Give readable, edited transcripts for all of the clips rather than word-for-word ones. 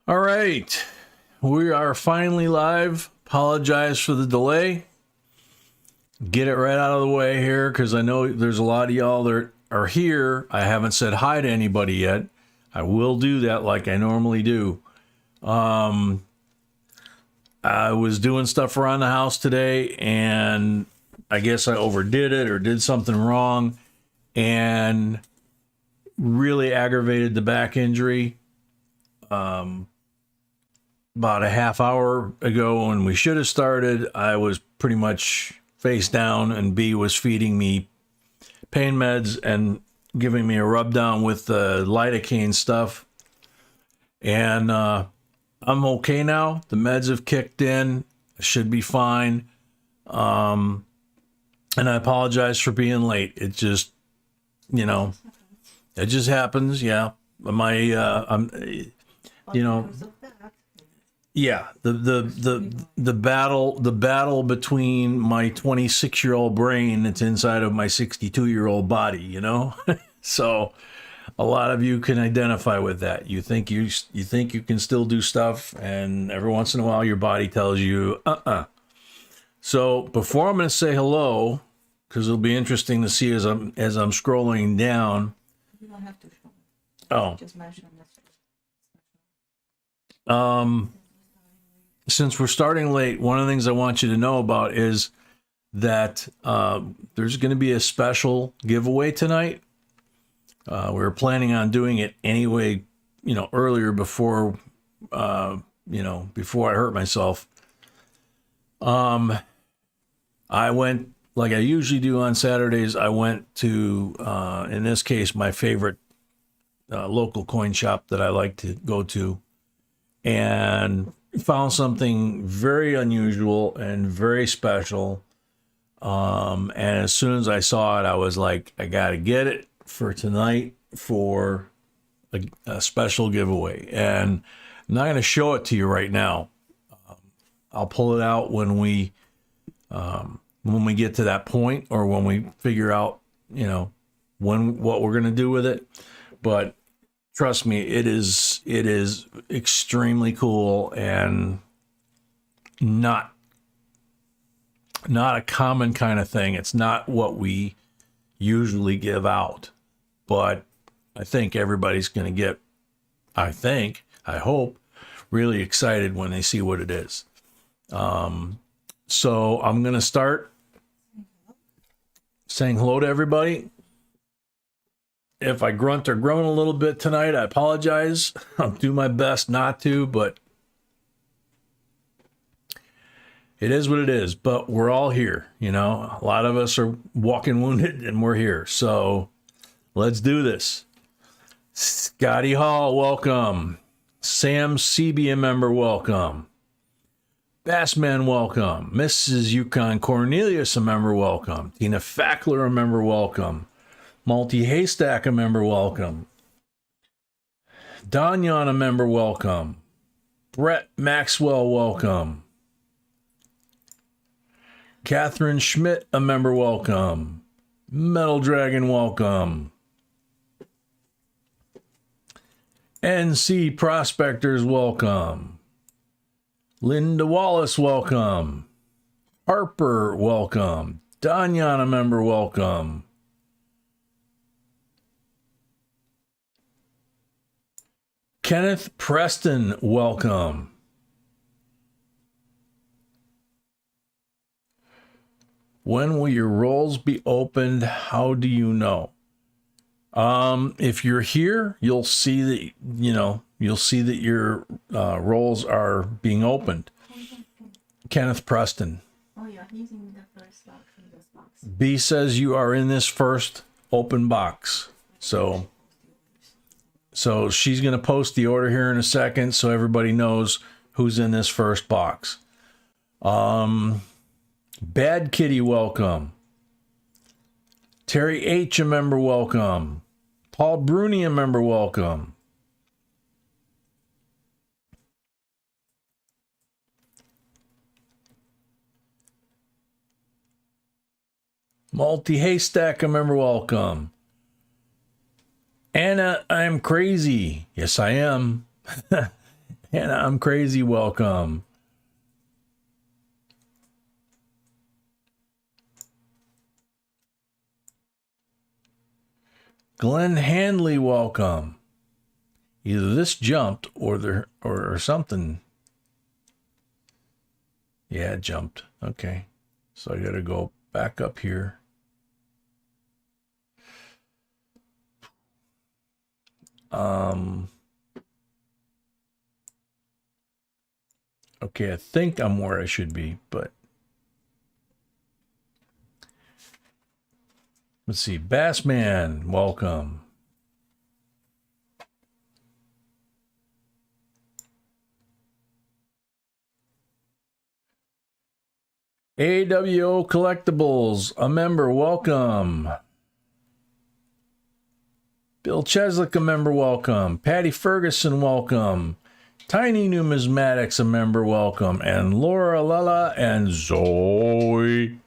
All right, we are finally live. Apologize for the delay. Get it right out of the way here because I know there's a lot of y'all that are here. I haven't said hi to anybody yet. I will do that like I normally do. I was doing stuff around the house today, and I guess I overdid it or did something wrong and really aggravated the back injury. About a half hour ago when we should have started, I was pretty much face down, and B was feeding me pain meds and giving me a rub down with the lidocaine stuff. And I'm okay now. The meds have kicked in. I should be fine. And I apologize for being late. It just, it just happens. Yeah. Yeah, the battle between my 26-year-old brain that's inside of my 62-year-old body, So a lot of you can identify with that. You think you can still do stuff, and every once in a while your body tells you So before I'm going to say hello, because it'll be interesting to see as I'm scrolling down. You don't have to show. Oh. Just mention this. Since we're starting late, one of the things I want you to know about is that there's going to be a special giveaway tonight. We were planning on doing it anyway, earlier before I hurt myself. I went, like I usually do on Saturdays, I went to, in this case, my favorite local coin shop that I like to go to, and found something very unusual and very special. And as soon as I saw it, I was like, I got to get it for tonight for a special giveaway. And I'm not going to show it to you right now. I'll pull it out when we get to that point, or when we figure out, what we're going to do with it. But trust me, it is extremely cool and not a common kind of thing. It's not what we usually give out, but I think everybody's going to get, I hope, really excited when they see what it is. So I'm going to start saying hello to everybody. If I grunt or groan a little bit tonight, I apologize. I'll do my best not to, but it is what it is. But we're all here, A lot of us are walking wounded, and we're here. So let's do this. Scotty Hall, welcome. Sam Sebi, a member, welcome. Bassman, welcome. Mrs. Yukon Cornelius, a member, welcome. Tina Fackler, a member, welcome. Multi Haystack, a member, welcome. Danyan, a member, welcome. Brett Maxwell, welcome. Catherine Schmidt, a member, welcome. Metal Dragon, welcome. NC Prospectors, welcome. Linda Wallace, welcome. Harper, welcome. Danyan, a member, welcome. Kenneth Preston, welcome. When will your rolls be opened? How do you know? If you're here, you'll see that, your rolls are being opened. Kenneth Preston. Oh yeah, he's in the first box from this box. B says you are in this first open box. So she's going to post the order here in a second so everybody knows who's in this first box. Bad Kitty, welcome. Terry H, a member, welcome. Paul Bruni, a member, welcome. Multi Haystack, a member, welcome. Anna, I'm crazy. Yes, I am. Hannah, I'm crazy. Welcome. Glenn Handley, welcome. Either this jumped or something. Yeah, it jumped. Okay. So I got to go back up here. Okay, I think I'm where I should be, but let's see. Bassman, welcome. AWO Collectibles, a member, welcome. Bill Cheslick, a member, welcome. Patty Ferguson, welcome. Tiny Numismatics, a member, welcome. And Laura Lella and Zoe.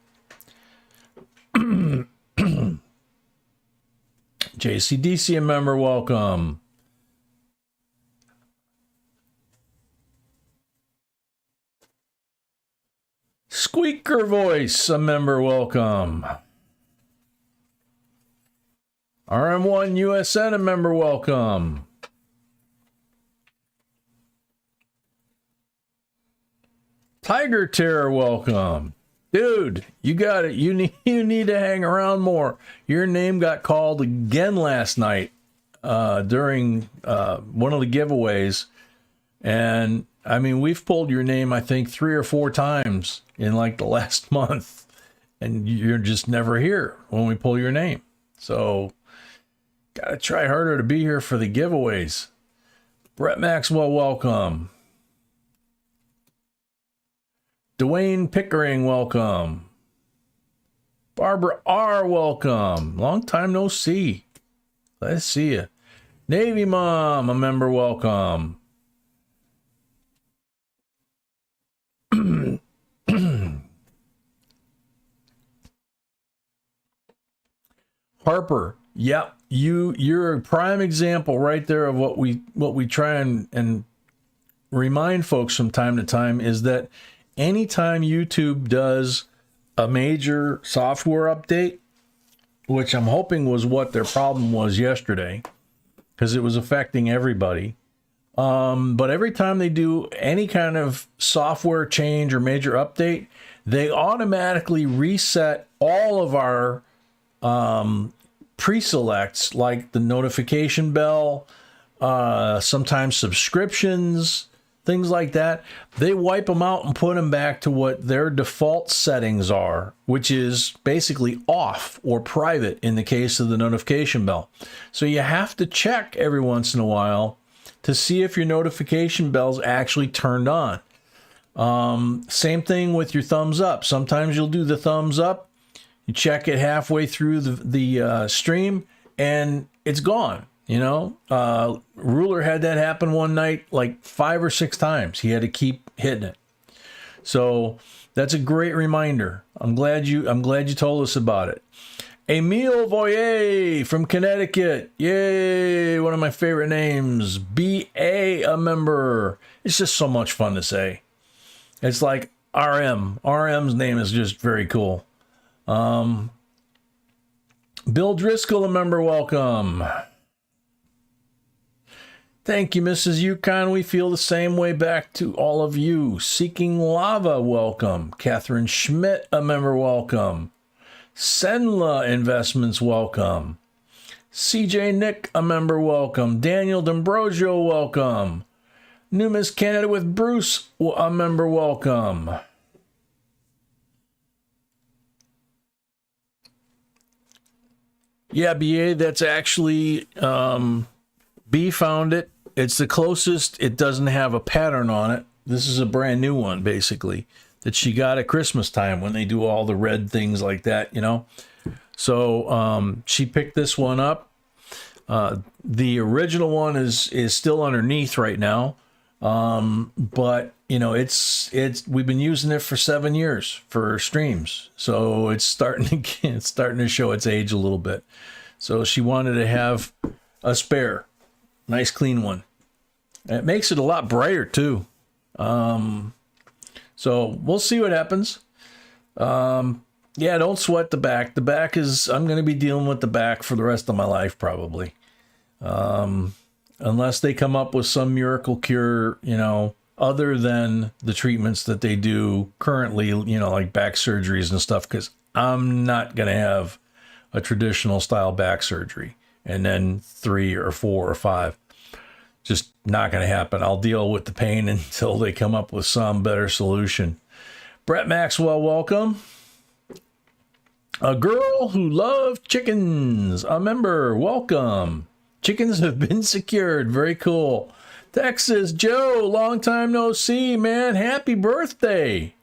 JCDC, a member, welcome. Squeaker Voice, a member, welcome. RM1 USN, a member, welcome. Tiger Terror, welcome. Dude, you got it. You need to hang around more. Your name got called again last night during one of the giveaways. And I mean, we've pulled your name, I think, 3 or 4 times in like the last month. And you're just never here when we pull your name. So, gotta try harder to be here for the giveaways. Brett Maxwell, welcome. Dwayne Pickering, welcome. Barbara R, welcome. Long time no see. Let's see you. Navy Mom, a member, welcome. Harper, yep, you're a prime example right there of what we try and remind folks from time to time is that anytime YouTube does a major software update, which I'm hoping was what their problem was yesterday, because it was affecting everybody. But every time they do any kind of software change or major update, they automatically reset all of our pre-selects, like the notification bell, sometimes subscriptions, things like that. They wipe them out and put them back to what their default settings are, which is basically off or private in the case of the notification bell. So you have to check every once in a while to see if your notification bell's actually turned on. Same thing with your thumbs up. Sometimes you'll do the thumbs up, you check it halfway through the stream, and it's gone. You know, Ruler had that happen one night like 5 or 6 times. He had to keep hitting it. So that's a great reminder. I'm glad you told us about it. Emile Voyer from Connecticut. Yay, one of my favorite names. BA, a member. It's just so much fun to say. It's like RM. RM's name is just very cool. Bill Driscoll, a member, welcome. Thank you, Mrs. Yukon. We feel the same way back to all of you. Seeking Lava, welcome. Catherine Schmidt, a member, welcome. Senla Investments, welcome. CJ Nick, a member, welcome. Daniel D'Ambrosio, welcome. New Miss Canada with Bruce, a member, welcome. Yeah, BA, that's actually, B found it. It's the closest. It doesn't have a pattern on it. This is a brand new one, basically, that she got at Christmas time when they do all the red things like that, you know. So she picked this one up. The original one is still underneath right now. But you know, it's we've been using it for 7 years for streams. So it's starting to show its age a little bit. So she wanted to have a spare. Nice clean one. It makes it a lot brighter too. So we'll see what happens. Yeah, don't sweat the back. The back is, I'm going to be dealing with the back for the rest of my life probably. Unless they come up with some miracle cure, you know, other than the treatments that they do currently, you know, like back surgeries and stuff, because I'm not going to have a traditional style back surgery and then 3 or 4 or 5. Just not going to happen. I'll deal with the pain until they come up with some better solution. Brett Maxwell, welcome. A girl who loved chickens, a member, welcome. Chickens have been secured. Very cool. Texas Joe, long time no see, man. Happy birthday.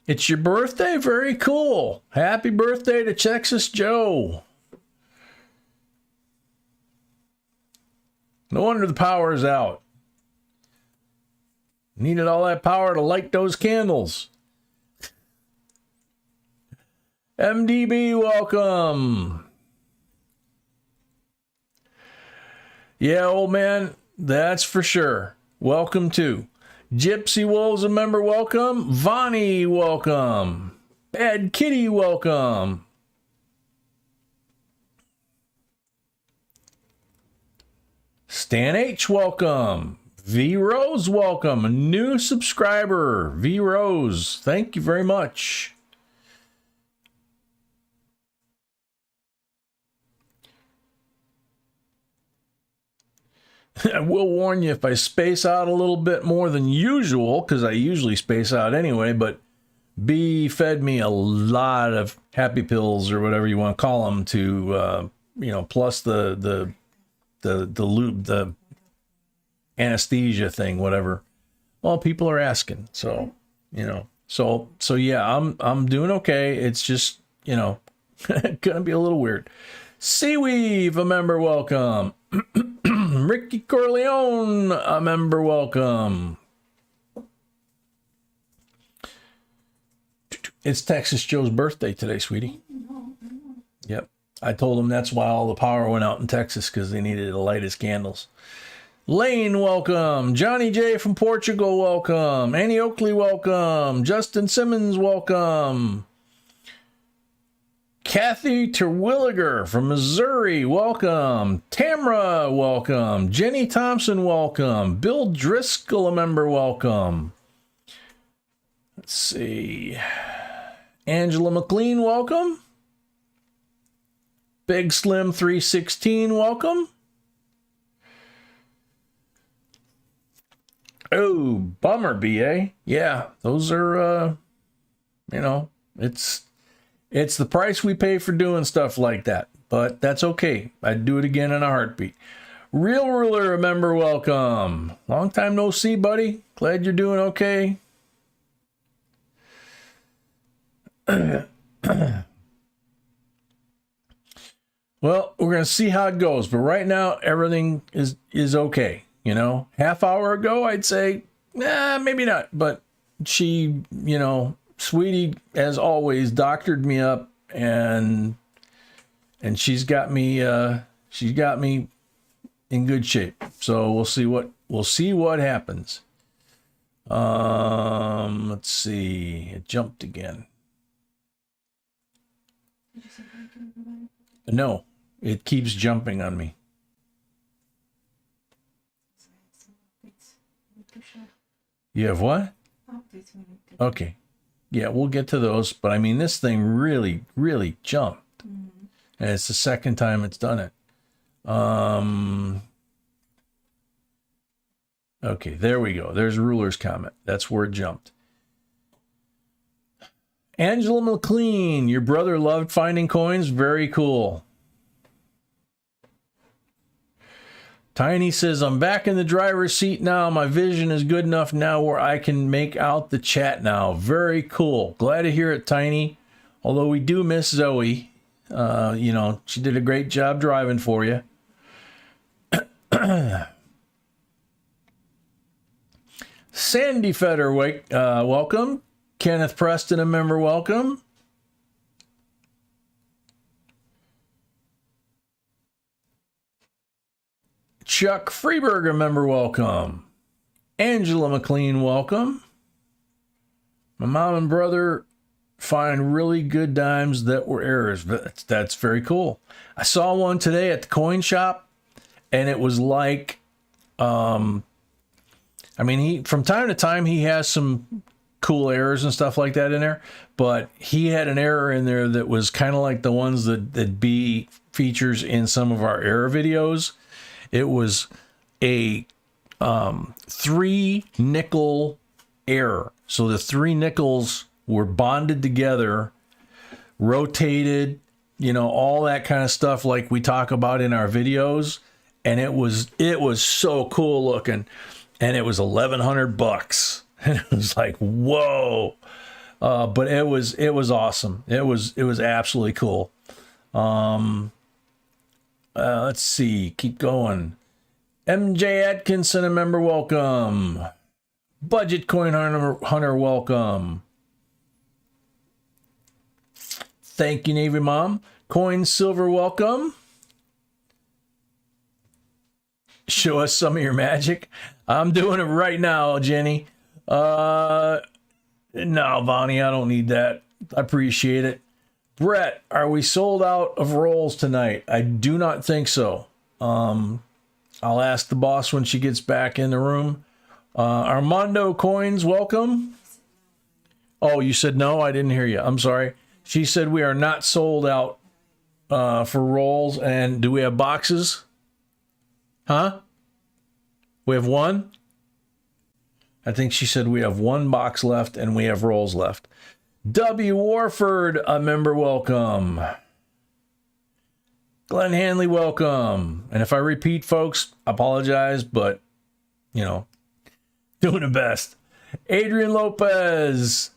It's your birthday? Very cool. Happy birthday to Texas Joe. No wonder the power is out. Needed all that power to light those candles. MDB, welcome. Yeah, old man, that's for sure. Welcome too. Gypsy Wolves, a member, welcome. Vonnie, welcome. Bad Kitty, welcome. Stan H, welcome. V Rose, welcome. A new subscriber. V Rose, thank you very much. I will warn you if I space out a little bit more than usual, because I usually space out anyway, but B fed me a lot of happy pills or whatever you want to call them to, you know, plus the loop, the anesthesia thing, whatever. Well, people are asking, so, you know, so yeah, I'm doing okay. It's just, you know, gonna be a little weird. Seaweave, a member, welcome. Ricky Corleone, a member, welcome. It's Texas Joe's birthday today, sweetie. Yep. I told him that's why all the power went out in Texas, because they needed to light his candles. Lane, welcome. Johnny J from Portugal, welcome. Annie Oakley, welcome. Justin Simmons, welcome. Kathy Terwilliger from Missouri, welcome. Tamra, welcome. Jenny Thompson, welcome. Bill Driscoll, a member, welcome. Let's see. Angela McLean, welcome. Big Slim 316, welcome. Oh, bummer, BA. Yeah, those are, you know, it's the price we pay for doing stuff like that, but that's okay. I'd do it again in a heartbeat. Real Ruler, a member, welcome. Long time no see, buddy. Glad you're doing okay. Well, we're going to see how it goes, but right now everything is okay. You know, half hour ago, I'd say, maybe not, but she, you know, sweetie, as always, doctored me up, and she's got me in good shape. So we'll see what happens. Let's see. It jumped again. Did you say hi to everybody? No, it keeps jumping on me. You have what? Updates we need to. Okay. Yeah, we'll get to those, but I mean, this thing really, really jumped. Mm-hmm. And it's the second time it's done it. Okay, there we go. There's Ruler's comment. That's where it jumped. Angela McLean, your brother loved finding coins. Very cool. Tiny says, I'm back in the driver's seat now. My vision is good enough now where I can make out the chat now. Very cool. Glad to hear it, Tiny. Although we do miss Zoe. You know, she did a great job driving for you. Sandy Fetter, welcome. Kenneth Preston, a member, welcome. Chuck Freeberger, member, welcome. Angela McLean, welcome. My mom and brother find really good dimes that were errors. That's very cool. I saw one today at the coin shop, and it was like, I mean, he from time to time he has some cool errors and stuff like that in there, but he had an error in there that was kind of like the ones that B features in some of our error videos. It was a 3 nickel error. So the 3 nickels were bonded together, rotated, you know, all that kind of stuff like we talk about in our videos. And it was so cool looking. And it was $1,100. And it was like, whoa. But it was awesome. It was absolutely cool. Let's see, keep going. MJ Atkinson, a member, welcome. Budget Coin Hunter, welcome. Thank you, Navy Mom. Coin Silver, welcome. Show us some of your magic. I'm doing it right now, Jenny. No, Bonnie, I don't need that. I appreciate it. Brett, are we sold out of rolls tonight? I do not think so. I'll ask the boss when she gets back in the room. Armando Coins, welcome. Oh, you said no? I didn't hear you. I'm sorry. She said we are not sold out for rolls. And do we have boxes? Huh? We have one? I think she said we have one box left and we have rolls left. W. Warford, a member, welcome. Glenn Hanley, welcome. And if I repeat, folks, apologize, but, you know, doing the best. Adrian Lopez.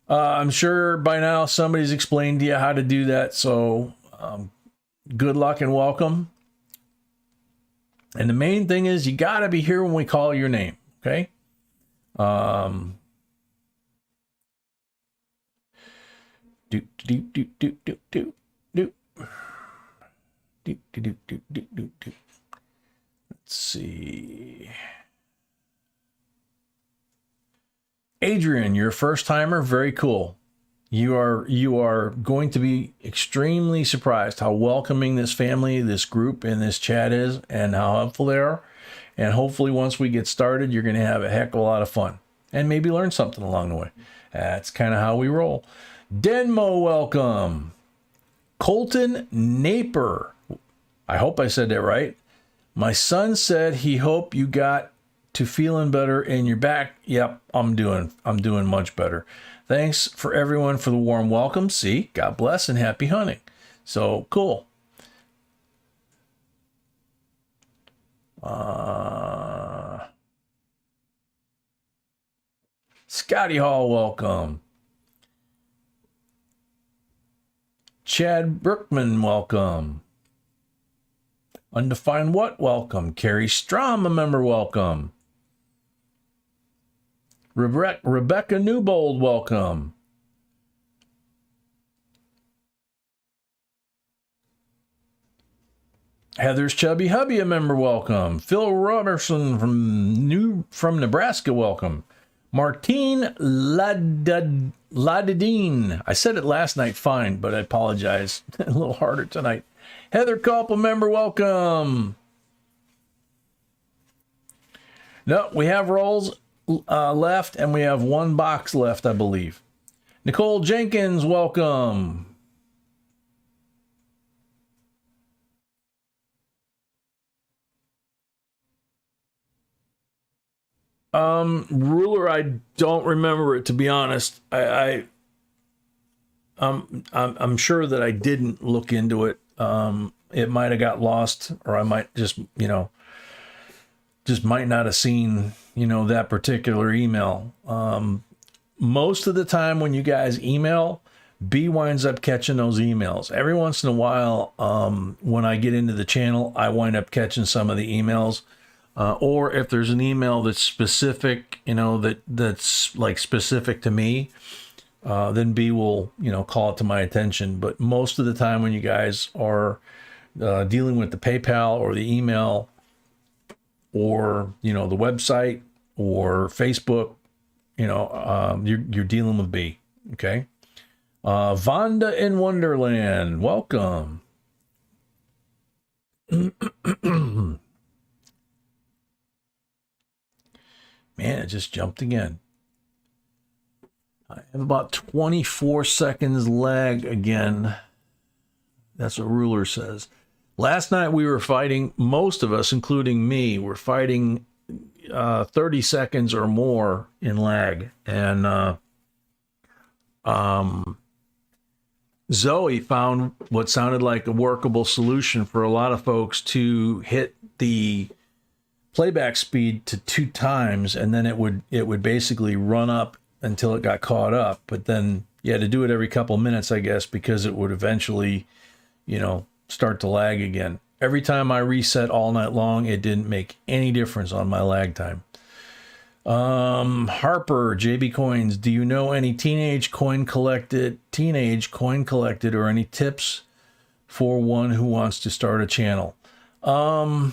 I'm sure by now somebody's explained to you how to do that, so good luck and welcome. And the main thing is you got to be here when we call your name, okay? Let's see. Adrian, you're a first timer. Very cool. You are going to be extremely surprised how welcoming this family, this group, and this chat is, and how helpful they are. And hopefully once we get started, you're going to have a heck of a lot of fun and maybe learn something along the way. That's kind of how we roll. Denmo, welcome. Colton Naper. I hope I said that right. My son said he hoped you got to feeling better in your back. Yep, I'm doing much better. Thanks for everyone for the warm welcome. See, God bless and happy hunting. So cool. Scotty Hall, welcome. Chad Brookman, welcome. Undefined What, welcome. Carrie Strom, a member, welcome. Rebecca Newbold, welcome. Heather's Chubby Hubby, a member, welcome. Phil Robertson from Nebraska, welcome. Martine Ladidine. I said it last night fine, but I apologize. A little harder tonight. Heather Culp, a member, welcome. No, we have rolls left, and we have one box left, I believe. Nicole Jenkins, welcome. Ruler, I don't remember it, to be honest. I'm sure that I didn't look into it. It might have got lost, or I might just might not have seen, that particular email. Most of the time when you guys email, B winds up catching those emails. Every once in a while, when I get into the channel, I wind up catching some of the emails. Or if there's an email that's specific, that's like specific to me, then B will, call it to my attention. But most of the time when you guys are dealing with the PayPal or the email, or, you know, the website or Facebook, you know, you're dealing with B. Okay. Vonda in Wonderland, welcome. Man, it just jumped again. I have about 24 seconds lag again. That's what Ruler says. Last night we were fighting, most of us, including me, were fighting 30 seconds or more in lag. And Zoe found what sounded like a workable solution for a lot of folks to hit the playback speed to 2 times, and then it would basically run up until it got caught up. But then you had to do it every couple of minutes, I guess, because it would eventually, you know, start to lag again. Every time I reset all night long, it didn't make any difference on my lag time. Harper, JB Coins, do you know any teenage coin collected, or any tips for one who wants to start a channel? You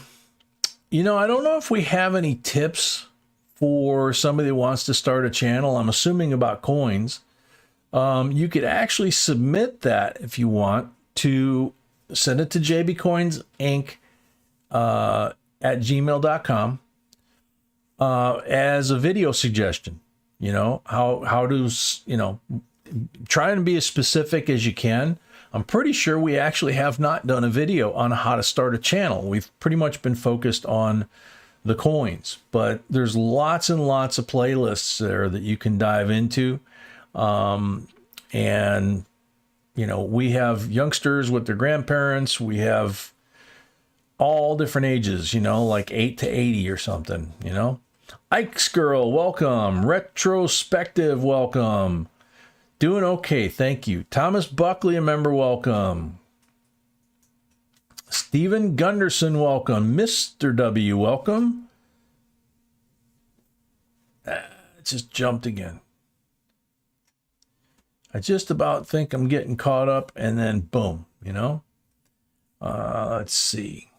know, I don't know if we have any tips for somebody that wants to start a channel. I'm assuming about coins. You could actually submit that if you want to. Send it to JBCOINSINC at gmail.com as a video suggestion. You know, how to, you know, try and be as specific as you can. I'm pretty sure we actually have not done a video on how to start a channel. We've pretty much been focused on the coins, but there's lots and lots of playlists there that you can dive into. And you know, we have youngsters with their grandparents. We have all different ages, you know, like 8 to 80 or something, you know. Ike's Girl, welcome. Retrospective, welcome. Doing okay, thank you. Thomas Buckley, a member, welcome. Stephen Gunderson, welcome. Mr. W, welcome. It just jumped again. I just about think I'm getting caught up, and then boom, you know. Let's see.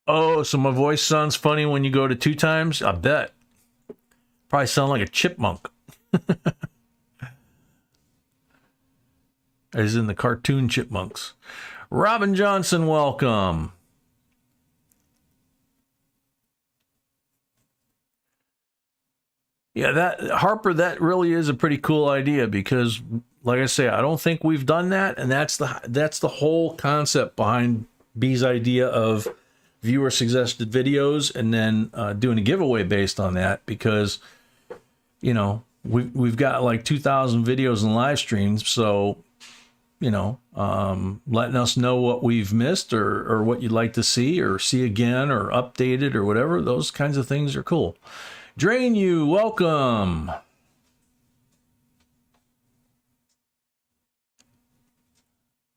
Oh, so my voice sounds funny when you go to 2 times? I bet. Probably sound like a chipmunk. As in the cartoon chipmunks. Robin Johnson, welcome. Yeah, that Harper, that really is a pretty cool idea because, like I say, I don't think we've done that, and that's the whole concept behind B's idea of viewer suggested videos, and then doing a giveaway based on that, because, you know, we've got like 2,000 videos and live streams, so, you know, letting us know what we've missed or what you'd like to see or see again or updated or whatever, those kinds of things are cool. Drain You, welcome.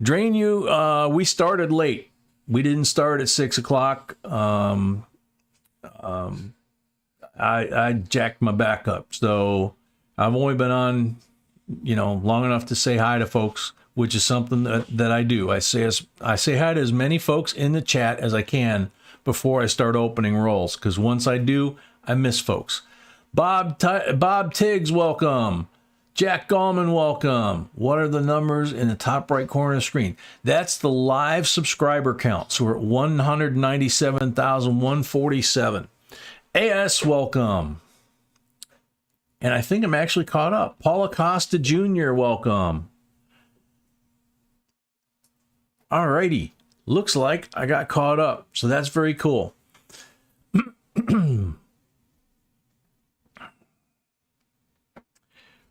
Drain You, we started late. We didn't start at 6 o'clock. I jacked my back up, so I've only been on, you know, long enough to say hi to folks, which is something that I do. I say hi to as many folks in the chat as I can before I start opening rolls, because once I do, I miss folks. Bob Tiggs, welcome. Jack Gallman, welcome. What are the numbers in the top right corner of the screen? That's the live subscriber count. So we're at 197,147. AS, welcome. And I think I'm actually caught up. Paula Costa Jr., welcome. All righty. Looks like I got caught up. So that's very cool.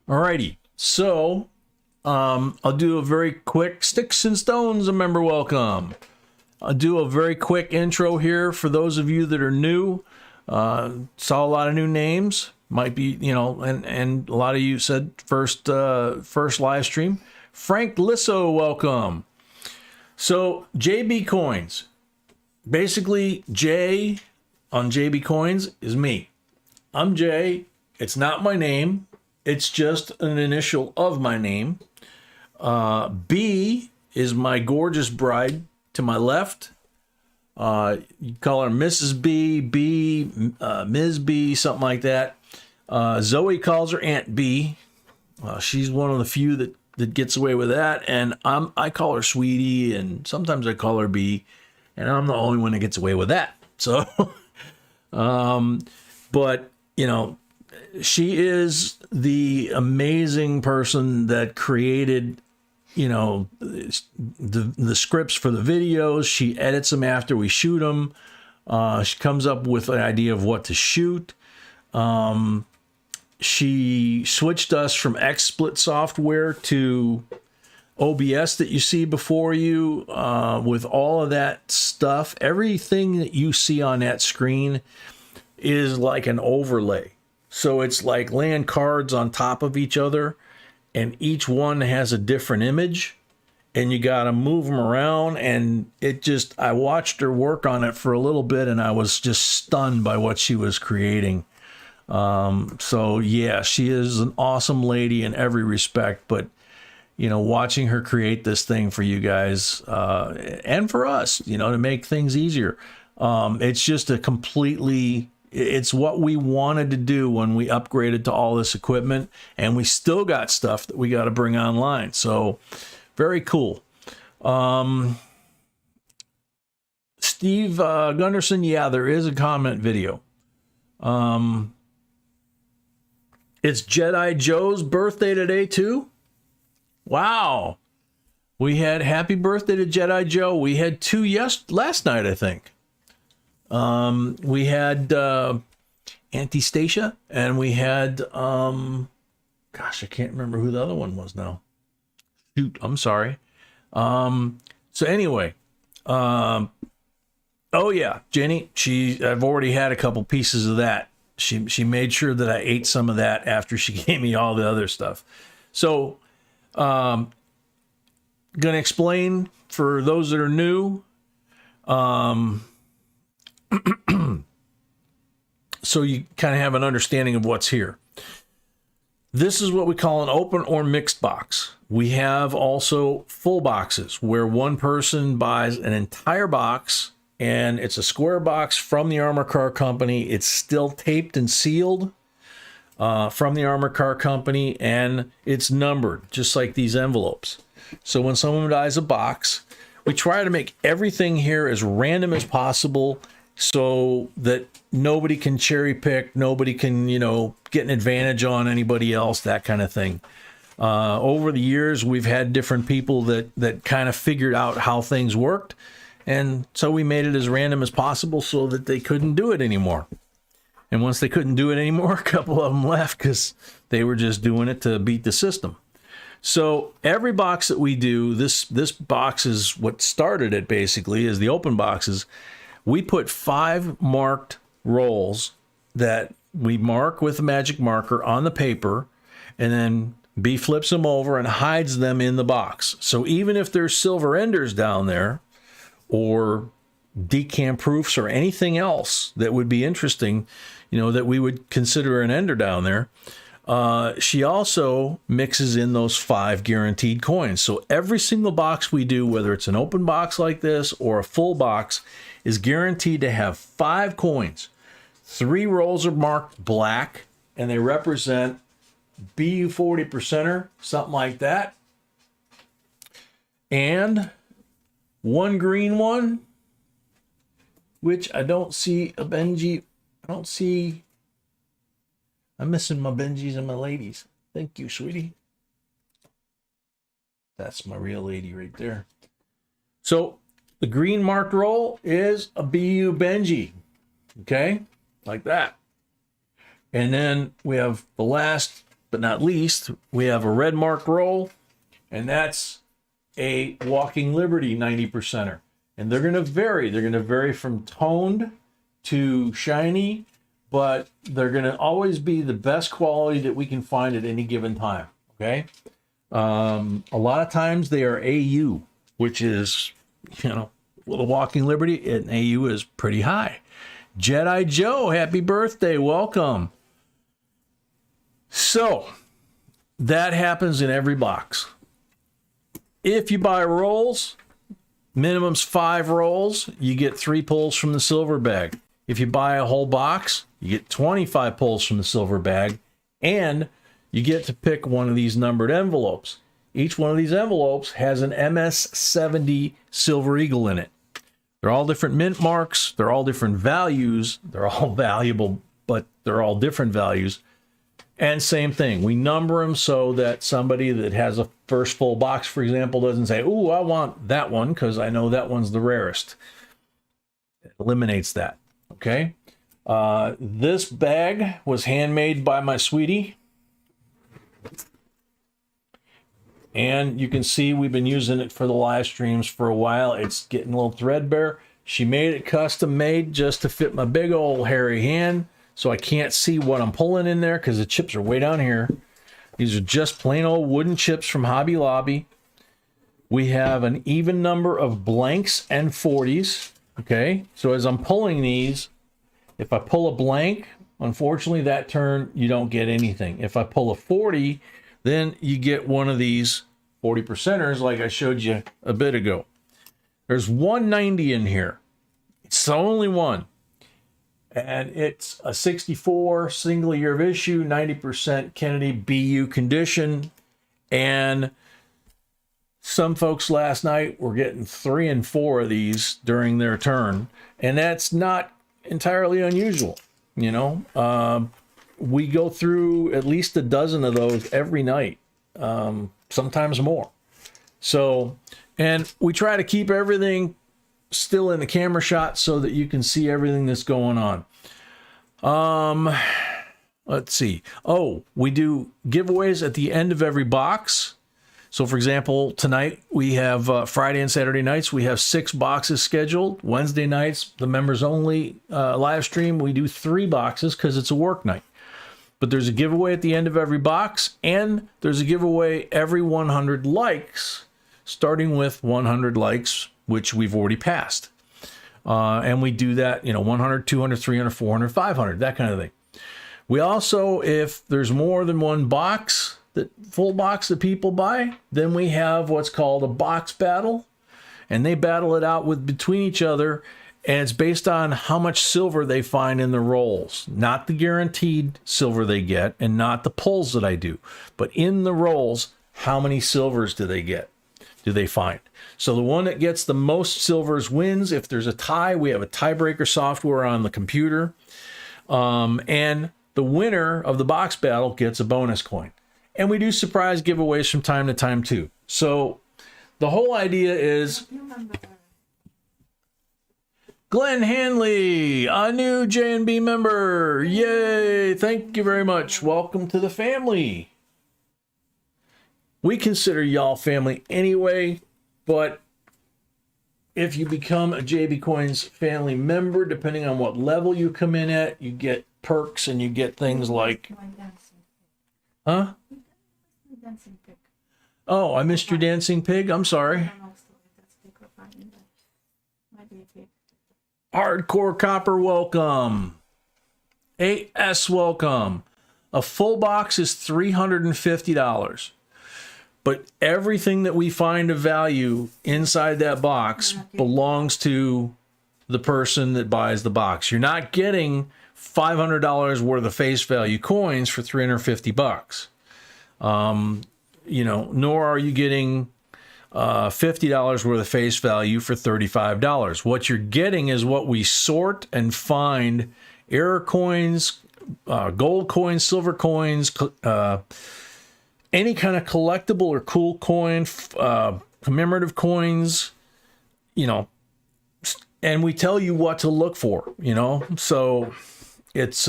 Alrighty, so I'll do a very quick Sticks and Stones, a member, welcome. I'll do a very quick intro here for those of you that are new. Saw a lot of new names, might be, you know, and a lot of you said first live stream. Frank Lisso, welcome. So JB Coins, basically J on JB Coins is me. I'm Jay. It's not my name. It's just an initial of my name. B is my gorgeous bride to my left. You call her Mrs. B, Ms. B, something like that. Zoe calls her Aunt B. She's one of the few that gets away with that. And I call her Sweetie, and sometimes I call her B. And I'm the only one that gets away with that. So, but, you know, she is the amazing person that created, you know, the scripts for the videos. She edits them after we shoot them. She comes up with an idea of what to shoot. She switched us from XSplit software to OBS that you see before you, with all of that stuff. Everything that you see on that screen is like an overlay. So it's like laying cards on top of each other, and each one has a different image, and you got to move them around. And I watched her work on it for a little bit, and I was just stunned by what she was creating. So yeah, she is an awesome lady in every respect, but you know, watching her create this thing for you guys, and for us, you know, to make things easier. It's just it's what we wanted to do when we upgraded to all this equipment, and we still got stuff that we got to bring online. So very cool. Steve Gunderson, yeah, there is a comment video. It's Jedi Joe's birthday today too. Wow. We had happy birthday to Jedi Joe. We had two last night, I think. We had Auntie Stacia, and we had gosh, I can't remember who the other one was now. Shoot, I'm sorry. So anyway, oh yeah, Jenny, I've already had a couple pieces of that. She made sure that I ate some of that after she gave me all the other stuff. So gonna explain for those that are new. So you kind of have an understanding of what's here. This is what we call an open or mixed box. We have also full boxes where one person buys an entire box, and it's a square box from the Armor Car Company. It's still taped and sealed from the Armor Car Company, and it's numbered just like these envelopes. So when someone buys a box, we try to make everything here as random as possible so that nobody can cherry pick, nobody can, you know, get an advantage on anybody else, that kind of thing. Over the years, we've had different people that kind of figured out how things worked, and so we made it as random as possible so that they couldn't do it anymore. And once they couldn't do it anymore, a couple of them left because they were just doing it to beat the system. So every box that we do, this box is what started it basically, is the open boxes. We put 5 marked rolls that we mark with a magic marker on the paper, and then B flips them over and hides them in the box. So even if there's silver enders down there, or decam proofs, or anything else that would be interesting, you know, that we would consider an ender down there, she also mixes in those 5 guaranteed coins. So every single box we do, whether it's an open box like this or a full box, is guaranteed to have 5 coins. 3 rolls are marked black, and they represent BU 40%er, something like that. And 1 green one, which I don't see a Benji. I'm missing my Benjis and my ladies. Thank you, sweetie. That's my real lady right there. So the green marked roll is a BU Benji. Okay, like that. And then we have the last but not least, we have a red marked roll, and that's a Walking Liberty 90%er. And they're going to vary. They're going to vary from toned to shiny, but they're going to always be the best quality that we can find at any given time. Okay. A lot of times they are AU, which is, you know, well, the Walking Liberty, an AU is pretty high. Jedi Joe, happy birthday. Welcome. So that happens in every box. If you buy rolls, minimum's 5 rolls, you get 3 pulls from the silver bag. If you buy a whole box, you get 25 pulls from the silver bag, and you get to pick one of these numbered envelopes. Each one of these envelopes has an MS-70 Silver Eagle in it. They're all different mint marks. They're all different values. They're all valuable, but they're all different values. And same thing, we number them so that somebody that has a first full box, for example, doesn't say, "Ooh, I want that one because I know that one's the rarest." It eliminates that, okay? This bag was handmade by my sweetie. And you can see we've been using it for the live streams for a while. It's getting a little threadbare. She made it custom made just to fit my big old hairy hand. So I can't see what I'm pulling in there because the chips are way down here. These are just plain old wooden chips from Hobby Lobby. We have an even number of blanks and 40s. Okay, so as I'm pulling these, if I pull a blank, unfortunately that turn, you don't get anything. If I pull a 40, then you get one of these 40%ers like I showed you a bit ago. There's 190 in here. It's the only one. And it's a 64 single year of issue, 90% Kennedy BU condition. And some folks last night were getting 3 and 4 of these during their turn. And that's not entirely unusual. You know, we go through at least a dozen of those every night, sometimes more. So, and we try to keep everything still in the camera shot so that you can see everything that's going on. Let's see. Oh, we do giveaways at the end of every box. So for example, tonight we have Friday and Saturday nights, we have 6 boxes scheduled. Wednesday nights, the members only live stream, we do 3 boxes because it's a work night. But there's a giveaway at the end of every box, and there's a giveaway every 100 likes, starting with 100 likes, which we've already passed. And we do that, you know, 100, 200, 300, 400, 500, that kind of thing. We also, if there's more than one box, that full box that people buy, then we have what's called a box battle, and they battle it out with between each other, and it's based on how much silver they find in the rolls, not the guaranteed silver they get, and not the pulls that I do, but in the rolls, how many silvers do they find? So the one that gets the most silvers wins. If there's a tie, we have a tiebreaker software on the computer. And the winner of the box battle gets a bonus coin. And we do surprise giveaways from time to time too. So the whole idea is Glenn Hanley, a new J&B member. Yay. Thank you very much. Welcome to the family. We consider y'all family anyway, but if you become a JB Coins family member, depending on what level you come in at, you get perks and you get things like, huh? Oh, I missed your dancing pig. I'm sorry. Hardcore Copper, welcome. AS, welcome. A full box is $350. But everything that we find of value inside that box belongs to the person that buys the box. You're not getting $500 worth of face value coins for $350. You know, nor are you getting $50 worth of face value for $35. What you're getting is what we sort and find: error coins, gold coins, silver coins, any kind of collectible or cool coin, commemorative coins, you know, and we tell you what to look for, you know. So it's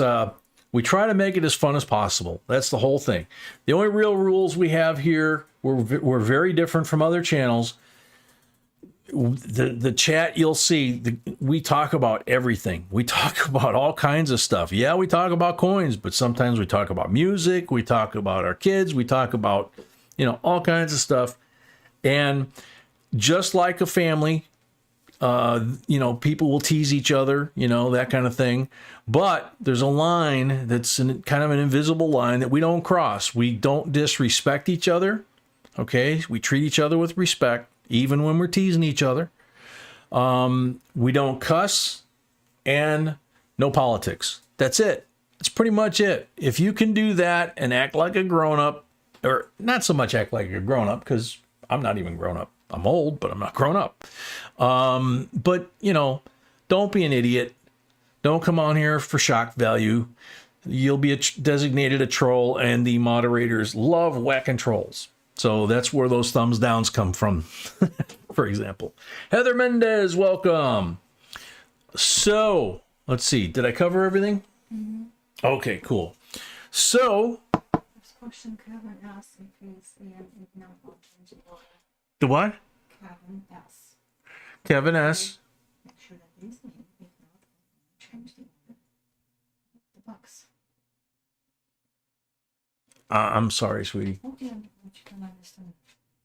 we try to make it as fun as possible. That's the whole thing. The only real rules we have here, we're very different from other channels. The chat, you'll see, we talk about everything. We talk about all kinds of stuff. Yeah, we talk about coins, but sometimes we talk about music. We talk about our kids. We talk about, you know, all kinds of stuff. And just like a family, You know, people will tease each other, you know, that kind of thing. But there's a line that's kind of an invisible line that we don't cross. We don't disrespect each other. Okay. We treat each other with respect, even when we're teasing each other. We don't cuss, and no politics. That's it. That's pretty much it. If you can do that and act like a grown-up, or not so much act like a grown-up, because I'm not even grown-up. I'm old, but I'm not grown-up. But, you know, don't be an idiot. Don't come on here for shock value. You'll be designated a troll, and the moderators love whacking trolls. So that's where those thumbs downs come from, for example. Heather Mendez, welcome. So, let's see. Did I cover everything? Mm-hmm. Okay, cool. So, First question, Kevin asked if he's in, if not, I'll change the order. the what? Kevin S. Kevin S. Make sure that he's in, if not, I'll change the order. The box. I'm sorry, sweetie. Okay, but you can understand.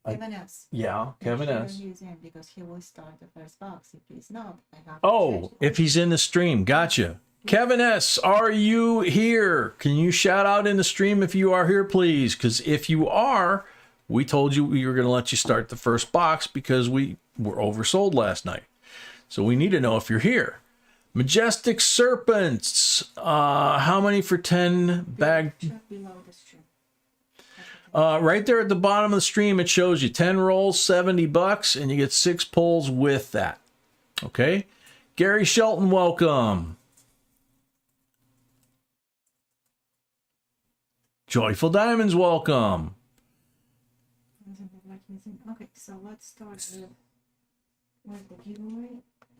I- Kevin S. Yeah, Kevin Make sure S. he's in, because he will start the first box. If he's not, I have to change Oh, the if he's in the stream. Gotcha. Kevin S., are you here? Can you shout out in the stream if you are here, please? Because if you are, we told you we were going to let you start the first box because we were oversold last night. So we need to know if you're here. Majestic Serpents. How many for 10 bag? Check below the stream. Right there at the bottom of the stream, it shows you 10 rolls, $70, and you get 6 pulls with that. Okay. Gary Shelton, welcome. Joyful Diamonds, welcome. Okay, so let's start with the giveaway,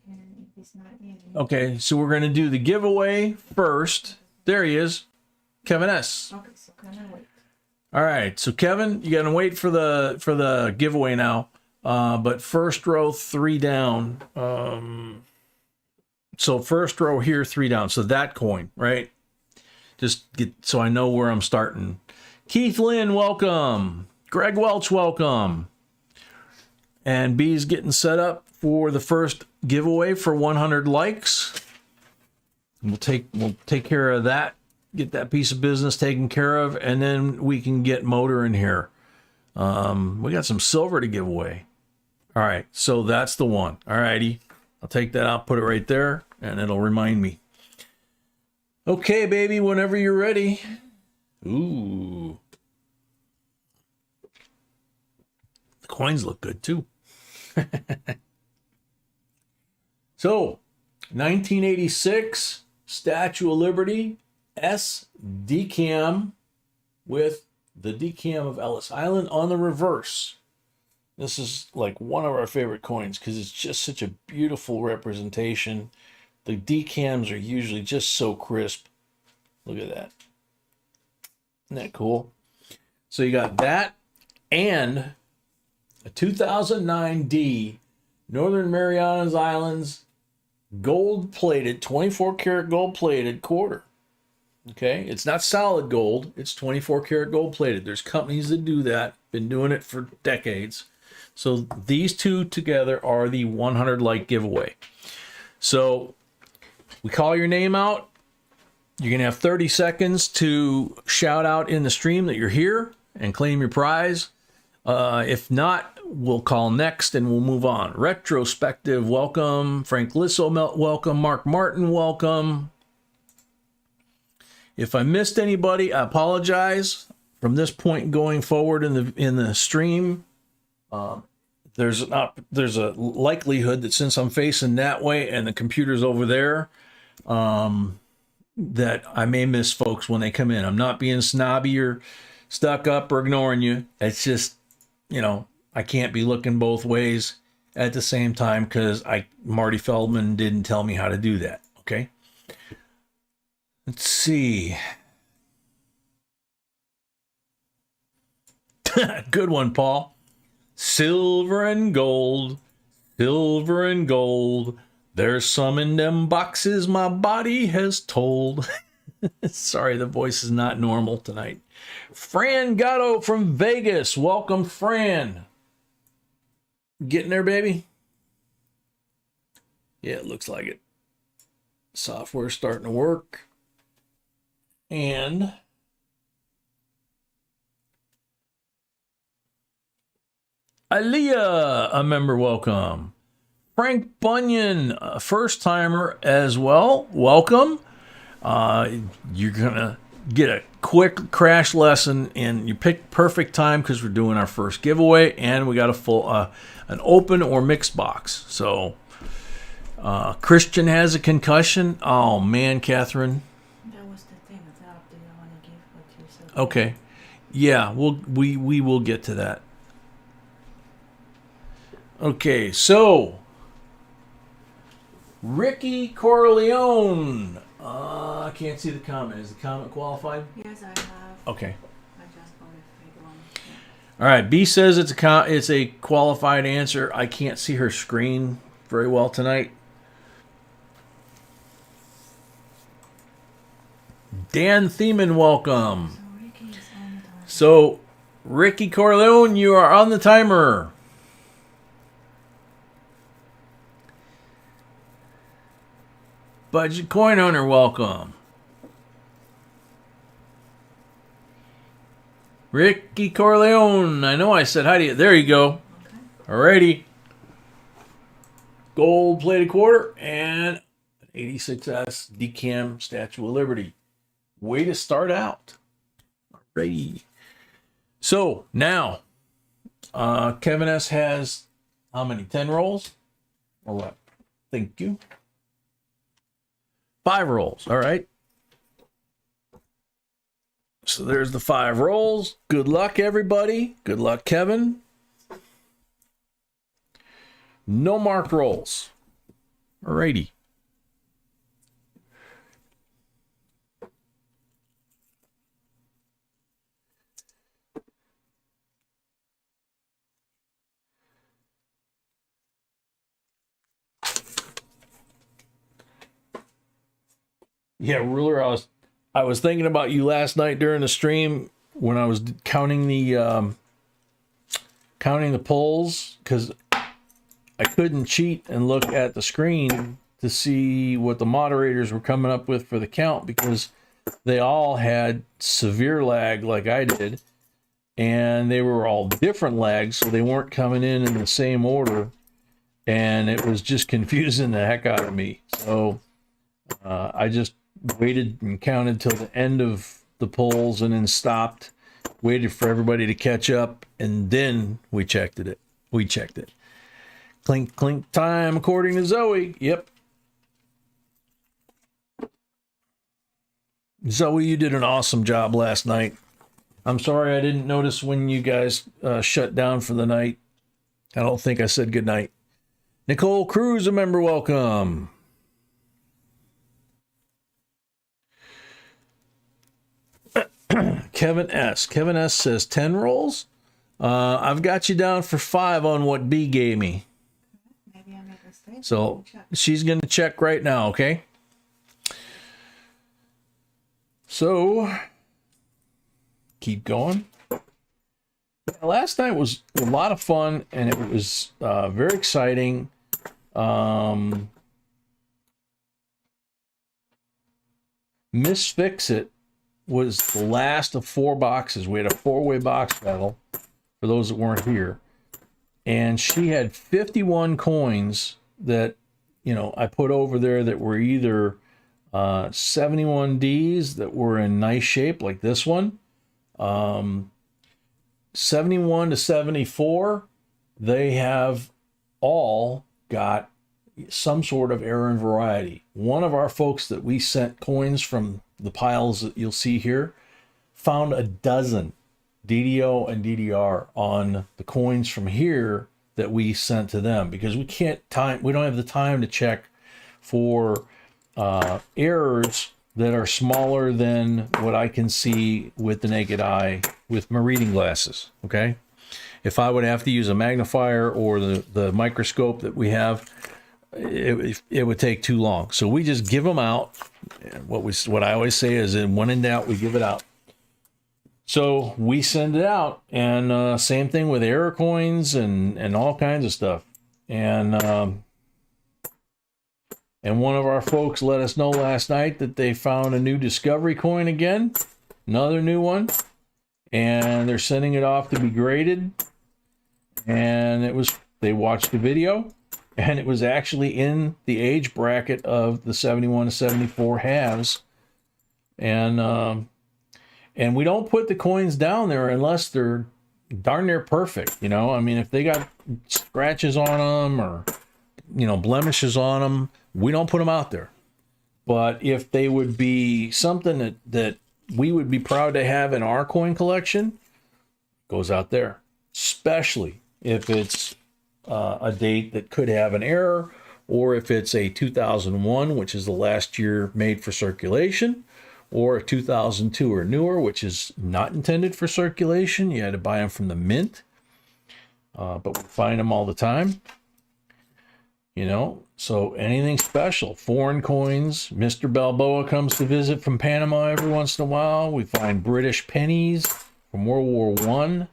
and if it's not in. Okay, so we're going to do the giveaway first. There he is, Kevin S. Okay, so can I wait? All right, so Kevin, you got to wait for the giveaway now. But first row, 3 down. So first row here, 3 down. So that coin, right? Just get so I know where I'm starting. Keith Lynn, welcome. Greg Welch, welcome. And B's getting set up for the first giveaway for 100 likes. We'll take care of that. Get that piece of business taken care of, and then we can get Motor in here. We got some silver to give away. All right, so that's the one. All righty, I'll take that out, put it right there, and it'll remind me. Okay, baby, whenever you're ready. Ooh. The coins look good, too. So, 1986, Statue of Liberty, S decam with the decam of Ellis Island on the reverse. This is like one of our favorite coins because it's just such a beautiful representation. The decams are usually just so crisp. Look at that. Isn't that cool? So you got that and a 2009 D Northern Marianas Islands gold plated, 24 karat gold plated quarter. Okay, it's not solid gold, it's 24 karat gold plated. There's companies that do that, been doing it for decades. So these two together are the 100 like giveaway. So we call your name out. You're going to have 30 seconds to shout out in the stream that you're here and claim your prize. If not, we'll call next and we'll move on. Retrospective, welcome. Frank Lisso, welcome. Mark Martin, welcome. If I missed anybody, I apologize. From this point going forward in the stream, there's a likelihood that since I'm facing that way and the computer's over there, that I may miss folks when they come in. I'm not being snobby or stuck up or ignoring you. It's just, I can't be looking both ways at the same time because Marty Feldman didn't tell me how to do that. Okay. Let's see. Good one, Paul. Silver and gold, silver and gold. There's some in them boxes my body has told. Sorry, the voice is not normal tonight. Fran Gatto from Vegas. Welcome, Fran. Getting there, baby? Yeah, it looks like it. Software's starting to work. And Aaliyah, a member, welcome. Frank Bunyan, a first timer as well, welcome. You're gonna get a quick crash lesson, and you picked perfect time because we're doing our first giveaway, and we got a full an open or mixed box. So Christian has a concussion. Oh man, Catherine. That was the thing I thought. Do you want to give what you said? Okay, yeah, we will get to that. Okay, so Ricky Corleone. I can't see the comment. Is the comment qualified? Yes, I have. Okay. I just got a fake one. Yeah. All right. B says it's a qualified answer. I can't see her screen very well tonight. Dan Thiemann, welcome. So Ricky is on the time. So, Ricky Corleone, you are on the timer. Budget Coin Owner, welcome. Ricky Corleone, I know I said hi to you. There you go. Okay. Alrighty. Gold plated quarter and an 86S decam Statue of Liberty. Way to start out. Alrighty. So now, Kevin S has how many? 10 rolls? Or what? Thank you. 5 rolls. All right. So there's the 5 rolls. Good luck, everybody. Good luck, Kevin. No marked rolls. Alrighty. Yeah, Ruler, I was thinking about you last night during the stream when I was counting the pulls, because I couldn't cheat and look at the screen to see what the moderators were coming up with for the count, because they all had severe lag like I did, and they were all different lags, so they weren't coming in the same order, and it was just confusing the heck out of me. So I just waited and counted till the end of the polls and then stopped, waited for everybody to catch up, and then we checked it. Clink, clink time, according to Zoe. Yep. Zoe, you did an awesome job last night. I'm sorry I didn't notice when you guys shut down for the night. I don't think I said good night. Nicole Cruz, a member, welcome. Kevin S says 10 rolls. I've got you down for 5 on what B gave me. Maybe I made a mistake. So she's going to check right now, okay? So keep going. Last night was a lot of fun, and it was very exciting. Miss Fix It was the last of 4 boxes. We had a 4-way box battle for those that weren't here. And she had 51 coins that, I put over there that were either 71Ds that were in nice shape, like this one. 71 to 74, they have all got some sort of error in variety. One of our folks that we sent coins from the piles that you'll see here found a dozen DDO and DDR on the coins from here that we sent to them, because we don't have the time to check for errors that are smaller than what I can see with the naked eye with my reading glasses. Okay, if I would have to use a magnifier or the microscope that we have, it would take too long. So we just give them out. What I always say is, when in doubt, we give it out. So we send it out, and same thing with error coins and all kinds of stuff. And And one of our folks let us know last night that they found a new Discovery coin again, another new one, and they're sending it off to be graded. And they watched the video, and it was actually in the age bracket of the 71 to 74 halves. And we don't put the coins down there unless they're darn near perfect. You know, I mean, if they got scratches on them or, you know, blemishes on them, we don't put them out there. But if they would be something that we would be proud to have in our coin collection, goes out there, especially if it's a date that could have an error, or if it's a 2001, which is the last year made for circulation, or a 2002 or newer, which is not intended for circulation. You had to buy them from the mint, but we find them all the time. You know, so anything special, foreign coins. Mr. Balboa comes to visit from Panama every once in a while. We find British pennies from World War One,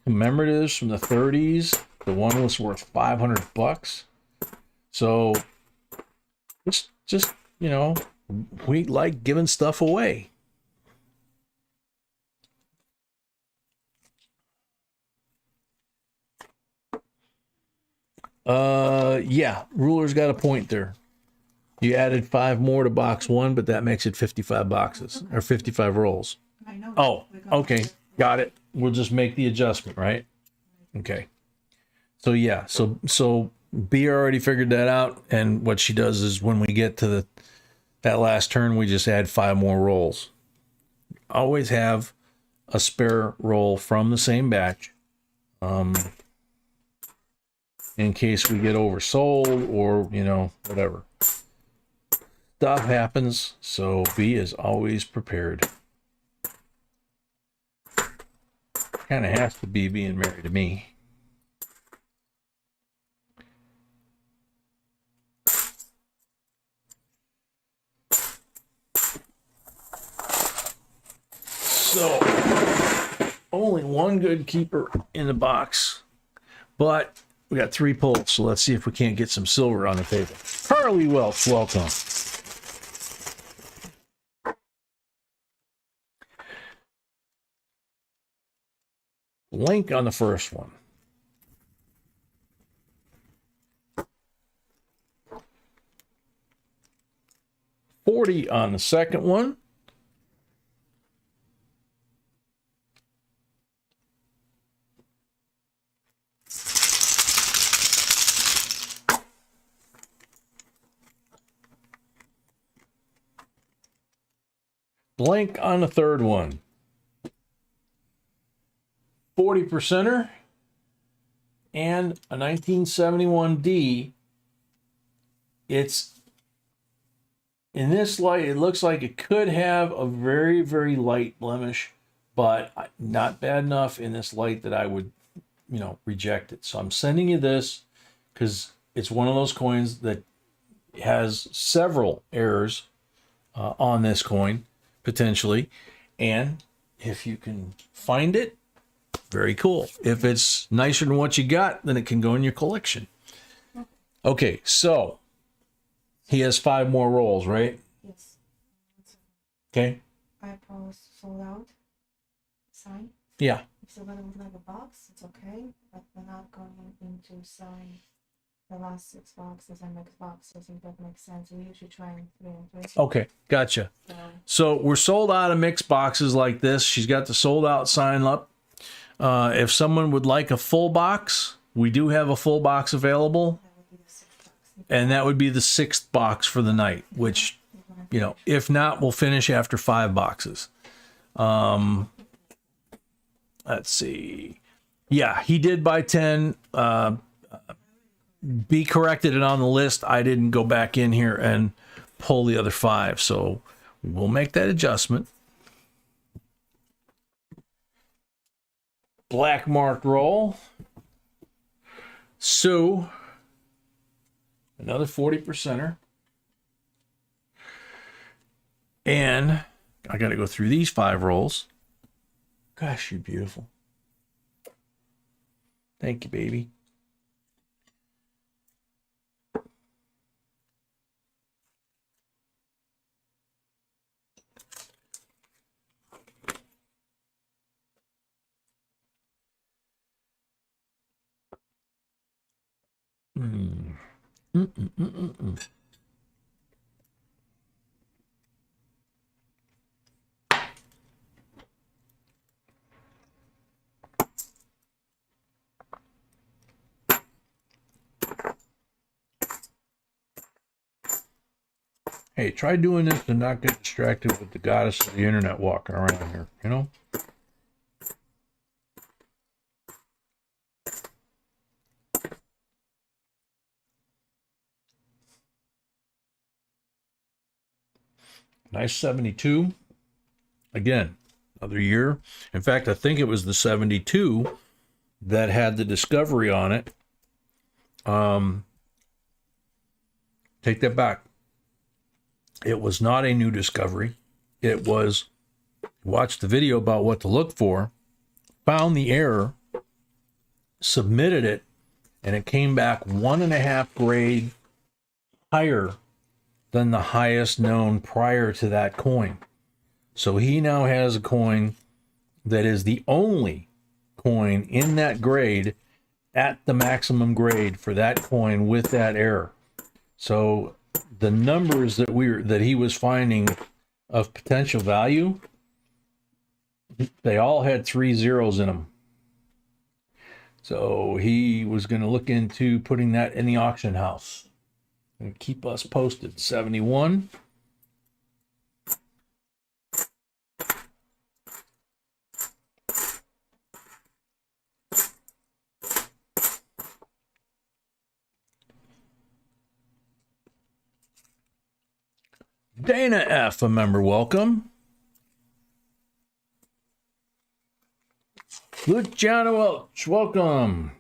commemoratives from the 30s. The one was worth $500. So just you know, we like giving stuff away. Yeah, ruler's got a point there. You added 5 more to box 1, but that makes it 55 boxes or 55 rolls. I know. Oh, okay, got it. We'll just make the adjustment, right? Okay. So yeah, so B already figured that out, and what she does is when we get to that last turn, we just add 5 more rolls. Always have a spare roll from the same batch. In case we get oversold or, you know, whatever. Stuff happens, so B is always prepared. Kind of has to be being married to me. So, only one good keeper in the box, but we got 3 pulls, so let's see if we can't get some silver on the table. Harley Welch, welcome. Link on the first one. $40 on the second one. Blank on the third one. 40%er and a 1971D. It's in this light, it looks like it could have a very, very light blemish, but not bad enough in this light that I would, you know, reject it. So I'm sending you this because it's one of those coins that has several errors on this coin, potentially. And if you can find it, very cool. If it's nicer than what you got, then it can go in your collection. Okay, so he has 5 more rolls, right? Yes. Okay. I post sold out. Sign. Yeah. If somebody would like a box, it's okay, but we're not going into selling the last 6 boxes and mix boxes. If that makes sense. We usually try and 3 and 3. Okay, gotcha. So, So we're sold out of mixed boxes like this. She's got the sold out sign up. If someone would like a full box, we do have a full box available. that would be the 6 box. And that would be the 6th box for the night, which, you know, if not, we'll finish after 5 boxes. Let's see. Yeah, he did buy 10. B corrected it on the list. I didn't go back in here and pull the other 5. So we'll make that adjustment. Black marked roll. Sue. Another 40%er. And I got to go through these 5 rolls. Gosh, you're beautiful. Thank you, baby. Hey, try doing this and not get distracted with the goddess of the internet walking around here, you know? Nice 72. Again, another year. In fact, I think it was the 72 that had the discovery on it. Take that back. It was not a new discovery. It was, watched the video about what to look for, found the error, submitted it, and it came back 1.5 grade higher than the highest known prior to that coin. So he now has a coin that is the only coin in that grade at the maximum grade for that coin with that error. So the numbers that he was finding of potential value, they all had 3 zeros in them. So he was going to look into putting that in the auction house and keep us posted. 71. Dana F, a member, welcome. Luciano Welch, welcome.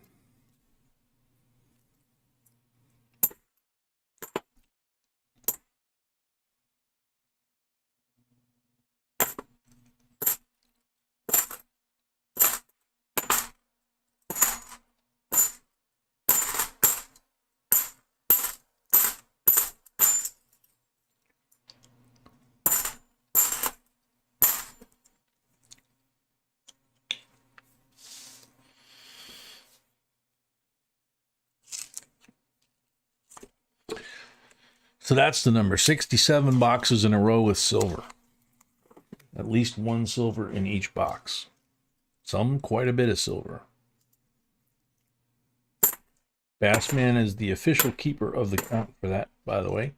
So that's the number, 67 boxes in a row with silver. At least one silver in each box. Some quite a bit of silver. Bassman is the official keeper of the count for that, by the way.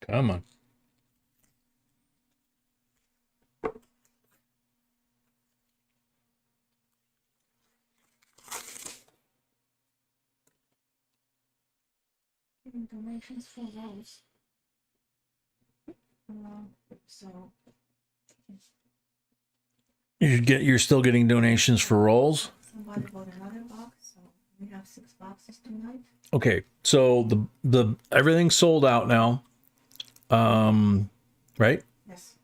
Come on. Donations for those. So You're still getting donations for rolls? somebody bought another box, so we have 6 boxes tonight. Okay, so the everything's sold out now. Right? Yes.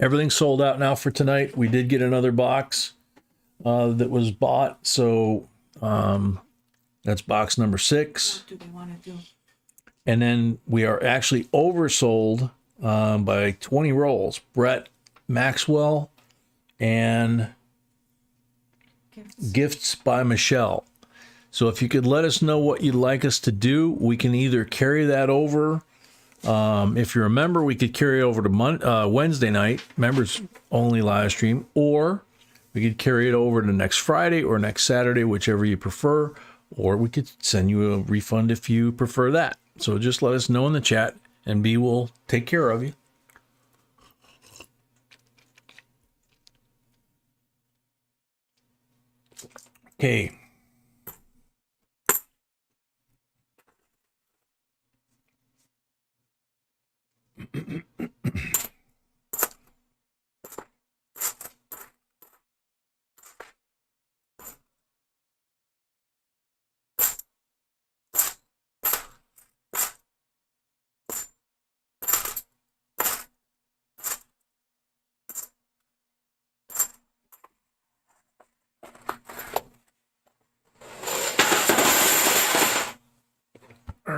Everything's sold out now for tonight. We did get another box that was bought, so that's box number 6. What do they want to do? And then we are actually oversold by 20 rolls. Brett Maxwell and Gifts by Michelle. So if you could let us know what you'd like us to do, we can either carry that over. If you're a member, we could carry it over to Wednesday night, members only live stream, or we could carry it over to next Friday or next Saturday, whichever you prefer, or we could send you a refund if you prefer that. So just let us know in the chat, and B will take care of you. Okay.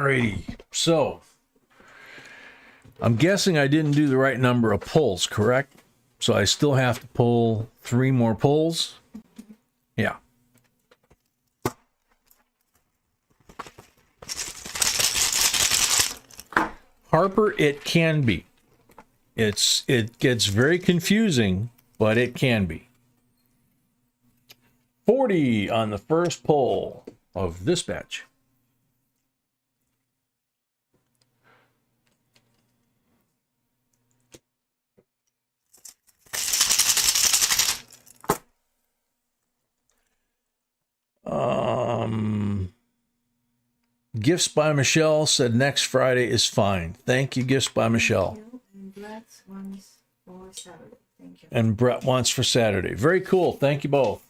Alrighty, so I'm guessing I didn't do the right number of pulls, correct? So I still have to pull 3 more pulls. Yeah. Harper, it can be. It gets very confusing, but it can be. 40 on the first pull of this batch. Gifts by Michelle said next Friday is fine. Thank you, Gifts by Michelle. And Brett wants for Saturday. Thank you. And Brett wants for Saturday. Very cool. Thank you both.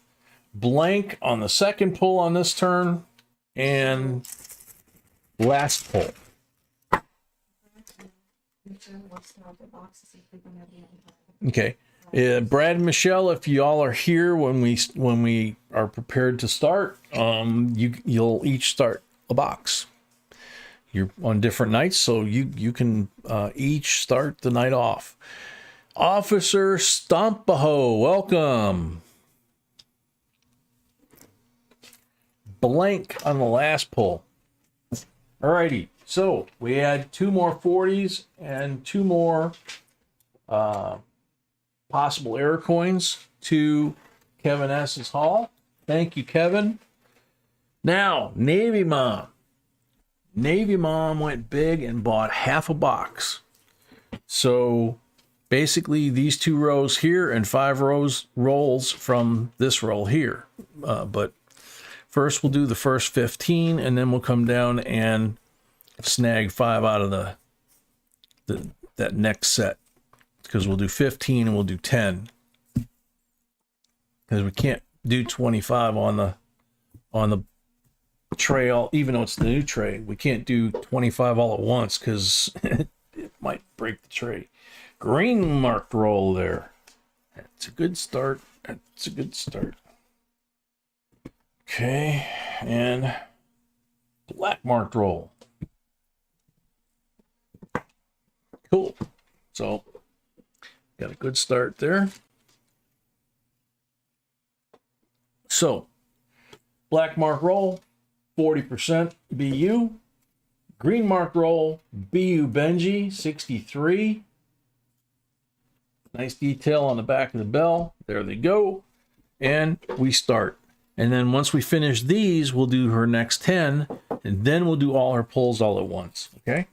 Blank on the second pull on this turn. And last pull. Okay. Brad and Michelle, if y'all are here when we are prepared to start, you'll each start a box. You're on different nights, so you can each start the night off. Officer Stompaho, welcome. Blank on the last pull. Alrighty, so we had 2 more 40s and 2 more possible error coins to Kevin S.'s haul. Thank you, Kevin. Now, Navy Mom. Navy Mom went big and bought half a box. So basically these 2 rows here and 5 rolls from this roll here. But first we'll do the first 15 and then we'll come down and snag 5 out of that next set. Because we'll do 15 and we'll do 10. Because we can't do 25 on the tray, even though it's the new tray. We can't do 25 all at once because it might break the tray. Green marked roll there. That's a good start. That's a good start. Okay, and black marked roll. Cool. So got a good start there. So, black mark roll, 40% BU. Green mark roll, BU Benji, 63. Nice detail on the back of the bell. There they go. And we start. And then once we finish these, we'll do her next 10. And then we'll do all her pulls all at once. Okay?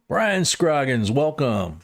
Brian Scroggins, welcome.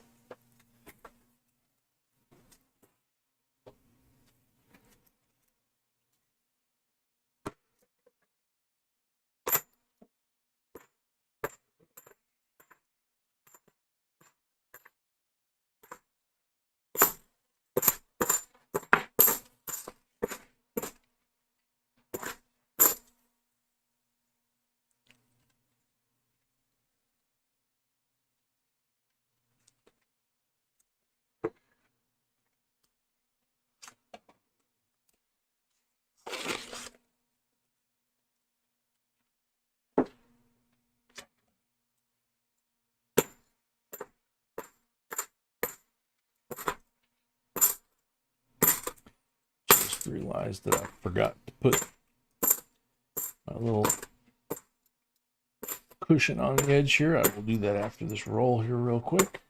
Realized that I forgot to put my little cushion on the edge here. I will do that after this roll here real quick.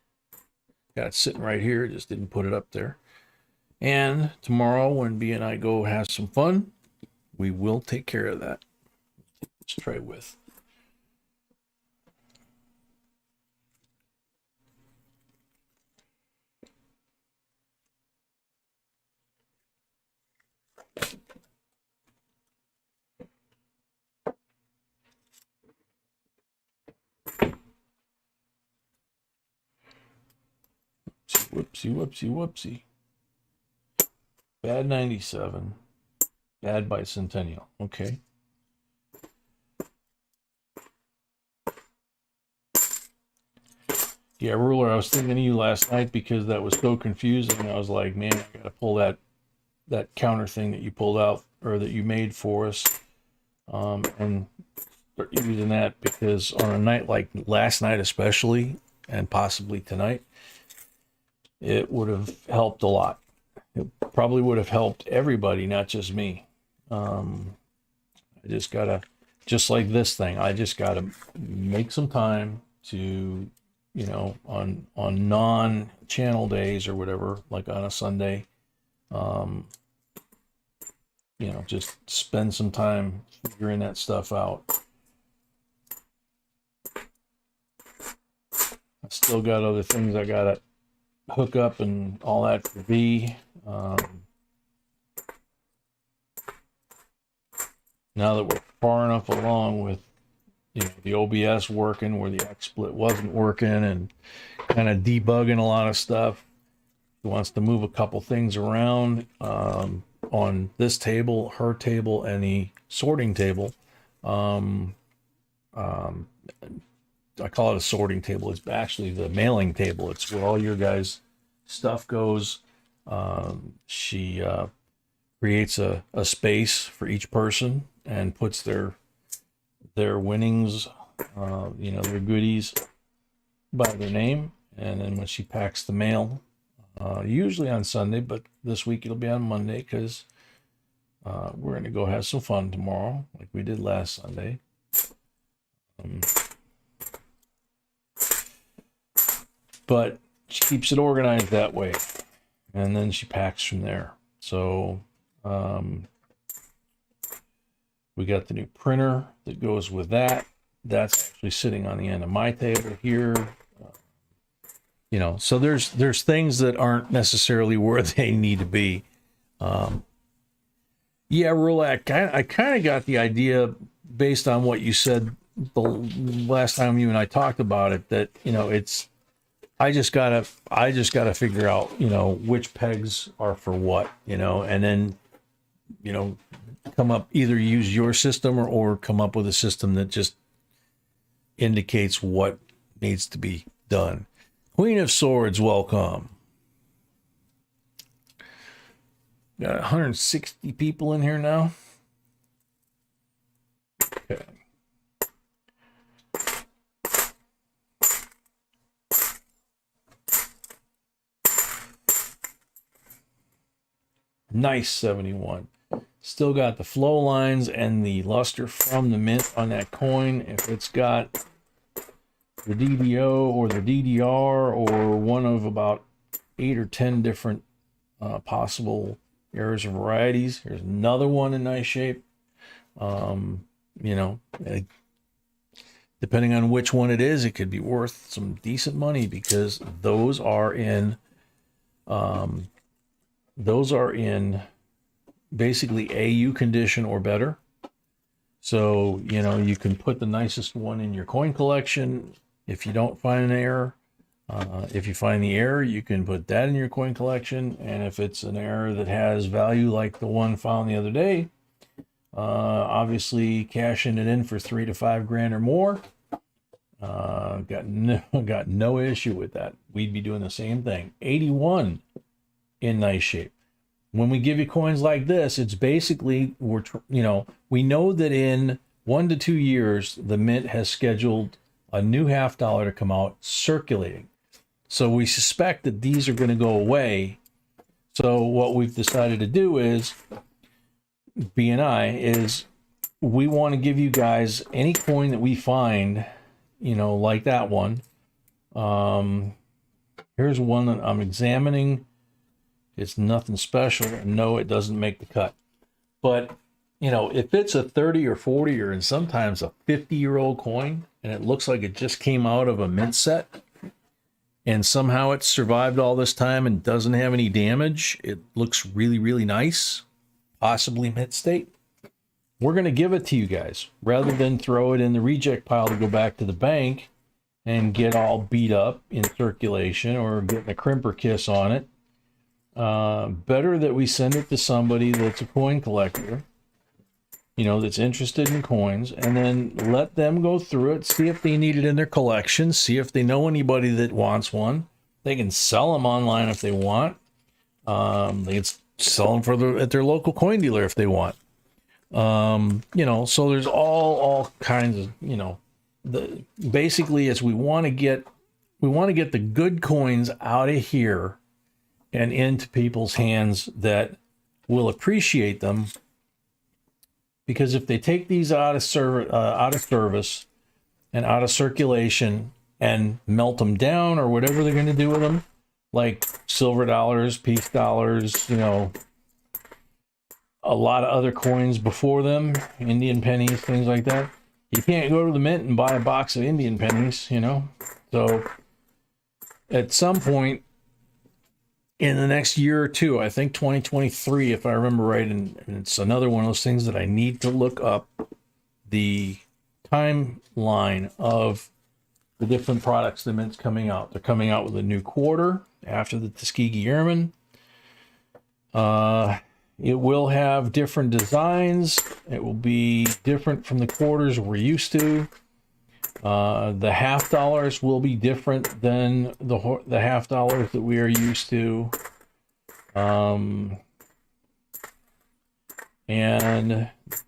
Got it sitting right here, just didn't put it up there. And tomorrow when B and I go have some fun, we will take care of that. Let's try with. Whoopsie, whoopsie, whoopsie. Bad 97. Bad bicentennial. Okay. Yeah, Ruler, I was thinking of you last night because that was so confusing. I was like, man, I gotta pull that counter thing that you pulled out or that you made for us, and start using that, because on a night like last night especially, and possibly tonight, it would have helped a lot. It probably would have helped everybody, not just me. I just gotta, just like this thing, I just gotta make some time to, you know, on non-channel days or whatever, like on a Sunday, you know, just spend some time figuring that stuff out. I still got other things I gotta hook up and all that for V. Now that we're far enough along with, you know, the OBS working where the XSplit wasn't working, and kind of debugging a lot of stuff, he wants to move a couple things around on this table, her table, and the sorting table. I call it a sorting table. It's actually the mailing table. It's where all your guys' stuff goes. She creates a space for each person and puts their winnings, you know, their goodies by their name. And then when she packs the mail, usually on Sunday, but this week it'll be on Monday, because we're going to go have some fun tomorrow, like we did last Sunday. But she keeps it organized that way, and then she packs from there. So we got the new printer that goes with that. That's actually sitting on the end of my table here. You know, so there's things that aren't necessarily where they need to be. Yeah, Rulak, I kind of got the idea based on what you said the last time you and I talked about it, that, you know, it's, I just gotta figure out, you know, which pegs are for what, you know, and then, you know, come up, either use your system or come up with a system that just indicates what needs to be done. Queen of Swords, welcome. Got 160 people in here now. Okay. Nice 71. Still got the flow lines and the luster from the mint on that coin. If it's got the DDO or the DDR or one of about 8 or 10 different possible errors or varieties, here's another one in nice shape. You know, depending on which one it is, it could be worth some decent money, because those are in basically AU condition or better. So, you know, you can put the nicest one in your coin collection if you don't find an error. If you find the error, you can put that in your coin collection. And if it's an error that has value like the one found the other day, obviously cashing it in for $3 to $5 grand or more, got no issue with that. We'd be doing the same thing. 81 in nice shape. When we give you coins like this, it's basically, we know that in 1 to 2 years, the mint has scheduled a new $50 to come out circulating. So we suspect that these are going to go away. So what we've decided to do is, BNI, is we want to give you guys any coin that we find, you know, like that one. Here's one that I'm examining. It's nothing special. No, it doesn't make the cut. But, you know, if it's a 30 or 40 or and sometimes a 50-year-old coin, and it looks like it just came out of a mint set, and somehow it survived all this time and doesn't have any damage, it looks really, really nice, possibly mint state, we're going to give it to you guys rather than throw it in the reject pile to go back to the bank and get all beat up in circulation or getting a crimper kiss on it. Better that we send it to somebody that's a coin collector, that's interested in coins, and then let them go through it, see if they need it in their collection, see if they know anybody that wants one. They can sell them online if they want. They can sell them at their local coin dealer if they want. So there's all kinds of, basically is we want to get the good coins out of here and into people's hands that will appreciate them. Because if they take these out of service and out of circulation and melt them down or whatever they're going to do with them, like silver dollars, peace dollars, a lot of other coins before them, Indian pennies, things like that. You can't go to the mint and buy a box of Indian pennies, So at some point in the next year or two, I think 2023, if I remember right, and it's another one of those things that I need to look up the timeline of the different products the Mint's coming out. They're coming out with a new quarter after the Tuskegee Airmen. It will have different designs. It will be different from the quarters we're used to. The half dollars will be different than the half dollars that we are used to. And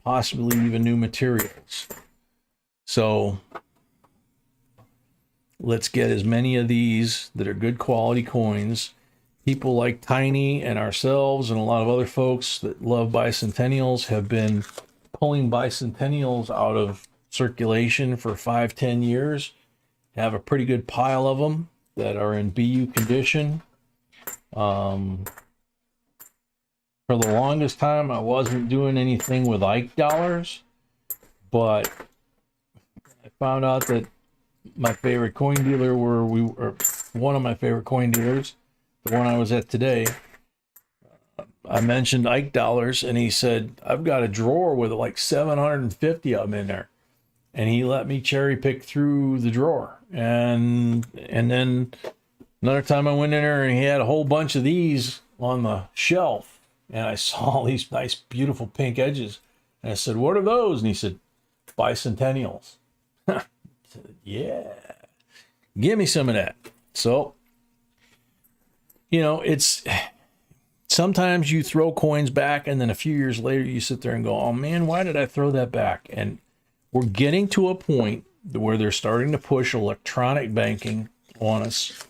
possibly even new materials. So let's get as many of these that are good quality coins. People like Tiny and ourselves and a lot of other folks that love bicentennials have been pulling bicentennials out of circulation for 5-10 years. Have a pretty good pile of them that are in BU condition. For the longest time, I wasn't doing anything with Ike dollars, but I found out that my favorite coin dealer, one of my favorite coin dealers, the one I was at today, I mentioned Ike dollars, and he said, I've got a drawer with like 750 of them in there. And he let me cherry pick through the drawer. And then another time I went in there and he had a whole bunch of these on the shelf. And I saw all these nice, beautiful pink edges. And I said, what are those? And he said, bicentennials. I said, yeah, give me some of that. So, it's sometimes you throw coins back and then a few years later you sit there and go, oh man, why did I throw that back? And we're getting to a point where they're starting to push electronic banking on us.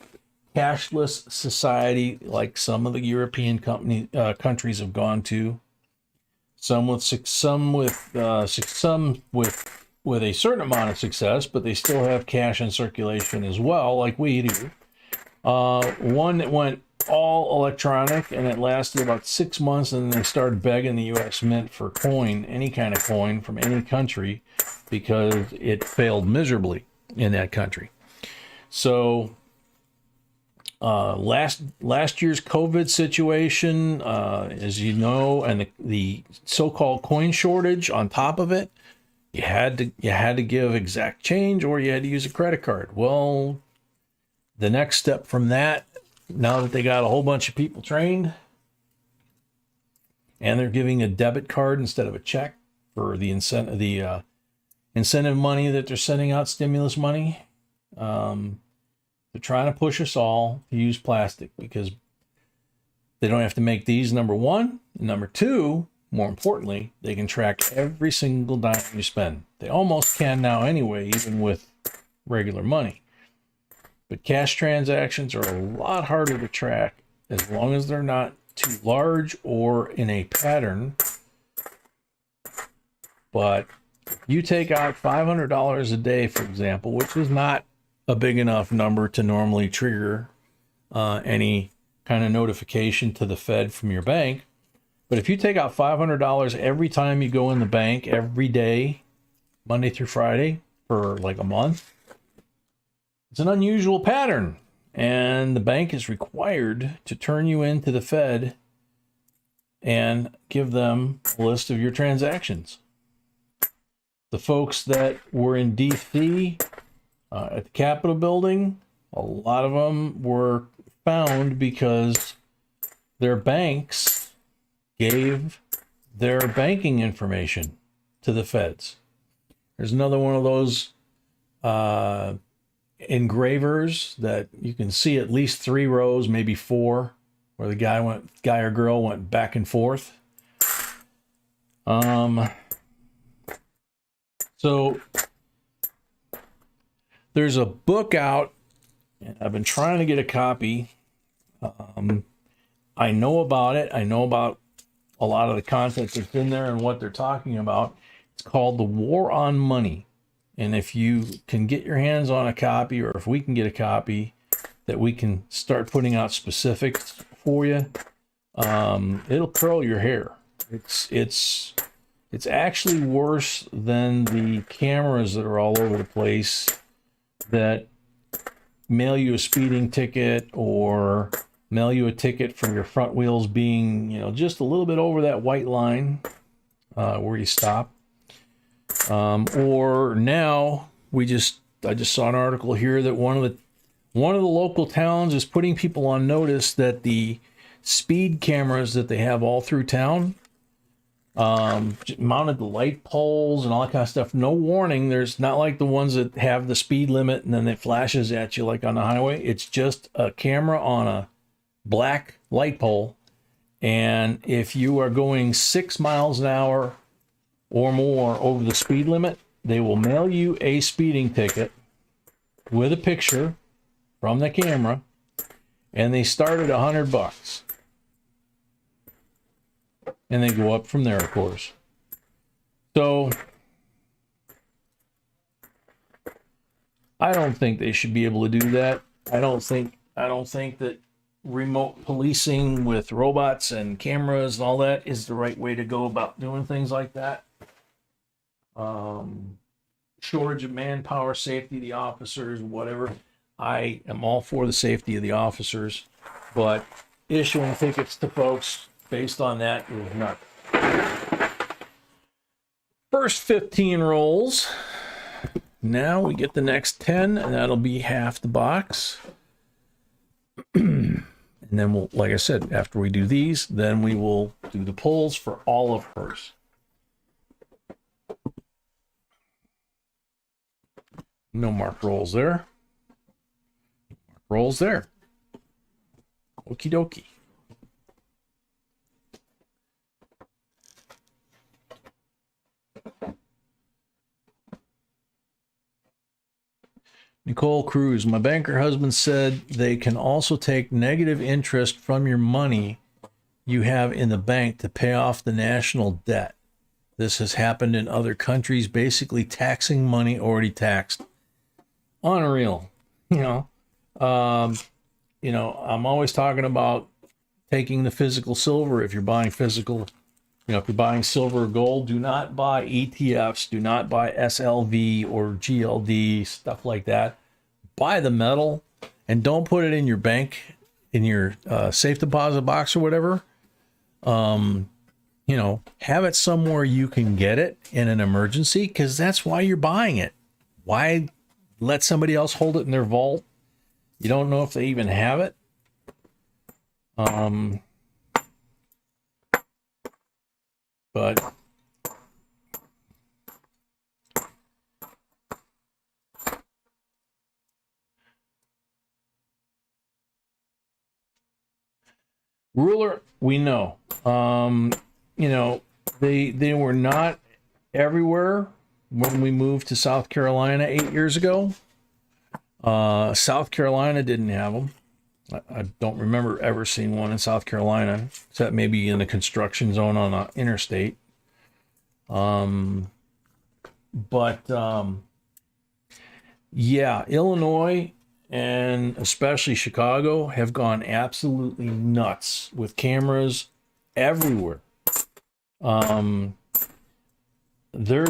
Cashless society, like some of the European countries have gone to. Some with a certain amount of success, but they still have cash in circulation as well, like we do. One that went all electronic and it lasted about 6 months, and then they started begging the U.S. Mint for coin, any kind of coin from any country, because it failed miserably in that country. So last year's COVID situation, as you know, and the so-called coin shortage on top of it, you had to give exact change or you had to use a credit card. Well, the next step from that, now that they got a whole bunch of people trained and they're giving a debit card instead of a check for the incentive money that they're sending out, stimulus money, they're trying to push us all to use plastic because they don't have to make these, number one. And number two, more importantly, they can track every single dime you spend. They almost can now anyway, even with regular money. But cash transactions are a lot harder to track as long as they're not too large or in a pattern. But you take out $500 a day, for example, which is not a big enough number to normally trigger any kind of notification to the Fed from your bank. But if you take out $500 every time you go in the bank every day, Monday through Friday, for like a month, it's an unusual pattern. And the bank is required to turn you into the Fed and give them a list of your transactions. The folks that were in D.C. At the Capitol building, a lot of them were found because their banks gave their banking information to the feds. There's another one of those engravers that you can see at least 3 rows, maybe 4, where the guy or girl went back and forth. So there's a book out, and I've been trying to get a copy. I know about it. I know about a lot of the content that's in there and what they're talking about. It's called The War on Money. And if you can get your hands on a copy, or if we can get a copy, that we can start putting out specifics for you, it'll curl your hair. It's actually worse than the cameras that are all over the place that mail you a speeding ticket or mail you a ticket for your front wheels being, just a little bit over that white line where you stop. Or now I just saw an article here that one of the local towns is putting people on notice that the speed cameras that they have all through town, mounted the light poles and all that kind of stuff. No warning. There's not like the ones that have the speed limit and then it flashes at you like on the highway. It's just a camera on a black light pole. And if you are going 6 miles an hour or more over the speed limit, they will mail you a speeding ticket with a picture from the camera, and they start at $100. And they go up from there, of course. So I don't think they should be able to do that. I don't think that remote policing with robots and cameras and all that is the right way to go about doing things like that. Shortage of manpower, safety of the officers, whatever. I am all for the safety of the officers, but issuing tickets to folks based on that is not. First 15 rolls. Now we get the next 10, and that'll be half the box. And then we'll, like I said, after we do these, then we will do the pulls for all of hers. No marked rolls there. Marked rolls there. Okie dokie. Nicole Cruz, my banker husband said they can also take negative interest from your money you have in the bank to pay off the national debt. This has happened in other countries, basically taxing money already taxed. Unreal. I'm always talking about taking the physical silver. If you're buying physical, if you're buying silver or gold, do not buy ETFs, do not buy SLV or GLD, stuff like that. Buy the metal and don't put it in your bank, in your safe deposit box or whatever. Have it somewhere you can get it in an emergency, because that's why you're buying it. Why let somebody else hold it in their vault? You don't know if they even have it. But ruler, we know. They were not everywhere when we moved to South Carolina 8 years ago. South Carolina didn't have them. I don't remember ever seeing one in South Carolina, except maybe in the construction zone on an interstate. Illinois and especially Chicago have gone absolutely nuts with cameras everywhere. There's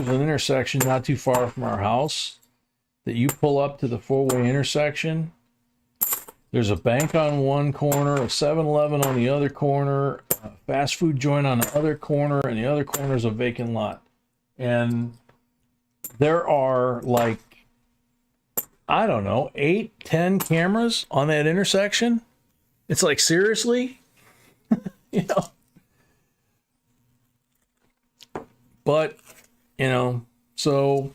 an intersection not too far from our house that you pull up to the 4-way intersection. There's a bank on one corner, a 7-Eleven on the other corner, a fast food joint on the other corner, and the other corner is a vacant lot. And there are 8, 10 cameras on that intersection. It's like, seriously? But You know, so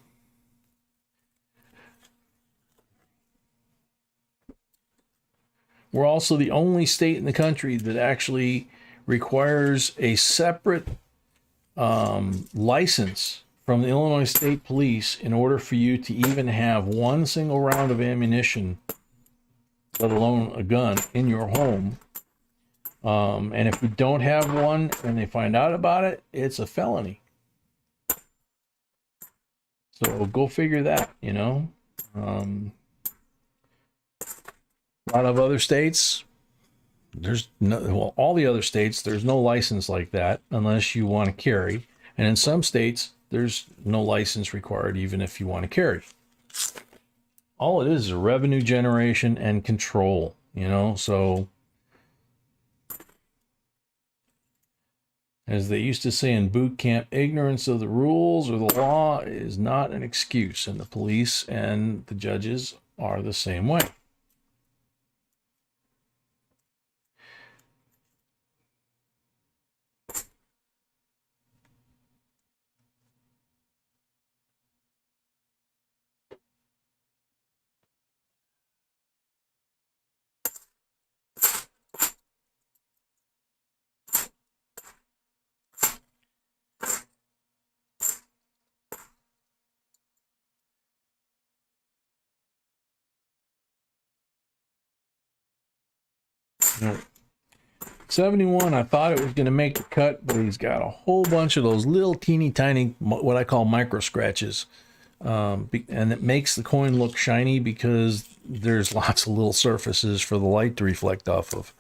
we're also the only state in the country that actually requires a separate license from the Illinois State Police in order for you to even have one single round of ammunition, let alone a gun, in your home. And if you don't have one and they find out about it, it's a felony. So go figure that, you know. A lot of other states, there's no, well, all the other states, there's no license like that unless you want to carry. And in some states, there's no license required even if you want to carry. All it is a revenue generation and control, you know. So as they used to say in boot camp, ignorance of the rules or the law is not an excuse, and the police and the judges are the same way. Right. 71, I thought it was going to make the cut, but he's got a whole bunch of those little teeny tiny, what I call micro scratches. And it makes the coin look shiny because there's lots of little surfaces for the light to reflect off of.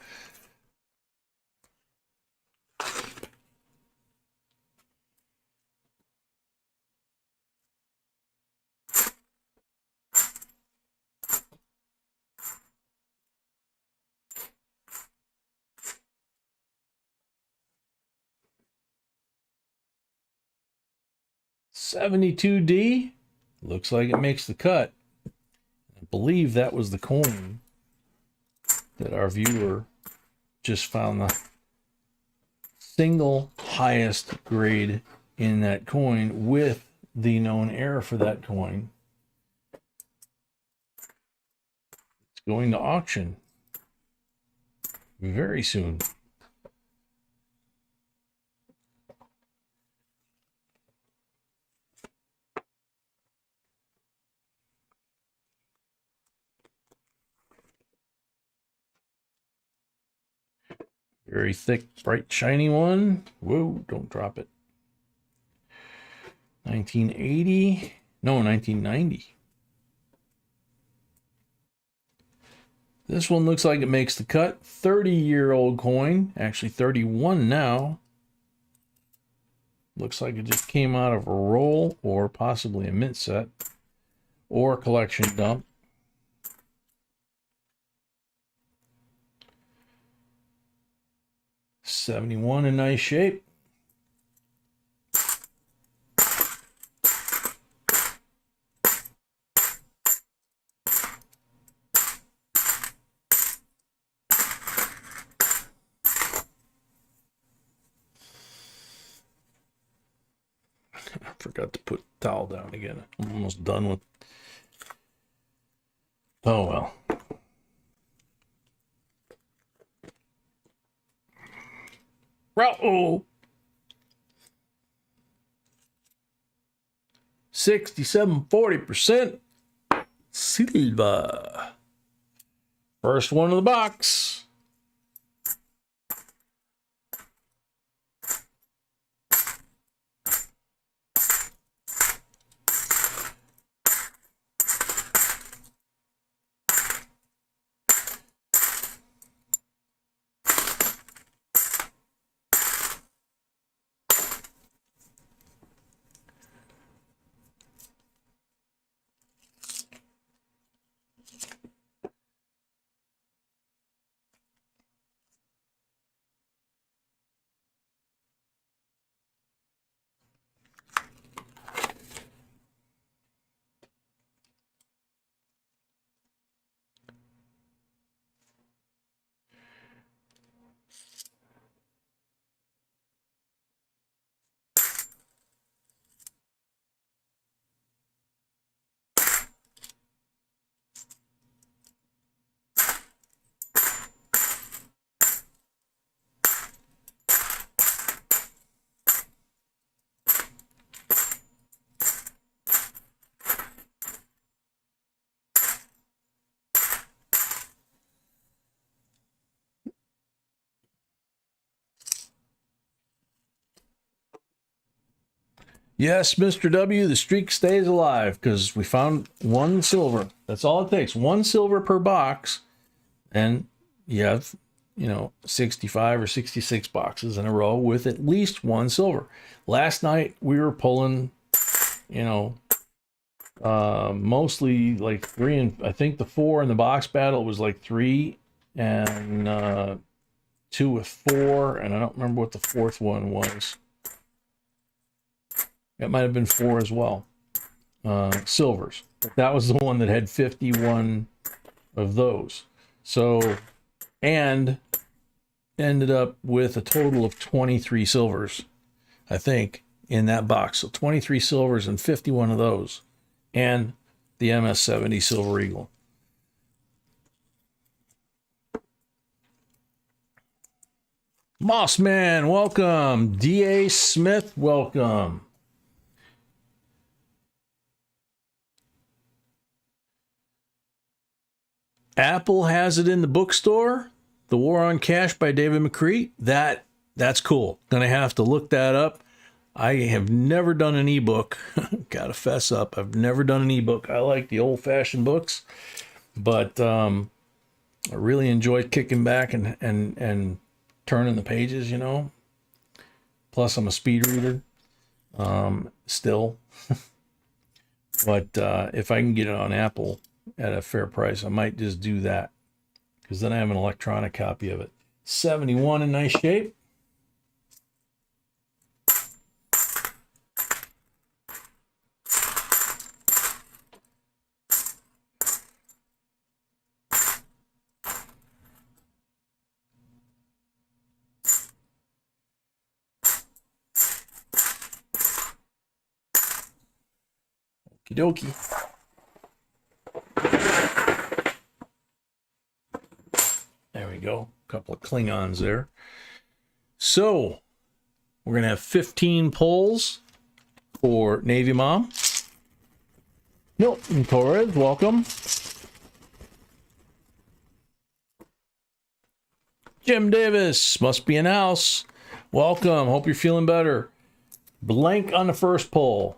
$72D looks like it makes the cut. I believe that was the coin that our viewer just found the single highest grade in that coin with the known error for that coin. It's going to auction very soon. Very thick, bright, shiny one. Whoa, don't drop it. 1980. No, 1990. This one looks like it makes the cut. 30-year-old coin. Actually, 31 now. Looks like it just came out of a roll or possibly a mint set or a collection dump. '71 in nice shape. I forgot to put the towel down again. I'm almost done with. Oh well. Oh. 67.40%. Silver. First one of the box. Yes, Mr. W, the streak stays alive because we found one silver. That's all it takes. One silver per box. And you have, 65 or 66 boxes in a row with at least one silver. Last night we were pulling, mostly like 3, and I think the 4 in the box battle was like 3 and 2 with 4, and I don't remember what the 4th one was. It might have been 4 as well. Silvers. But that was the one that had 51 of those. So, and ended up with a total of 23 silvers, I think, in that box. So 23 silvers and 51 of those. And the MS-70 Silver Eagle. Mossman, welcome. D.A. Smith, welcome. Apple has it in the bookstore. The War on Cash by David McCree. That's cool. Gonna have to look that up. I have never done an ebook. Gotta fess up. I've never done an ebook. I like the old-fashioned books, but I really enjoyed kicking back and turning the pages. Plus, I'm a speed reader still. But if I can get it on Apple at a fair price, I might just do that, because then I have an electronic copy of it. 71 in nice shape. Okie dokie. There we go. A couple of Klingons there. So, we're going to have 15 polls for Navy Mom. Milton Torres, welcome. Jim Davis, must be in house. Welcome. Hope you're feeling better. Blank on the first poll.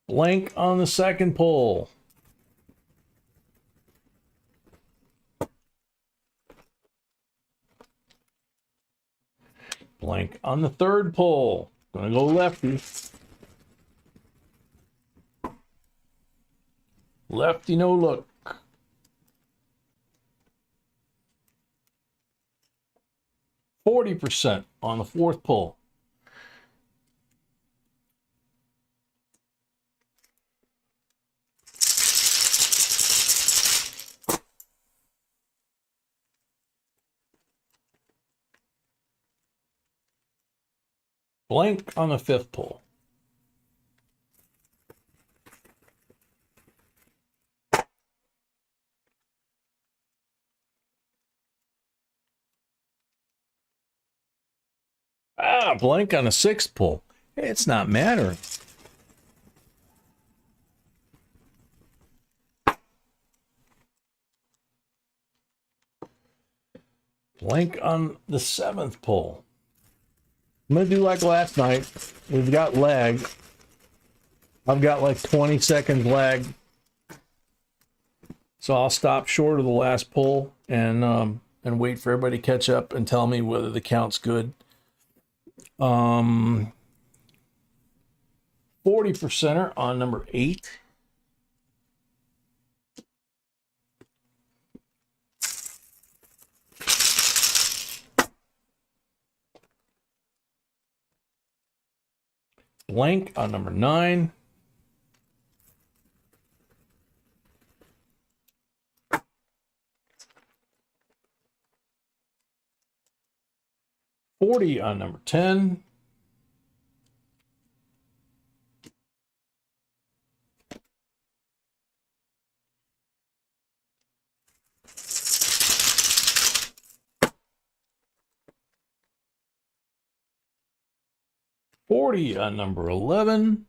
Blank on the second poll. Blank on the third poll. Gonna go lefty. Lefty no look. %40 on the fourth poll. Blank on the fifth poll. Blank on the sixth poll. It's not mattering. Blank on the seventh poll. I'm going to do like last night. We've got lag. I've got like 20 seconds lag. So I'll stop short of the last poll and wait for everybody to catch up and tell me whether the count's good. 40%er on number 8. Blank on number 9. $40 on number 10. $40 on number 11.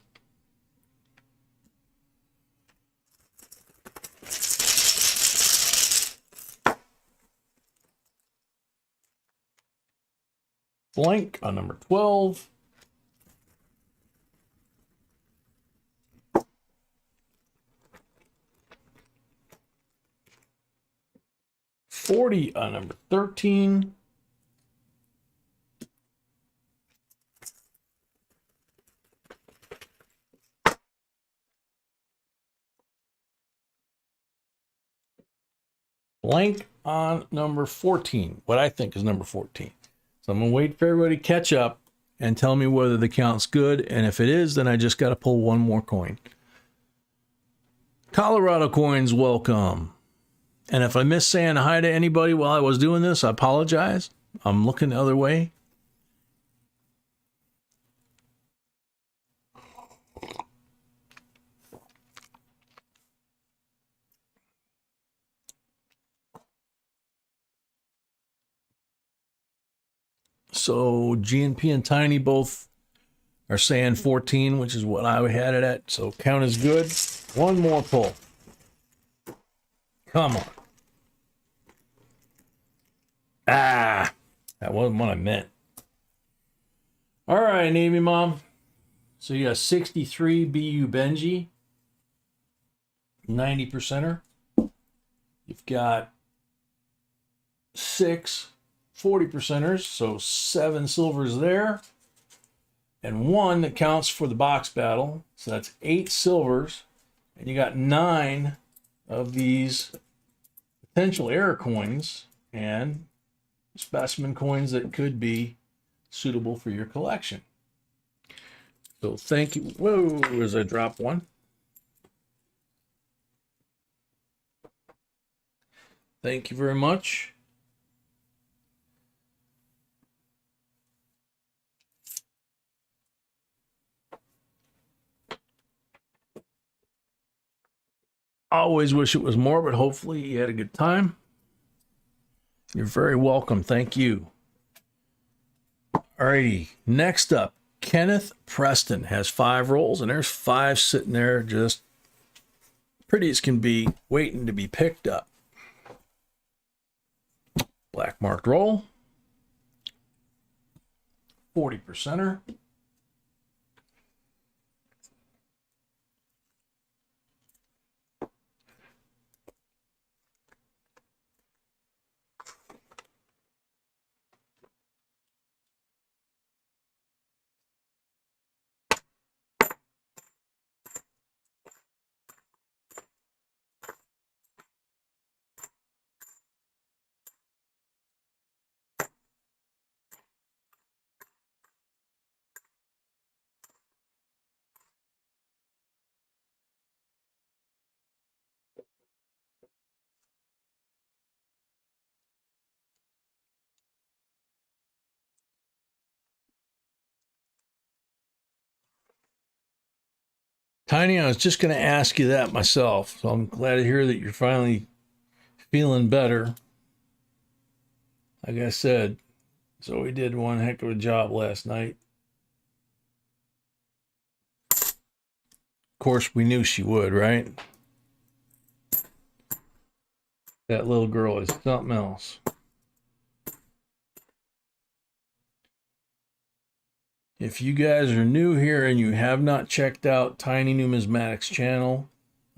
Blank on number 12. $40 on number 13. Blank on number 14, what I think is number 14. So I'm going to wait for everybody to catch up and tell me whether the count's good. And if it is, then I just got to pull one more coin. Colorado coins, welcome. And if I missed saying hi to anybody while I was doing this, I apologize. I'm looking the other way. So GNP and Tiny both are saying 14, which is what I had it at. So count is good. One more pull. Come on. Ah, that wasn't what I meant. All right, Navy Mom. So you got 63 BU Benji, 90%er. You've got 6 40%ers, so 7 silvers there, and 1 that counts for the box battle. So that's 8 silvers, and you got 9 of these potential error coins and specimen coins that could be suitable for your collection. So thank you. Whoa, as I drop one. Thank you very much. Always wish it was more, but hopefully you had a good time. You're very welcome. Thank you. Alrighty. Next up, Kenneth Preston has 5 rolls, and there's 5 sitting there just pretty as can be, waiting to be picked up. Black marked roll. 40%er. Tiny, I was just going to ask you that myself, so I'm glad to hear that you're finally feeling better. Like I said, Zoe did one heck of a job last night. Of course, we knew she would, right? That little girl is something else. If you guys are new here and you have not checked out Tiny Numismatics channel,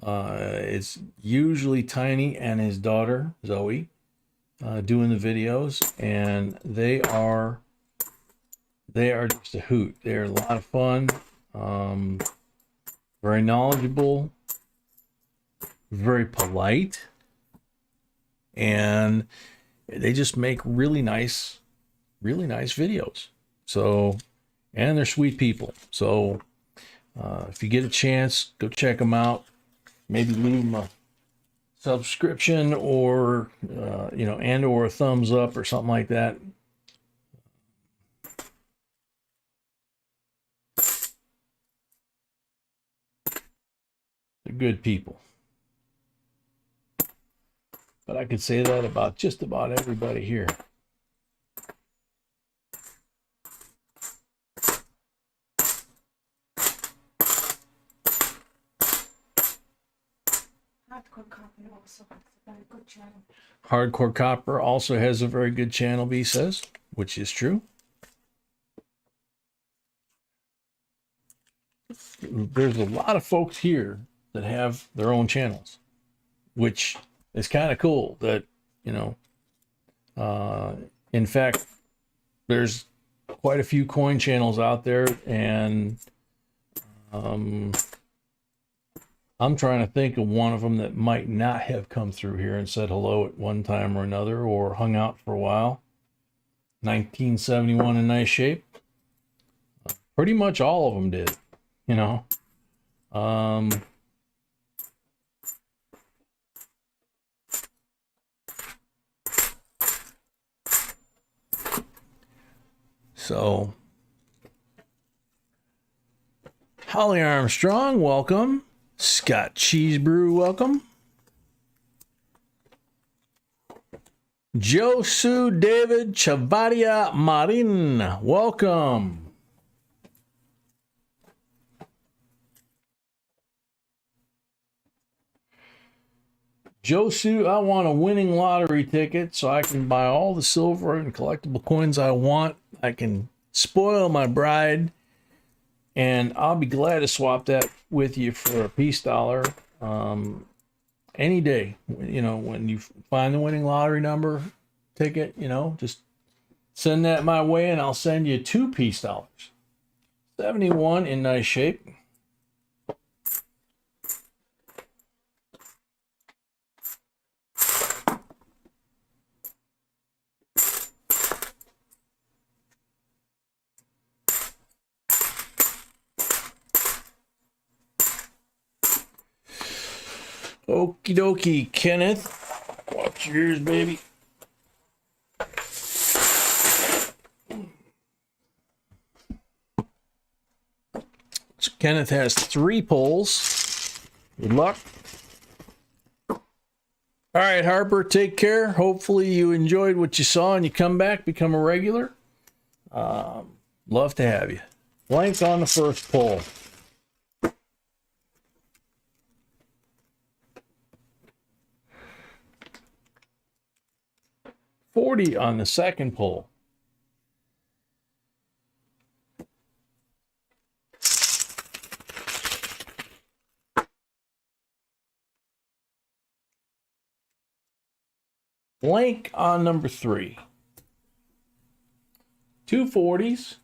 it's usually Tiny and his daughter, Zoe, doing the videos, and they are just a hoot. They're a lot of fun, very knowledgeable, very polite, and they just make really nice videos. So, and they're sweet people. So if you get a chance, go check them out. Maybe leave them a subscription or and or a thumbs up or something like that. They're good people. But I could say that about just about everybody here. Hardcore Copper also has a very good channel. Hardcore Copper also has a very good channel, B says, which is true. there's a lot of folks here that have their own channels, which is kind of cool that, you know, in fact, there's quite a few coin channels out there, and I'm trying to think of one of them that might not have come through here and said hello at one time or another, or hung out for a while. 1971 in nice shape. Pretty much all of them did, you know. So, Holly Armstrong, welcome. Scott Cheesebrew, welcome. Josu David Chavadia Marin, welcome. Josu, I want a winning lottery ticket so I can buy all the silver and collectible coins I want. I can spoil my bride, and I'll be glad to swap that with you for a peace dollar any day. You know, when you find the winning lottery number ticket, you know, just send that my way and I'll send you 2 peace dollars. 71 in nice shape. Okie dokie, Kenneth. Watch yours, baby. So Kenneth has 3 pulls. Good luck. All right, Harper, take care. Hopefully you enjoyed what you saw and you come back, become a regular. Love to have you. Blank on the first pull. 40 on the second pull. Blank on number 3. 2 40s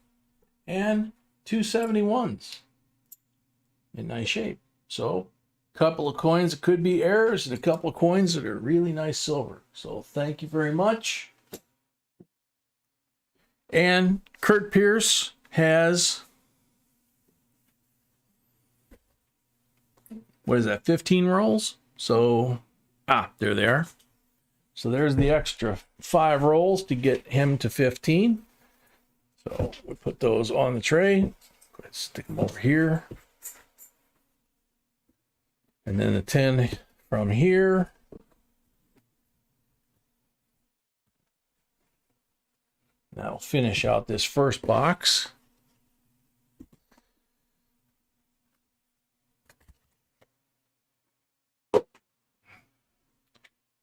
and 2 71s in nice shape. So a couple of coins that could be errors and a couple of coins that are really nice silver. So thank you very much. And Kurt Pierce has, what is that, 15 rolls? So, there they are. So there's the extra 5 rolls to get him to 15. So we put those on the tray. Go ahead and stick them over here. And then the 10 from here. That'll finish out this first box.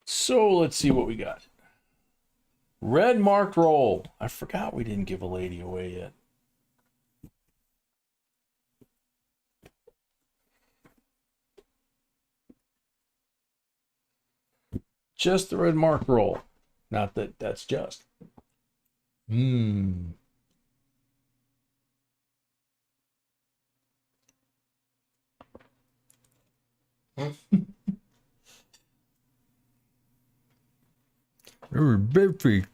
So let's see what we got. Red marked roll. I forgot we didn't give a lady away yet. Just the red marked roll. Not that that's just. Very biffy.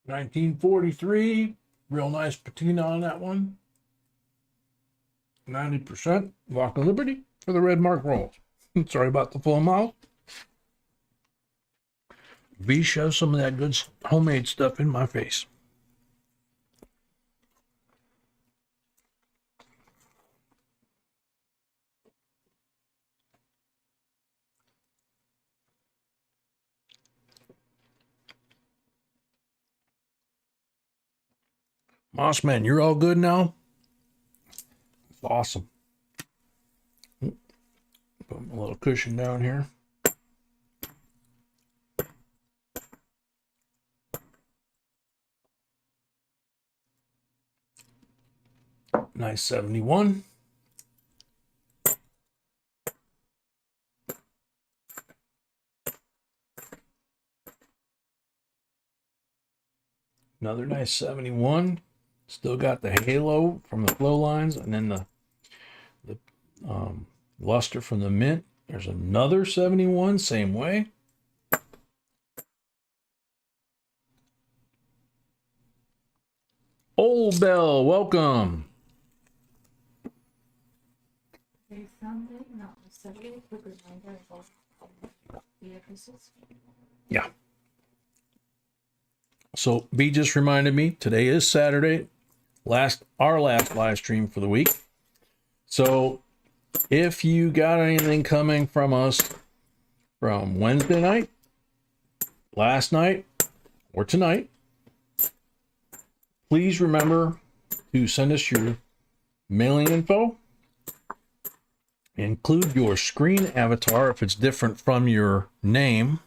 $19.43. Real nice patina on that one. 90%. Walk of Liberty for the red mark rolls. Sorry about the full amount. V shows some of that good homemade stuff in my face. Mossman, you're all good now? Awesome. Put a little cushion down here. Nice 71. Another nice 71. Still got the halo from the flow lines, and then the luster from the mint. There's another 71, same way. Old Bell, welcome. Yeah. So B just reminded me today is Saturday, our last live stream for the week. So if you got anything coming from us from Wednesday night, last night, or tonight, please remember to send us your mailing info. Include your screen avatar if it's different from your name.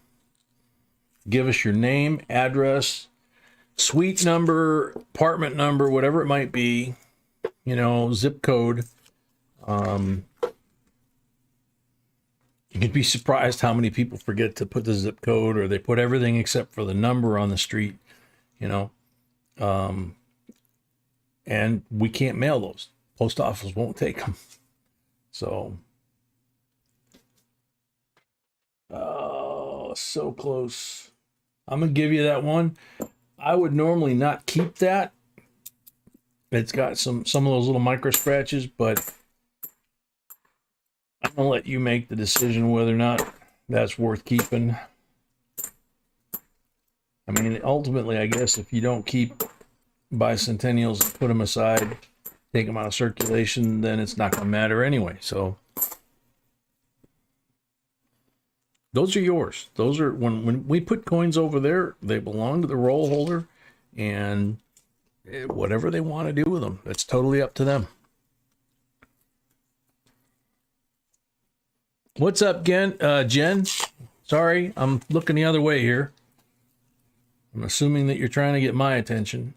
Give us your name, address, suite number, apartment number, whatever it might be, zip code. You'd be surprised how many people forget to put the zip code, or they put everything except for the number on the street, and we can't mail those. Post office won't take them. So, so close. I'm going to give you that one. I would normally not keep that. It's got some of those little micro scratches, but I'm going to let you make the decision whether or not that's worth keeping. I mean, ultimately, I guess if you don't keep bicentennials and put them aside, take them out of circulation, then it's not going to matter anyway. So those are yours. Those are, when we put coins over there, they belong to the roll holder, and whatever they want to do with them, it's totally up to them. What's up, Jen? Sorry, I'm looking the other way here. I'm assuming that you're trying to get my attention.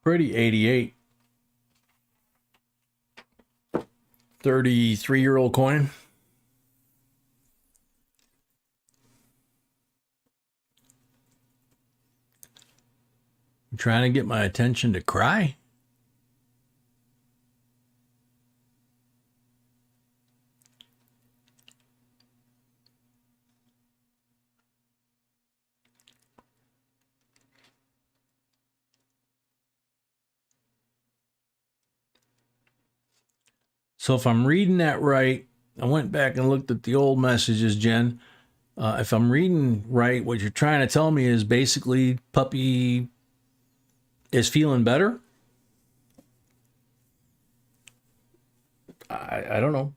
Pretty 88. 33-year-old coin. You trying to get my attention to cry? So if I'm reading that right, I went back and looked at the old messages, Jen. If I'm reading right, what you're trying to tell me is basically puppy is feeling better. I don't know.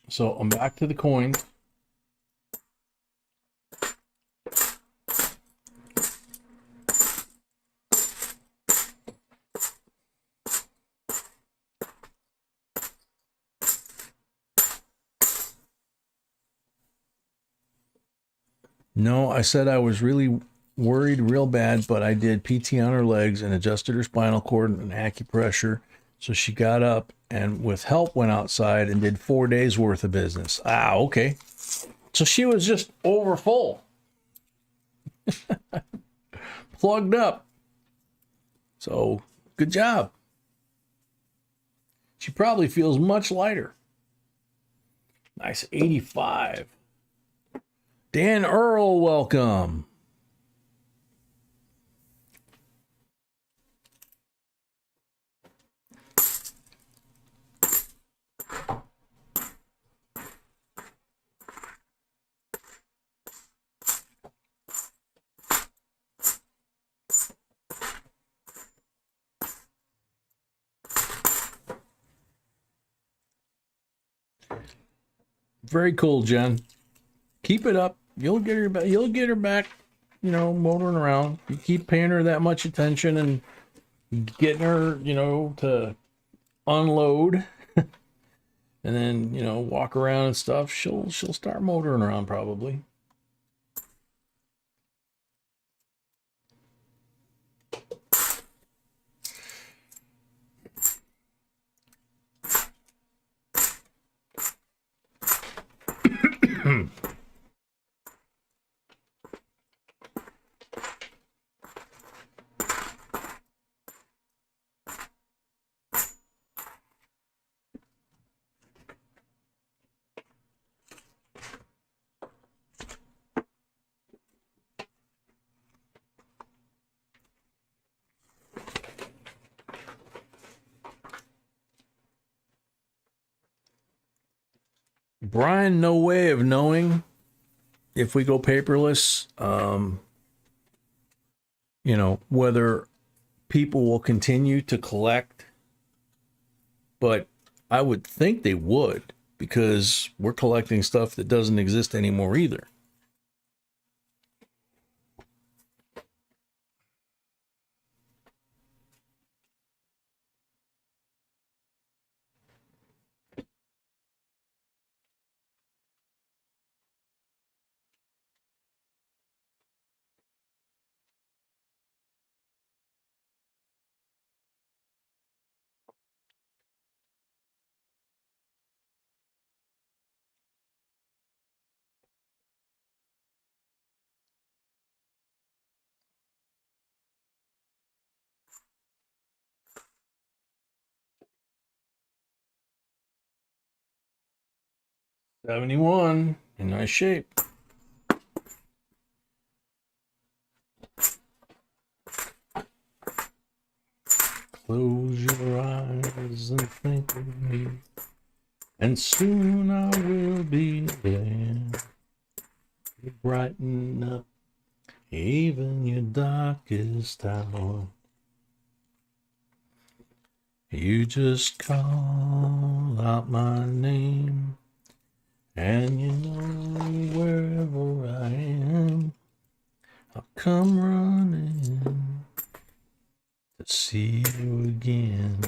So I'm back to the coins. No, I said I was really worried real bad, but I did PT on her legs and adjusted her spinal cord and acupressure. So she got up and with help went outside and did 4 days worth of business. Ah, okay. So she was just over full. Plugged up. So good job. She probably feels much lighter. Nice 85. Dan Earl, welcome. Very cool, Jen. Keep it up. You'll get her back. You'll get her back. motoring around. You keep paying her that much attention and getting her, to unload and then, walk around and stuff, she'll start motoring around probably. Brian, no way of knowing if we go paperless, whether people will continue to collect, but I would think they would because we're collecting stuff that doesn't exist anymore either. '71 in nice shape. Close your eyes and think of me, and soon I will be there to brighten up even your darkest hour. You just call out my name, and wherever I am, I'll come running to see you again.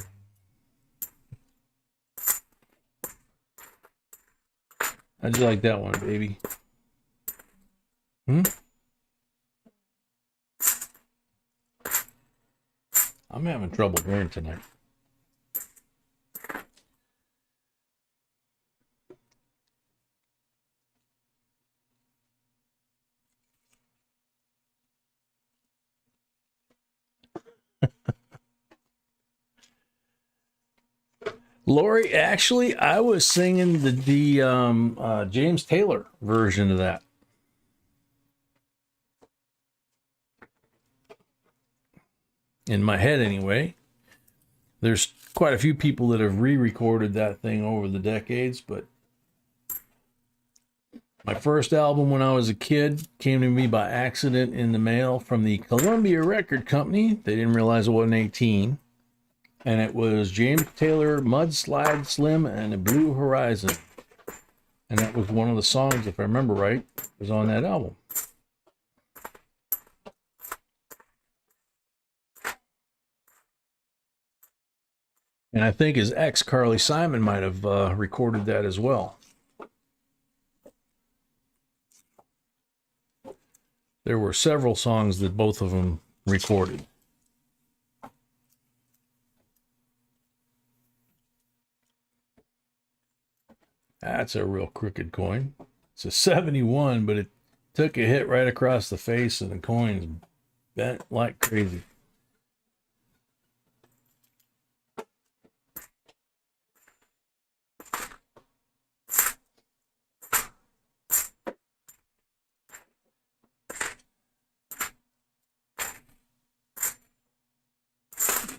How'd you like that one, baby? I'm having trouble hearing tonight. Lori, actually, I was singing the James Taylor version of that. In my head, anyway. There's quite a few people that have re-recorded that thing over the decades, but my first album when I was a kid came to me by accident in the mail from the Columbia Record Company. They didn't realize it wasn't 18. And it was James Taylor, Mudslide Slim, and a Blue Horizon. And that was one of the songs, if I remember right, was on that album. And I think his ex, Carly Simon, might have recorded that as well. There were several songs that both of them recorded. That's a real crooked coin. It's a 71, but it took a hit right across the face and the coin's bent like crazy.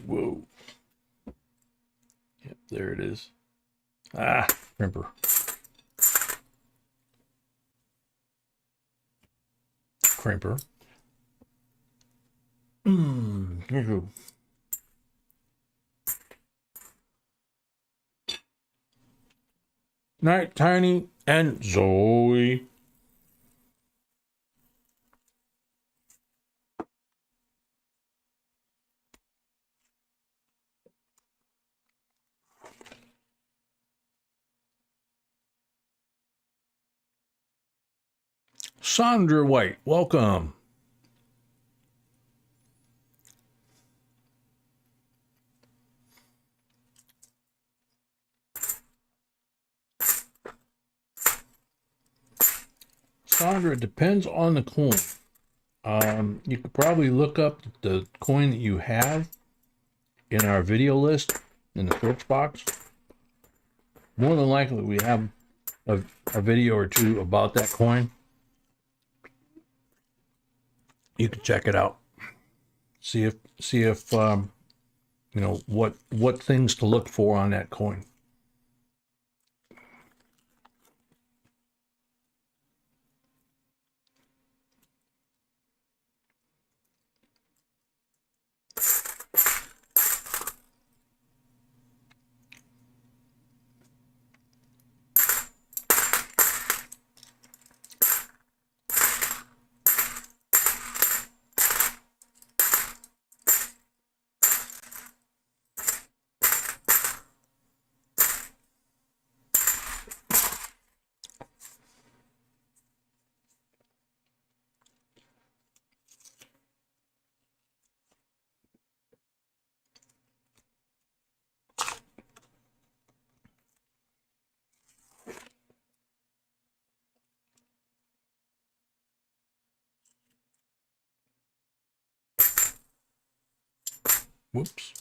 Whoa. Yep, there it is. Ah, crimper. Crimper. Here you go. Night, Tiny and Zoe. Sandra White, welcome. Sandra, it depends on the coin. You could probably look up the coin that you have in our video list in the search box. More than likely, we have a video or two about that coin. You can check it out. See if you know what things to look for on that coin. Whoops.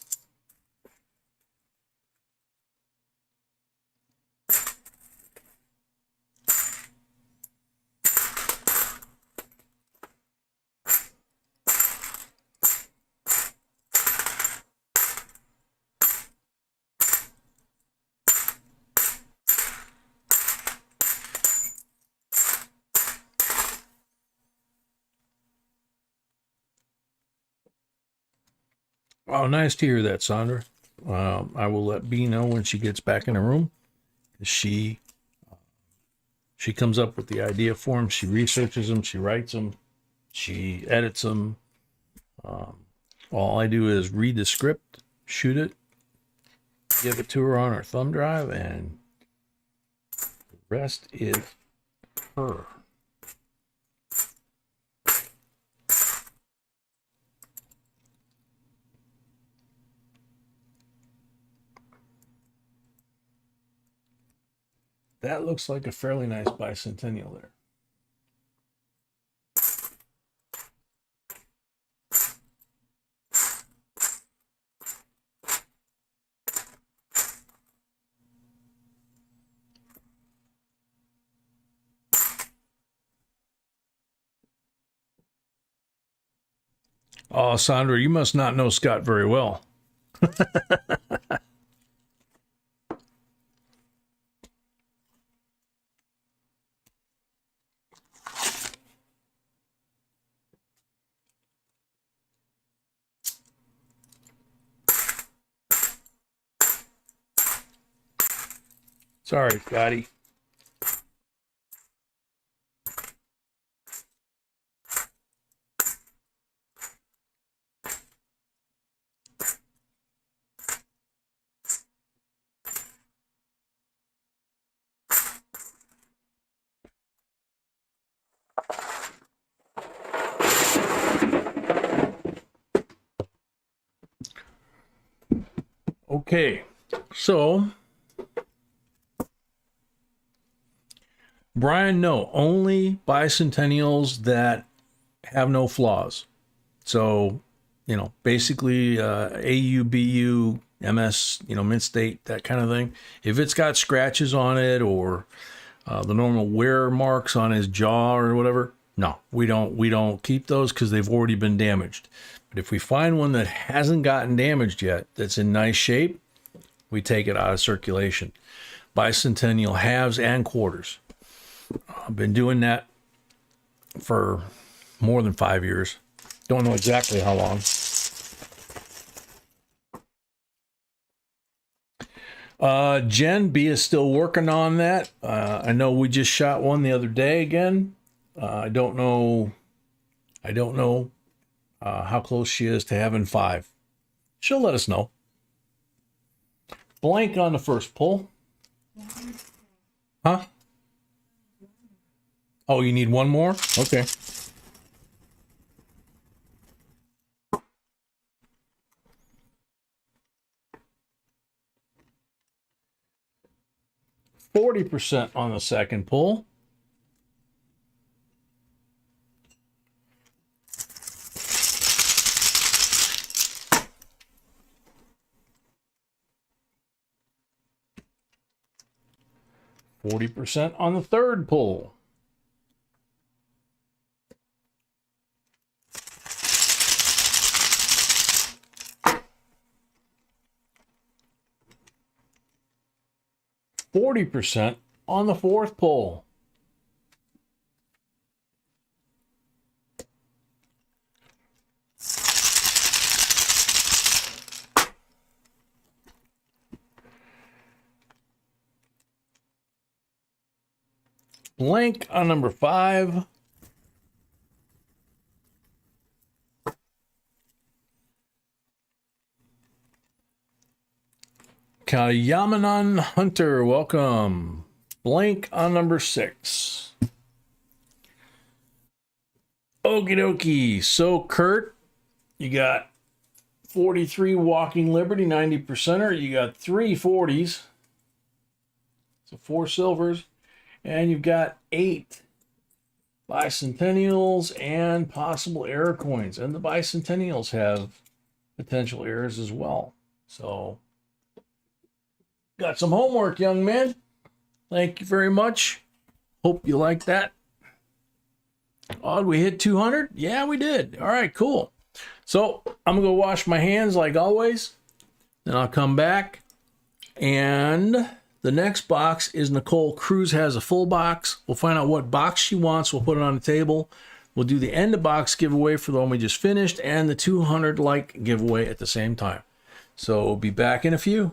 Oh, nice to hear that, Sandra. I will let B know when she gets back in the room. She comes up with the idea for them. She researches them. She writes them. She edits them. All I do is read the script, shoot it, give it to her on her thumb drive, and the rest is her. That looks like a fairly nice bicentennial there. Oh, Sandra, you must not know Scott very well. Sorry, Scotty. Okay, so Brian, no, only bicentennials that have no flaws. So, basically AU, BU, MS, mint state, that kind of thing. If it's got scratches on it or the normal wear marks on his jaw or whatever, no, we don't keep those because they've already been damaged. But if we find one that hasn't gotten damaged yet, that's in nice shape, we take it out of circulation. Bicentennial halves and quarters. I've been doing that for more than 5 years. Don't know exactly how long. Jen B is still working on that. I know we just shot one the other day again. I don't know how close she is to having 5. She'll let us know. Blank on the first pull. Huh? Oh, you need one more? Okay. %40 on the second pull. %40 on the third pull. %40 on the fourth pull. Blank on number 5. Kayamanan Hunter, welcome. Blank on number 6. Okie dokie. So, Kurt, you got 43 Walking Liberty, 90%er. You got 3 40s. So 4 silvers. And you've got 8 bicentennials and possible error coins. And the bicentennials have potential errors as well. So, got some homework, young man. Thank you very much. Hope you like that. Oh, we hit 200? Yeah, we did. All right, cool. So I'm going to go wash my hands like always. Then I'll come back. And the next box is Nicole Cruz has a full box. We'll find out what box she wants. We'll put it on the table. We'll do the end of box giveaway for the one we just finished and the 200 like giveaway at the same time. So we'll be back in a few.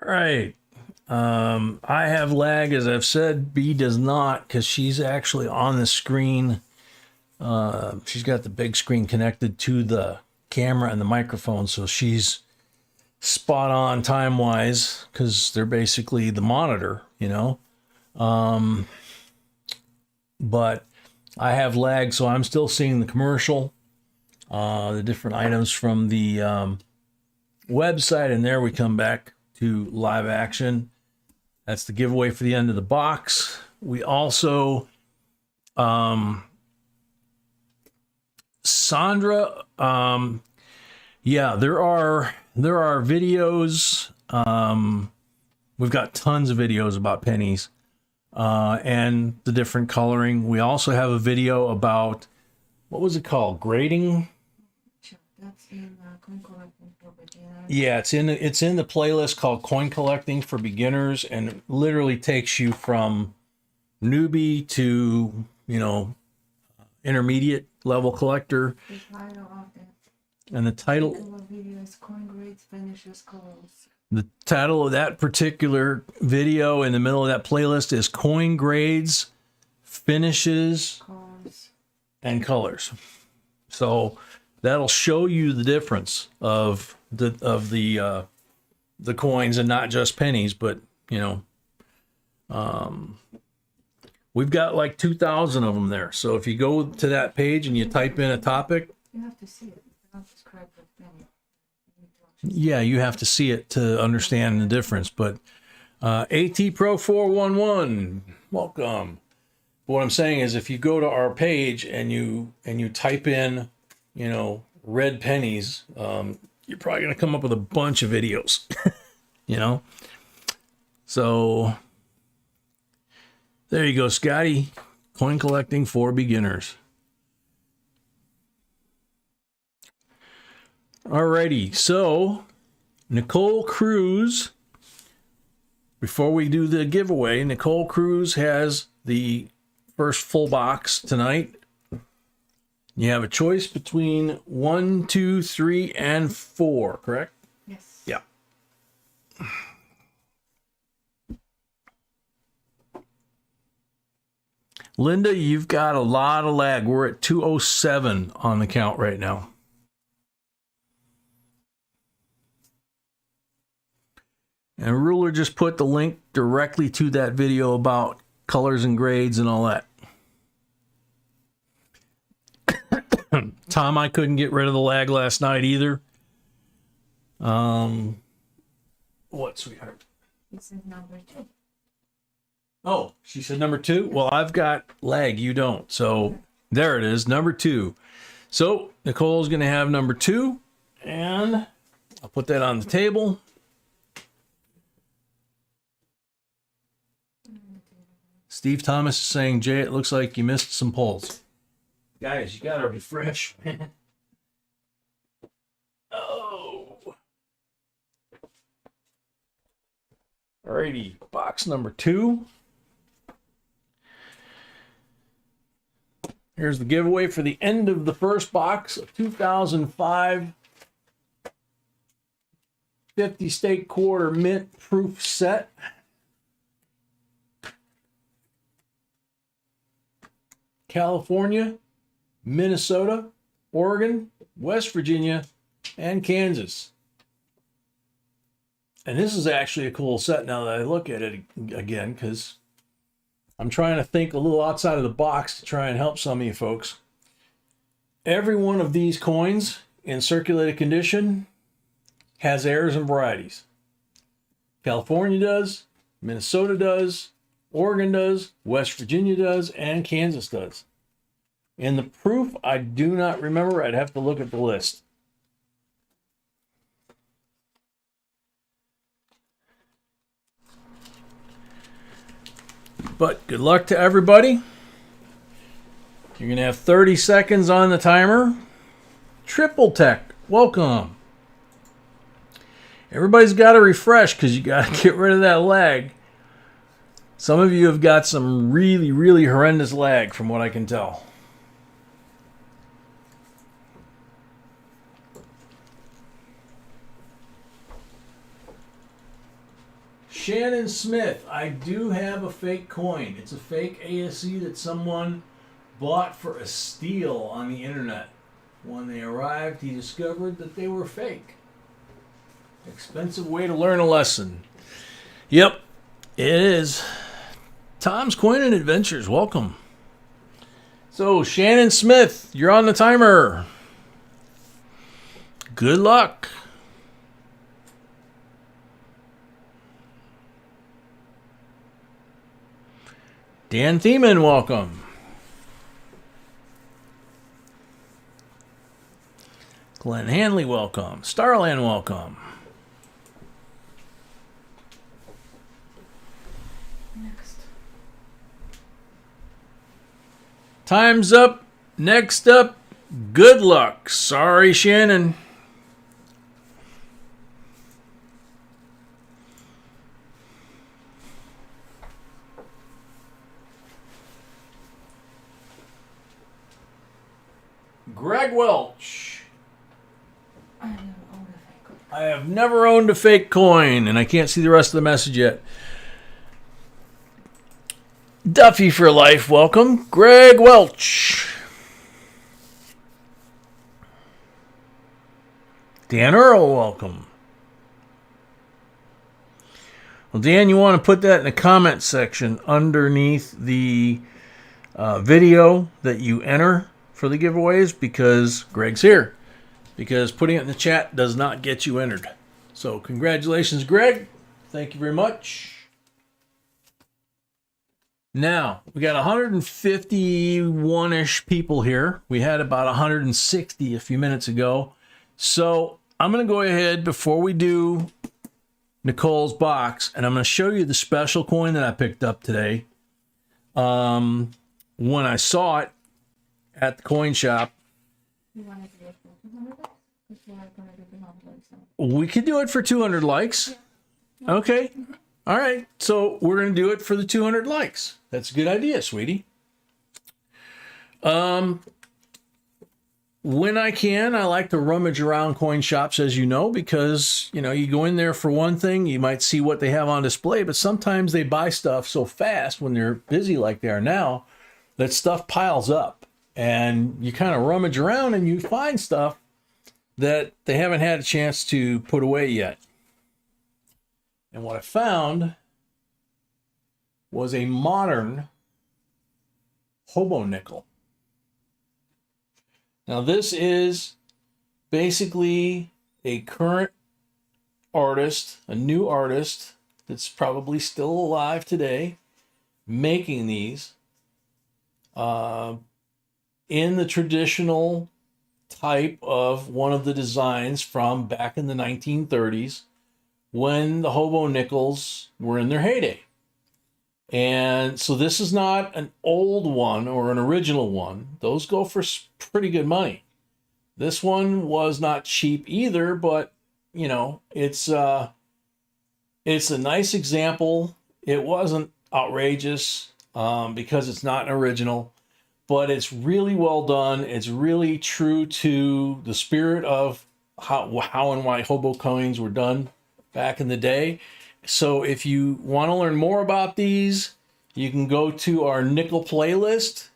right. I have lag, as I've said. B does not, because she's actually on the screen. She's got the big screen connected to the camera and the microphone, so she's spot on time wise, because they're basically the monitor, you know. But I have lag, so I'm still seeing the commercial, the different items from the website, and there we come back to live action. That's the giveaway for the end of the box. We also, Sandra, yeah, there are videos. We've got tons of videos about pennies and the different coloring. We also have a video about, what was it called? Grading. That's in coin collecting for beginners. Yeah, it's in the playlist called Coin Collecting for Beginners, and it literally takes you from newbie to, you know, intermediate level collector. The title of it. And the title Video is Coin Grades, Finishes, Colors. The title of that particular video in the middle of that playlist is Coin Grades, Finishes, Colors. and Colors. So that'll show you the difference of the coins, and not just pennies, but you know, we've got like 2,000 of them there. So if you go to that page and you type in a topic, You have to see it. You cannot describe the penny. yeah, you have to see it to understand the difference. But AT Pro 411, welcome. What I'm saying is, if you go to our page and you type in, you know, red pennies, you're probably gonna come up with a bunch of videos, you know. So there you go, Scotty. Coin collecting for beginners. Alrighty, so Nicole Cruz, before we do the giveaway, Nicole Cruz has the first full box tonight. You have a choice between 1, 2, 3, and 4, correct? Yes. Yeah. Linda, you've got a lot of lag. We're at 207 on the count right now. And Ruler just put the link directly to that video about colors and grades and all that. Tom, I couldn't get rid of the lag last night either. What, sweetheart? This is number 2. Oh, she said number 2? Well, I've got lag. You don't. So there it is, number 2. So Nicole's going to have number 2. And I'll put that on the table. Steve Thomas is saying, Jay, it looks like you missed some polls. Guys, you got to refresh, man. Oh. Alrighty, box number 2. Here's the giveaway for the end of the first box of 2005 50 State Quarter Mint Proof Set. California, Minnesota, Oregon, West Virginia, and Kansas. And this is actually a cool set now that I look at it again, because I'm trying to think a little outside of the box to try and help some of you folks. Every one of these coins in circulated condition has errors and varieties. California does, Minnesota does, Oregon does, West Virginia does, and Kansas does. In the proof, I do not remember. I'd have to look at the list. But good luck to everybody. You're going to have 30 seconds on the timer. Triple Tech, welcome. Everybody's got to refresh because you got to get rid of that lag. Some of you have got some really, really horrendous lag from what I can tell. Shannon Smith, I do have a fake coin. It's a fake ASE that someone bought for a steal on the internet. When they arrived, he discovered that they were fake. Expensive way to learn a lesson. Yep, it is. Tom's Coin and Adventures, welcome. So, Shannon Smith, you're on the timer. Good luck. Dan Thiemann, welcome. Glenn Hanley, welcome. Starland, welcome. Next. Time's up. Next up, good luck. Sorry, Shannon. Greg Welch. I have never owned a fake coin, and I can't see the rest of the message yet. Duffy for life, welcome. Greg Welch. Dan Earl, welcome. Well, Dan, you want to put that in the comment section underneath the video that you enter for the giveaways, because Greg's here. Because putting it in the chat does not get you entered. So congratulations, Greg. Thank you very much. Now, we got 151-ish people here. We had about 160 a few minutes ago. So I'm going to go ahead before we do Nicole's box, and I'm going to show you the special coin that I picked up today. When I saw it at the coin shop. You want to do it for 200 bucks? Because we're going to do the likes. We could do it for 200 likes. Yeah. Okay. All right. So we're going to do it for the 200 likes. That's a good idea, sweetie. When I can, I like to rummage around coin shops, as you know, because, you know, you go in there for one thing, you might see what they have on display, but sometimes they buy stuff so fast when they're busy like they are now that stuff piles up. And you kind of rummage around and you find stuff that they haven't had a chance to put away yet. And what I found was a modern hobo nickel. Now this is basically a current artist, a new artist that's probably still alive today, making these in the traditional type of one of the designs from back in the 1930s when the hobo nickels were in their heyday. And so this is not an old one or an original one. Those go for pretty good money. This one was not cheap either, but you know, it's a nice example. It wasn't outrageous because it's not an original, but it's really well done. It's really true to the spirit of how and why hobo coins were done back in the day. So if you want to learn more about these, you can go to our nickel playlist.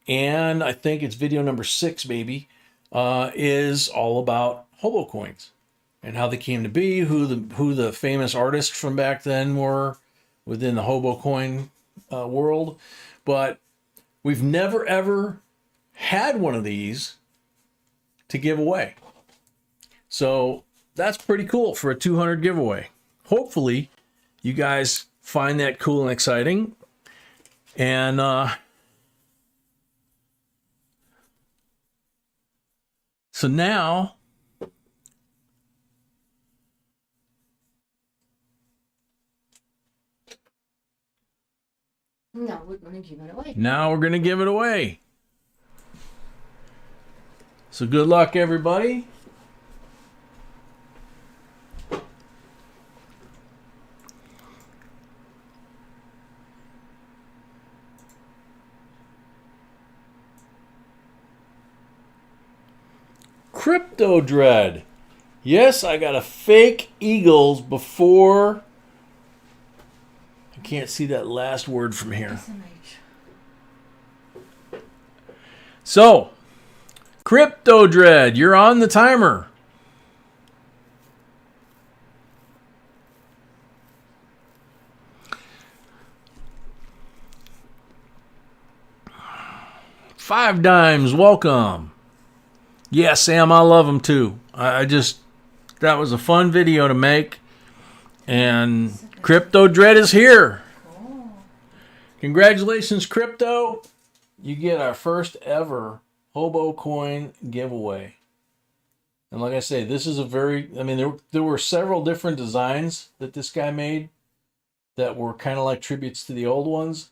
And I think it's video number 6, maybe, is all about hobo coins and how they came to be, who the famous artists from back then were within the hobo coin world. But we've never, ever had one of these to give away. So that's pretty cool for a 200 giveaway. Hopefully, you guys find that cool and exciting. And so now, No, we're going to give it away. now we're going to give it away. So good luck, everybody. Crypto Dread. Yes, I got a fake Eagles before Can't see that last word from here. So, Crypto Dread, you're on the timer. Five Dimes, welcome. Yeah, Sam, I love them too. I just, that was a fun video to make. And Crypto Dread is here. Congratulations, Crypto. You get our first ever Hobo Coin giveaway. And like I say, this is a very, I mean, there were several different designs that this guy made that were kind of like tributes to the old ones.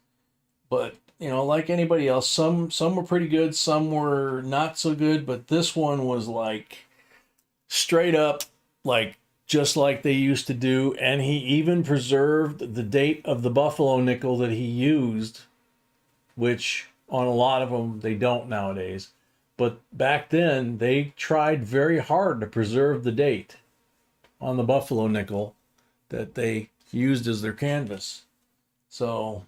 But, you know, like anybody else, some were pretty good, some were not so good. But this one was like straight up, like just like they used to do. And he even preserved the date of the Buffalo nickel that he used, which on a lot of them they don't nowadays. But back then they tried very hard to preserve the date on the Buffalo nickel that they used as their canvas. So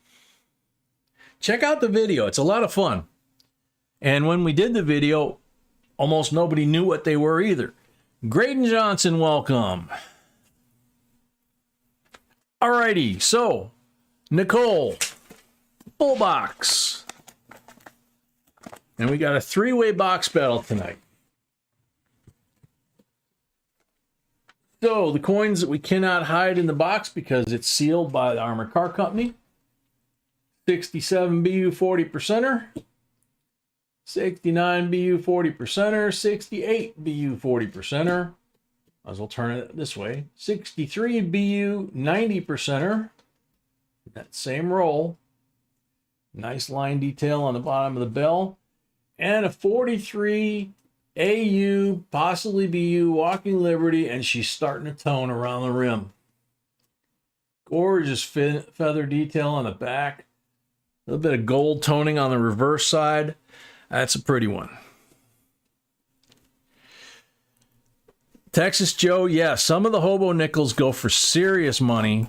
check out the video. It's a lot of fun. And when we did the video, almost nobody knew what they were either. Graydon Johnson, welcome. Alrighty, so Nicole, full box. And we got a three-way box battle tonight. So the coins that we cannot hide in the box because it's sealed by the Armored Car Company. 67 BU 40%er. 69 BU 40%er. 68 BU 40%er. Might as well turn it this way. 63 BU 90%er. That same roll. Nice line detail on the bottom of the bell. And a 43 AU, possibly BU, Walking Liberty, and she's starting to tone around the rim. Gorgeous feather detail on the back. A little bit of gold toning on the reverse side. That's a pretty one. Texas Joe, yeah, some of the Hobo nickels go for serious money.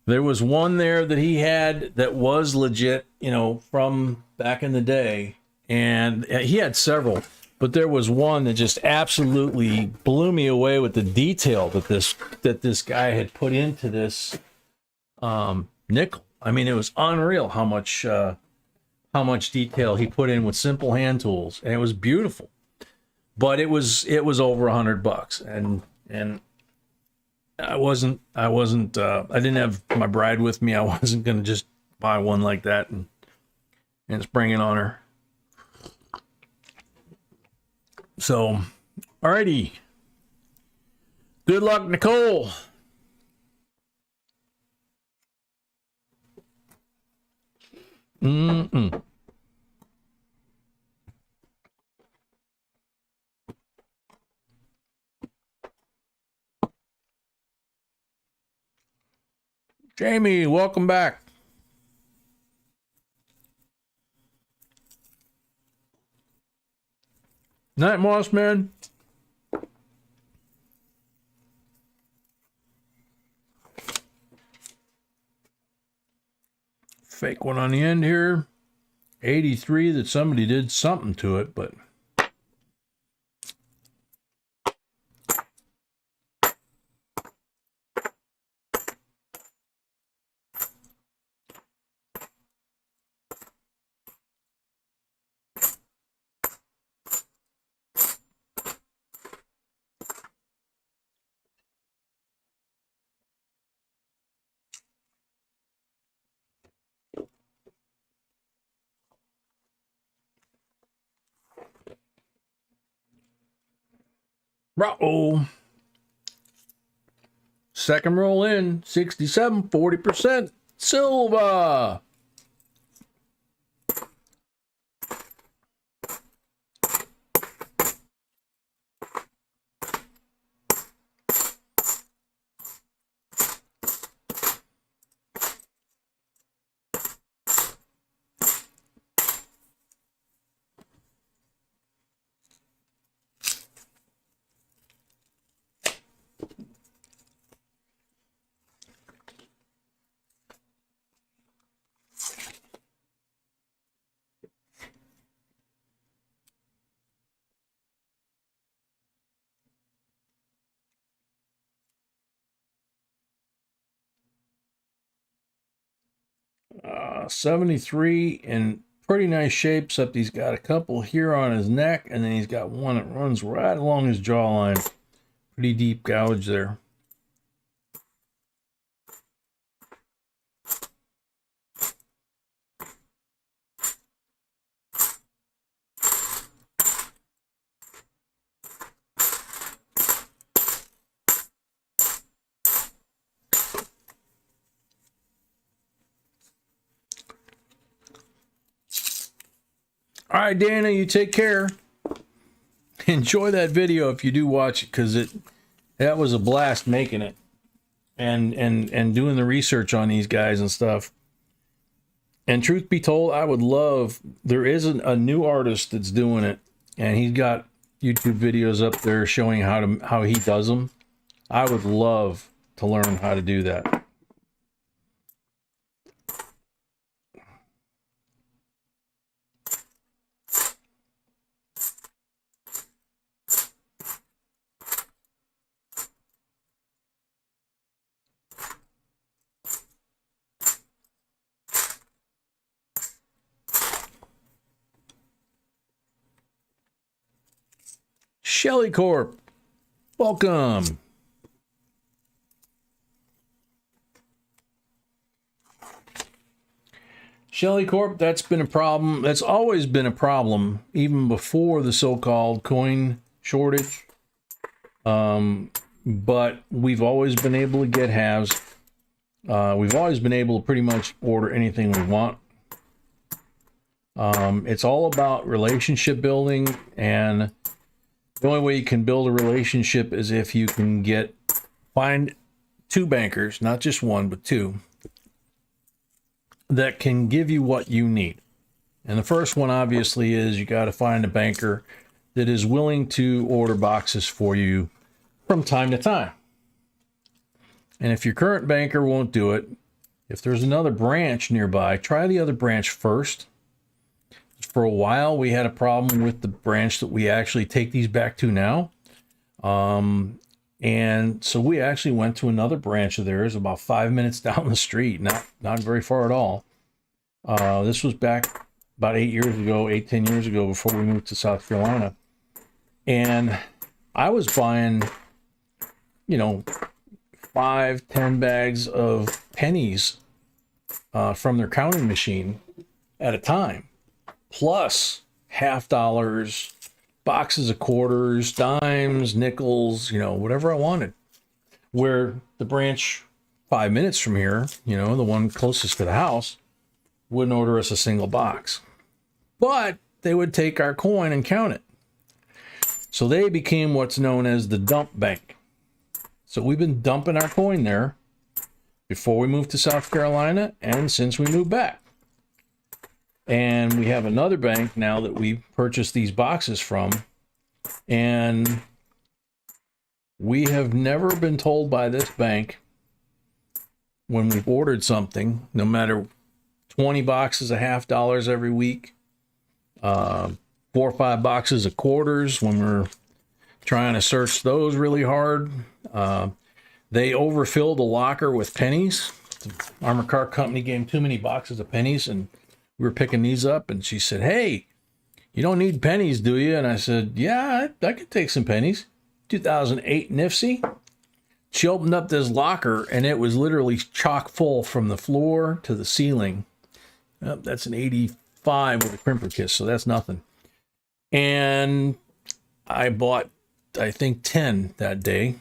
There was one there that he had that was legit, you know, from back in the day. And he had several, but there was one that just absolutely blew me away with the detail that this guy had put into this nickel. I mean, it was unreal how much detail he put in with simple hand tools, and it was beautiful. But it was over $100, and I didn't have my bride with me. I wasn't gonna just buy one like that and spring it on her. So, alrighty. Good luck, Nicole. Jamie, welcome back. Night, Moss Man. Fake one on the end here. 83 that somebody did something to it, but uh-oh. Second roll in, 67, 40%. Silva. 73 in pretty nice shape, except he's got a couple here on his neck, and then he's got one that runs right along his jawline. Pretty deep gouge there. All right, Dana, you take care. Enjoy that video if you do watch it, because that was a blast making it and doing the research on these guys and stuff. And truth be told, I would love, there is a new artist that's doing it, and he's got YouTube videos up there showing how he does them. I would love to learn how to do that. Shelly Corp, welcome. Shelly Corp, that's been a problem. That's always been a problem, even before the so-called coin shortage. But we've always been able to get halves. We've always been able to pretty much order anything we want. It's all about relationship building, and the only way you can build a relationship is if you can find two bankers, not just one, but two, that can give you what you need. And the first one, obviously, is you got to find a banker that is willing to order boxes for you from time to time. And if your current banker won't do it, if there's another branch nearby, try the other branch first. For a while, we had a problem with the branch that we actually take these back to now. And so we actually went to another branch of theirs about 5 minutes down the street, not very far at all. This was back about 10 years ago, before we moved to South Carolina. And I was buying, 5-10 bags of pennies from their counting machine at a time, plus $50, boxes of quarters, dimes, nickels, whatever I wanted. Where the branch 5 minutes from here, the one closest to the house, wouldn't order us a single box. But they would take our coin and count it. So they became what's known as the dump bank. So we've been dumping our coin there before we moved to South Carolina and since we moved back. And we have another bank now that we purchased these boxes from. And we have never been told by this bank, when we've ordered something, no matter 20 boxes of $50 every week, 4 or 5 boxes of quarters when we're trying to search those really hard. They overfilled the locker with pennies. The Armor Car Company gave them too many boxes of pennies, and we were picking these up, and she said, "Hey, you don't need pennies, do you?" And I said, "Yeah, I could take some pennies." 2008 Nifty. She opened up this locker, and it was literally chock full from the floor to the ceiling. That's an 85 with a crimper kiss, so that's nothing. And I bought, I think, 10 that day.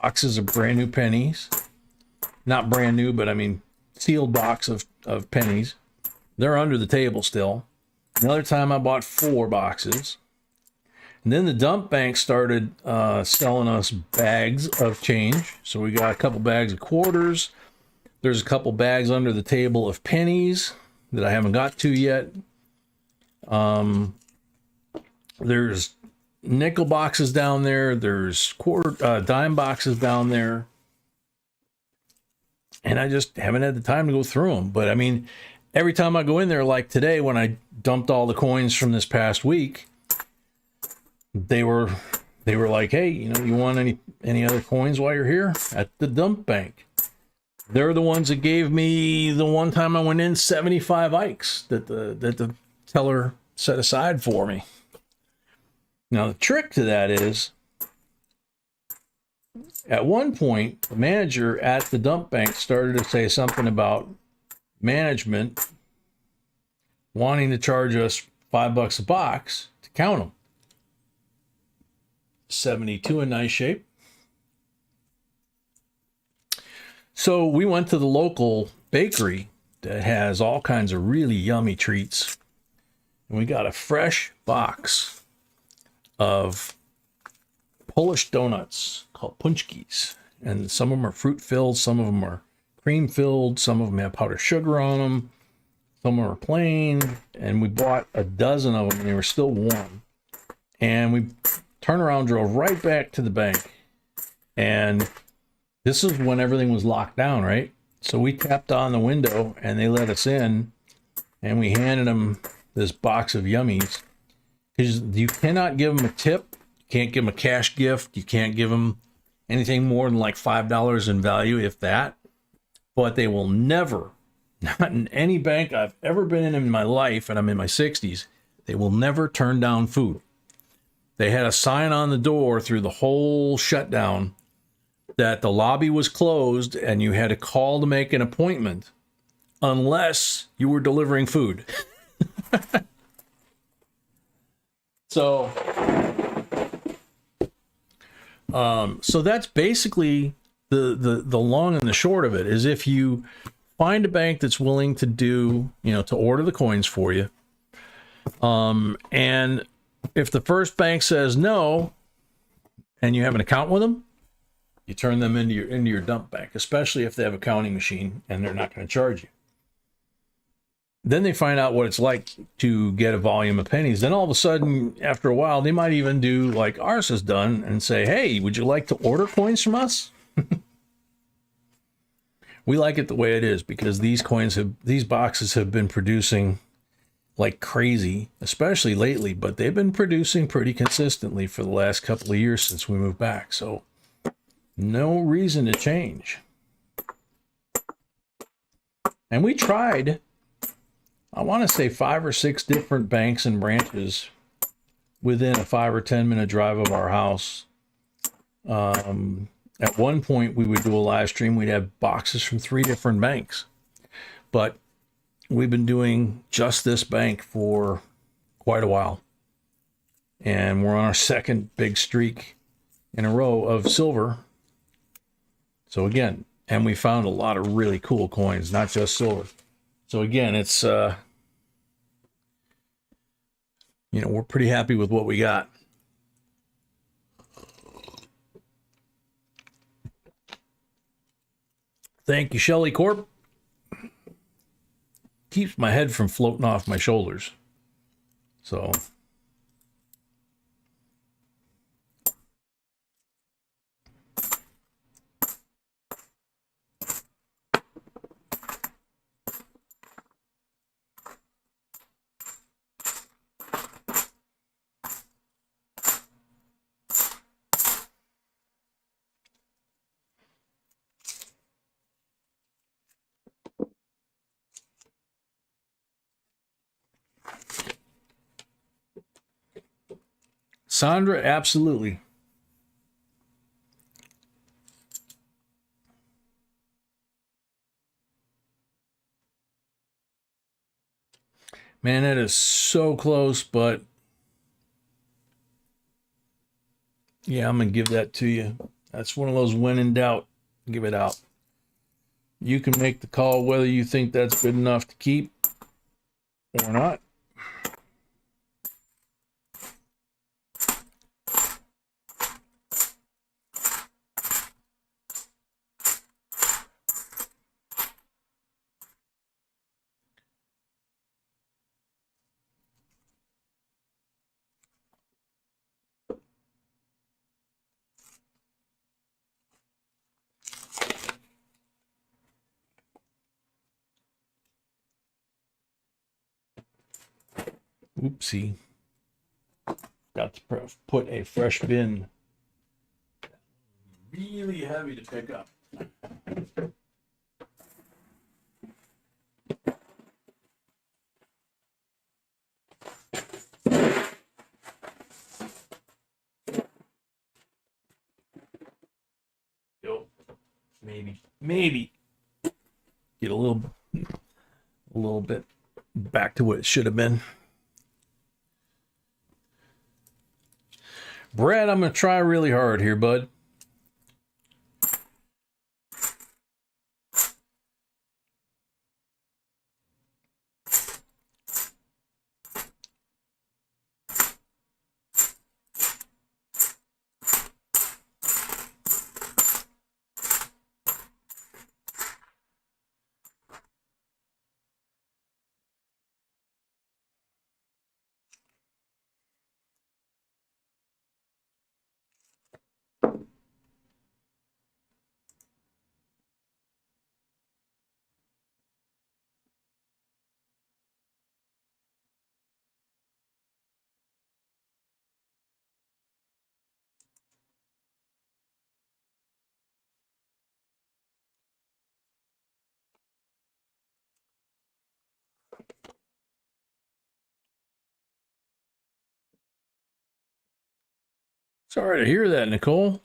Boxes of brand new pennies. Not brand new, but I mean sealed box of pennies. They're under the table still. Another time I bought 4 boxes. And then the dump bank started selling us bags of change. So we got a couple bags of quarters. There's a couple bags under the table of pennies that I haven't got to yet. There's nickel boxes down there. There's dime boxes down there. And I just haven't had the time to go through them. But I mean, every time I go in there, like today when I dumped all the coins from this past week, they were like, "Hey, you want any other coins while you're here at the dump bank?" They're the ones that gave me the one time I went in 75 Ikes that the teller set aside for me. Now the trick to that is, at one point, the manager at the dump bank started to say something about management wanting to charge us $5 a box to count them. 72 in nice shape. So we went to the local bakery that has all kinds of really yummy treats. And we got a fresh box of Polish donuts called punchkis. And some of them are fruit filled, some of them are cream filled, some of them have powdered sugar on them, some of them are plain. And we bought a dozen of them and they were still warm. And we turned around, drove right back to the bank. And this is when everything was locked down, right? So we tapped on the window and they let us in and we handed them this box of yummies. Because you cannot give them a tip. You can't give them a cash gift. You can't give them anything more than like $5 in value, if that. But they will never, not in any bank I've ever been in my life, and I'm in my 60s, they will never turn down food. They had a sign on the door through the whole shutdown that the lobby was closed and you had to call to make an appointment unless you were delivering food. So that's basically the long and the short of it. Is if you find a bank that's willing to do, to order the coins for you, and if the first bank says no, and you have an account with them, you turn them into your dump bank, especially if they have a counting machine and they're not going to charge you. Then they find out what it's like to get a volume of pennies. Then all of a sudden, after a while, they might even do like ours has done and say, hey, would you like to order coins from us? We like it the way it is because these boxes have been producing like crazy, especially lately, but they've been producing pretty consistently for the last couple of years since we moved back. So no reason to change. And we tried, I want to say 5 or 6 different banks and branches within a 5 or 10 minute drive of our house. At one point we would do a live stream. We'd have boxes from 3 different banks, but we've been doing just this bank for quite a while. And we're on our second big streak in a row of silver. So again, and we found a lot of really cool coins, not just silver. So again, it's, we're pretty happy with what we got. Thank you, Shelly Corp. Keeps my head from floating off my shoulders. So Sandra, absolutely. Man, that is so close, but yeah, I'm going to give that to you. That's one of those when in doubt, give it out. You can make the call whether you think that's good enough to keep or not. Oopsie. Got to put a fresh bin. Really heavy to pick up. maybe get a little bit back to what it should have been. Brad, I'm going to try really hard here, bud. Sorry to hear that, Nicole.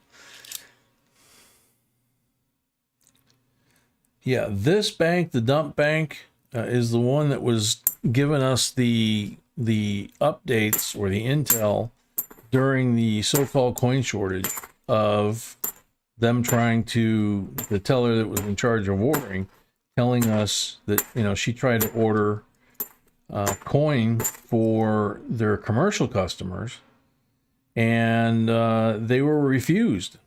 Yeah, this bank, the dump bank, is the one that was giving us the updates or the intel during the so-called coin shortage of them trying to, the teller that was in charge of ordering, telling us that, you know, she tried to order coin for their commercial customers, and they were refused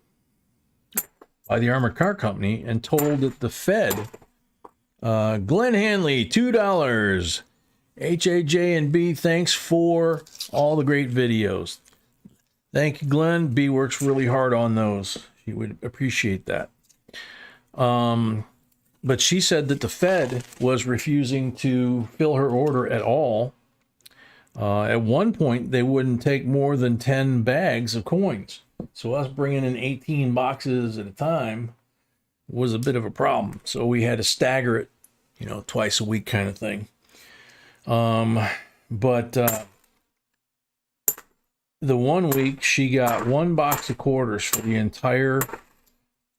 by the Armored Car Company and told that the Fed, Glenn Hanley, $2. HAJ and B, thanks for all the great videos. Thank you, Glenn. B works really hard on those. She would appreciate that. But she said that the Fed was refusing to fill her order at all. At one point, they wouldn't take more than 10 bags of coins. So us bringing in 18 boxes at a time was a bit of a problem. So we had to stagger it, you know, twice a week kind of thing. But the 1 week she got 1 box of quarters for the entire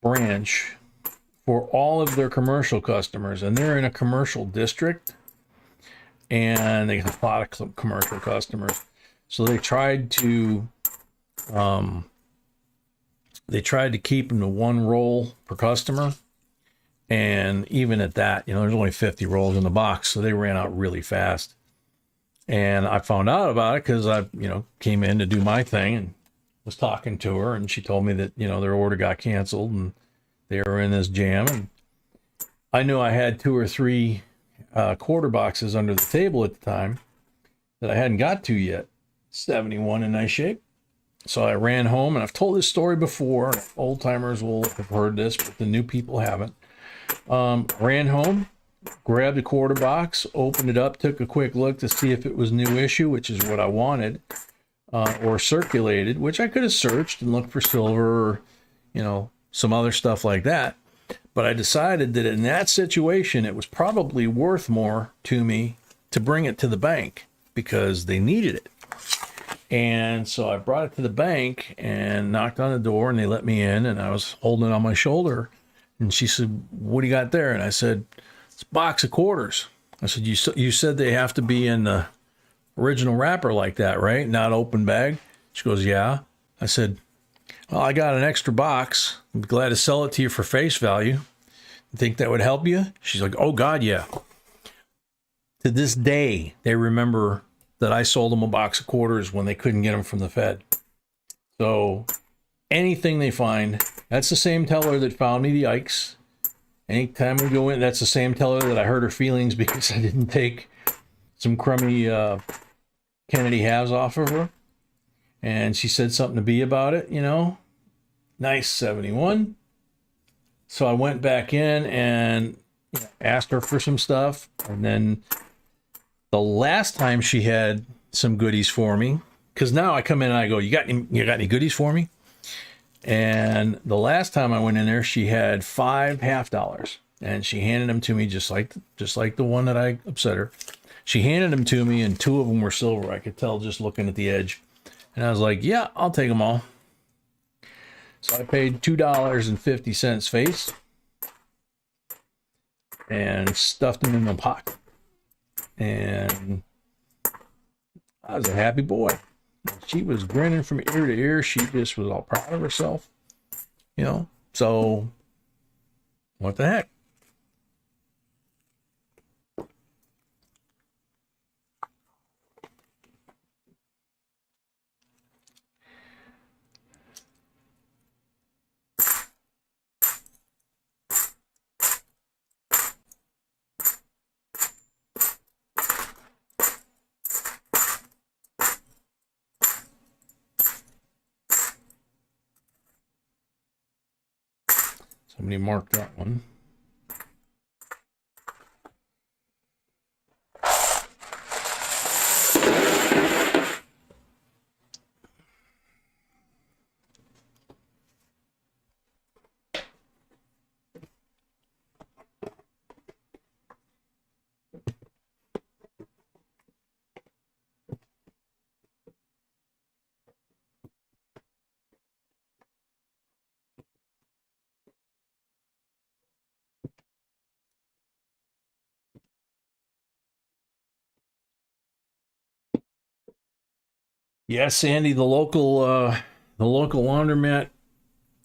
branch for all of their commercial customers, and they're in a commercial district, and they got a lot of commercial customers. So they tried to keep them to 1 roll per customer, and even at that, you know, there's only 50 rolls in the box, so they ran out really fast. And I found out about it because I, you know, came in to do my thing and was talking to her, and she told me that, you know, their order got canceled and they were in this jam. And I knew I had 2 or 3 quarter boxes under the table at the time that I hadn't got to yet. 71 in nice shape. So I ran home, and I've told this story before. Old timers will have heard this, but the new people haven't. Ran home, grabbed a quarter box, opened it up, took a quick look to see if it was new issue, which is what I wanted, or circulated, which I could have searched and looked for silver, or, you know, some other stuff like that. But I decided that in that situation, it was probably worth more to me to bring it to the bank because they needed it. And so I brought it to the bank and knocked on the door, and they let me in, and I was holding it on my shoulder. And she said, "What do you got there?" And I said, "It's a box of quarters." I said, you said they have to be in the original wrapper like that, right? Not open bag." She goes, "Yeah." I said, "Well, I got an extra box. I'd be glad to sell it to you for face value. You think that would help you?" She's like, "Oh, God, yeah." To this day, they remember that I sold them a box of quarters when they couldn't get them from the Fed. So anything they find, that's the same teller that found me the Ikes. Anytime we go in, that's the same teller that I hurt her feelings because I didn't take some crummy Kennedy halves off of her. And she said something to B about it, you know. Nice 71. So I went back in and asked her for some stuff. And then the last time she had some goodies for me, because now I come in and I go, you got any goodies for me? And the last time I went in there, she had 5 $50, and she handed them to me just like the one that I upset her. She handed them to me, and 2 of them were silver. I could tell just looking at the edge. And I was like, "Yeah, I'll take them all." So I paid $2.50 face, and stuffed them in my pocket. And I was a happy boy. She was grinning from ear to ear. She just was all proud of herself, you know. So what the heck? Somebody mark that one. Yes, Sandy, the local laundromat,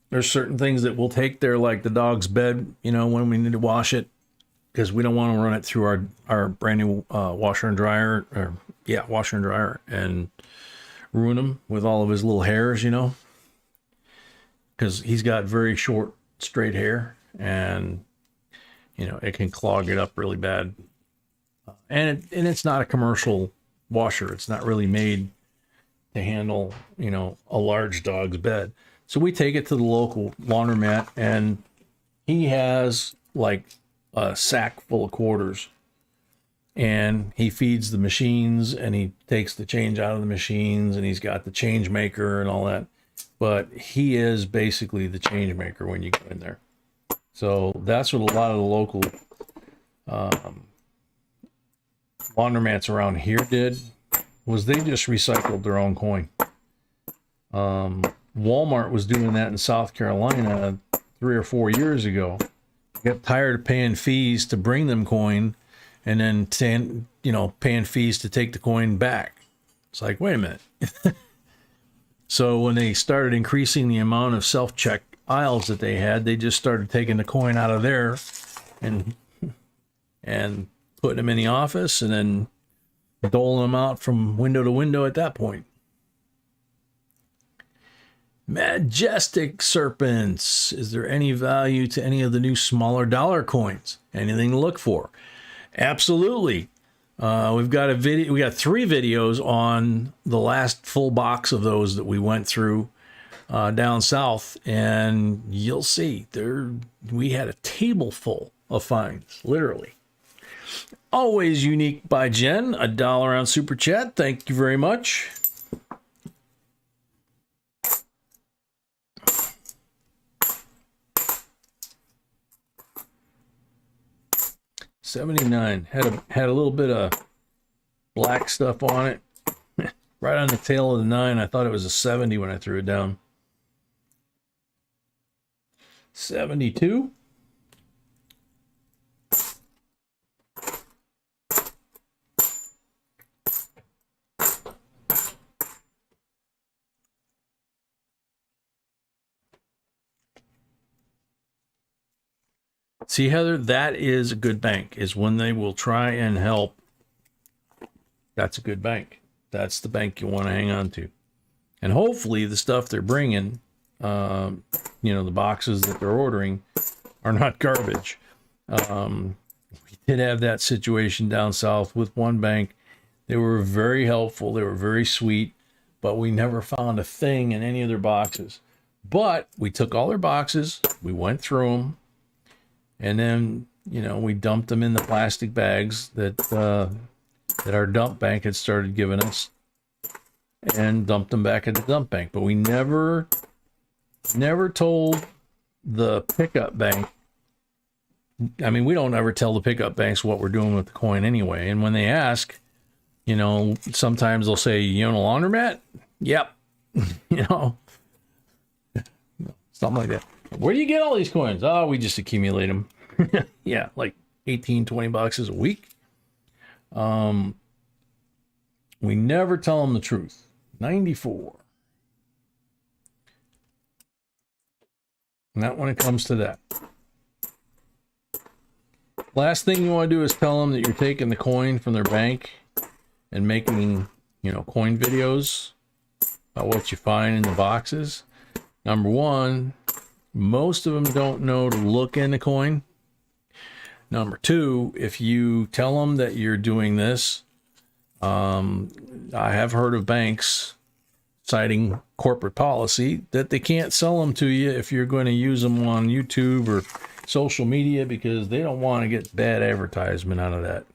there's certain things that we'll take there, like the dog's bed, you know, when we need to wash it, because we don't want to run it through our brand new washer and dryer, washer and dryer, and ruin him with all of his little hairs, you know, because he's got very short, straight hair, and you know it can clog it up really bad. And it's not a commercial washer; it's not really made to handle, you know, a large dog's bed. So we take it to the local laundromat, and he has like a sack full of quarters, and he feeds the machines, and he takes the change out of the machines, and he's got the change maker and all that. But he is basically the change maker when you go in there. So that's what a lot of the local laundromats around here did, was they just recycled their own coin. Walmart was doing that in South Carolina 3 or 4 years ago. Got tired of paying fees to bring them coin, and then paying fees to take the coin back. It's like, wait a minute. So when they started increasing the amount of self-check aisles that they had, they just started taking the coin out of there and putting them in the office, and then doling them out from window to window at that point. Majestic Serpents. Is there any value to any of the new smaller dollar coins? Anything to look for? Absolutely. We've got a video. We got 3 videos on the last full box of those that we went through down south, and you'll see we had a table full of finds, literally. Always Unique by Jen, $1 on Super Chat. Thank you very much. $79 had a little bit of black stuff on it, right on the tail of the 9. I thought it was a 70 when I threw it down. 72. See, Heather, that is a good bank, is when they will try and help. That's a good bank. That's the bank you want to hang on to. And hopefully the stuff they're bringing, the boxes that they're ordering, are not garbage. We did have that situation down south with one bank. They were very helpful. They were very sweet, but we never found a thing in any of their boxes. But we took all their boxes, we went through them, and then, we dumped them in the plastic bags that our dump bank had started giving us, and dumped them back at the dump bank. But we never told the pickup bank. I mean, we don't ever tell the pickup banks what we're doing with the coin anyway. And when they ask, sometimes they'll say, "You own a laundromat?" Yep. Something like that. Where do you get all these coins? Oh, we just accumulate them. Yeah, like 18, 20 boxes a week. We never tell them the truth. 94. Not when it comes to that. Last thing you want to do is tell them that you're taking the coin from their bank and making, coin videos about what you find in the boxes. Number one, most of them don't know to look in the coin. Number two, if you tell them that you're doing this, I have heard of banks citing corporate policy that they can't sell them to you if you're going to use them on YouTube or social media because they don't want to get bad advertisement out of that.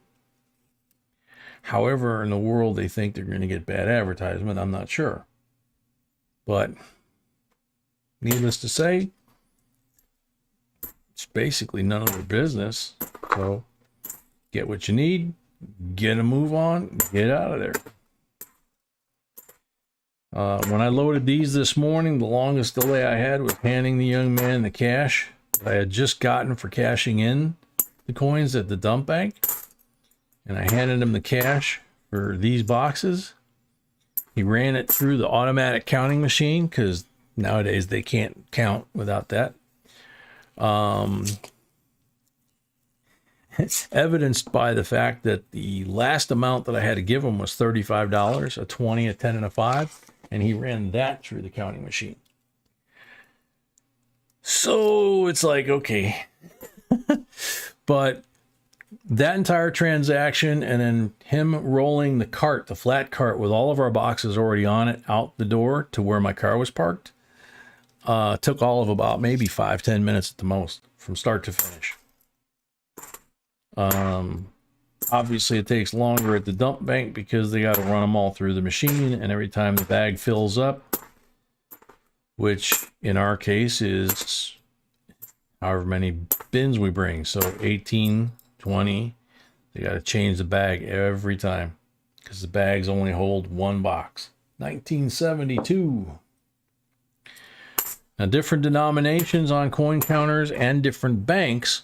However, in the world they think they're going to get bad advertisement, I'm not sure. But needless to say, it's basically none of their business. So get what you need, get a move on, get out of there. When I loaded these this morning, the longest delay I had was handing the young man the cash that I had just gotten for cashing in the coins at the dump bank. And I handed him the cash for these boxes. He ran it through the automatic counting machine because nowadays they can't count without that. It's evidenced by the fact that the last amount that I had to give him was $35, a 20, a 10, and a 5. And he ran that through the counting machine. So it's like, okay. But that entire transaction and then him rolling the cart, the flat cart with all of our boxes already on it out the door to where my car was parked, took all of about maybe 5-10 minutes at the most from start to finish. Obviously it takes longer at the dump bank because they got to run them all through the machine, and every time the bag fills up, which in our case is however many bins we bring, so 18, 20, they got to change the bag every time because the bags only hold one box. 1972. Now, different denominations on coin counters and different banks.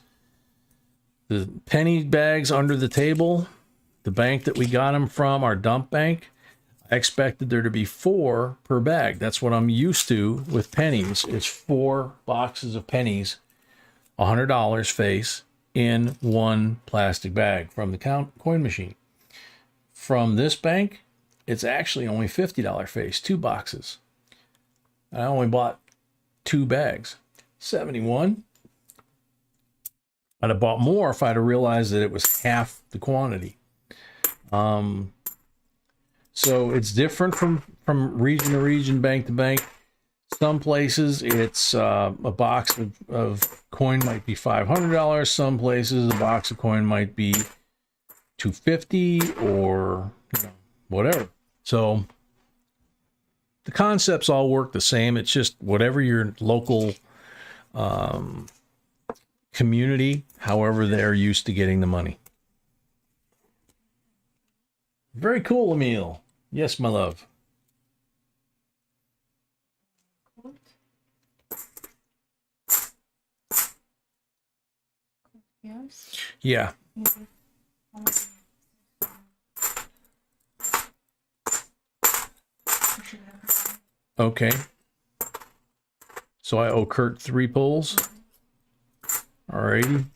The penny bags under the table, the bank that we got them from, our dump bank, I expected there to be 4 per bag. That's what I'm used to with pennies. It's 4 boxes of pennies, $100 face, in one plastic bag from the coin machine. From this bank, it's actually only $50 face, 2 boxes. I only bought 2 bags. 71. I'd have bought more if I'd have realized that it was half the quantity. So it's different from region to region, bank to bank. Some places it's a box of coin might be $500. Some places a box of coin might be $250 or whatever. So the concepts all work the same. It's just whatever your local community, however they're used to getting the money. Very cool, Emil. Yes, my love. Yes. Yeah. Okay. So I owe Kurt 3 pulls. Alrighty.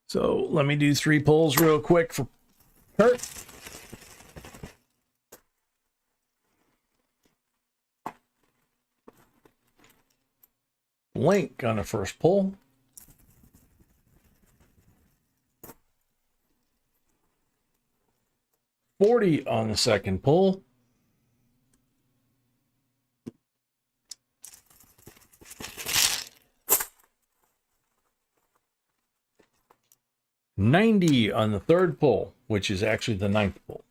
So let me do 3 pulls real quick for Kurt. Link on the first pull. $40 on the second pull. $90 on the third pull, which is actually the 9th pull.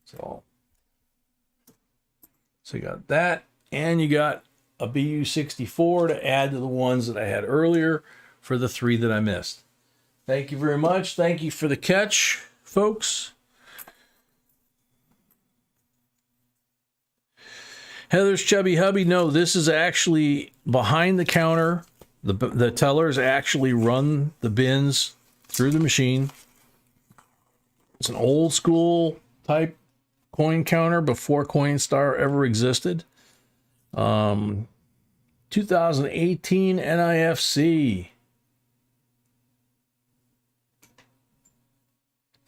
So you got that, and you got a BU64 to add to the ones that I had earlier for the 3 that I missed. Thank you very much. Thank you for the catch, folks. Heather's Chubby Hubby. No, this is actually behind the counter The tellers actually run the bins through the machine. It's an old school type coin counter before Coinstar ever existed. 2018 NIFC.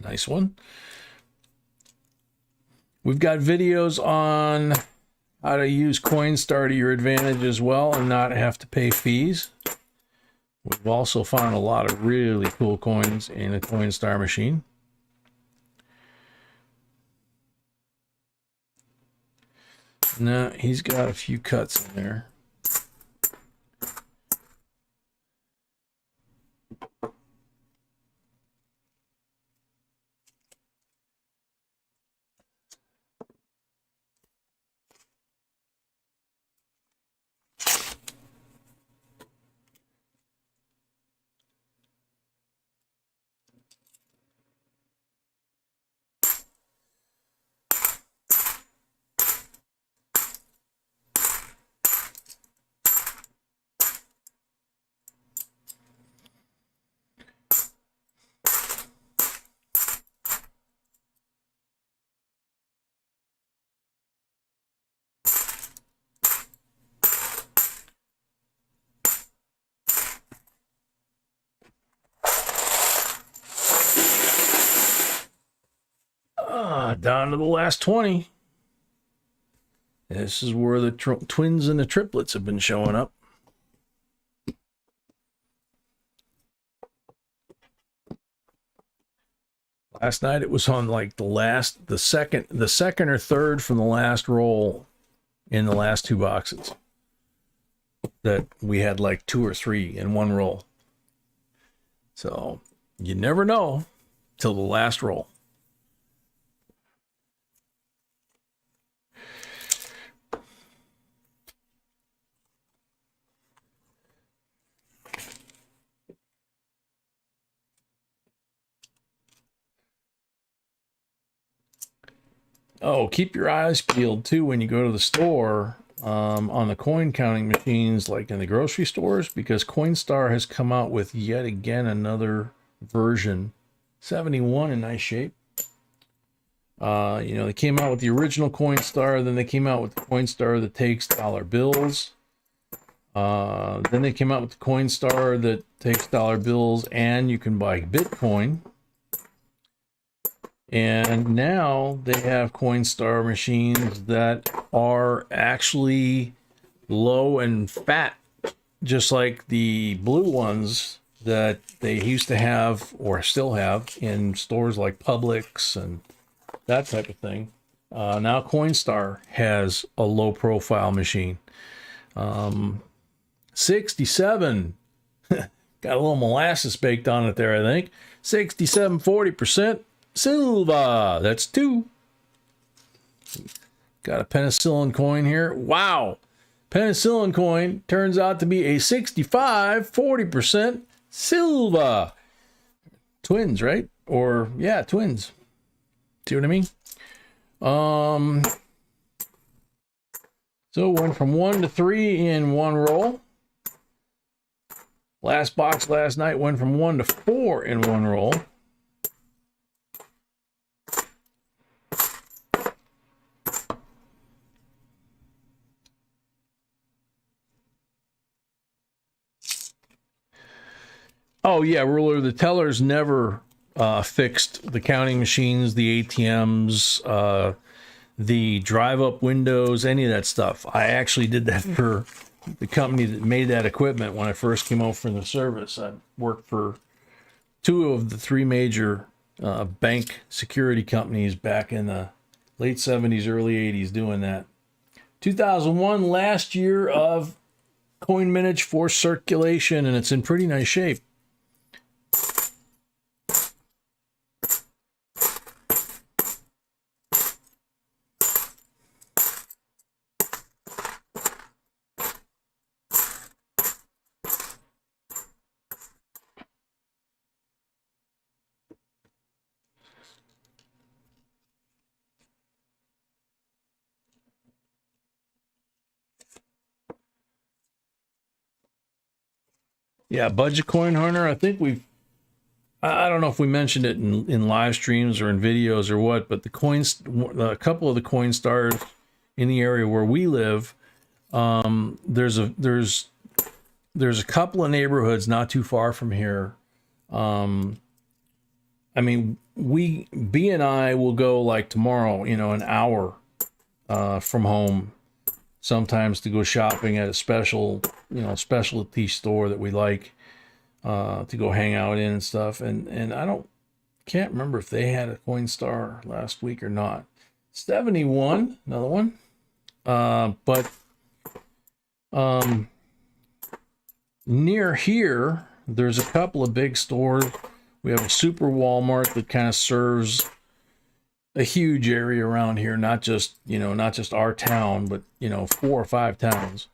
Nice one. We've got videos on how to use Coinstar to your advantage as well and not have to pay fees. We've also found a lot of really cool coins in a Coinstar machine. Now, he's got a few cuts in there. Down to the last 20. This is where the twins and the triplets have been showing up. Last night it was on like the second or third from the last roll in the last two boxes. That we had like 2 or 3 in one roll. So you never know till the last roll. Oh, keep your eyes peeled too when you go to the store on the coin counting machines, like in the grocery stores, because Coinstar has come out with yet again another version. 71 in nice shape. They came out with the original Coinstar, then they came out with the Coinstar that takes dollar bills. Then they came out with the Coinstar that takes dollar bills and you can buy Bitcoin. And now they have Coinstar machines that are actually low and fat, just like the blue ones that they used to have or still have in stores like Publix and that type of thing. Now Coinstar has a low profile machine. 67. Got a little molasses baked on it there, I think. 67, 40%. Silver, that's 2. Got a penicillin coin here. Wow. Penicillin coin turns out to be a 65, 40% silver. Twins, right? Or, yeah, twins. See what I mean? So went from 1 to 3 in one roll. Last box last night went from 1 to 4 in one roll. Oh, yeah, ruler. The tellers never fixed the counting machines, the ATMs, the drive-up windows, any of that stuff. I actually did that for the company that made that equipment when I first came over from the service. I worked for 2 of the 3 major bank security companies back in the late 70s, early 80s doing that. 2001, last year of coin mintage for circulation, and it's in pretty nice shape. Yeah, budget coin hunter. I think I don't know if we mentioned it in live streams or in videos or what, but a couple of the coin stars in the area where we live, there's a couple of neighborhoods not too far from here. I mean, B and I will go like tomorrow, an hour from home, sometimes to go shopping at a specialty store that we like to go hang out in and stuff. And can't remember if they had a coin star last week or not. 71, another one. But near here, there's a couple of big stores. We have a super Walmart that kind of serves a huge area around here, not just our town, but 4 or 5 towns.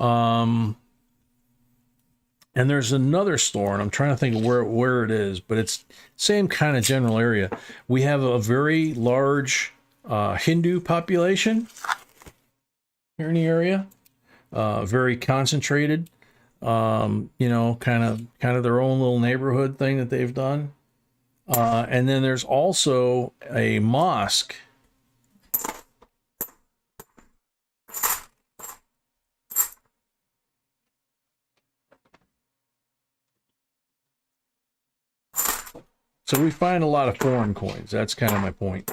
And there's another store, and I'm trying to think of where it is, but it's same kind of general area. We have a very large Hindu population here in the area, very concentrated. Kind of their own little neighborhood thing that they've done. And then there's also a mosque. So we find a lot of foreign coins. That's kind of my point.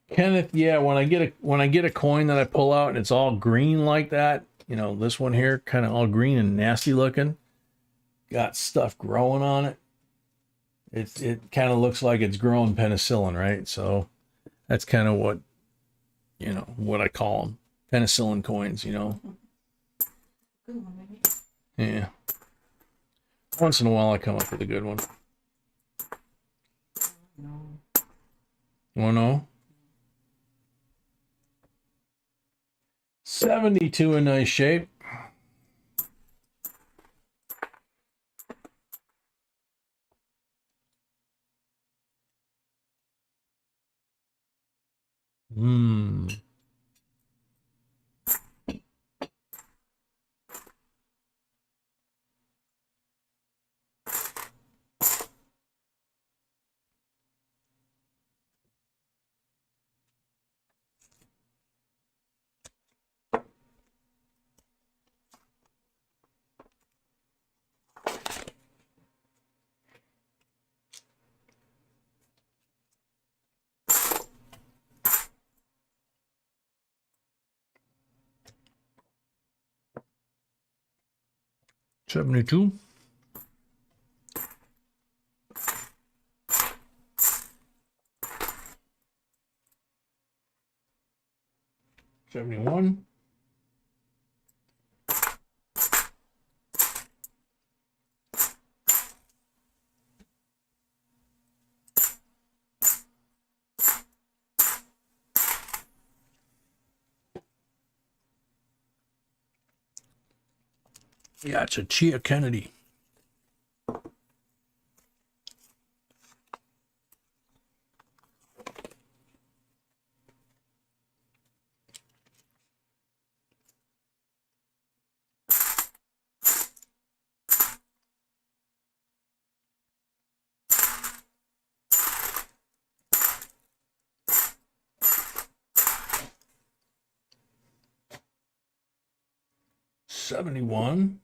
Kenneth, yeah, when I get a coin that I pull out and it's all green like that, this one here, kind of all green and nasty looking, got stuff growing on it. It kind of looks like it's growing penicillin, right? So that's kind of what I call them, penicillin coins, Good one, maybe. Yeah. Once in a while I come up with a good one. No. Oh no? 72 in nice shape. Hmm. $72. $71. Yeah, it's a Chia Kennedy. $71.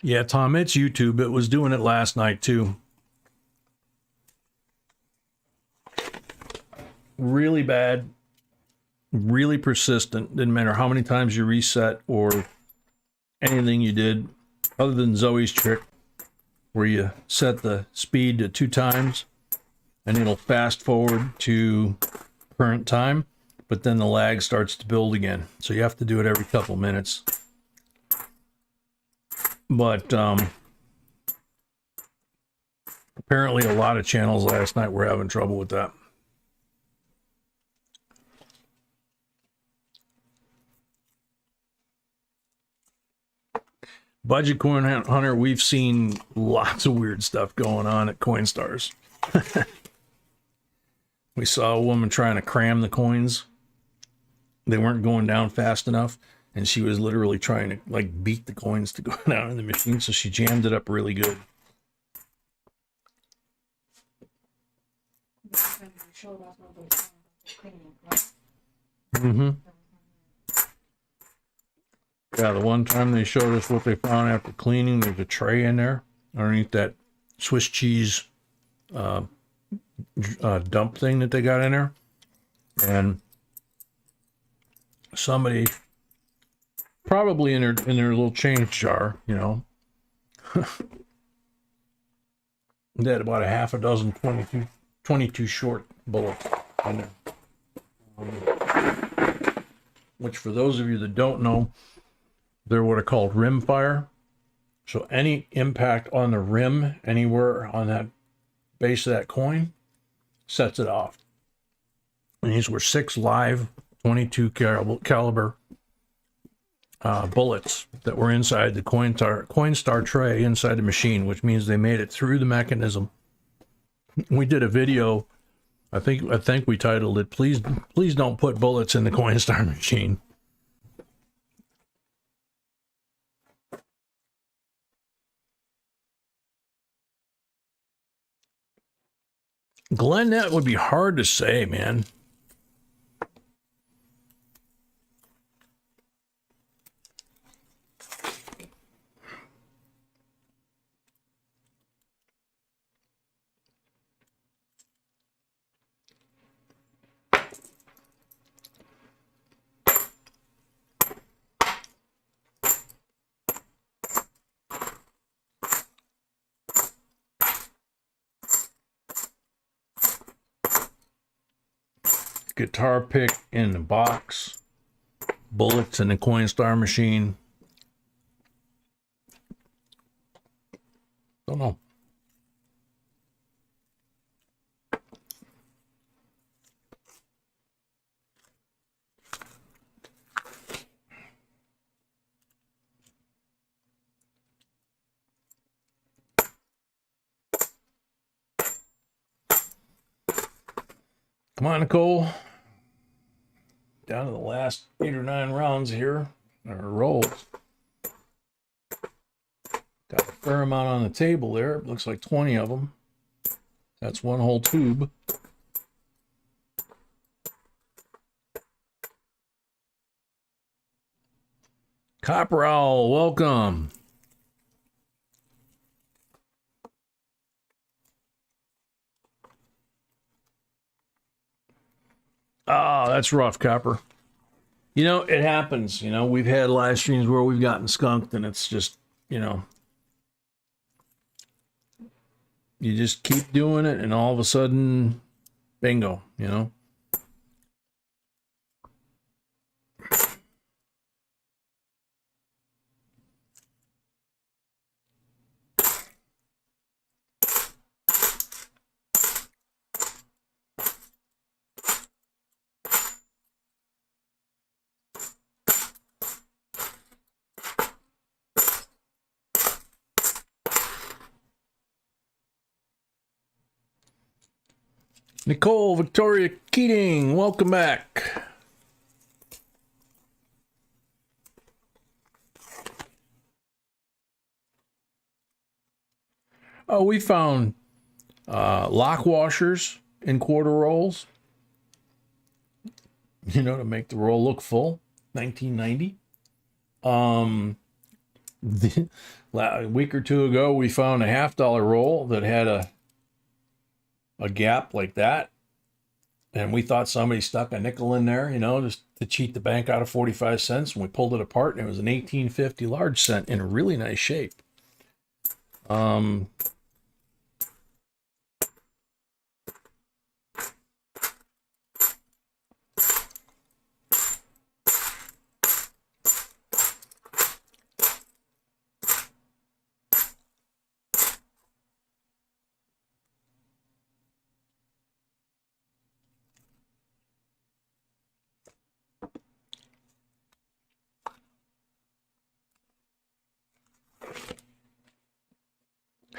Yeah, Tom, it's YouTube. It was doing it last night too. Really bad, really persistent. Didn't matter how many times you reset or anything you did, other than Zoe's trick, where you set the speed to 2 times and it'll fast forward to current time. but then the lag starts to build again. So you have to do it every couple minutes. But apparently a lot of channels last night were having trouble with that. Budget Coin Hunter, we've seen lots of weird stuff going on at Coinstars. We saw a woman trying to cram the coins. They weren't going down fast enough, and she was literally trying to like beat the coins to go down in the machine, so she jammed it up really good. Mm-hmm. Yeah, the one time they showed us what they found after cleaning, there's a tray in there underneath that Swiss cheese dump thing that they got in there. And somebody, probably in their little change jar, you know, they had about a half a dozen 22 short bullets in there. Which, for those of you that don't know, they're what are called rim fire. So any impact on the rim anywhere on that base of that coin sets it off. And these were 6 live 22 caliber bullets that were inside the Coinstar tray inside the machine, which means they made it through the mechanism. We did a video. I think we titled it "Please don't put bullets in the Coinstar machine." Glenn, that would be hard to say, man. Guitar pick in the box, bullets in the Coinstar machine. Don't know. Come on, Nicole. Down to the last 8 or 9 rounds here, or rolls. Got a fair amount on the table there. It looks like 20 of them. That's one whole tube. Copper Owl, welcome. Oh, that's rough, Copper. You know, it happens. You know, we've had live streams where we've gotten skunked, and it's just, you know, you just keep doing it, and all of a sudden, bingo, you know. Nicole Victoria Keating, welcome back. Oh, we found lock washers in quarter rolls, you know, to make the roll look full. 1990. A week or two ago, we found a $50 roll that had a gap like that, and we thought somebody stuck a nickel in there, you know, just to cheat the bank out of 45 cents. And we pulled it apart, and it was an 1850 large cent in a really nice shape.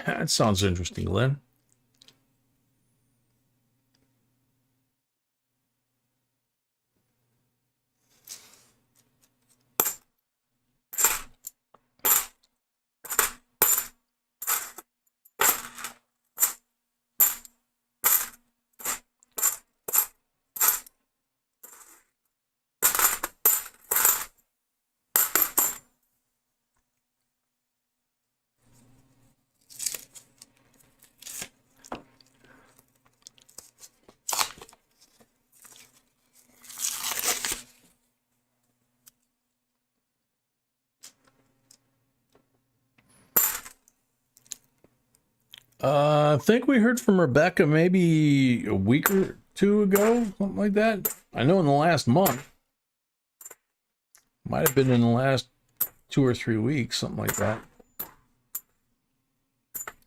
That sounds interesting, Lynn. I think we heard from Rebecca maybe a week or two ago, something like that. I know in the last month. Might have been in the last 2 or 3 weeks, something like that.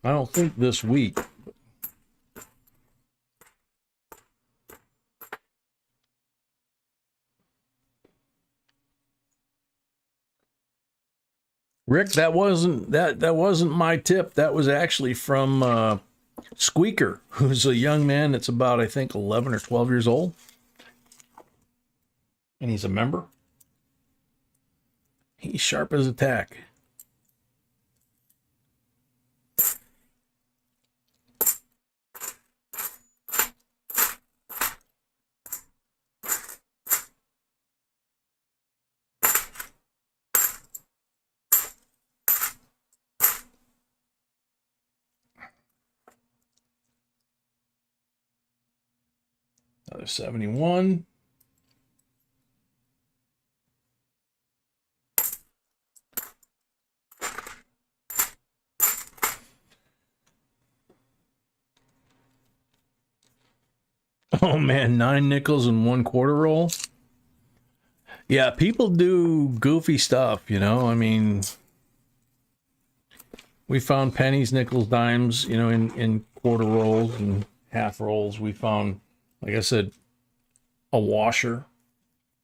I don't think this week. Rick, that wasn't my tip. That was actually from Squeaker, who's a young man that's about, I think, 11 or 12 years old. And he's a member. He's sharp as a tack. Another 71. Oh man, 9 nickels and 1/4 roll. Yeah, people do goofy stuff, you know. I mean, we found pennies, nickels, dimes, you know, in quarter rolls and half rolls. We found, like I said, a washer. In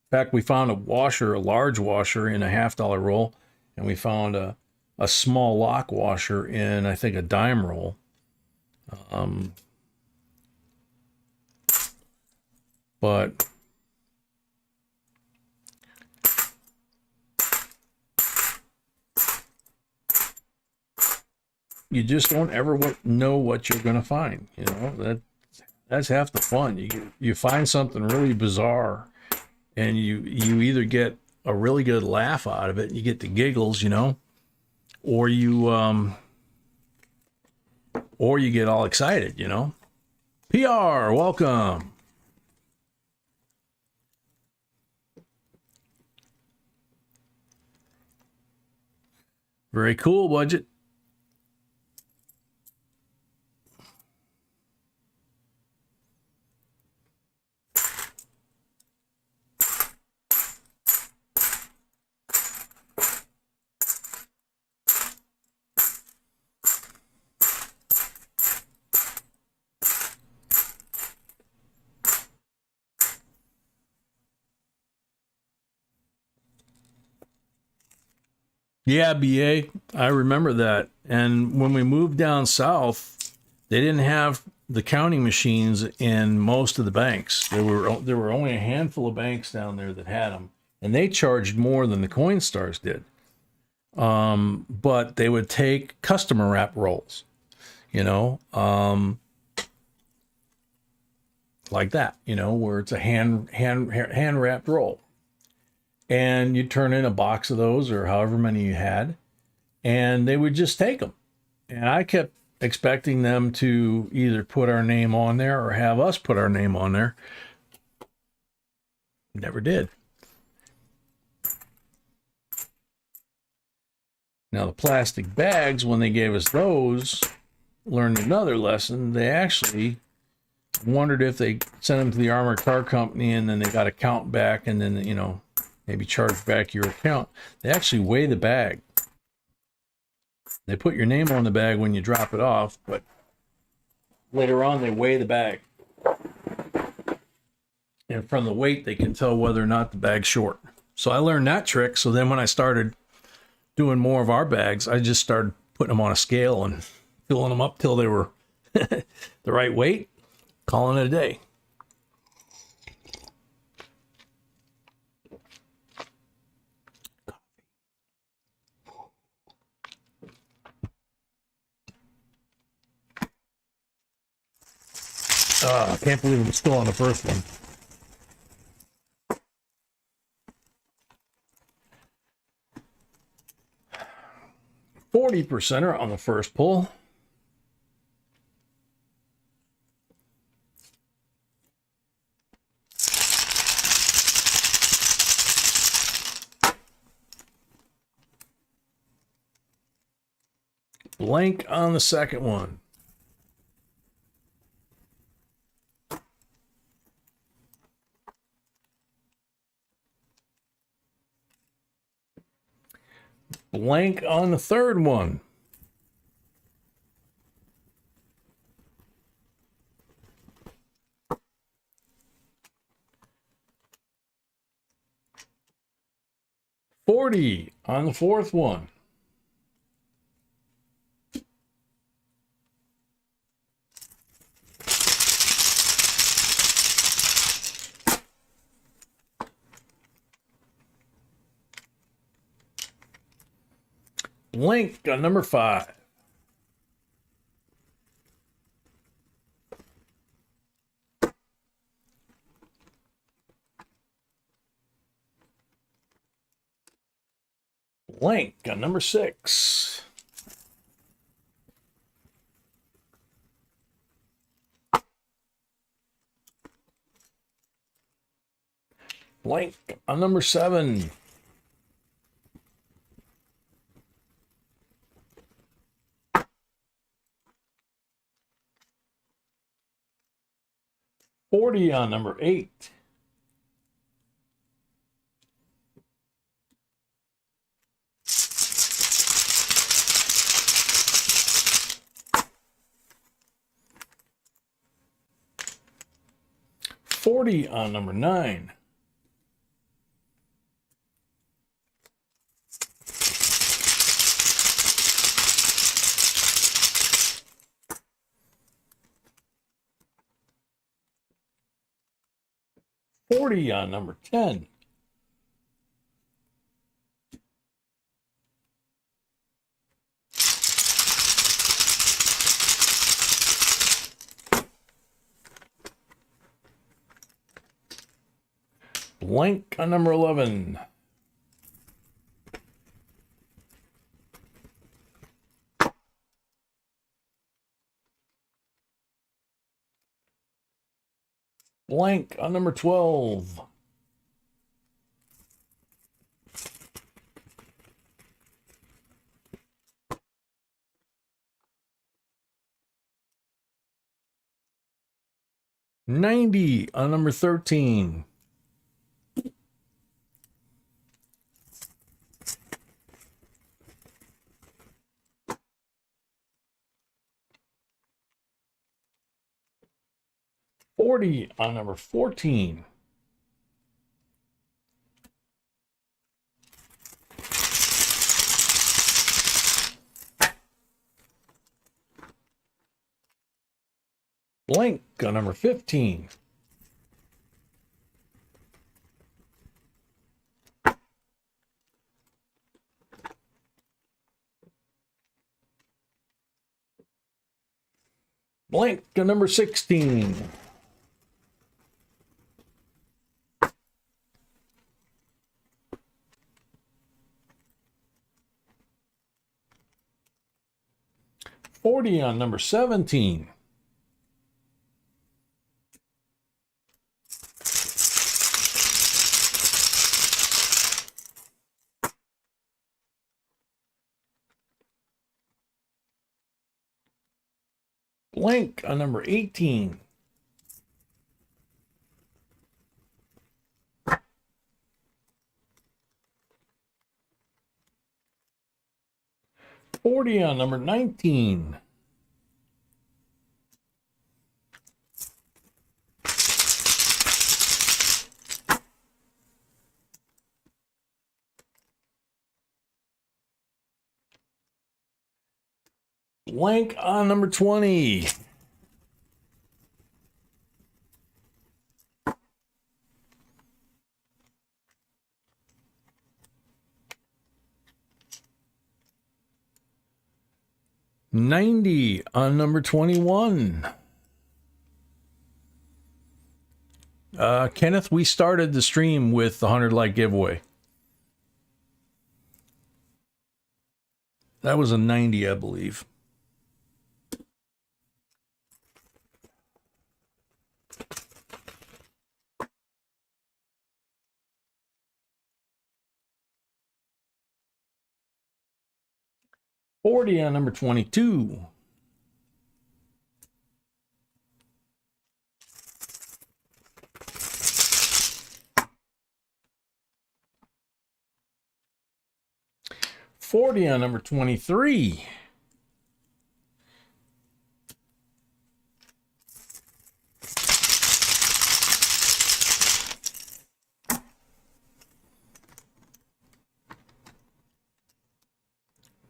fact, we found a washer, a large washer in a $50 roll, and we found a small lock washer in, I think, a dime roll. But you just don't ever know what you're going to find. You know, that's half the fun. You find something really bizarre, and you either get a really good laugh out of it, you get the giggles, you know, or you get all excited, you know. PR, welcome. Very cool, budget. Yeah, BA, I remember that. And when we moved down south, they didn't have the counting machines in most of the banks. There were only a handful of banks down there that had them, and they charged more than the Coinstars did. But they would take customer wrap rolls, you know, like that, you know, where it's a hand wrapped roll. And you turn in a box of those or however many you had, and they would just take them. And I kept expecting them to either put our name on there or have us put our name on there. Never did. Now the plastic bags, when they gave us those, learned another lesson. They actually wondered if they sent them to the armored car company and then they got a count back and then, you know, maybe charge back your account. They actually weigh the bag. They put your name on the bag when you drop it off, but later on they weigh the bag. And from the weight, they can tell whether or not the bag's short. So I learned that trick. So then when I started doing more of our bags, I just started putting them on a scale and filling them up till they were the right weight, calling it a day. I can't believe I'm still on the first one. %40 on the first pull. Blank on the second one. Blank on the third one. $40 on the fourth one. Blank on number 5. Blank on number 6. Blank on number 7. $40 on number 8. $40 on number 9. $40 on number 10. Blank on number 11. Blank on number 12. $90 on number 13. $40 on number 14. Blank on number 15. Blank on number 16. $40 on number 17. Blank on number 18. $40 on number 19. Blank on number 20. $90 on number 21. Kenneth, we started the stream with the 100 like giveaway. That was a 90, I believe. $40 on number 22. $40 on number 23.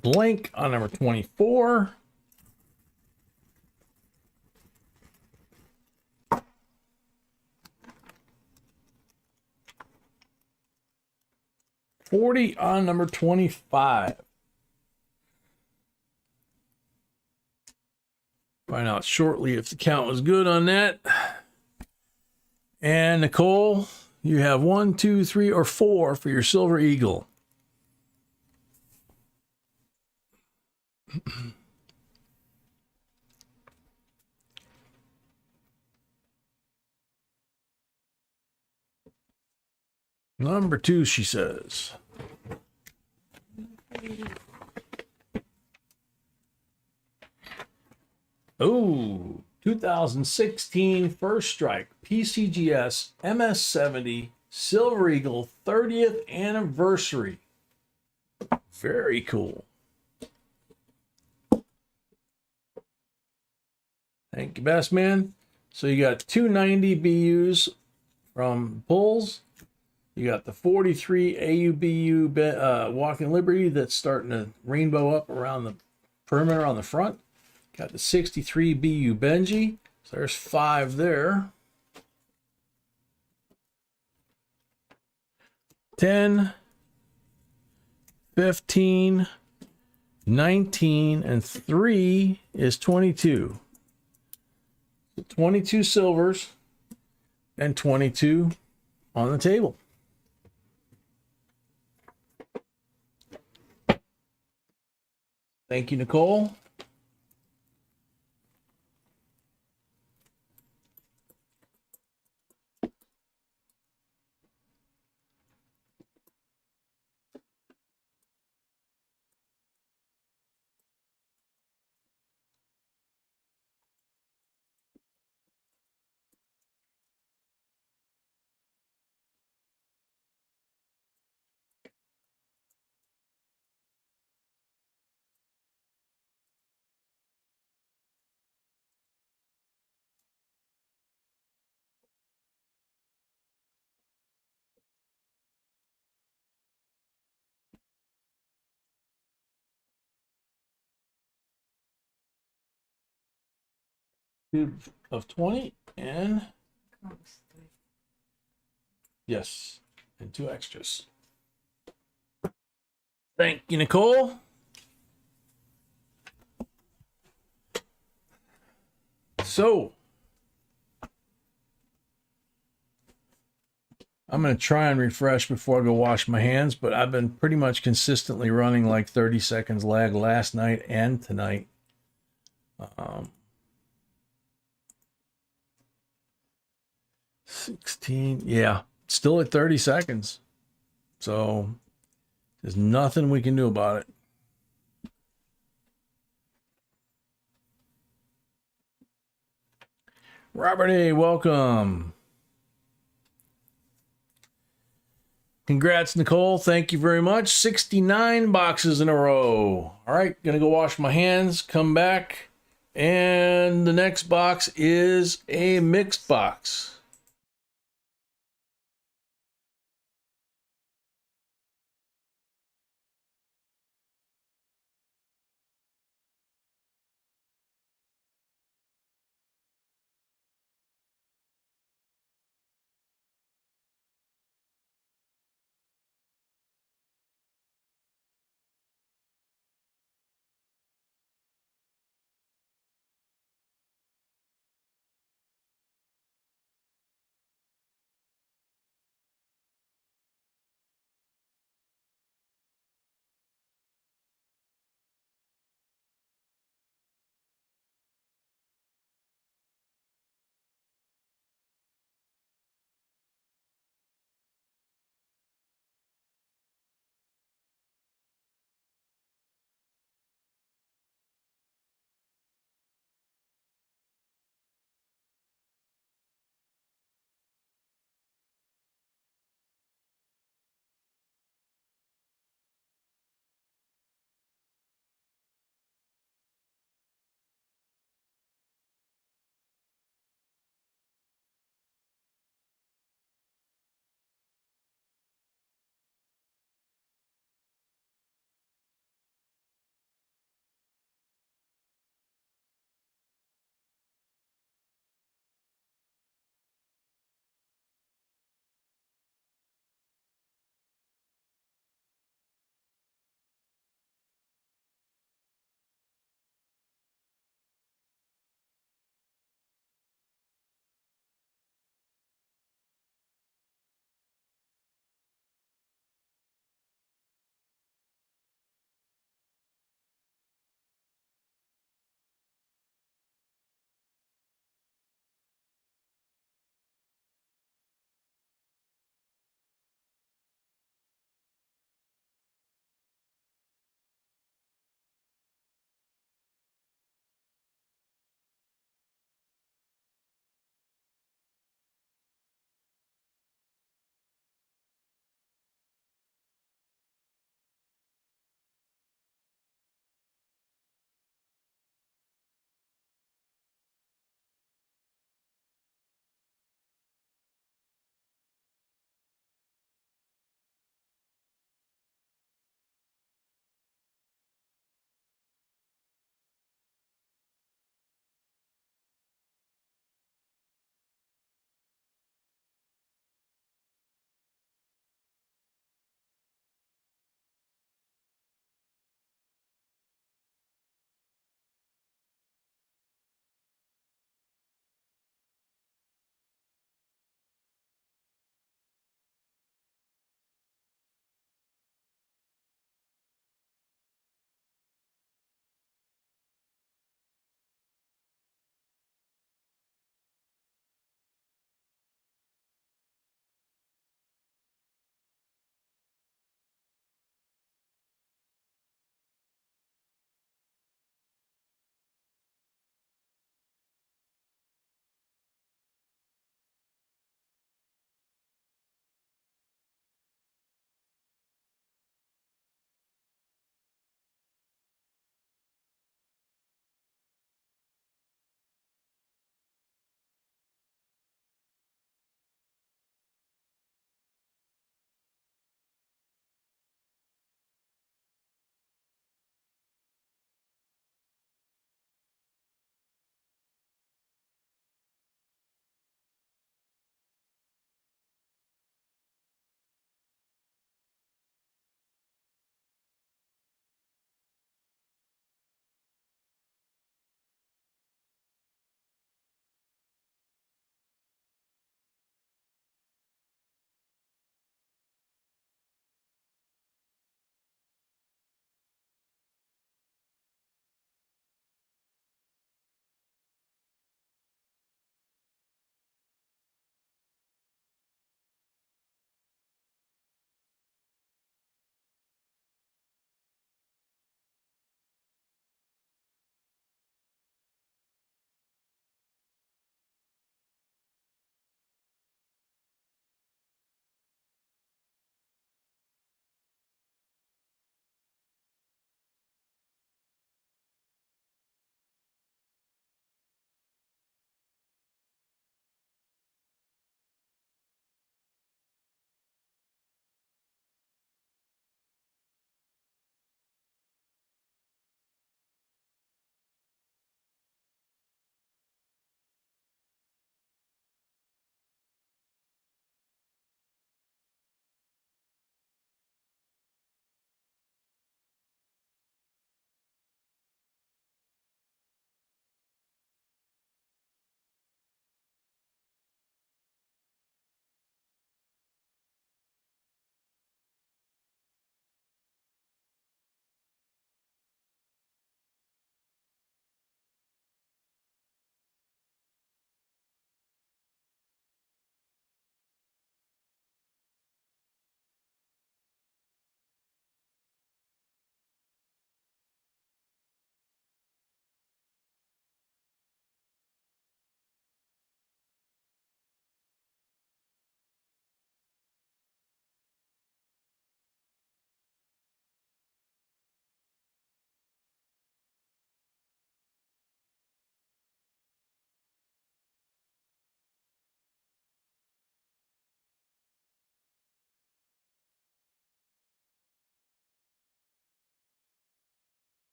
Blank on number 24. $40 on number 25. Find out shortly if the count was good on that. And Nicole, you have 1, 2, 3, or 4 for your Silver Eagle. Number 2, she says. Oh, 2016 First Strike PCGS MS70 Silver Eagle 30th anniversary. Very cool. Thank you, best man. So you got 290 BUs from Bulls. You got the 43 AUBU Walking Liberty that's starting to rainbow up around the perimeter on the front. Got the 63 BU Benji. So there's 5 there. 10, 15, 19, and 3 is 22. 22 silvers and 22 on the table. Thank you, Nicole. Cube of 20 and yes, and 2 extras. Thank you, Nicole. So I'm going to try and refresh before I go wash my hands, but I've been pretty much consistently running like 30 seconds lag last night and tonight. 16, yeah, still at 30 seconds. So there's nothing we can do about it. Robert A., welcome. Congrats, Nicole. Thank you very much. 69 boxes in a row. All right, gonna go wash my hands, come back, and the next box is a mixed box.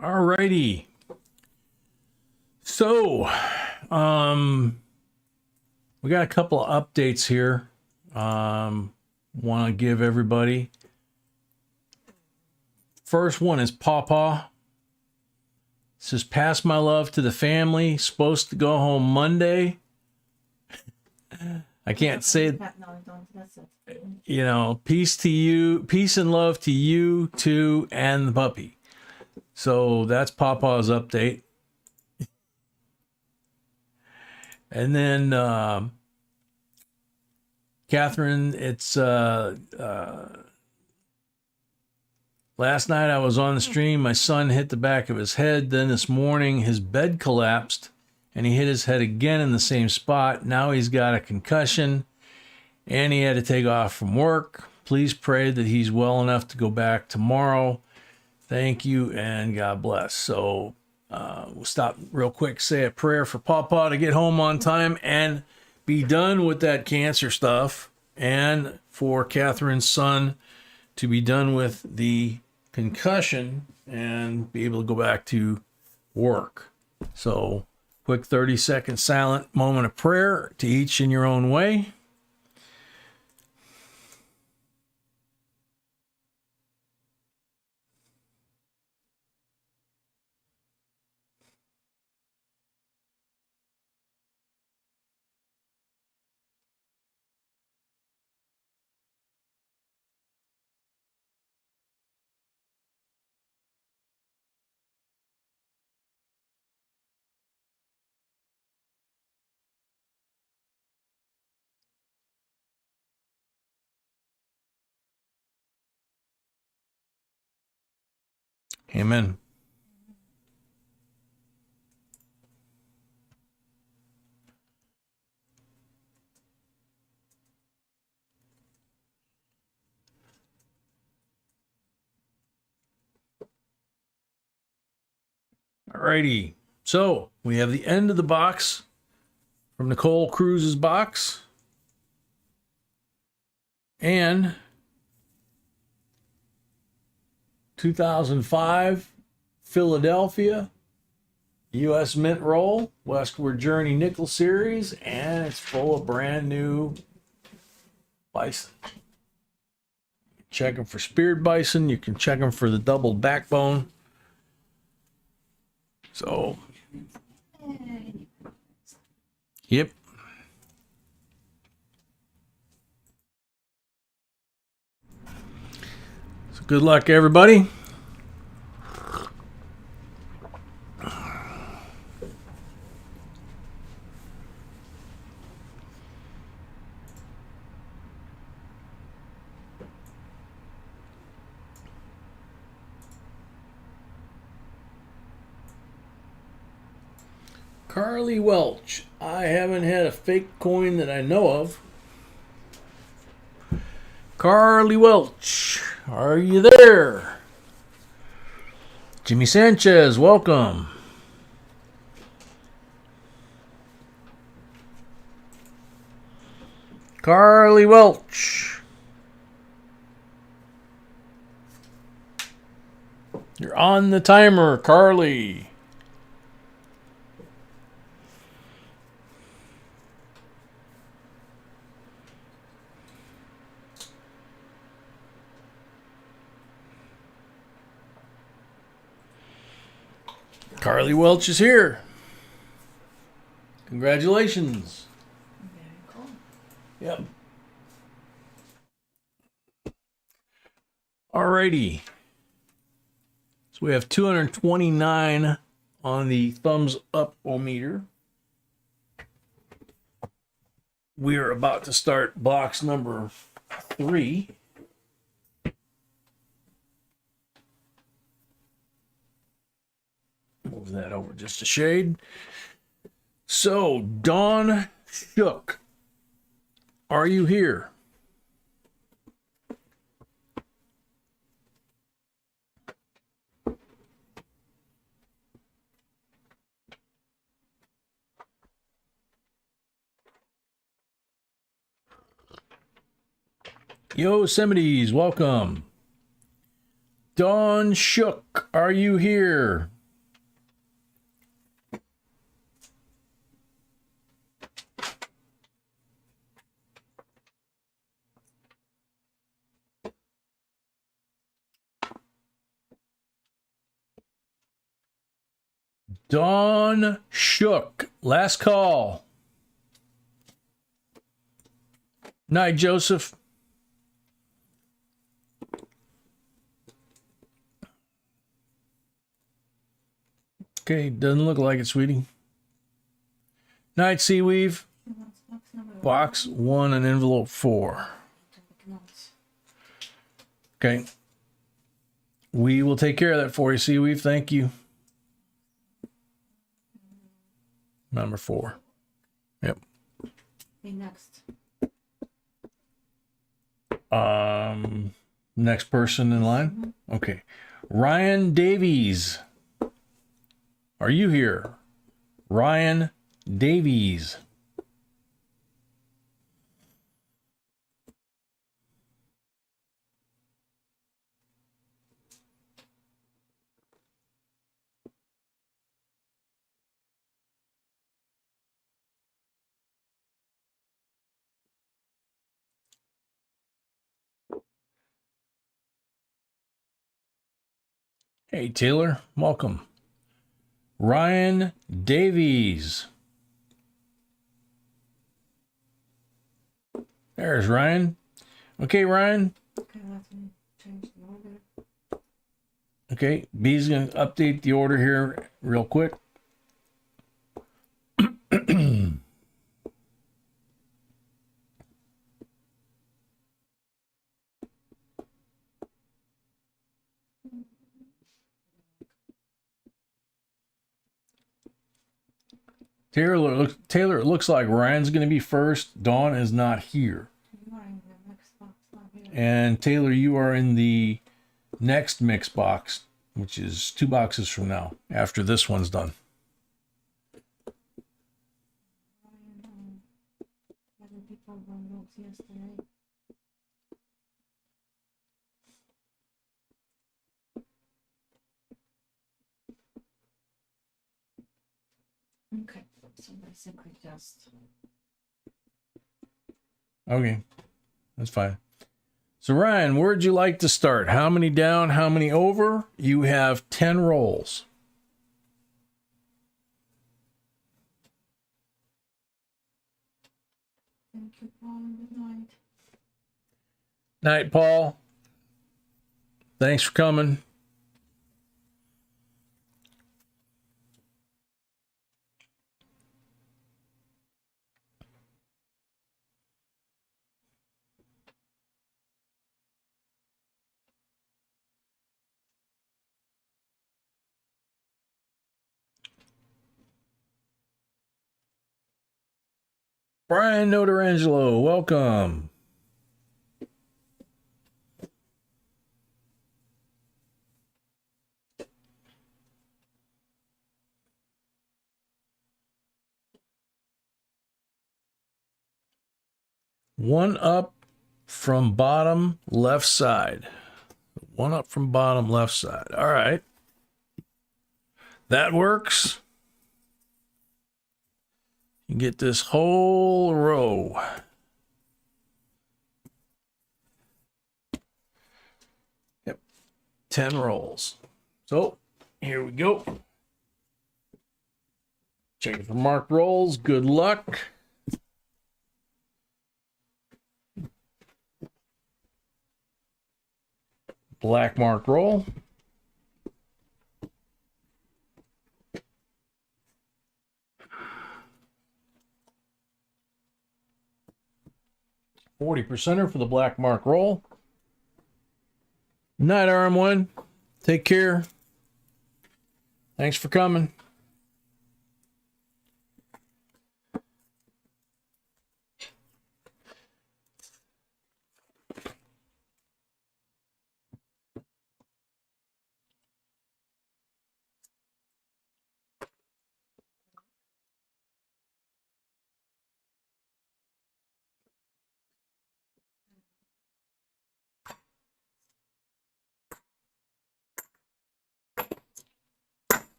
Alrighty. So, we got a couple of updates here. Want to give everybody. First one is Pawpaw. It says, pass my love to the family. Supposed to go home Monday. I can't say, No, don't. That's it. you know, peace to you, peace and love to you, too, and the puppy. So that's Pawpaw's update. And then Catherine, it's last night I was on the stream. My son hit the back of his head. Then this morning his bed collapsed and he hit his head again in the same spot. Now he's got a concussion and he had to take off from work. Please pray that he's well enough to go back tomorrow. Thank you and God bless. So we'll stop real quick, say a prayer for Pawpaw to get home on time and be done with that cancer stuff, and for Catherine's son to be done with the concussion and be able to go back to work. So quick 30-second silent moment of prayer to each in your own way. Amen. Alrighty. So we have the end of the box from Nicole Cruz's box. And 2005 Philadelphia U.S. Mint Roll Westward Journey Nickel Series, and it's full of brand new bison. Check them for speared bison. You can check them for the double backbone. So, yep. So good luck, everybody. Carly Welch. I haven't had a fake coin that I know of. Carly Welch, are you there? Jimmy Sanchez, welcome. Carly Welch. You're on the timer, Carly. Carly Welch is here. Congratulations. Very cool. Yep. Alrighty. So we have 229 on the thumbs up-o-meter. We are about to start box number 3. Move that over just a shade. So, Dawn Shook, are you here? Yosemites, welcome. Dawn Shook, are you here? Dawn Shook, last call. Night, Joseph. Okay, doesn't look like it, sweetie. Night, Seaweave. Box 1 and envelope 4. Okay. We will take care of that for you, Seaweave. Thank you. Number 4. Yep. Okay, next. Next person in line. Okay. Ryan Davies. Are you here? Ryan Davies. Hey, Taylor. Welcome. Ryan Davies. There's Ryan. Okay, Ryan. Okay, let me change the order. Okay, B's going to update the order here real quick. Taylor, it looks like Ryan's going to be first. Dawn is not here. You are in the next box, not here. And Taylor, you are in the next mix box, which is 2 boxes from now, after this one's done. Other people were notes yesterday. Okay, so basically just Okay, that's fine. So Ryan, where'd you like to start? How many down, how many over? You have 10 rolls. thank you, Paul, and good night. Night, Paul. Thanks for coming. Brian Notarangelo, welcome. One up from bottom left side. One up from bottom left side. All right. That works. You get this whole row. Yep. 10 rolls. So here we go. Check it for marked rolls. Good luck. Black mark roll. $40 for the black mark roll. Night, RM1. Take care. Thanks for coming.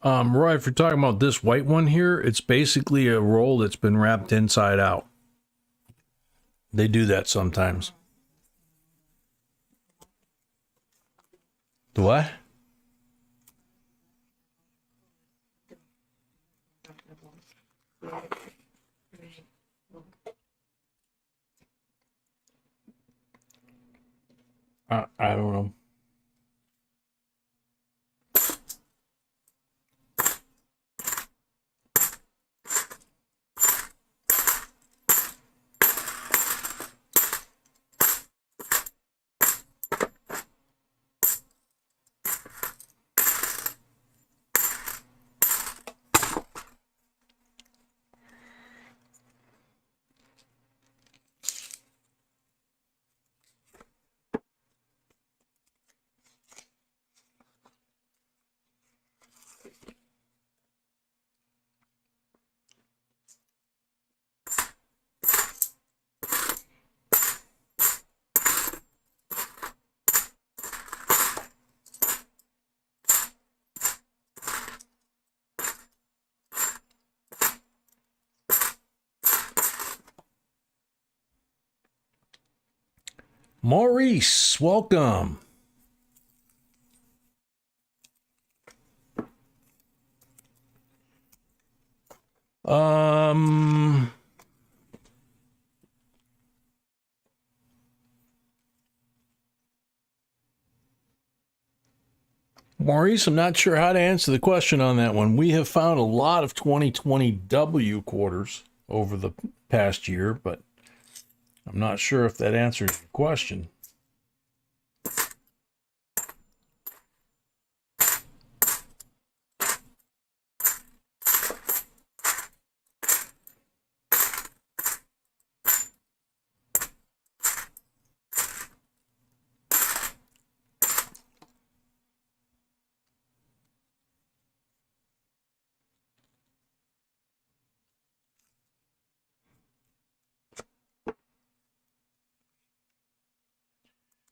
Roy, if you're talking about this white one here, it's basically a roll that's been wrapped inside out. They do that sometimes. The what? I don't know. Maurice, welcome. Maurice, I'm not sure how to answer the question on that one. We have found a lot of 2020 W quarters over the past year, but I'm not sure if that answers the question.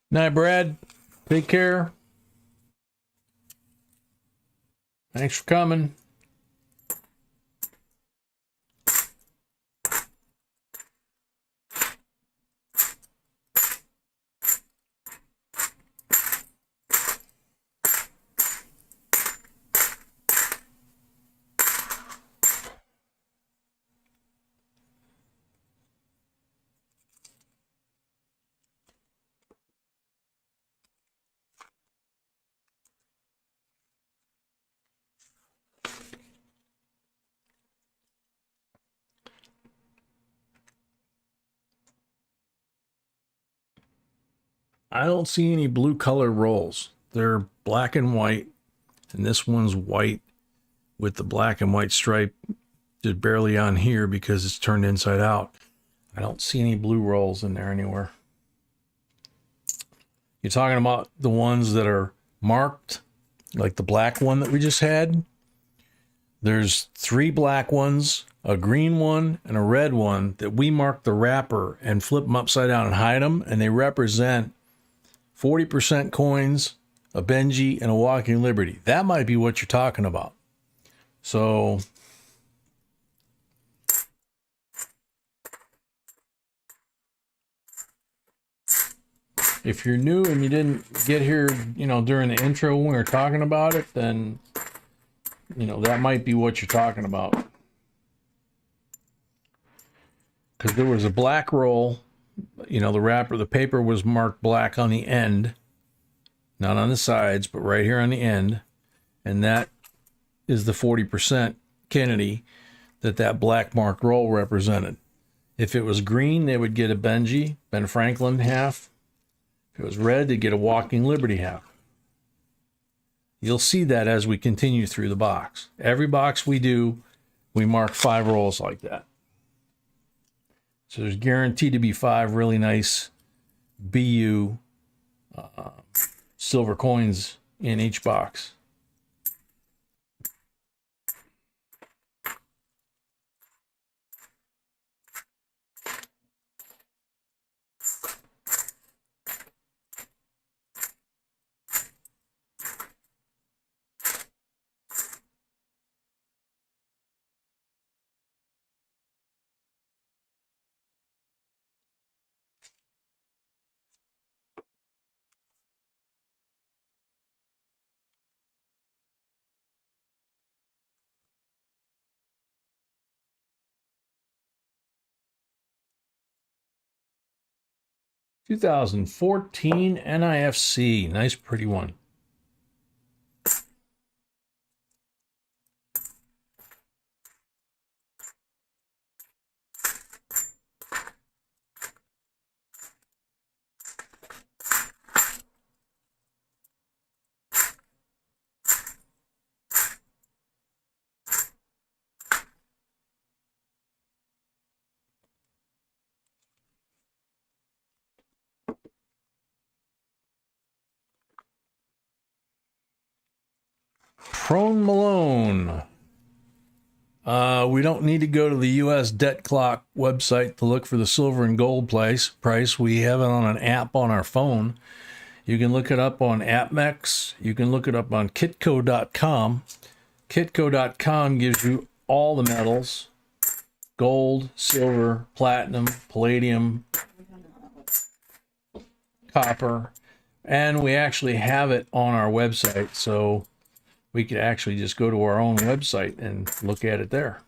Night, Brad. Take care. Thanks for coming. I don't see any blue color rolls. They're black and white, and this one's white with the black and white stripe just barely on here because it's turned inside out. I don't see any blue rolls in there anywhere. You're talking about the ones that are marked, like the black one that we just had? There's 3 black ones, a green one, and a red one that we mark the wrapper and flip them upside down and hide them, and they represent 40% coins, a Benji, and a Walking Liberty. That might be what you're talking about. So if you're new and you didn't get here, during the intro when we were talking about it, then, that might be what you're talking about. Because there was a black roll, the wrapper, the paper was marked black on the end, not on the sides, but right here on the end. And that is the 40% Kennedy that black marked roll represented. If it was green, they would get a Benji, Ben Franklin half. If it was red, they'd get a Walking Liberty half. You'll see that as we continue through the box. Every box we do, we mark 5 rolls like that. So there's guaranteed to be 5 really nice BU silver coins in each box. 2014 NIFC. Nice, pretty one. Prone Malone. We don't need to go to the U.S. Debt Clock website to look for the silver and gold price. We have it on an app on our phone. You can look it up on AppMex. You can look it up on kitco.com. Kitco.com gives you all the metals: gold, silver, platinum, palladium, copper, and we actually have it on our website, so we could actually just go to our own website and look at it there.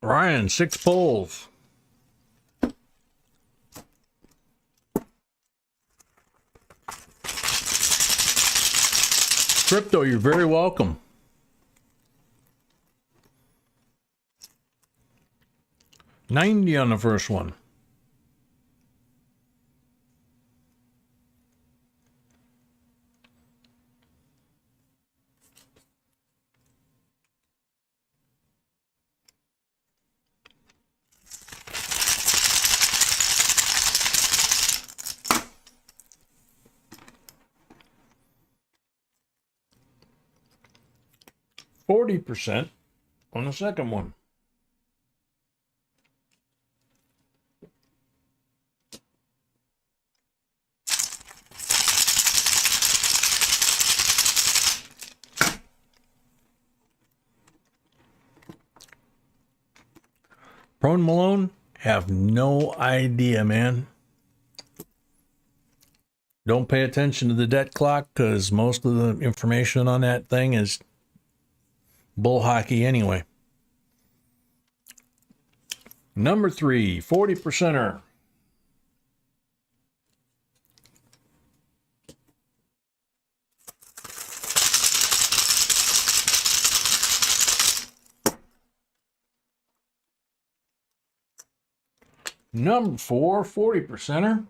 Ryan, 6 polls. Crypto, you're very welcome. $90 on the first one. %40 on the second one. Prone Malone, have no idea, man. Don't pay attention to the debt clock because most of the information on that thing is bull hockey anyway. Number 3, 40%er. Number 4, 40%er.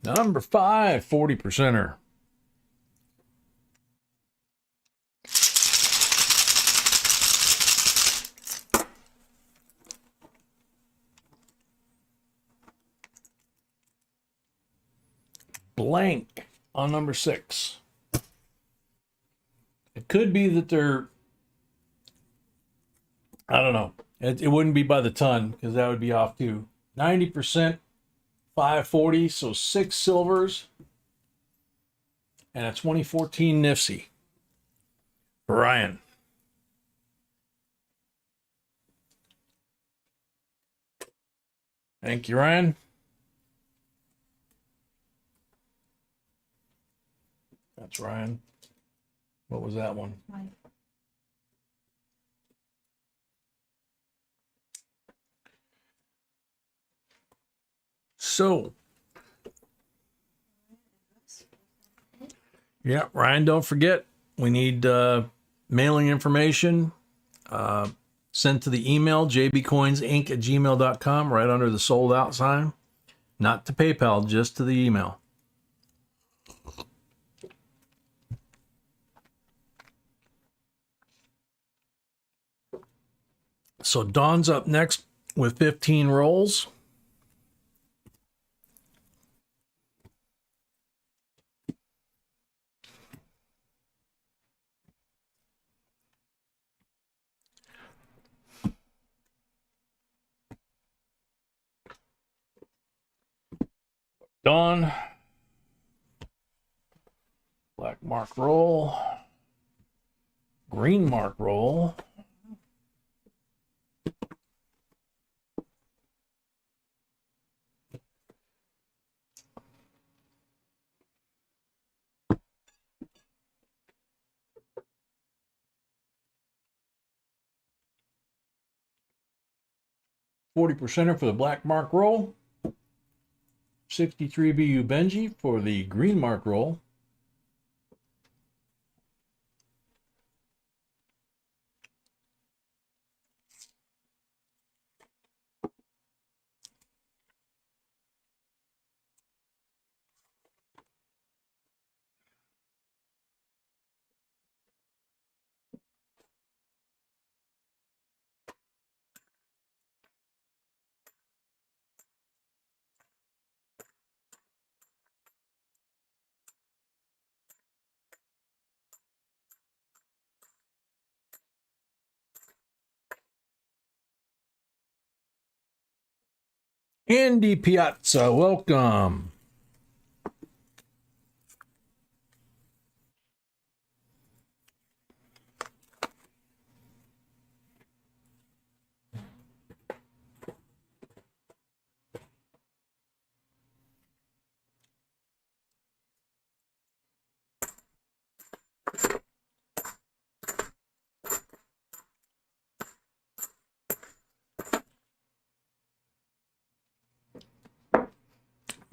Number 5, 40%er. Blank on number 6. It could be that they're, I don't know. It wouldn't be by the ton because that would be off too. 90%, 540, so 6 silvers and a 2014 NIFC. Ryan. Thank you, Ryan. That's Ryan. What was that one? Mine. So, yeah, Ryan, don't forget, we need mailing information sent to the email, jbcoinsinc@gmail.com, right under the sold out sign. Not to PayPal, just to the email. So Dawn's up next with 15 rolls. Done. Black mark roll. Green mark roll. %er for the black mark roll. 63 BU Benji for the green mark roll. Andy Piazza, welcome.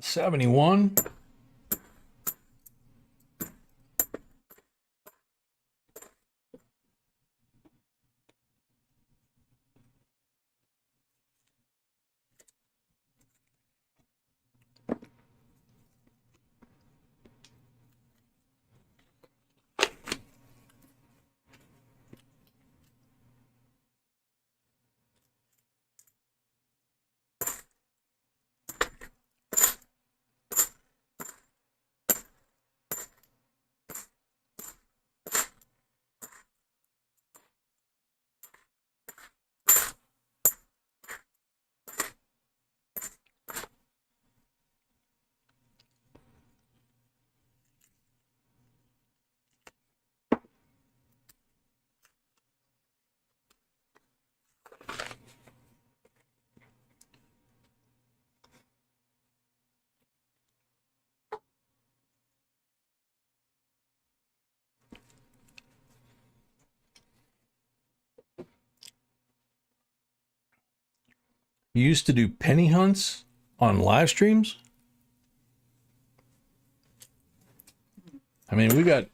$71. You used to do penny hunts on live streams. I mean, we got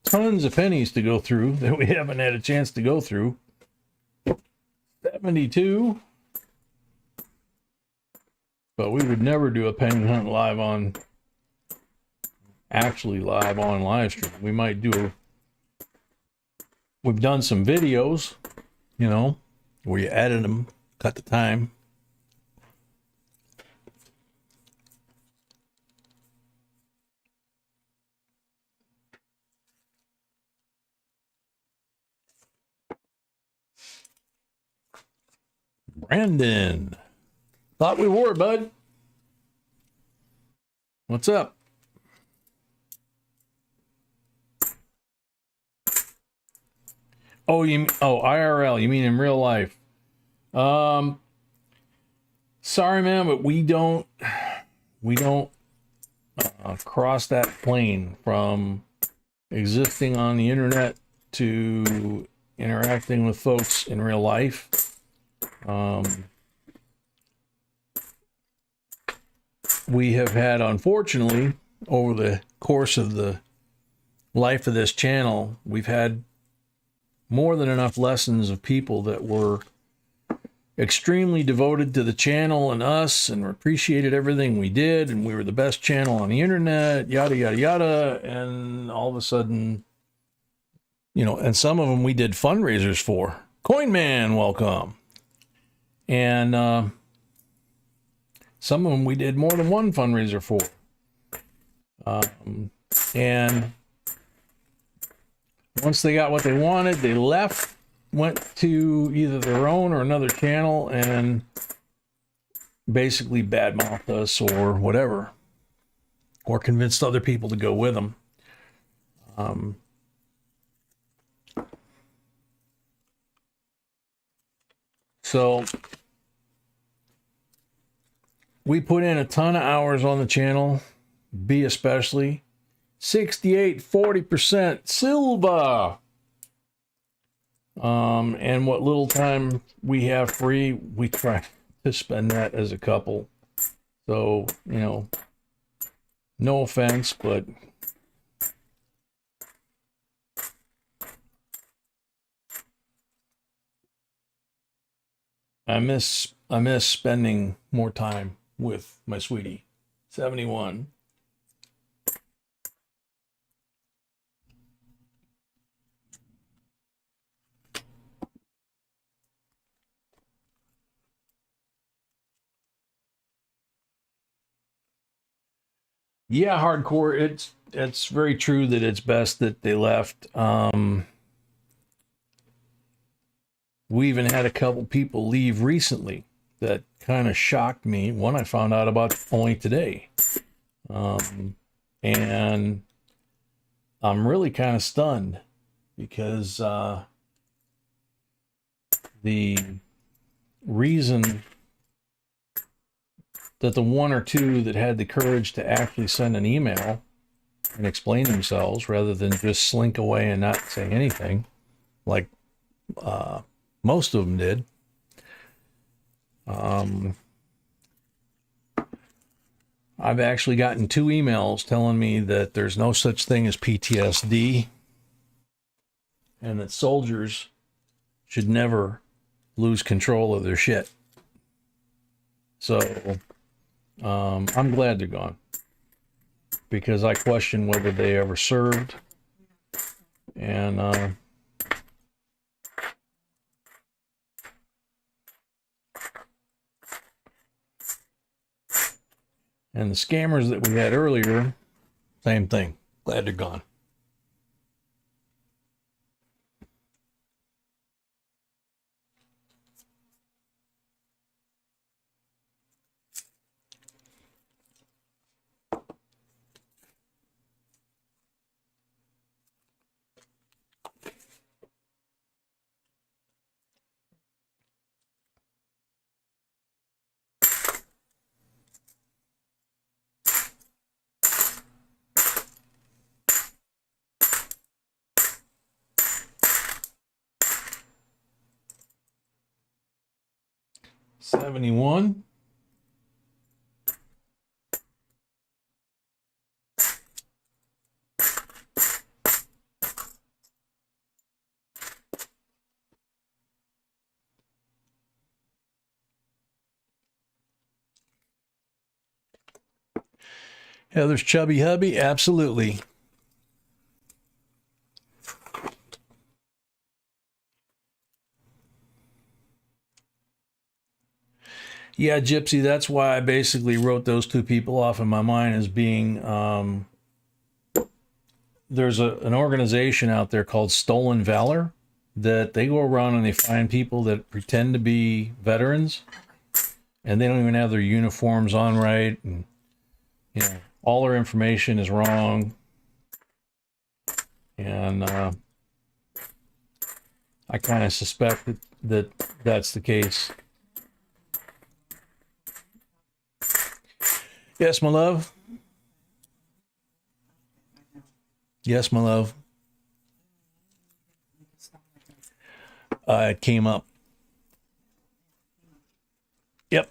tons of pennies to go through that we haven't had a chance to go through. 72. But we would never do a penny hunt live on live stream. We might do we've done some videos, you know, where you edit them, cut the time. Brandon. Thought we were, bud. What's up? Oh, IRL, you mean in real life? Sorry, man, but we don't cross that plane from existing on the internet to interacting with folks in real life. We have had, unfortunately, over the course of the life of this channel, we've had more than enough lessons of people that were extremely devoted to the channel and us and appreciated everything we did, and we were the best channel on the internet, yada, yada, yada. And all of a sudden, you know, and some of them we did fundraisers for. Coin Man, welcome. And some of them we did more than one fundraiser for. And once they got what they wanted, they left, went to either their own or another channel, and basically badmouthed us or whatever, or convinced other people to go with them. So we put in a ton of hours on the channel, B especially. 68-40% silver. And what little time we have free, we try to spend that as a couple. So, you know, no offense, but I miss spending more time with my sweetie. 71. Yeah, hardcore. It's very true that it's best that they left. We even had a couple people leave recently that kind of shocked me. One I found out about only today. And I'm really kind of stunned because the reason that the one or two that had the courage to actually send an email and explain themselves rather than just slink away and not say anything, like most of them did. I've actually gotten 2 emails telling me that there's no such thing as PTSD and that soldiers should never lose control of their shit. So I'm glad they're gone because I question whether they ever served. And the scammers that we had earlier, same thing. Glad they're gone. $71. Heather's chubby hubby, absolutely. Yeah, Gypsy, that's why I basically wrote those 2 people off in my mind as being, there's an organization out there called Stolen Valor that they go around and they find people that pretend to be veterans and they don't even have their uniforms on right. And, you know, all their information is wrong. And I kind of suspect that that's the case. Yes, my love. Yes, my love. It came up. Yep.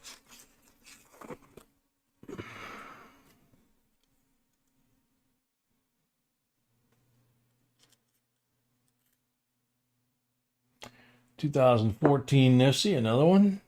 $2014 Nifty, another one.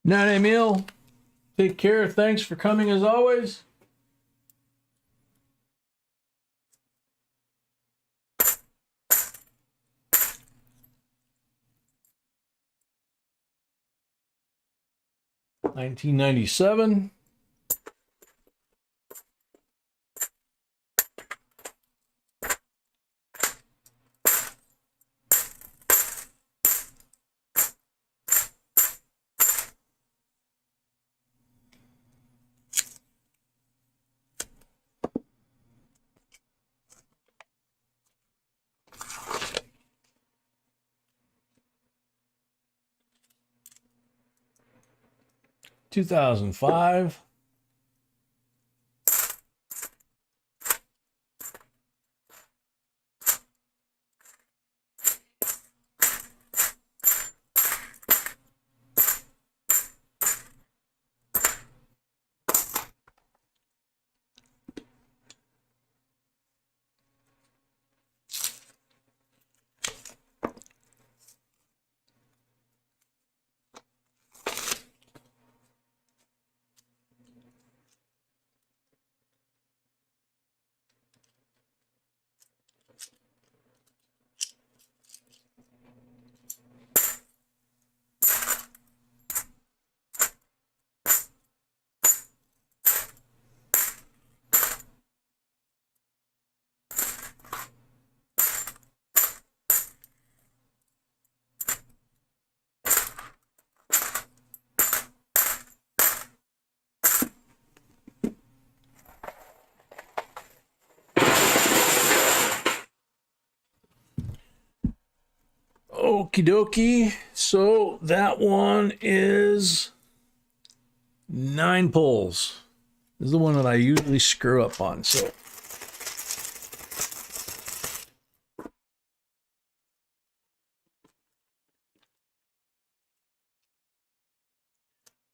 Night, Emil. Take care. Thanks for coming as always. $19.97. $2,005. Okie dokie. So that one is 9 pulls. This is the one that I usually screw up on. So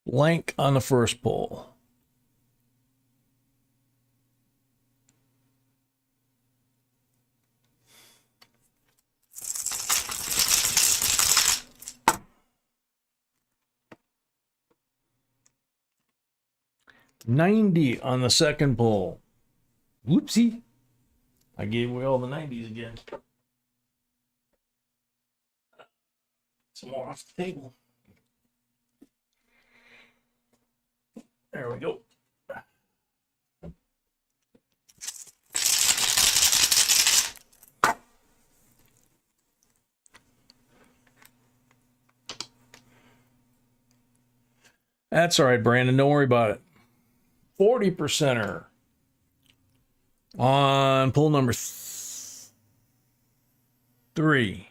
blank on the first pull. $90 on the second pull. Whoopsie. I gave away all the 90s again. Some more off the table. There we go. That's all right, Brandon. Don't worry about it. 40%er on pull number 3.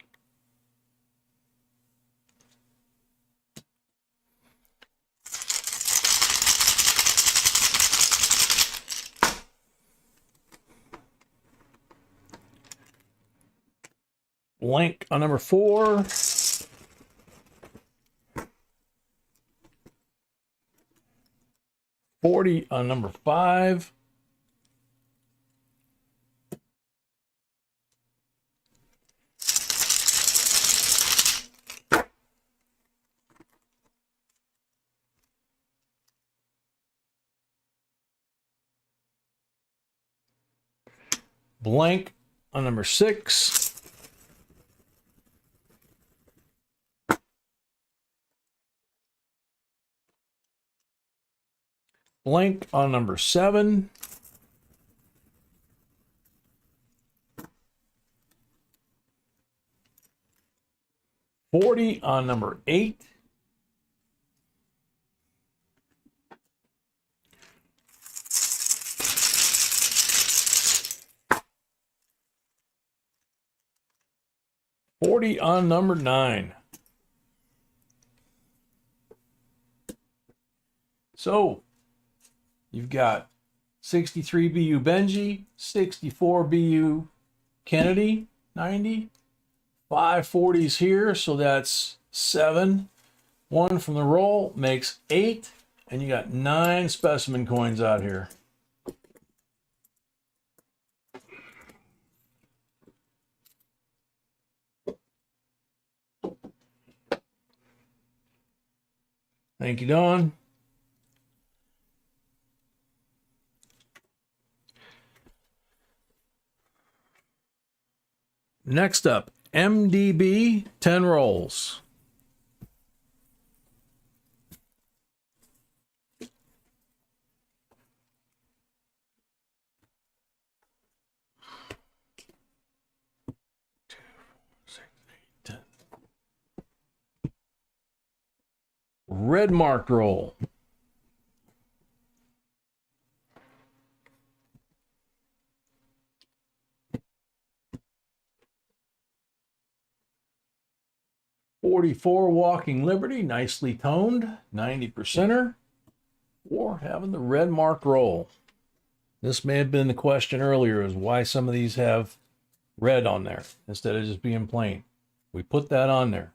Blank on number 4. $40 on number 5. Blank on number 6. Blank on number 7. $40 on number 8. $40 on number 9. So you've got 63 BU Benji, 64 BU Kennedy, 90, 5 40s here, so that's 7. 1 from the roll makes 8, and you got 9 specimen coins out here. Thank you, Dawn. Next up, MDB 10 rolls. Red mark roll. $44 Walking Liberty, nicely toned, 90%er, or having the red mark roll. This may have been the question earlier, is why some of these have red on there instead of just being plain. We put that on there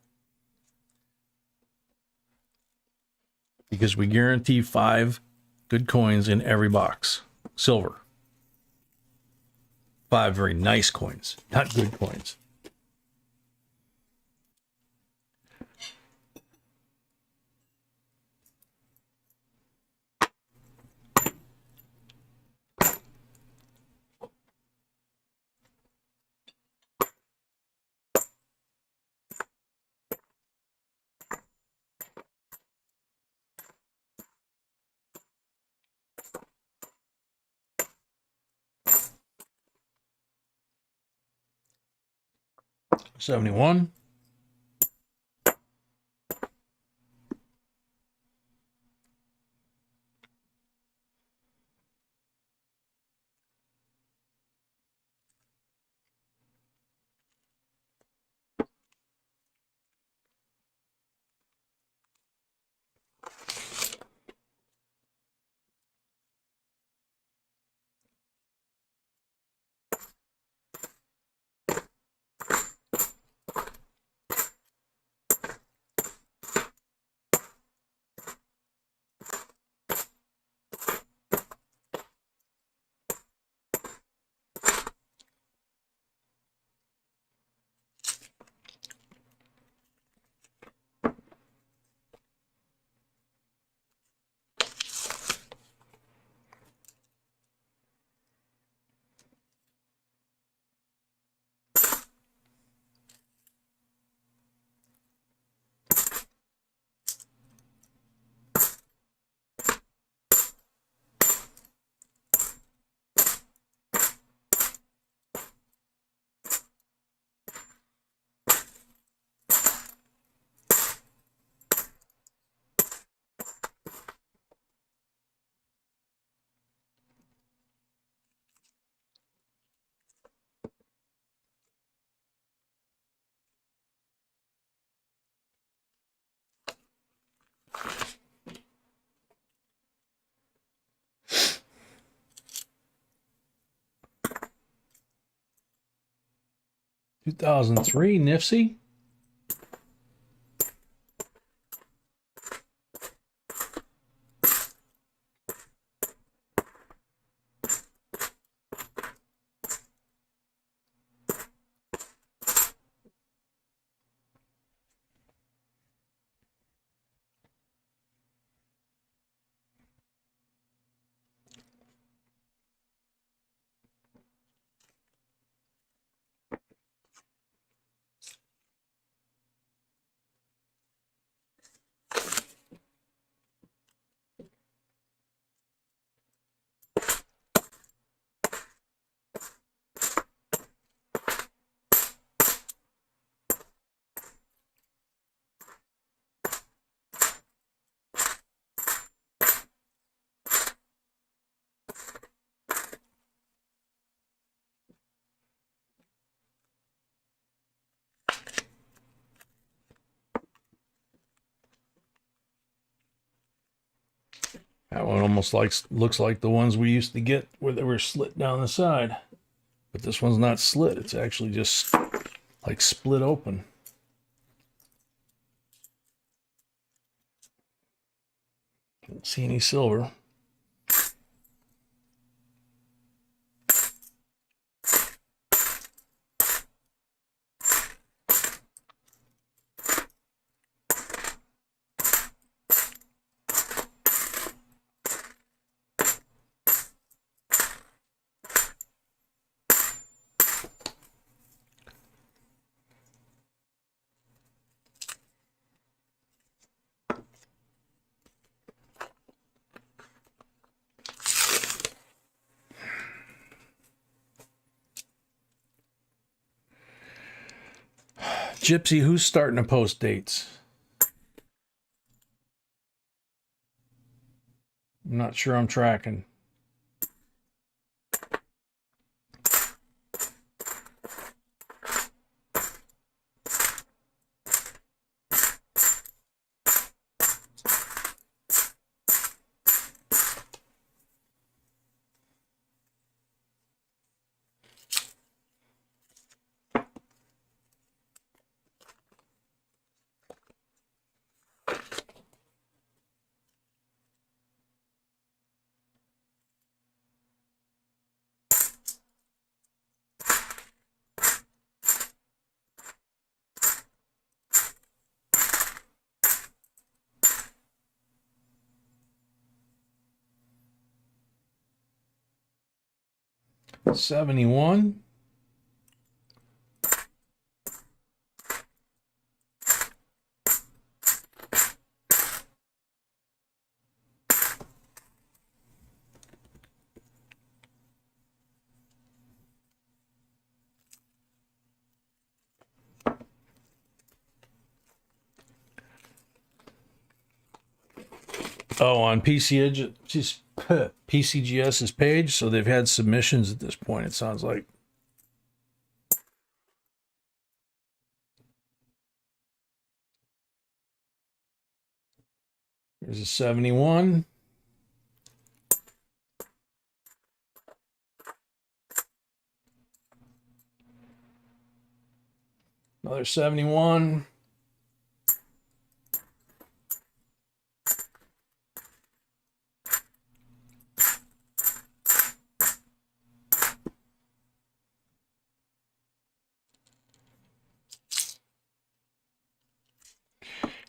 because we guarantee 5 good coins in every box. Silver. 5 very nice coins, not good coins. $71. $2003 Nifty. That one almost looks like the ones we used to get where they were slit down the side. But this one's not slit. It's actually just like split open. Don't see any silver. Gypsy, who's starting to post dates? I'm not sure I'm tracking. $71. Oh, on PCGS's page, so they've had submissions at this point, it sounds like. There's a 71. Another 71.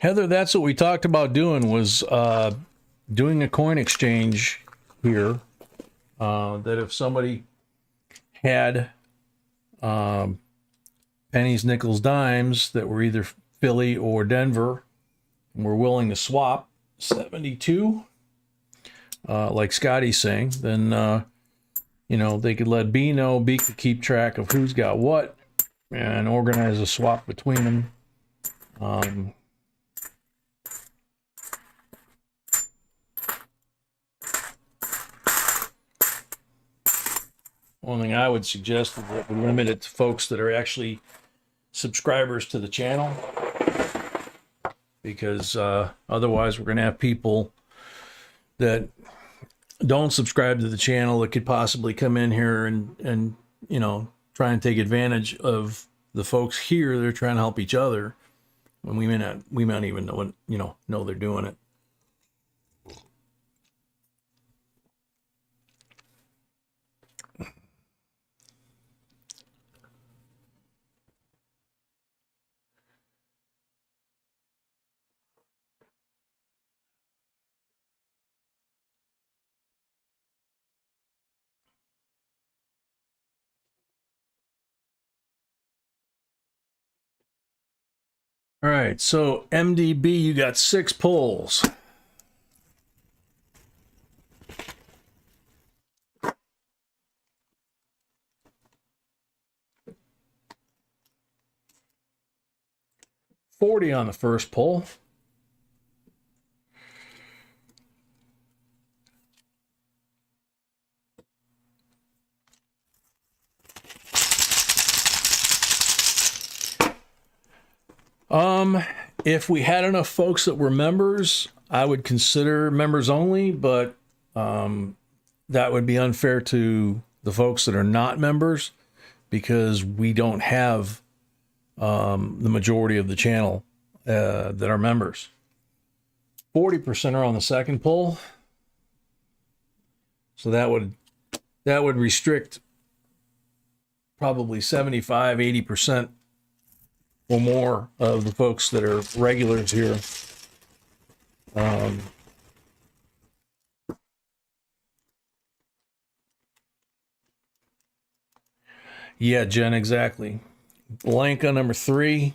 Heather, that's what we talked about doing, was doing a coin exchange here. That if somebody had pennies, nickels, dimes that were either Philly or Denver and were willing to swap 72, like Scotty's saying, then they could let B know. B could keep track of who's got what and organize a swap between them. One thing I would suggest is that we limit it to folks that are actually subscribers to the channel, because otherwise we're going to have people that don't subscribe to the channel that could possibly come in here and try and take advantage of the folks here. They're trying to help each other when we may not even know they're doing it. All right, so MDB, you got 6 pulls. $40 on the first pull. If we had enough folks that were members, I would consider members only, but that would be unfair to the folks that are not members, because we don't have the majority of the channel that are members. 40% are on the second pull, so that would restrict probably 75-80% or more of the folks that are regulars here. Yeah, Jen, exactly. Blank on number 3.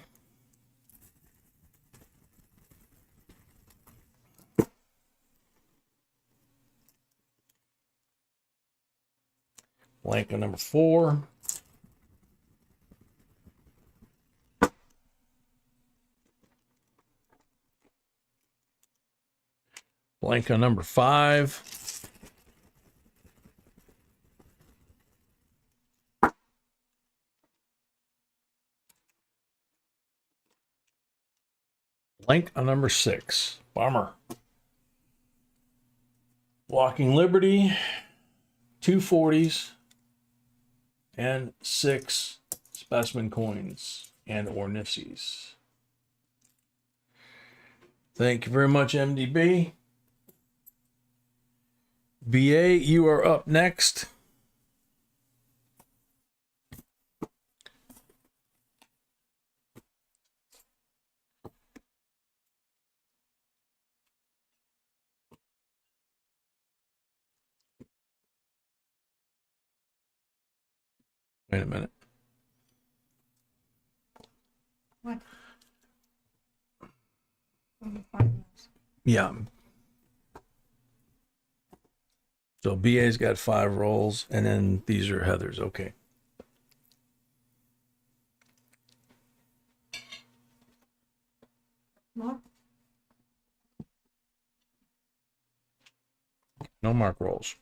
Blank on number 4. Blank on number 5. Blank on number 6. Bummer. Walking Liberty, 2 40s, and 6 specimen coins and or nifsies. Thank you very much, MDB. BA, you are up next. Wait a minute. What? Yeah. So BA's got 5 rolls, and then these are Heather's. Okay. More? No mark rolls.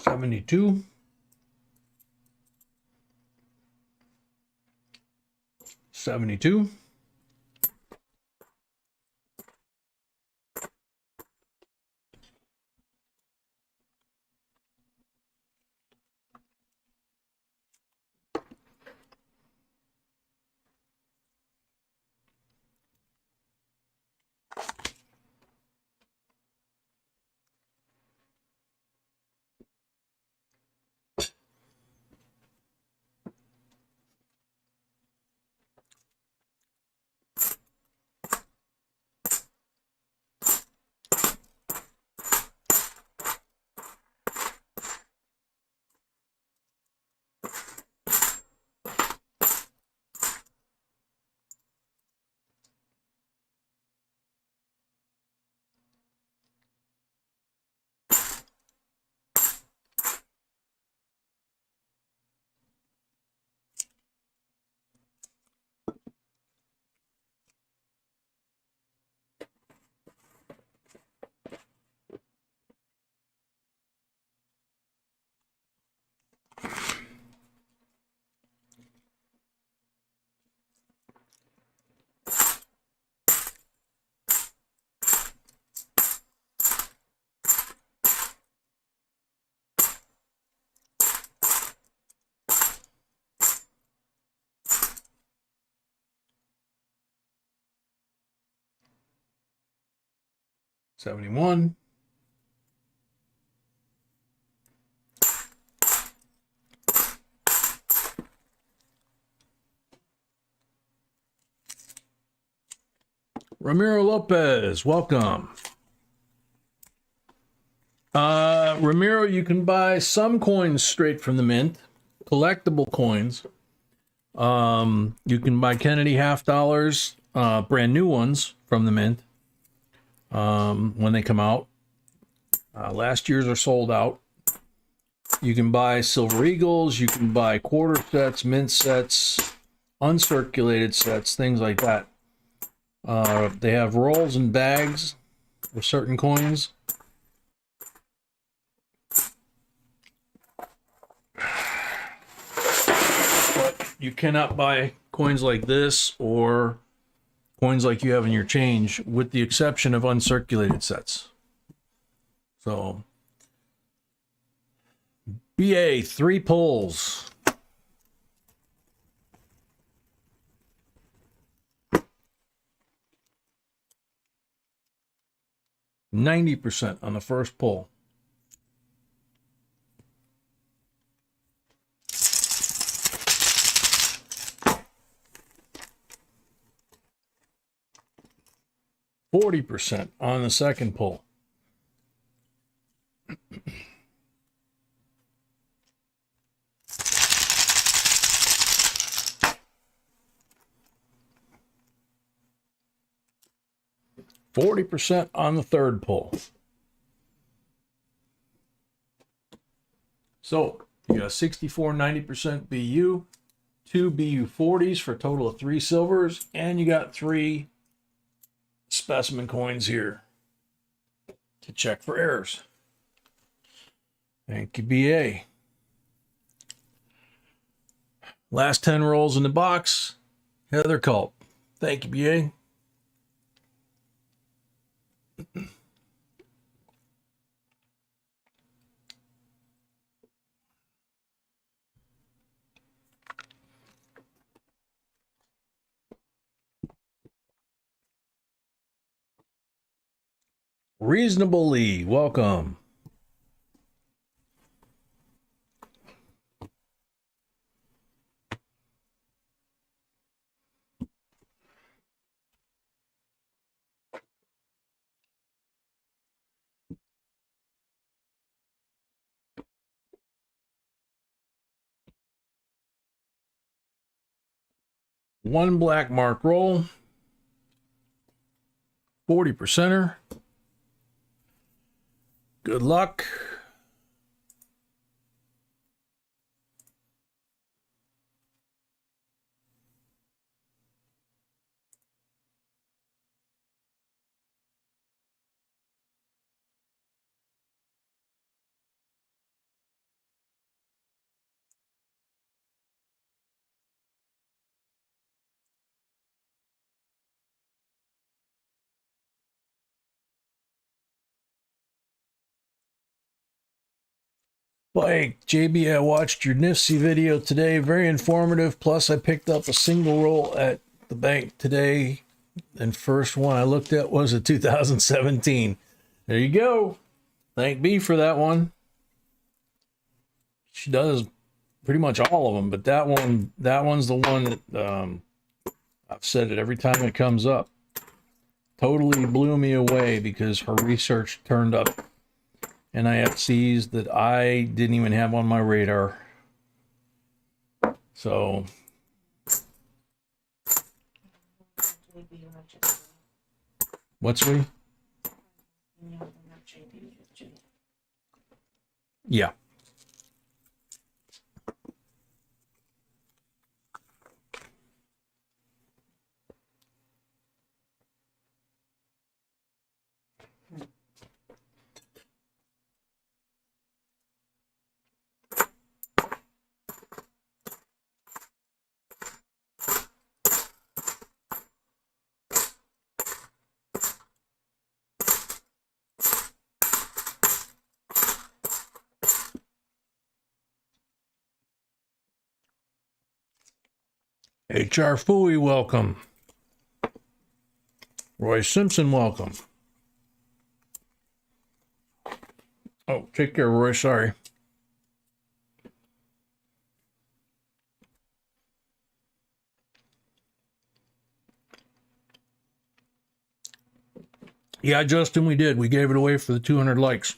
$72. 72. $71. Ramiro Lopez, welcome. Ramiro, you can buy some coins straight from the mint, collectible coins. You can buy Kennedy $50, brand new ones from the mint when they come out. Last year's are sold out. You can buy Silver Eagles, you can buy quarter sets, mint sets, uncirculated sets, things like that. They have rolls and bags with certain coins. you cannot buy coins like this or coins like you have in your change, with the exception of uncirculated sets. So, BA, 3 pulls. $90 on the first pull. $40 on the second pull. $40 on the third pull. So you got 64 90% BU, 2 BU 40s for a total of 3 silvers, and you got 3 specimen coins here to check for errors. Thank you, BA. Last 10 rolls in the box. Heather Culp. Thank you, BA. Reasonably, welcome. One black mark roll. 40%er. Good luck. Like JB, I watched your Nifty video today. Very informative. Plus, I picked up a single roll at the bank today. And first one I looked at was a 2017. There you go. Thank B for that one. She does pretty much all of them, but that one's the one that I've said it every time it comes up. Totally blew me away because her research turned up NIFCs that I didn't even have on my radar. So what's we? Yeah. HR Fooey, welcome. Roy Simpson, welcome. Oh, take care, Roy. Sorry. Yeah, Justin, we did. We gave it away for the 200 likes.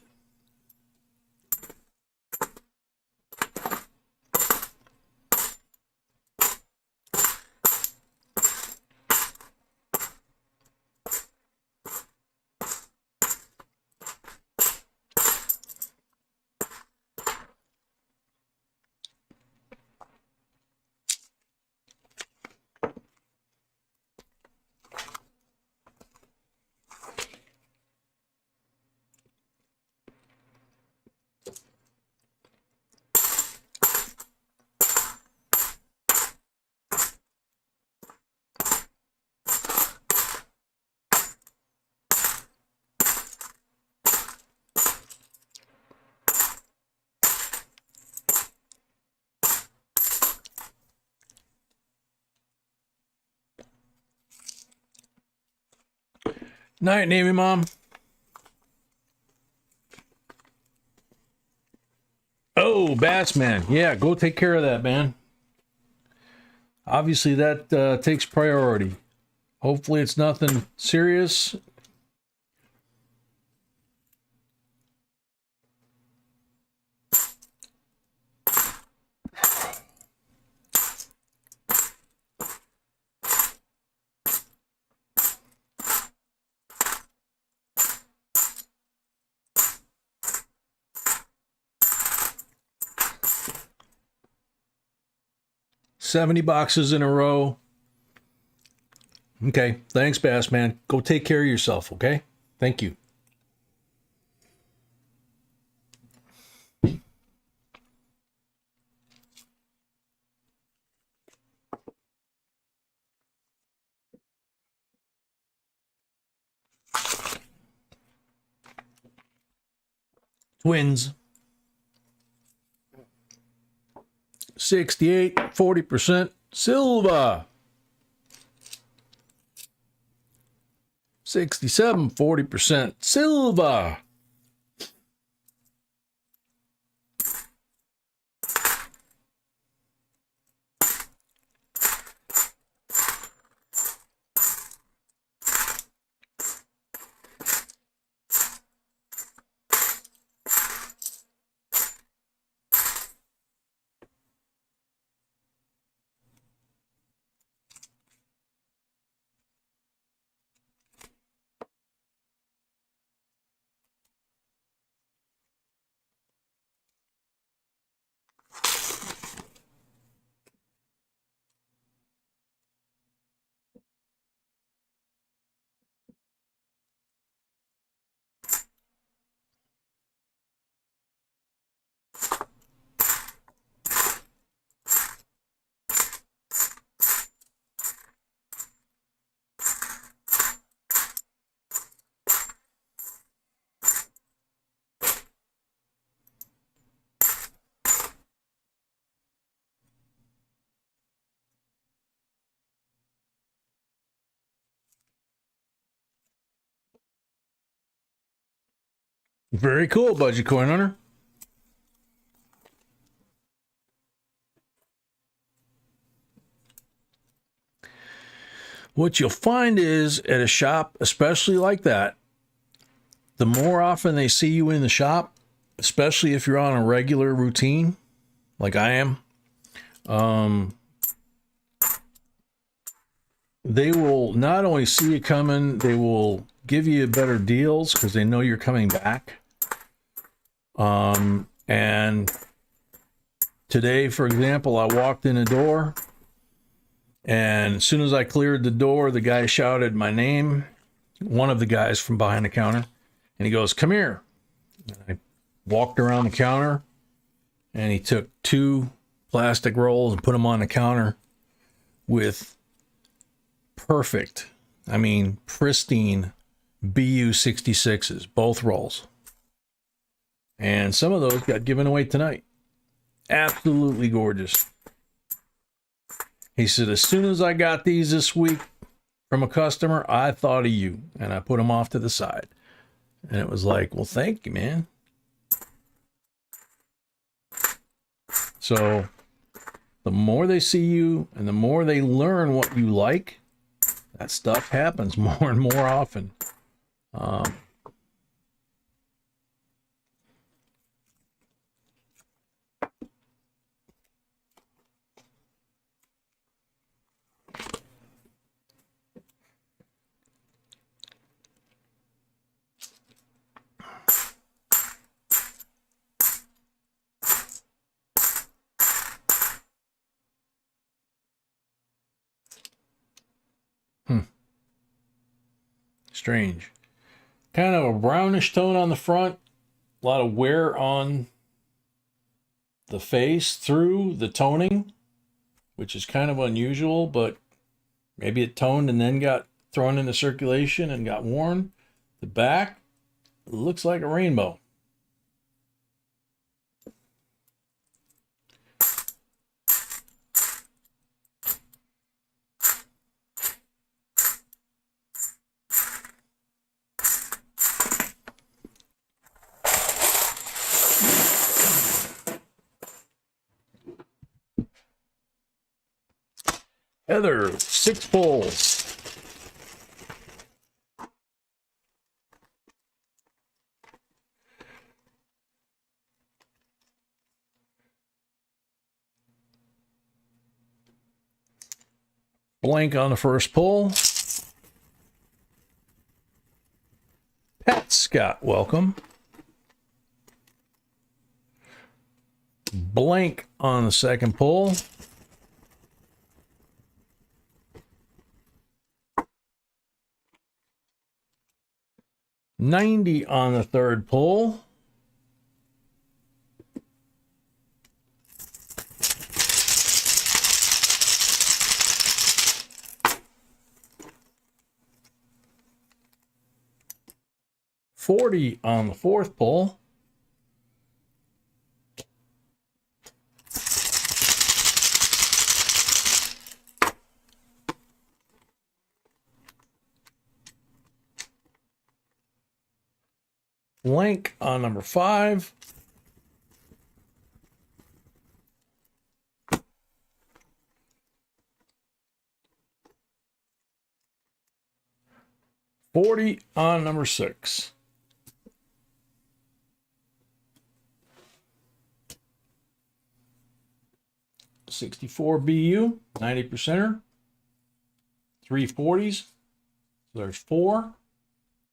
Night, Navy Mom. Oh, Batsman. Yeah, go take care of that, man. Obviously, that takes priority. Hopefully, it's nothing serious. $70 boxes in a row. Okay, thanks, Bassman. Go take care of yourself, okay? Thank you. Twins. 68, 40%. Silva. 67, 40%. Silva. Very cool, Budgie Coin Hunter. What you'll find is at a shop, especially like that, the more often they see you in the shop, especially if you're on a regular routine, like I am, they will not only see you coming, they will give you better deals because they know you're coming back. And today, for example, I walked in the door, and as soon as I cleared the door, the guy shouted my name, one of the guys from behind the counter, and he goes, "Come here." And I walked around the counter, and he took 2 plastic rolls and put them on the counter with perfect, I mean, pristine BU 66s, both rolls. And some of those got given away tonight. Absolutely gorgeous. He said, as soon as I got these this week from a customer, I thought of you. And I put them off to the side. And it was like, well, thank you, man. So the more they see you and the more they learn what you like, that stuff happens more and more often. Strange. Kind of a brownish tone on the front. A lot of wear on the face through the toning, which is kind of unusual, but maybe it toned and then got thrown into circulation and got worn. The back looks like a rainbow. Heather, 6 pulls. Blank on the first pull. Pat Scott, welcome. Blank on the second pull. $90 on the third pull. $40 on the fourth pull. Blank on number 5. $40 on number 6. $64 BU, 90%er. 3 40s. So there's 4.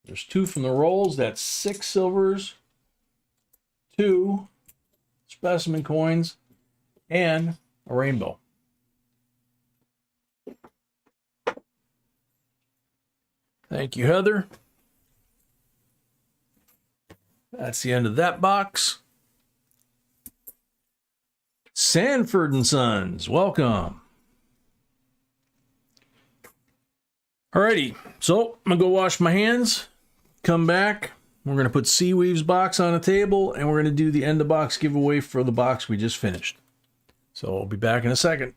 There's 2 from the rolls. That's 6 silvers, 2 specimen coins, and a rainbow. Thank you, Heather. That's the end of that box. Sanford and Sons, welcome. Alrighty, so I'm gonna go wash my hands, come back. We're gonna put Seaweave's box on a table, and we're gonna do the end of box giveaway for the box we just finished. So I'll be back in a second.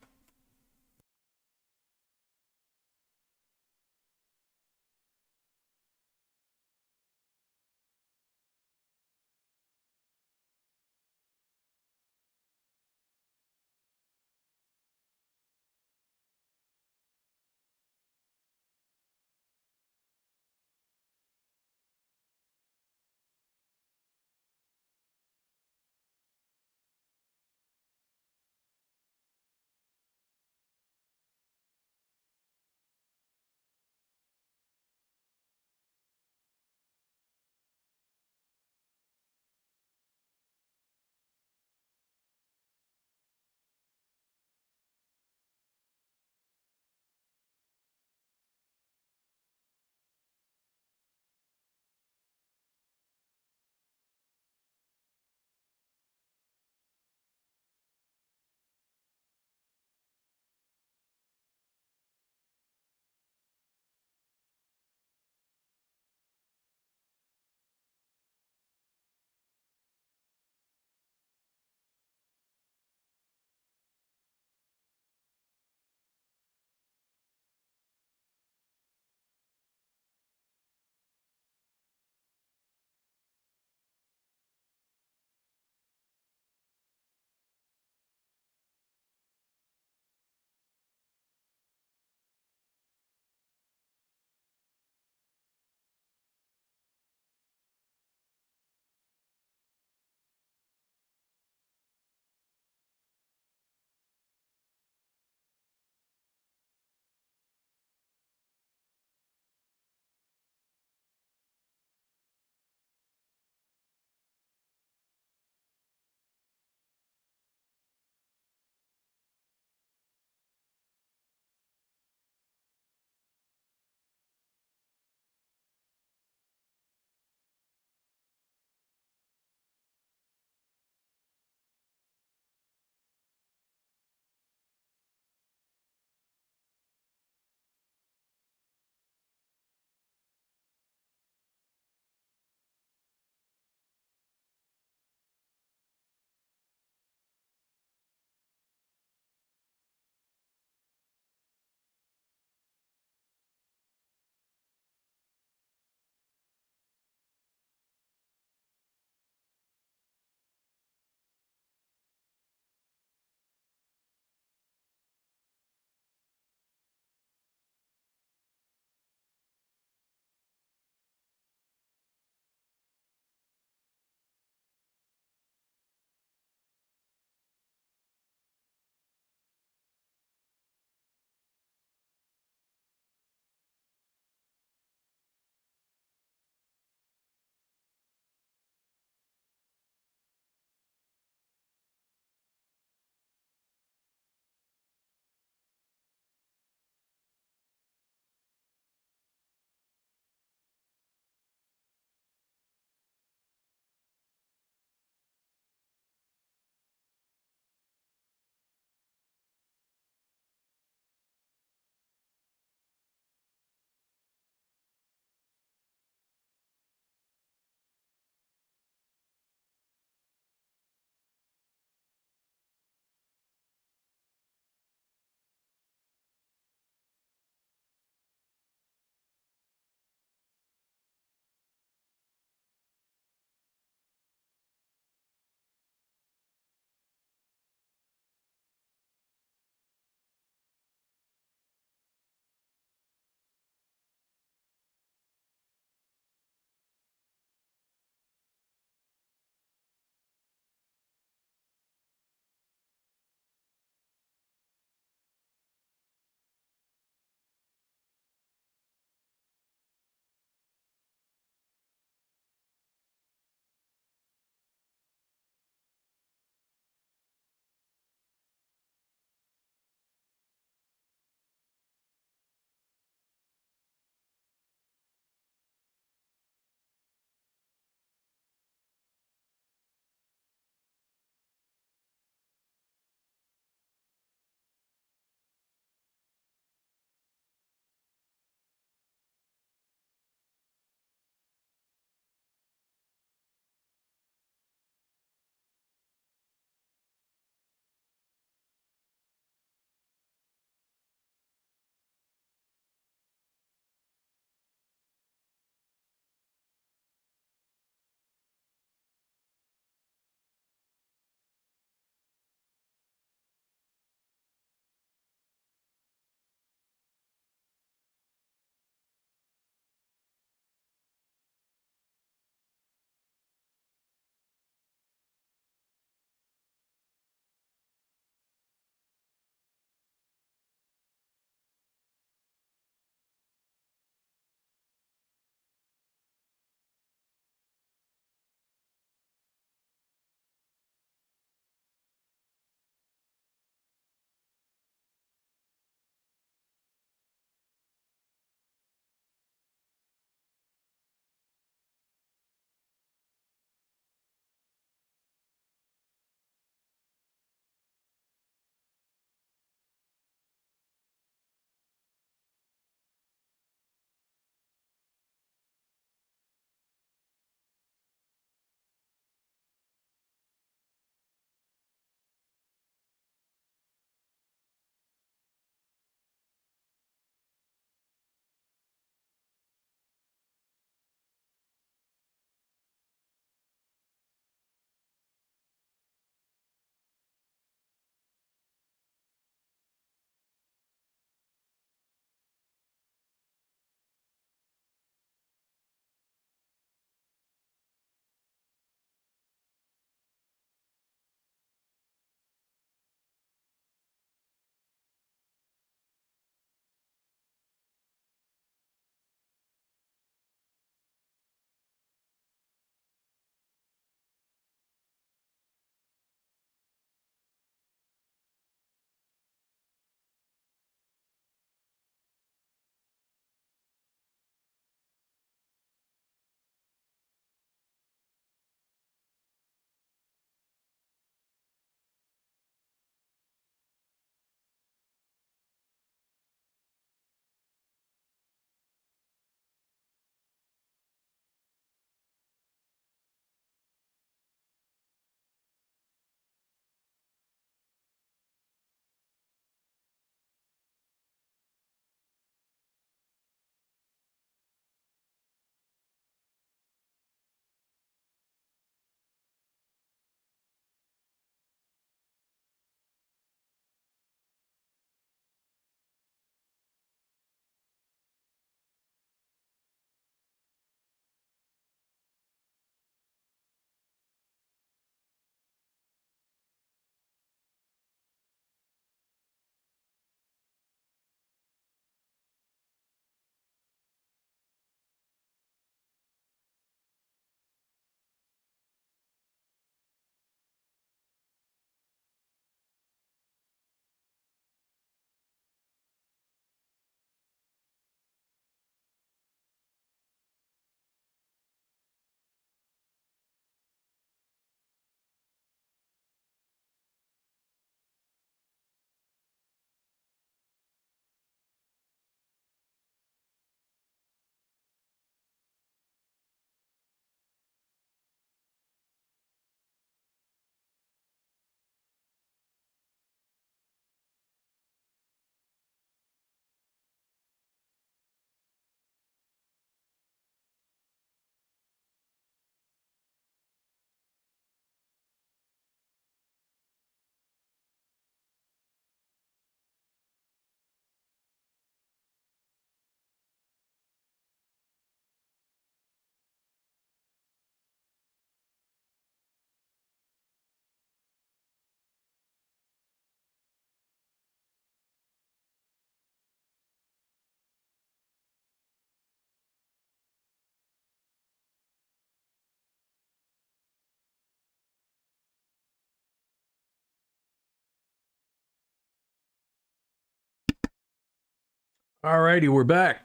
Alrighty, we're back.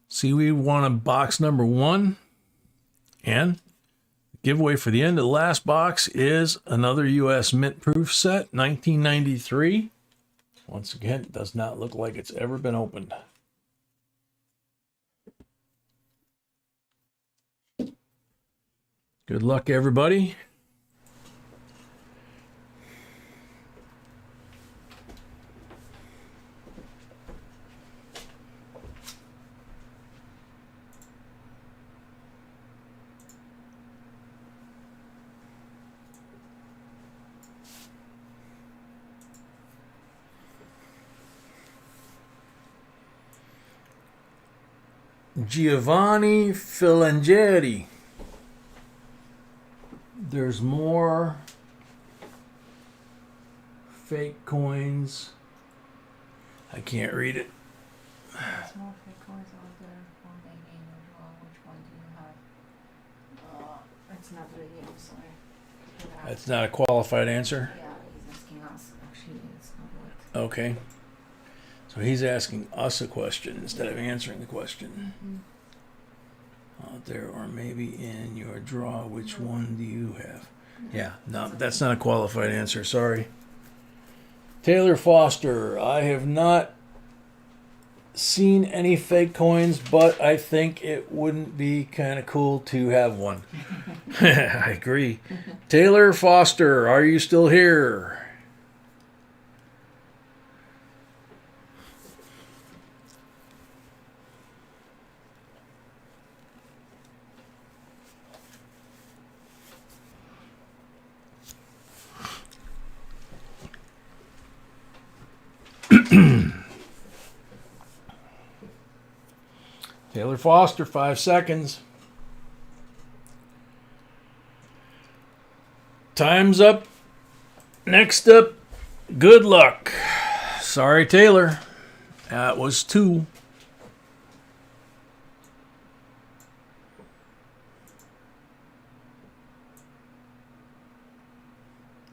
See, we won a box number 1. And the giveaway for the end of the last box is another U.S. Mint Proof set, 1993. Once again, it does not look like it's ever been opened. Good luck, everybody. Giovanni Filangieri. There's more fake coins. I can't read it. There's more fake coins out there. One day game or draw. Which one do you have? It's not really, I'm sorry. That's not a qualified answer. Yeah, he's asking us. Actually, it's not what. Okay. So he's asking us a question instead of answering the question. Out there, or maybe in your draw, which one do you have? Yeah, no, that's not a qualified answer. Sorry. Taylor Foster, I have not seen any fake coins, but I think it wouldn't be kind of cool to have one. I agree. Taylor Foster, are you still here? Taylor Foster, 5 seconds. Time's up. Next up, good luck. Sorry, Taylor. That was 2.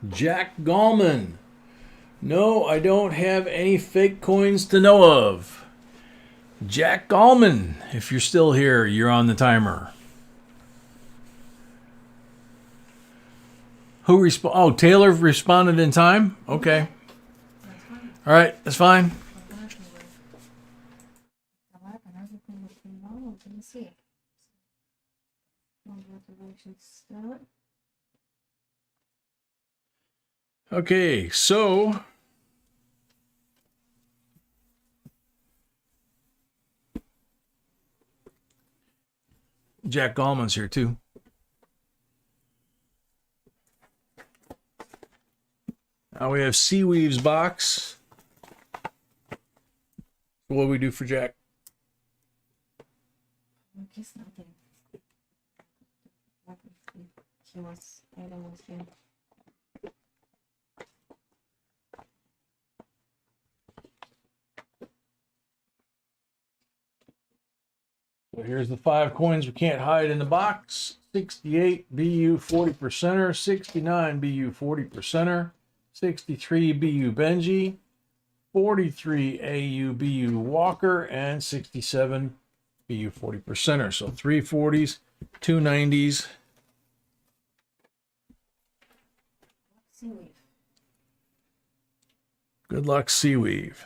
Jack Gallman. No, I don't have any fake coins to know of. Jack Gallman, if you're still here, you're on the timer. Who responded? Oh, Taylor responded in time? Okay. That's fine. All right, that's fine. Everything was pretty normal. Didn't see it. Congratulations, Stuart. Okay, so Jack Gallman's here too. Now we have Seaweave's box. What do we do for Jack? I guess nothing. He was, I don't know, him. So here's the 5 coins we can't hide in the box. 68 BU 40%er, 69 BU 40%er, 63 BU Benji, 43 AU BU Walker, and 67 BU 40%er. So 3 40s, 2 90s. Seaweed. Good luck, Seaweave.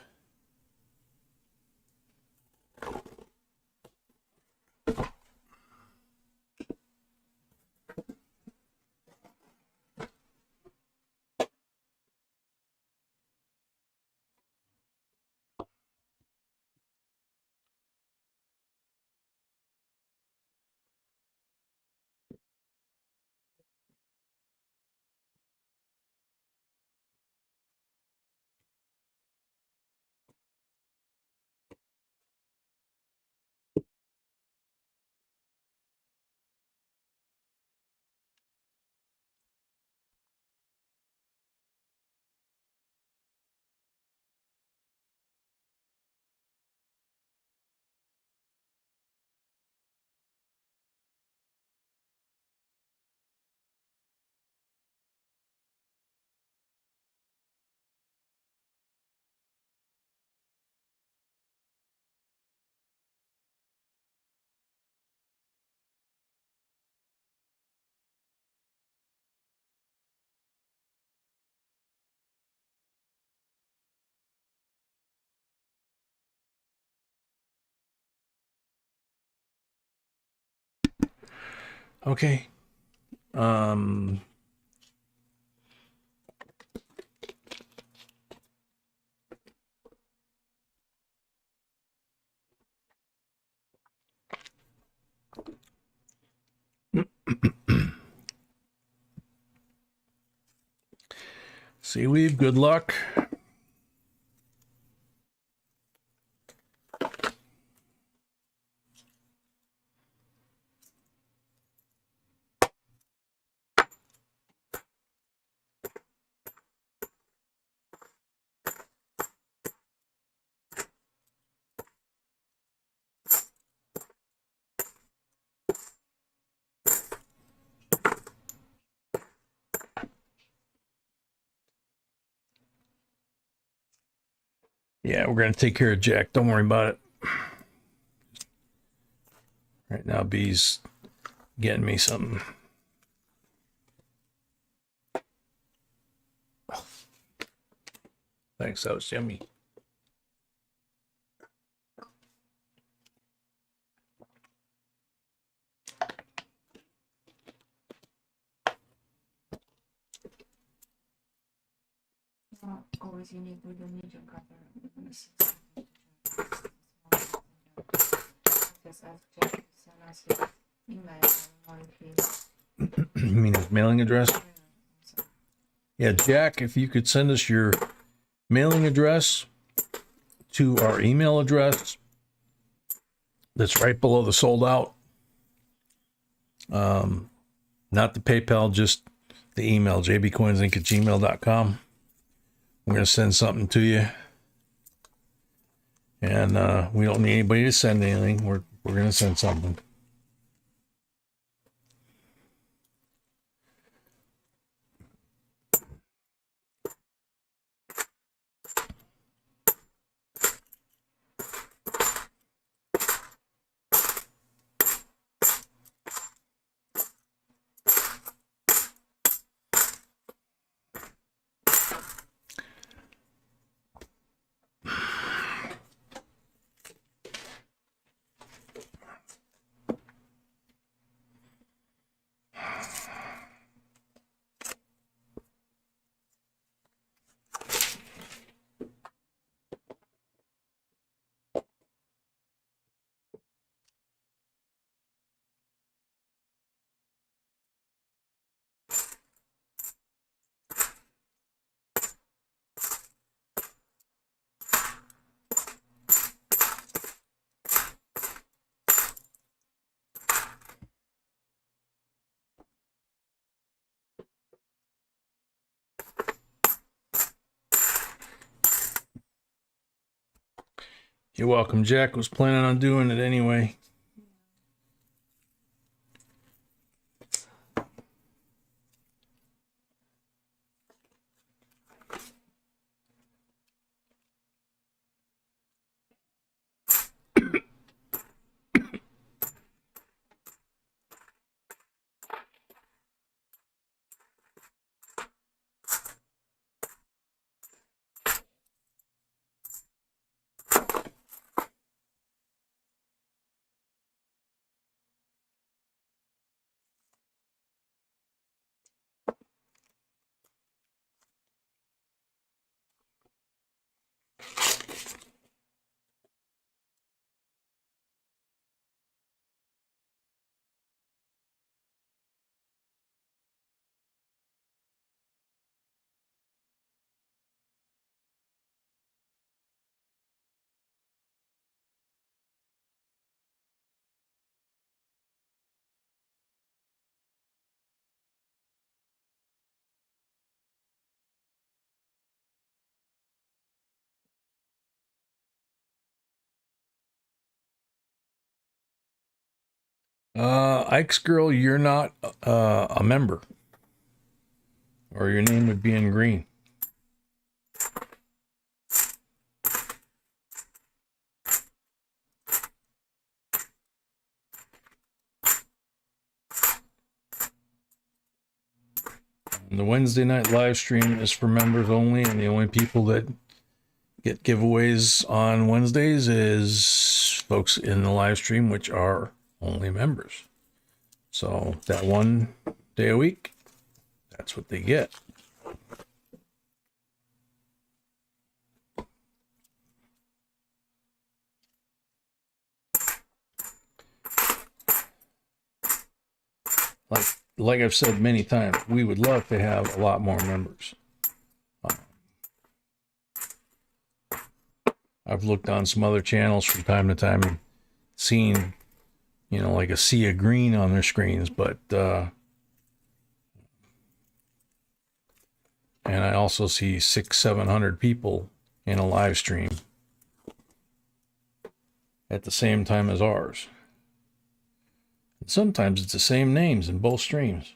Okay. Seaweed, good luck. Yeah, we're going to take care of Jack. Don't worry about it. Right now, B's getting me something. Thanks, that was yummy. Not always unique with the medium cutter. Just ask Jack to send us his email. I don't know if he. You mean his mailing address? Yeah, Jack, if you could send us your mailing address to our email address that's right below the sold out. Not the PayPal, just the email, jbcoinsinc@gmail.com. We're going to send something to you. And we don't need anybody to send anything. We're going to send something. You're welcome. Jack was planning on doing it anyway. Ike's girl, you're not a member, or your name would be in green. And the Wednesday night live stream is for members only, and the only people that get giveaways on Wednesdays is folks in the live stream, which are only members. So that 1 day a week, that's what they get. Like I've said many times, we would love to have a lot more members. I've looked on some other channels from time to time and seen, like a sea of green on their screens, but and I also see 600-700 people in a live stream at the same time as ours. And sometimes it's the same names in both streams.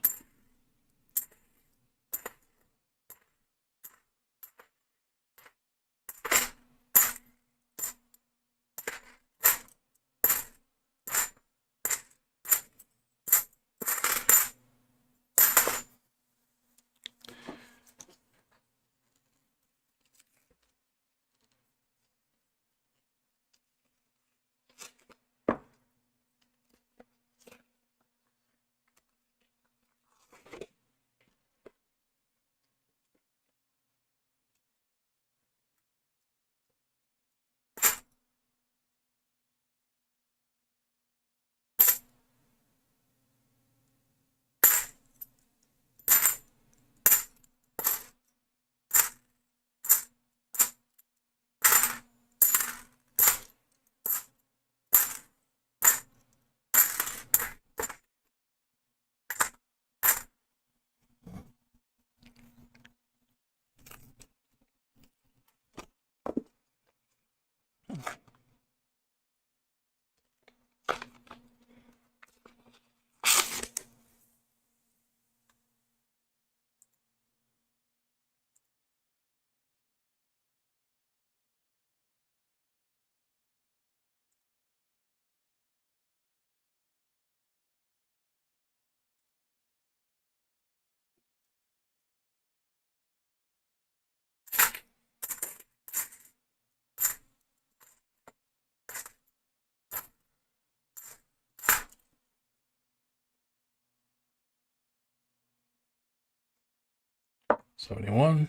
$71.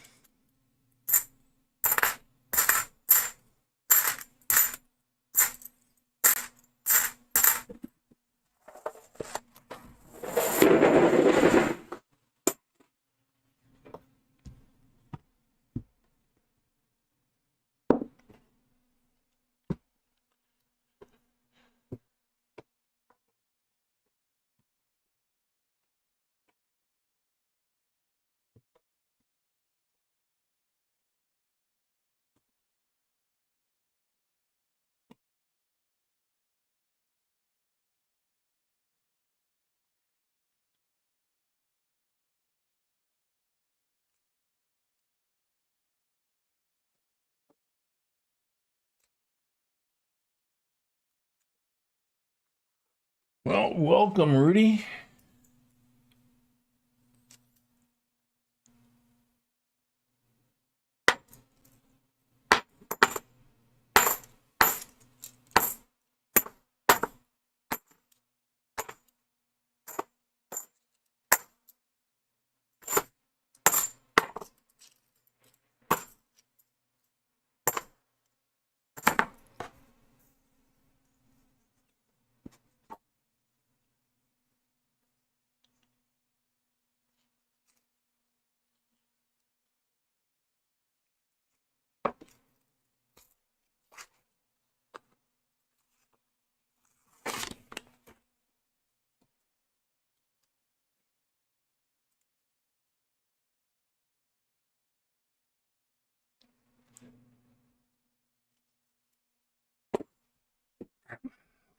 Well, welcome, Rudy.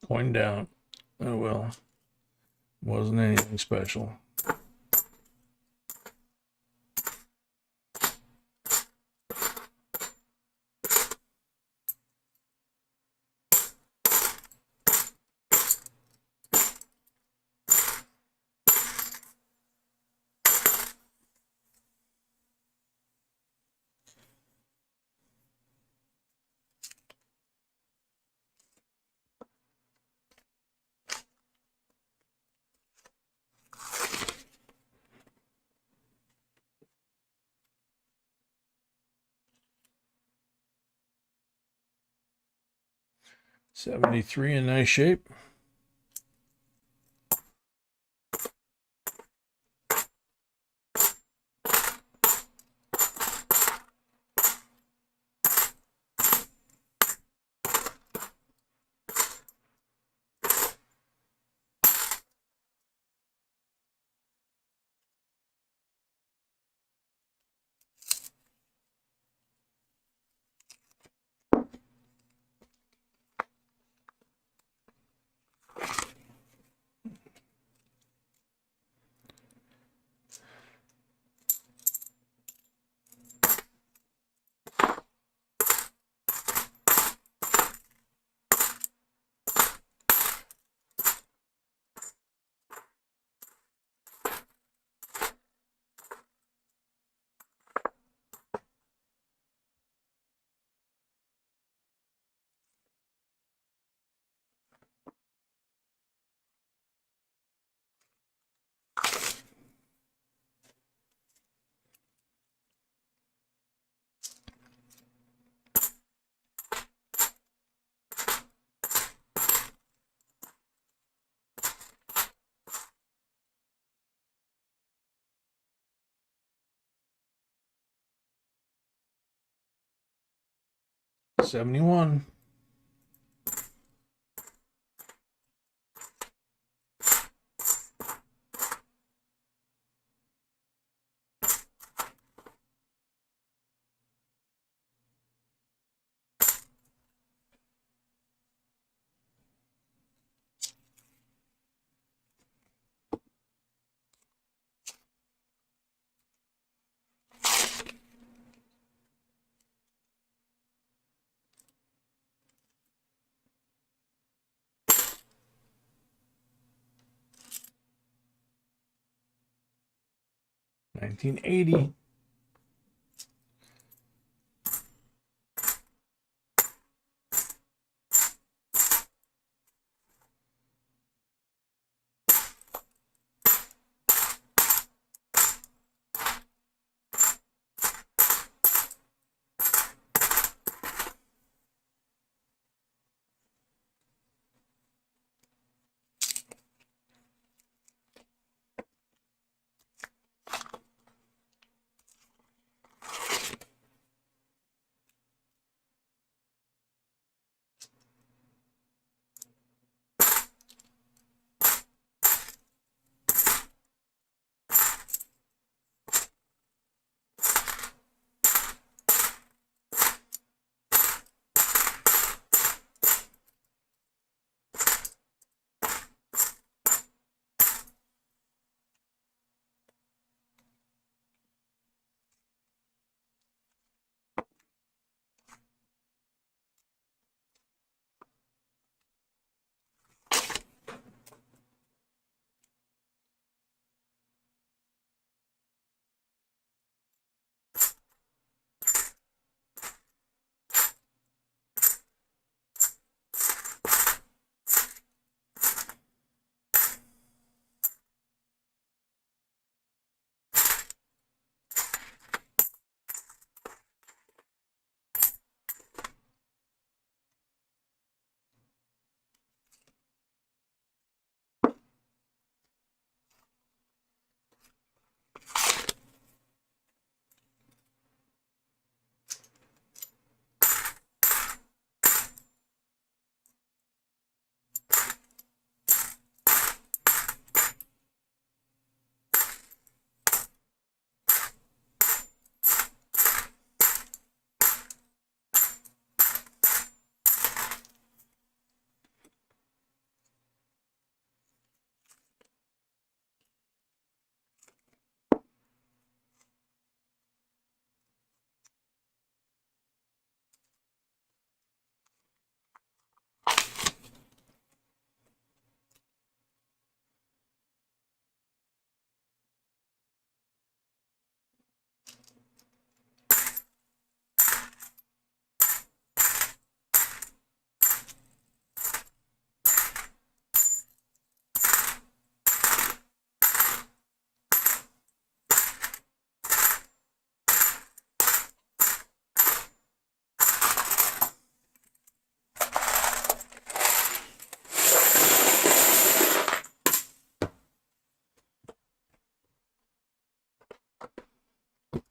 Coin down. Oh well, wasn't anything special. 73 in nice shape. $71. $19.80.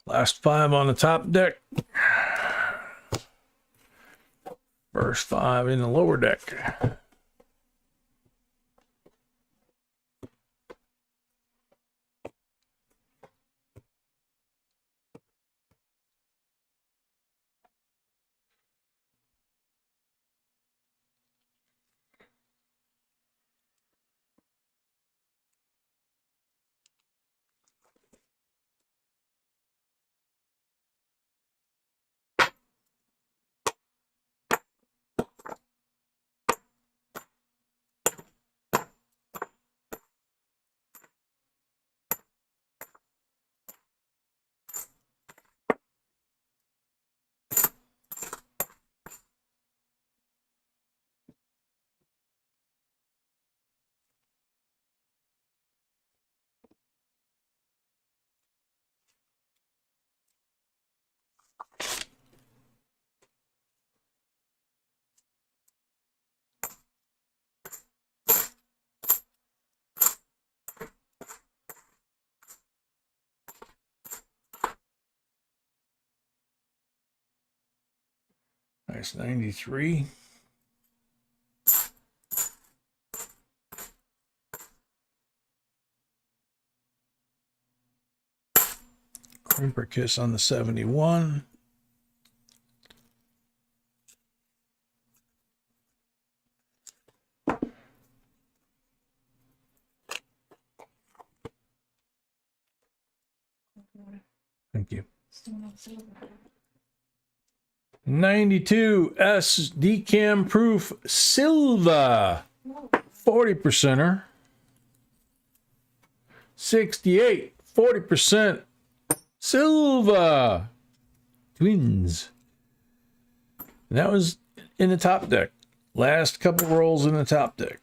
Last 5 on the top deck. First 5 in the lower deck. Nice 93. Crimper Kiss on the 71. Thank you. 92 S Decam Proof Silva. 40%er. 68, 40% Silva. Twins. And that was in the top deck. Last couple rolls in the top deck.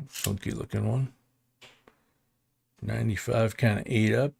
Funky looking one. 95 kind of ate up.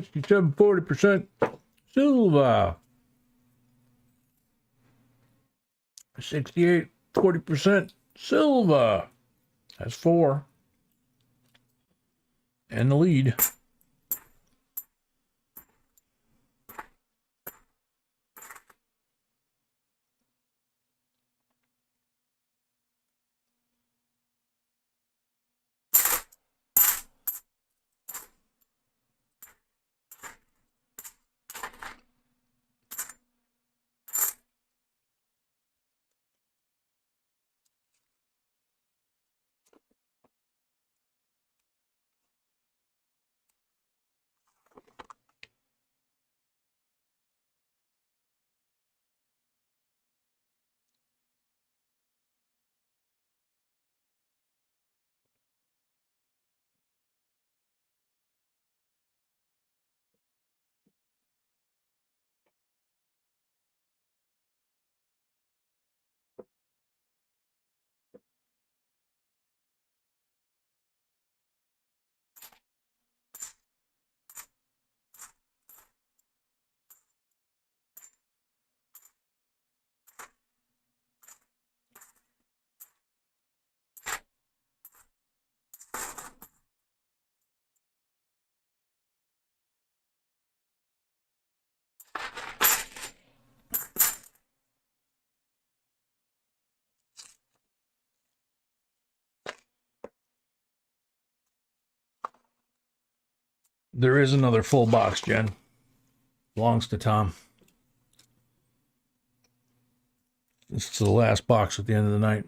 40% silver. 40% silver. That's 4. And the lead. There is another full box, Jen. Belongs to Tom. It's the last box at the end of the night.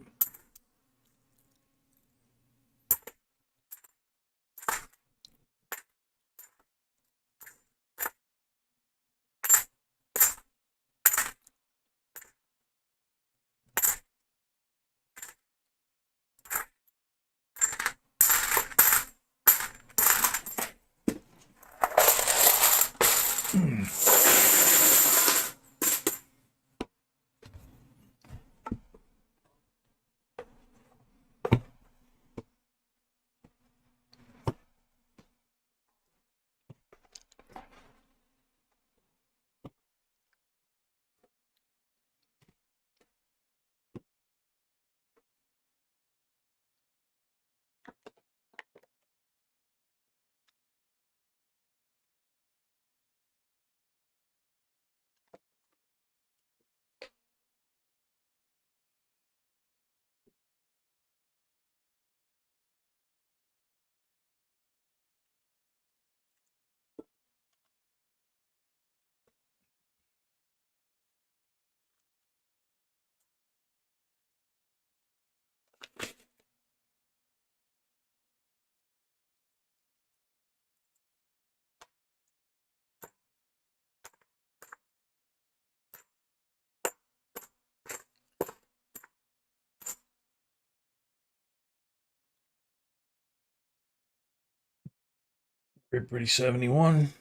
Very pretty 71.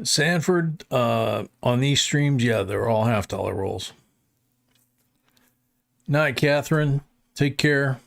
Sanford, on these streams, yeah, they're all $half rolls. Night, Catherine. Take care.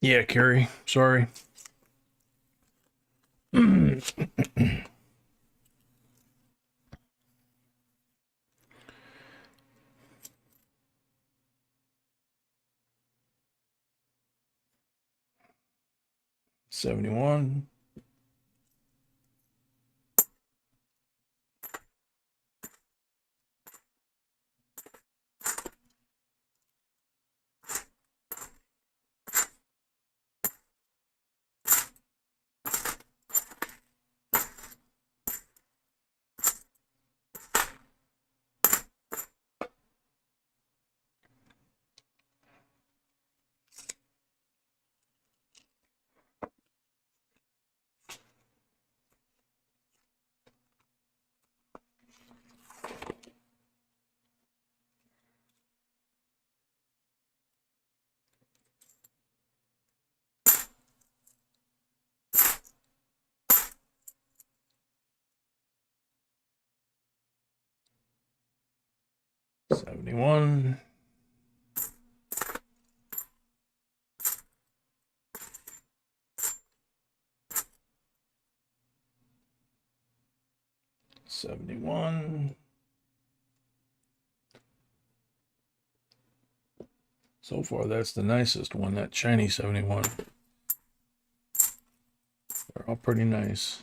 Yeah, Carrie. Sorry. 71. 71. 71. So far, that's the nicest one, that shiny 71. They're all pretty nice.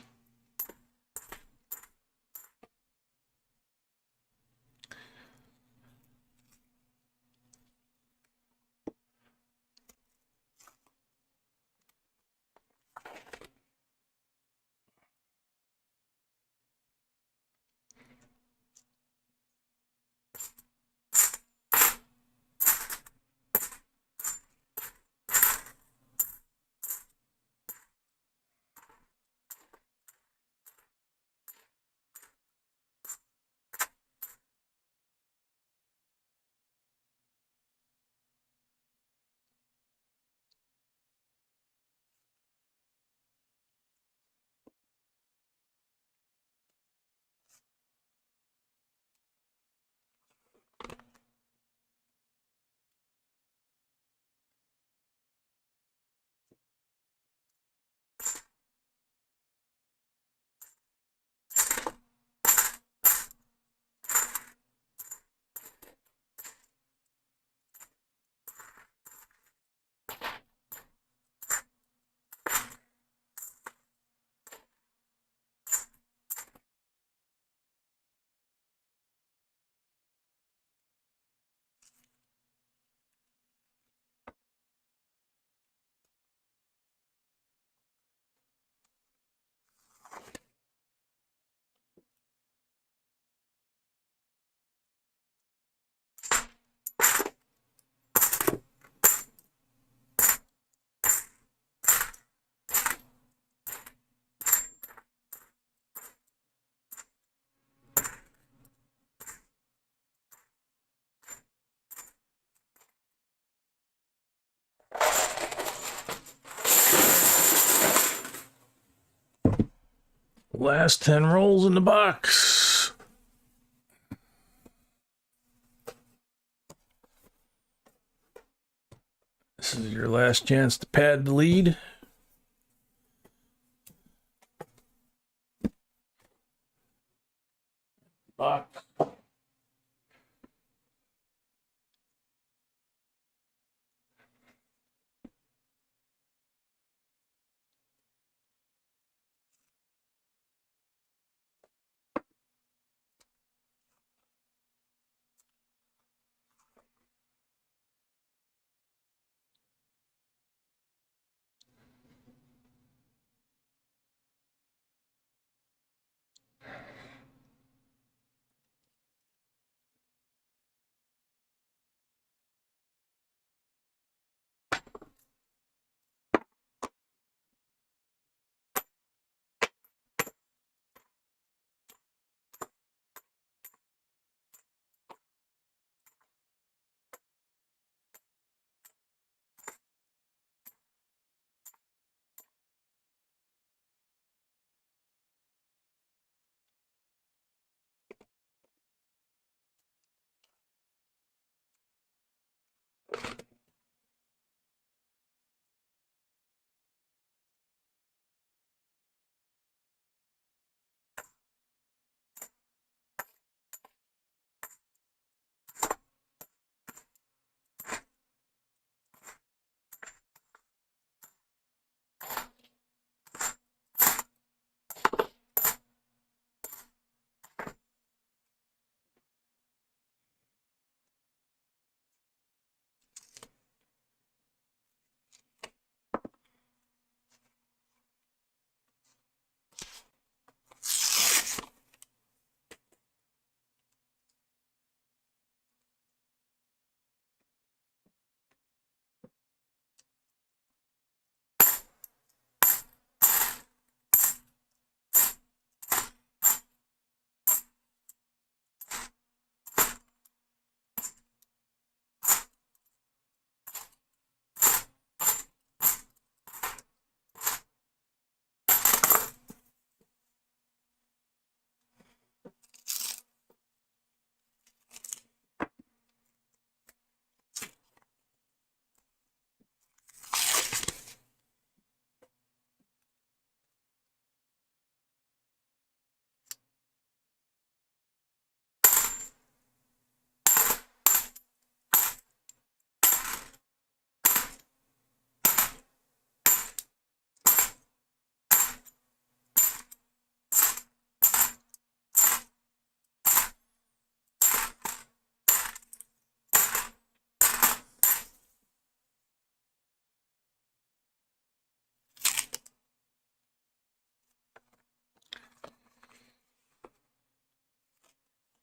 Last 10 rolls in the box. This is your last chance to pad the lead. Box.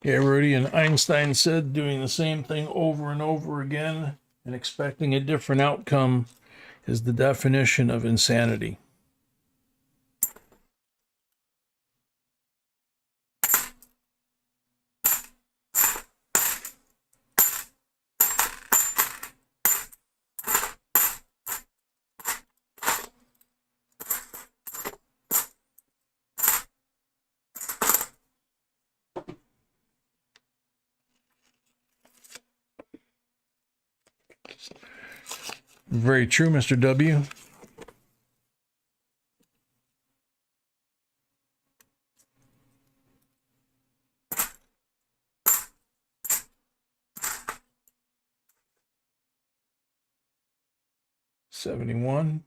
Yeah, Rudy, and Einstein said doing the same thing over and over again and expecting a different outcome is the definition of insanity. Very true, Mr. W. $71.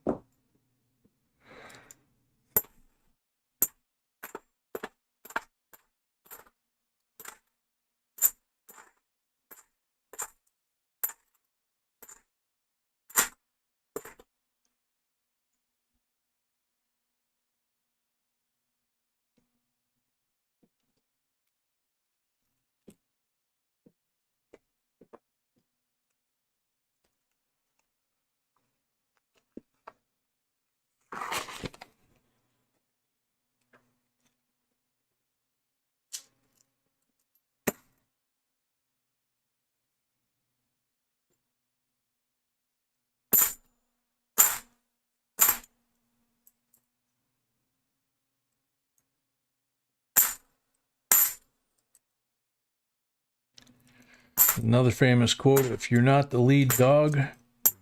Another famous quote, if you're not the lead dog,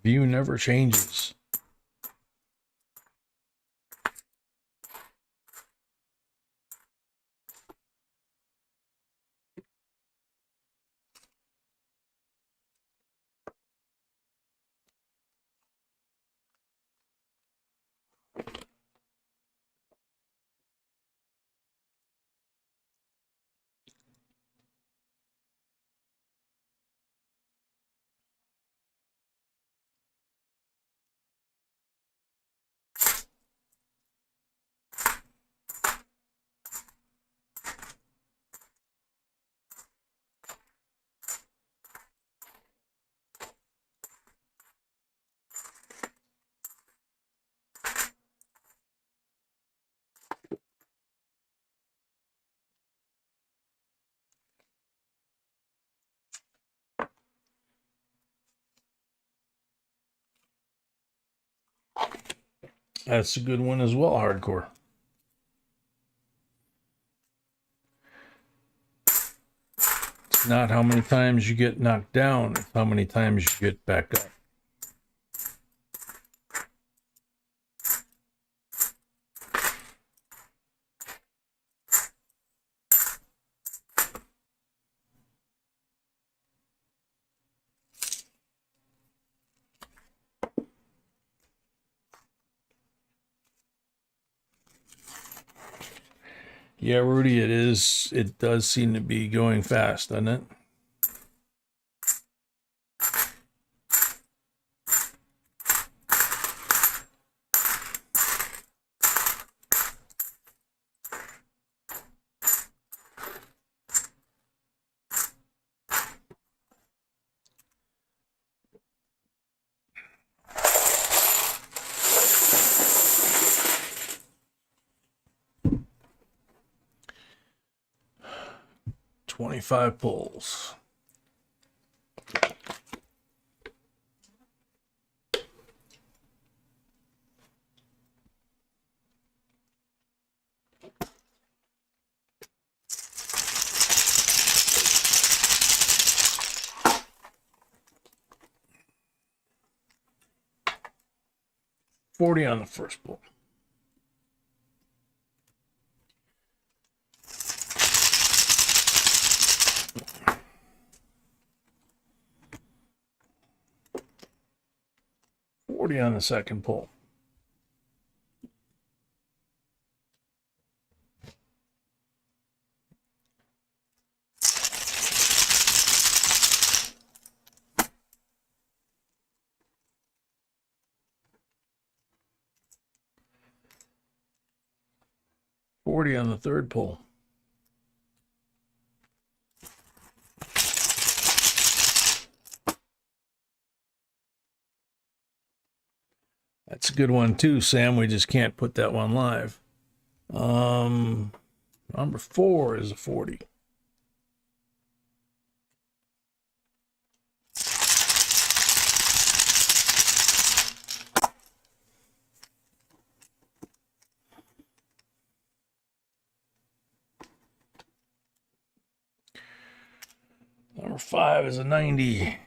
view never changes. That's a good one as well, hardcore. It's not how many times you get knocked down, it's how many times you get back up. Yeah, Rudy, it is. It does seem to be going fast, doesn't it? $25 pulls. $40 on the first pull. $40 on the second pull. $40 on the third pull. That's a good one too, Sam. We just can't put that one live. Number 4 is a 40. Number 5 is a 90.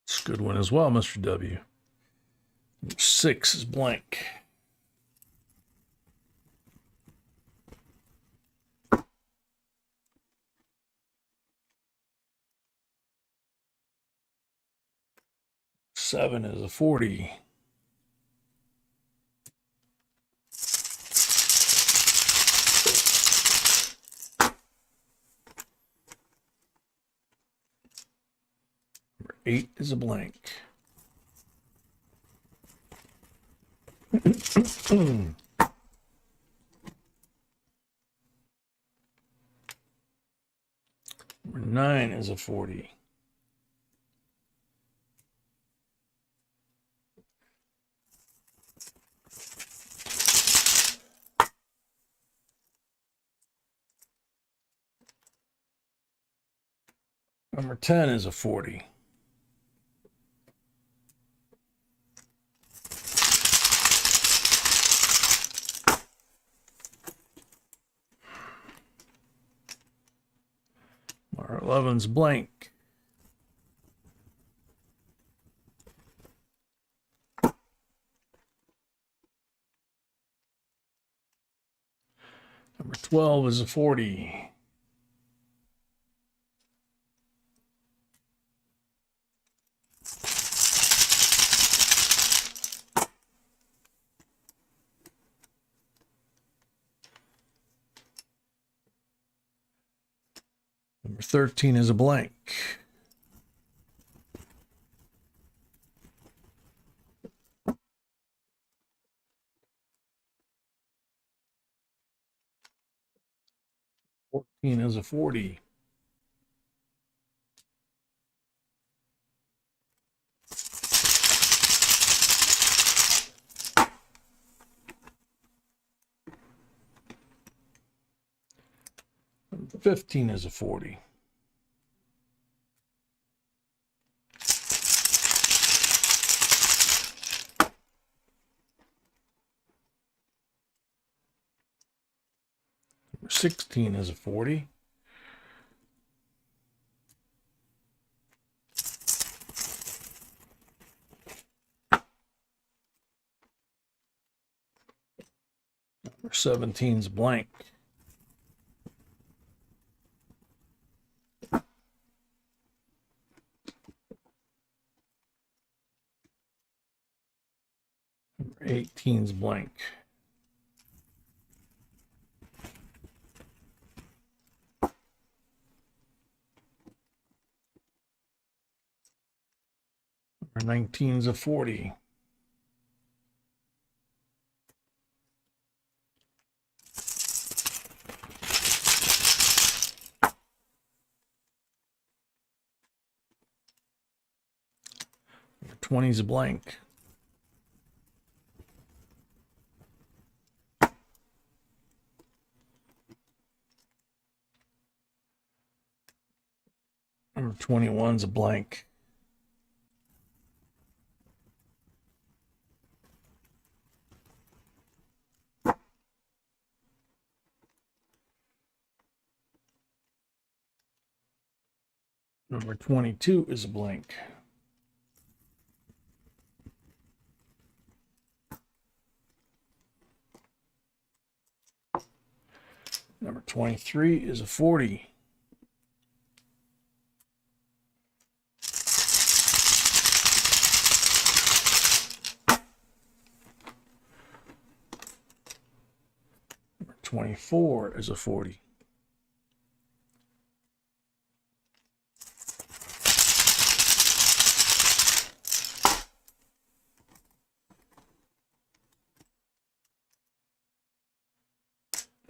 It's a good one as well, Mr. W. Number 6 is blank. Seven is a 40. Number 8 is a blank. Number 9 is a 40. Number 10 is a 40. Number 11's blank. Number 12 is a 40. Number 13 is a blank. Number 14 is a 40. Number 15 is a 40. Number 16 is a 40. Number 17 is blank. Number 18 is blank. Number 19 is a 40. Number 20 is a blank. Number 21 is a blank. Number 22 is a blank. Number 23 is a 40. Number 24 is a 40.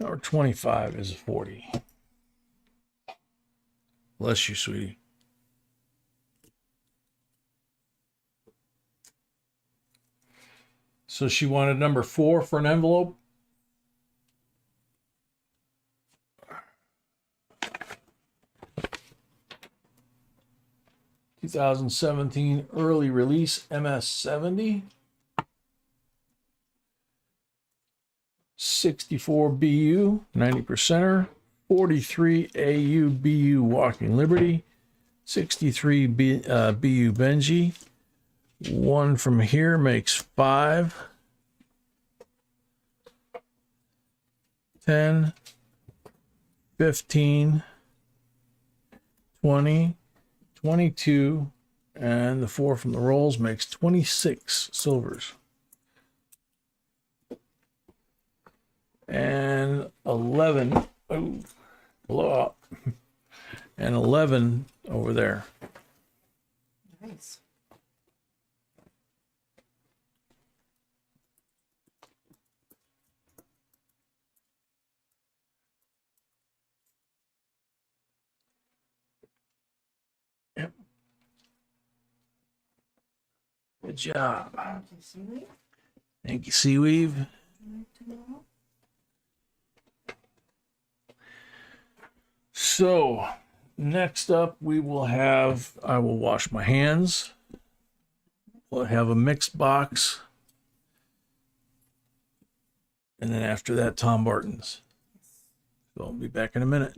Or 25 is 40. Bless you, sweetie. So she wanted number 4 for an envelope. (2017) early release MS-70. 64 BU, 90%er. 43 AU BU Walking Liberty. 63 BU Benji. 1 from here makes 5. 10, 15, 20, 22, and the 4 from the rolls makes 26 silvers. And 11, oh, blow up. And 11 over there. Nice. Yep. Good job. Thank you, Seaweed. Thank you, Seaweave. Tomorrow. So next up we will have, I will wash my hands. We'll have a mixed box. And then after that, Tom Barton's. So I'll be back in a minute.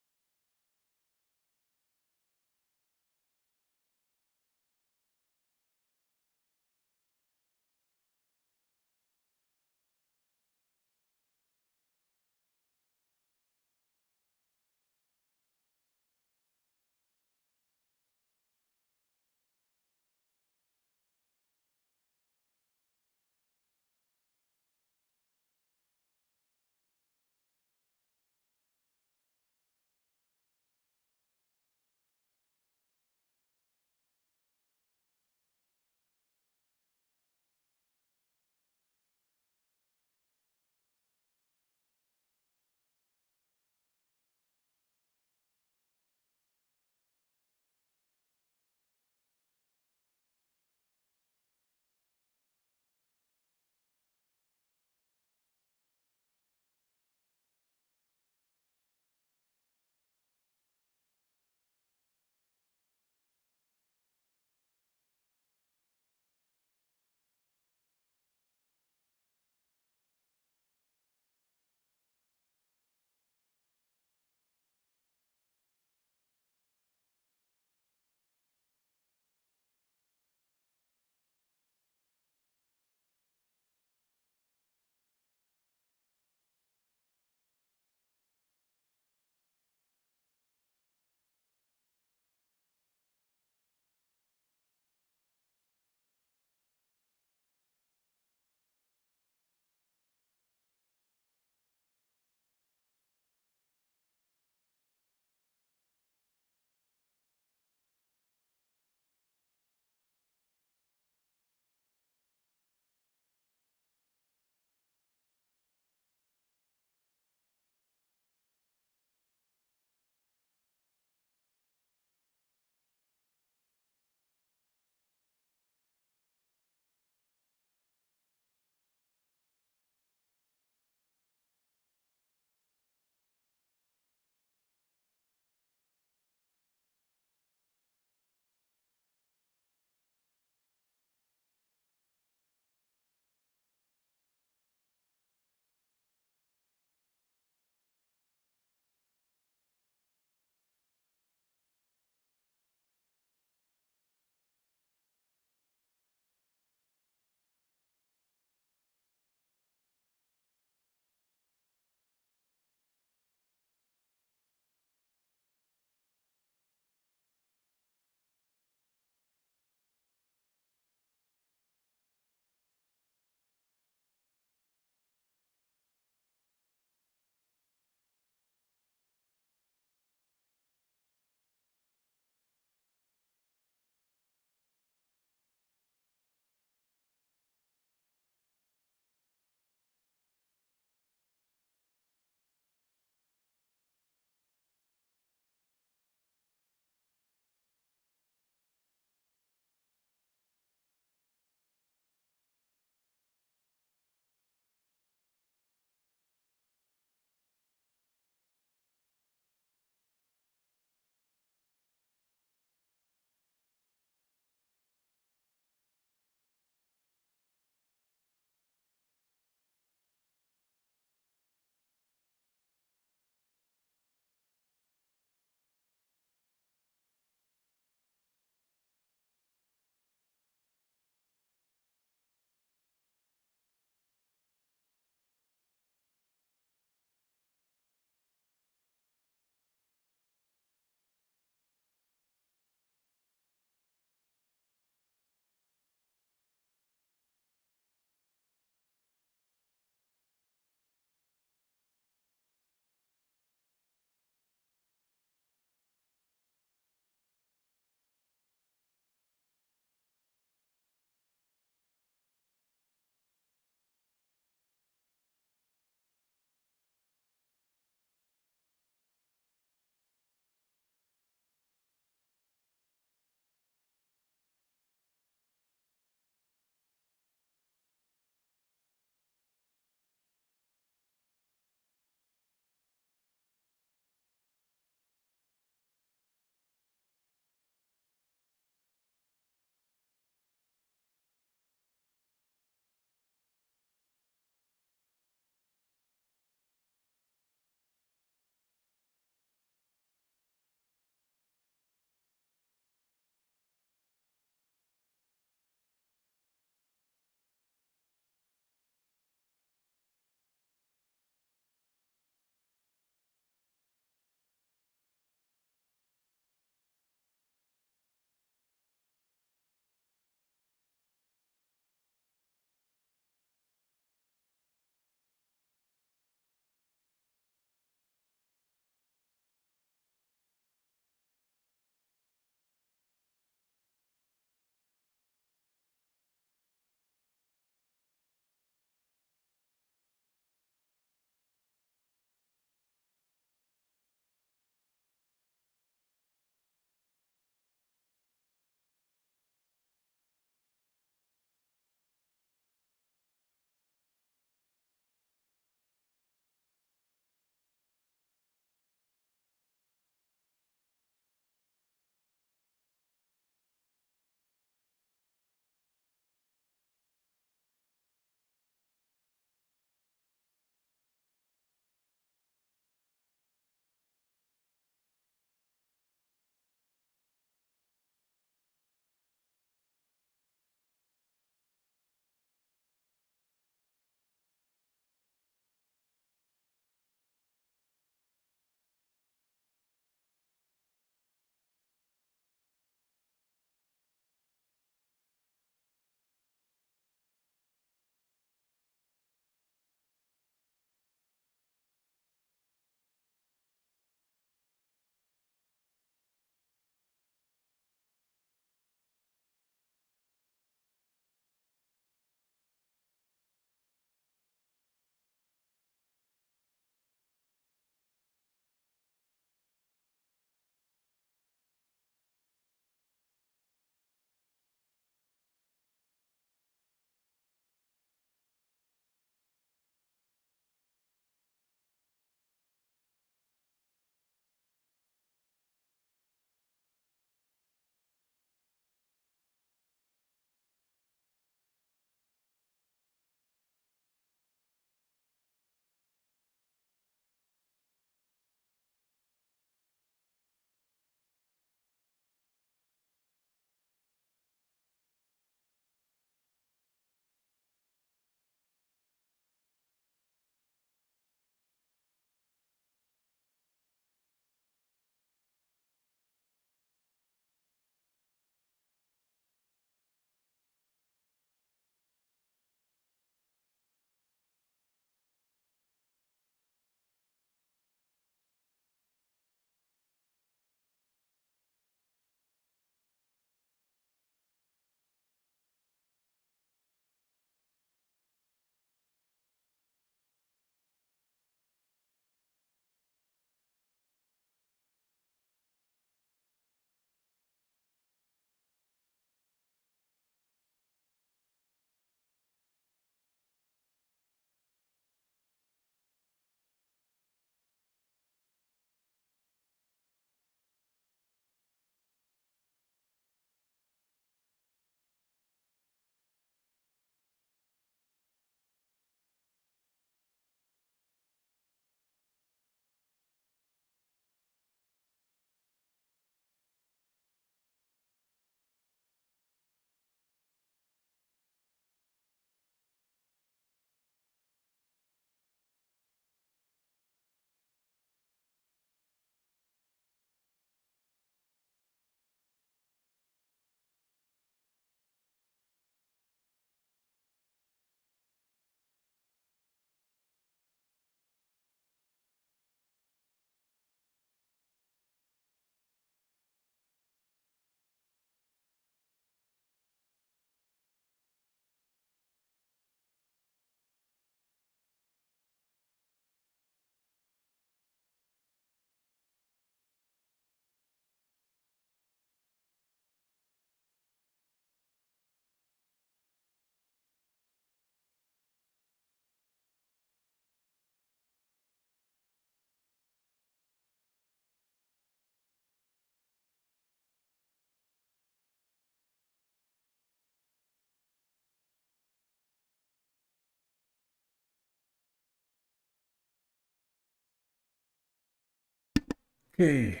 Okay.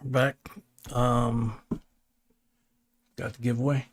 We're back. Got the giveaway.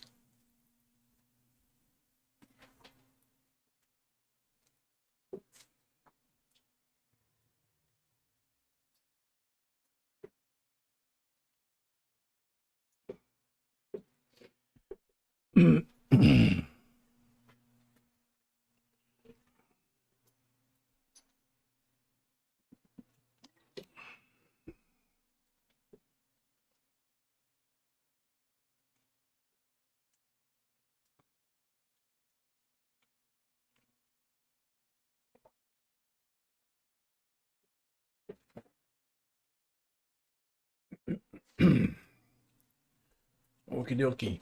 Okie dokie.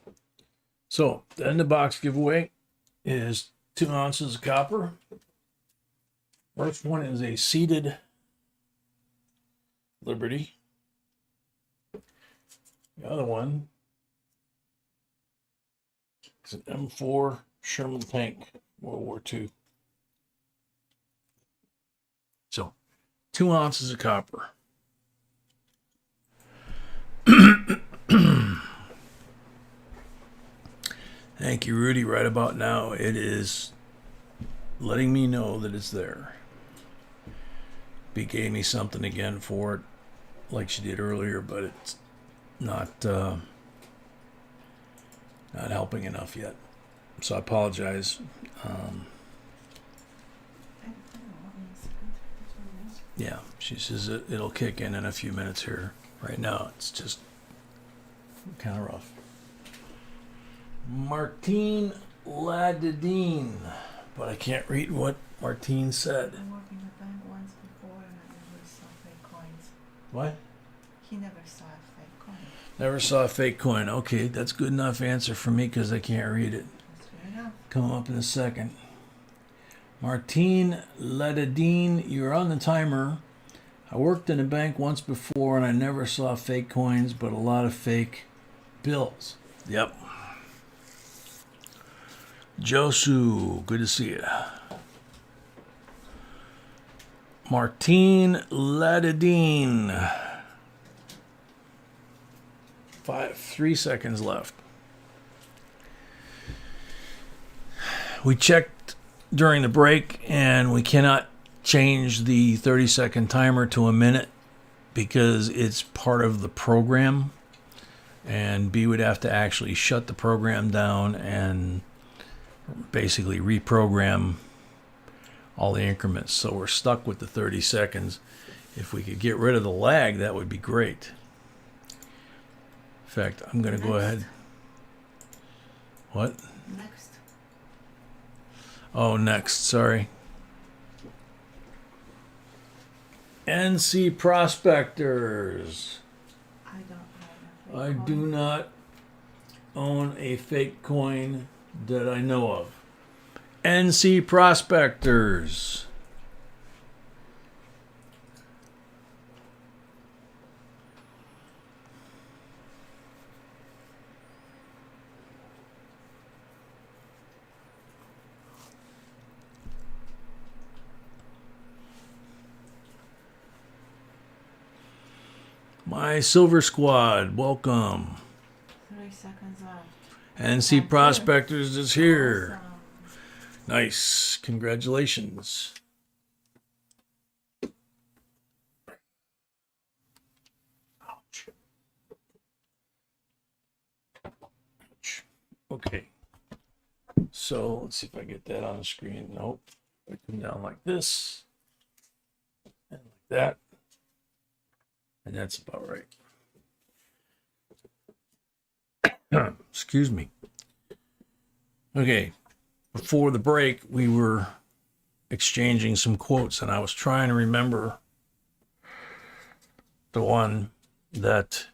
So the end of the box giveaway is 2 ounces of copper. First one is a seated Liberty. The other one is an M4 Sherman tank, World War II. So 2 ounces of copper. Thank you, Rudy. Right about now, it is letting me know that it's there. B gave me something again for it, like she did earlier, but it's not helping enough yet. So I apologize. Yeah, she says it'll kick in a few minutes here. Right now, it's just kind of rough. Martine Ladidine, but I can't read what Martine said. I worked in the bank once before and I never saw fake coins. What? He never saw a fake coin. Never saw a fake coin. Okay, that's good enough answer for me because I can't read it. That's fair enough. Come up in a second. Martine Ladidine, you're on the timer. I worked in a bank once before and I never saw fake coins, but a lot of fake bills. Yep. Josu, good to see you. Martine Ladidine. 3 seconds left. We checked during the break and we cannot change the 30-second timer to a minute because it's part of the program. And B would have to actually shut the program down and basically reprogram all the increments. So we're stuck with the 30 seconds. If we could get rid of the lag, that would be great. In fact, I'm going to go ahead. What? Next. Oh, next. Sorry. NC Prospectors. I don't have a I fake coin. do not own a fake coin that I know of. NC Prospectors. My Silver Squad, welcome. 3 seconds left. NC Prospectors is here. Awesome. Nice. Congratulations. Ouch. Ouch. Okay. So let's see if I get that on the screen. Nope. I come down like this. And like that. And that's about right. Excuse me. Okay. Before the break, we were exchanging some quotes, and I was trying to remember the one that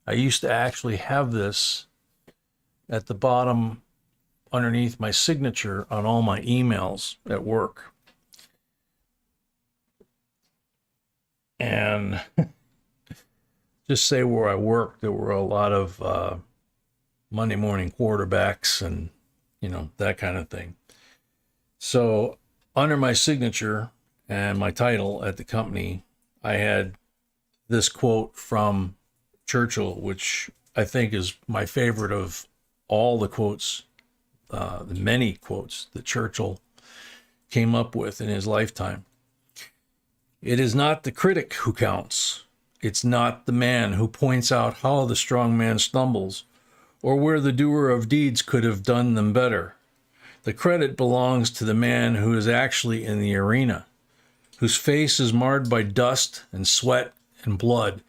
I used to actually have this at the bottom underneath my signature on all my emails at work. And just say where I worked, there were a lot of Monday morning quarterbacks and, you know, that kind of thing. So under my signature and my title at the company, I had this quote from Churchill, which I think is my favorite of all the quotes, the many quotes that Churchill came up with in his lifetime. It is not the critic who counts. It's not the man who points out how the strong man stumbles or where the doer of deeds could have done them better. The credit belongs to the man who is actually in the arena, whose face is marred by dust and sweat and blood,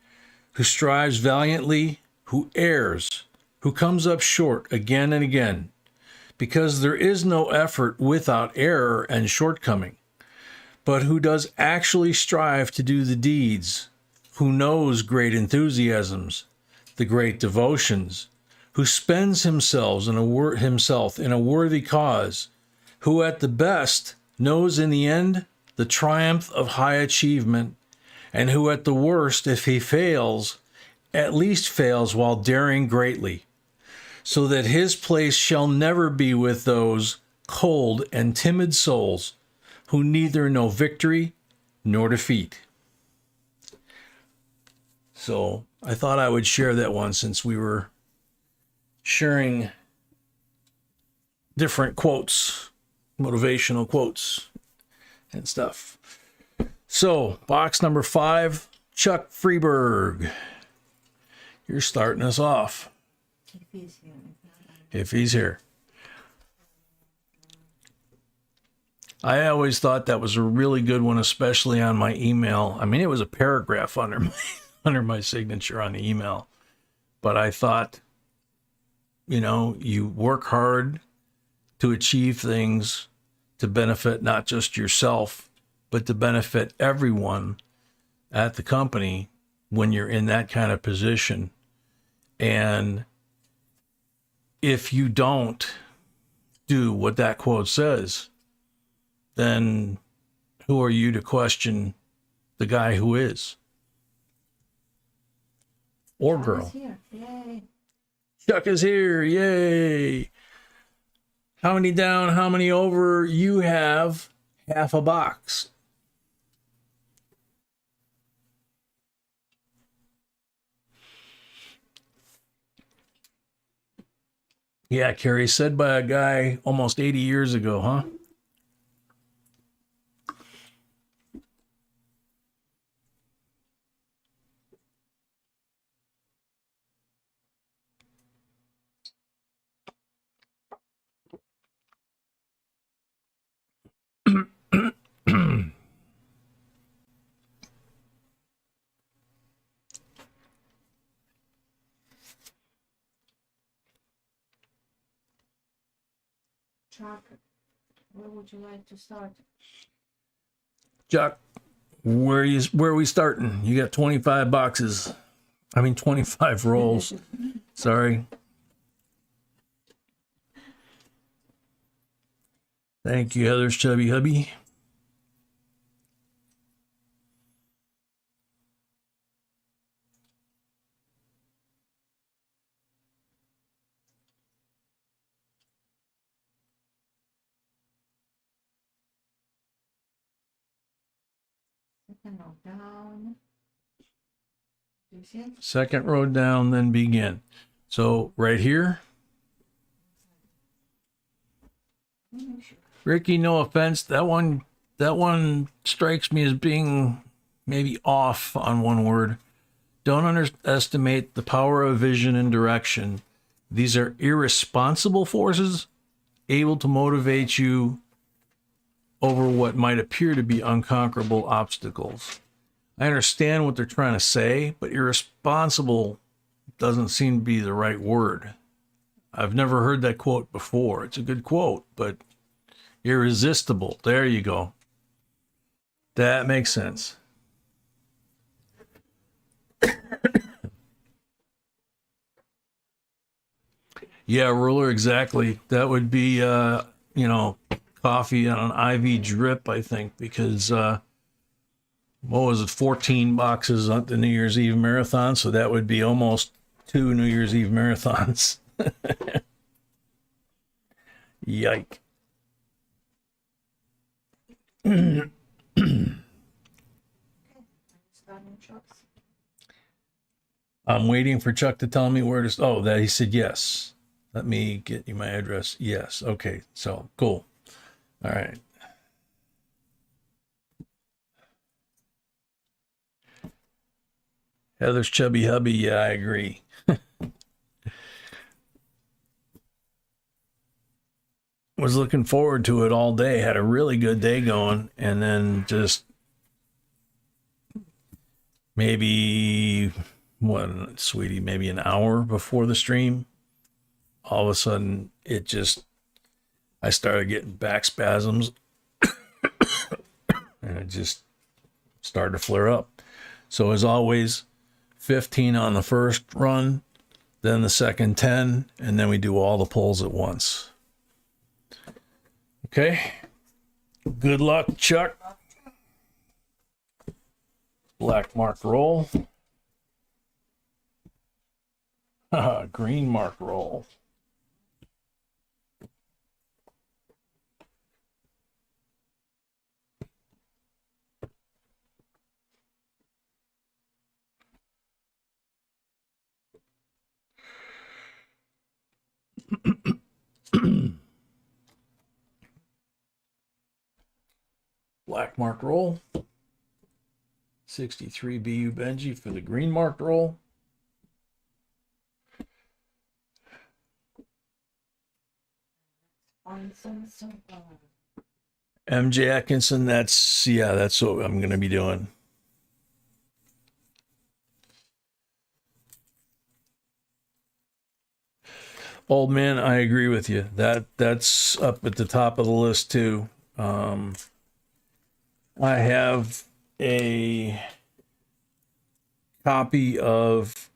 who strives valiantly, who errs, who comes up short again and again, because there is no effort without error and shortcoming, but who does actually strive to do the deeds, who knows great enthusiasms, the great devotions, who spends himself in a worthy cause, who at the best knows in the end the triumph of high achievement, and who at the worst, if he fails, at least fails while daring greatly, so that his place shall never be with those cold and timid souls who neither know victory nor defeat. So I thought I would share that one since we were sharing different quotes, motivational quotes and stuff. So box number 5, Chuck Freeberg. You're starting us off. If he's here. I always thought that was a really good one, especially on my email. I mean, it was a paragraph under my signature on the email. But I thought, you work hard to achieve things to benefit not just yourself, but to benefit everyone at the company when you're in that kind of position. And if you don't do what that quote says, then who are you to question the guy who is? Or girl. Yay. Chuck is here. Yay. How many down, how many over? You have half a box. Yeah, Carrie, said by a guy almost 80 years ago, huh? Chuck, where would you like to start? Chuck, where are we starting? You got 25 boxes. 25 rolls. Sorry. Thank you, Heather's chubby hubby. Second row down. Do you see it? Second row down, then begin. So right here, Ricky, no offense, that one strikes me as being maybe off on one word. Don't underestimate the power of vision and direction. These are irresponsible forces able to motivate you over what might appear to be unconquerable obstacles. I understand what they're trying to say, but irresponsible doesn't seem to be the right word. I've never heard that quote before. It's a good quote, but irresistible. There you go. That makes sense. Yeah, ruler, exactly. That would be, coffee on an IV drip, I think, because, what was it, 14 boxes at the New Year's Eve marathon, so that would be almost 2 New Year's Eve marathons. Yike. Starting Chuck's. I'm waiting for Chuck to tell me where to. Oh, that he said yes. Let me get you my address. Yes. Okay. So cool. All right. Heather's chubby hubby. Yeah, I agree. Was looking forward to it all day. Had a really good day going, and then just maybe what, sweetie, maybe an hour before the stream, all of a sudden I started getting back spasms, and it just started to flare up. So as always, 15 on the first run, then the second 10, and then we do all the pulls at once. Okay. Good luck, Chuck. Black mark roll. Green mark roll. Black mark roll. 63 BU Benji for the green mark roll. MJ Atkinson, that's what I'm going to be doing. Old man, I agree with you. That's up at the top of the list too. I have a copy of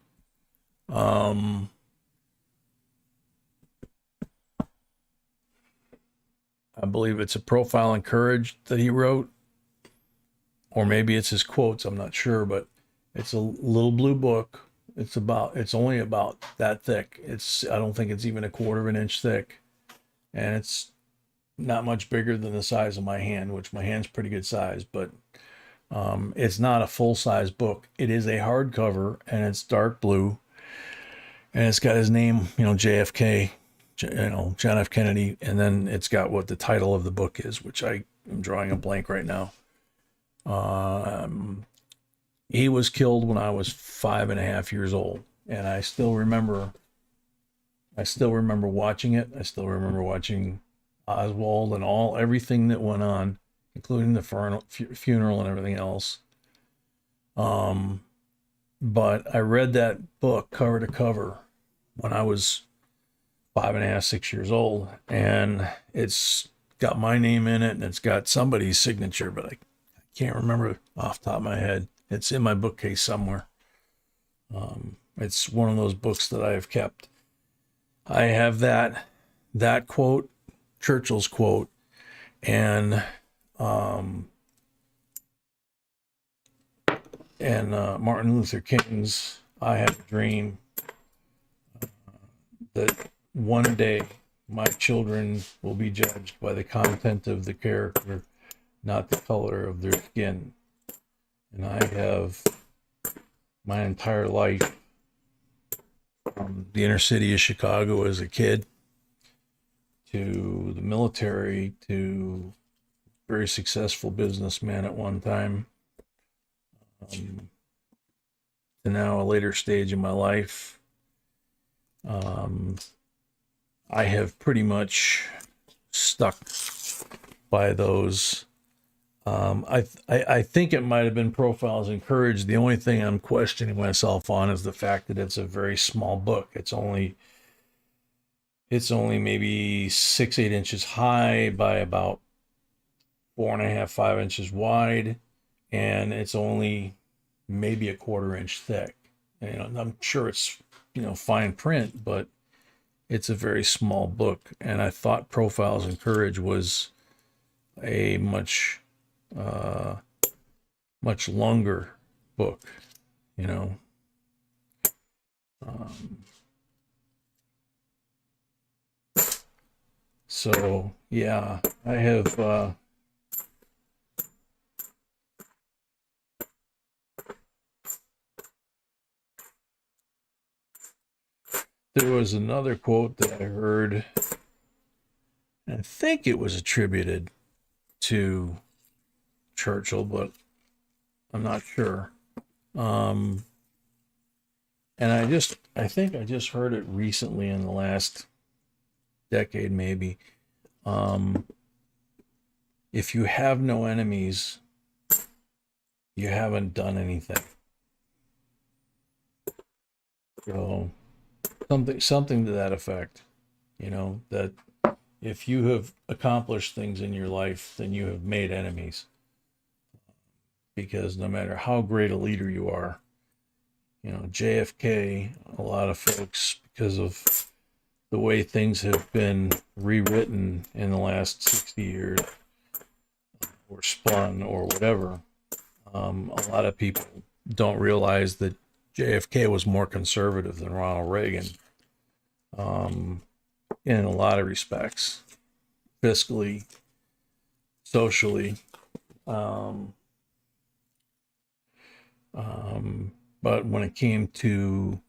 I believe it's a profile in courage that he wrote, or maybe it's his quotes. I'm not sure, but it's a little blue book. It's only about that thick. I don't think it's even a quarter of an inch thick, and it's not much bigger than the size of my hand, which my hand's pretty good size, but it's not a full size book. It is a hardcover, and it's dark blue, and it's got his name, JFK, John F. Kennedy, and then it's got what the title of the book is, which I am drawing a blank right now. He was killed when I was 5.5 years old, and I still remember watching it. I still remember watching Oswald and everything that went on, including the funeral and everything else. But I read that book cover to cover when I was 5.5, 6 years old, and it's got my name in it, and it's got somebody's signature, but I can't remember off the top of my head. It's in my bookcase somewhere. It's one of those books that I have kept. I have that quote, Churchill's quote, and Martin Luther King's "I Have a Dream," that one day my children will be judged by the content of the character, not the color of their skin. And I have my entire life, from the inner city of Chicago as a kid to the military to very successful businessman at one time, to now a later stage in my life. I have pretty much stuck by those. I think it might have been Profiles in Courage. The only thing I'm questioning myself on is the fact that it's a very small book. It's only maybe 6-8 inches high by about 4.5-5 inches wide, and it's only maybe a quarter inch thick. I'm sure it's fine print, but it's a very small book, and I thought Profiles in Courage was a much longer book, so yeah, I have there was another quote that I heard, and I think it was attributed to Churchill, but I'm not sure. And I think I just heard it recently in the last decade, maybe. If you have no enemies, you haven't done anything. So something to that effect, that if you have accomplished things in your life, then you have made enemies. Because no matter how great a leader you are, JFK, a lot of folks, because of the way things have been rewritten in the last 60 years or spun or whatever, a lot of people don't realize that JFK was more conservative than Ronald Reagan, in a lot of respects, fiscally, socially. But when it came to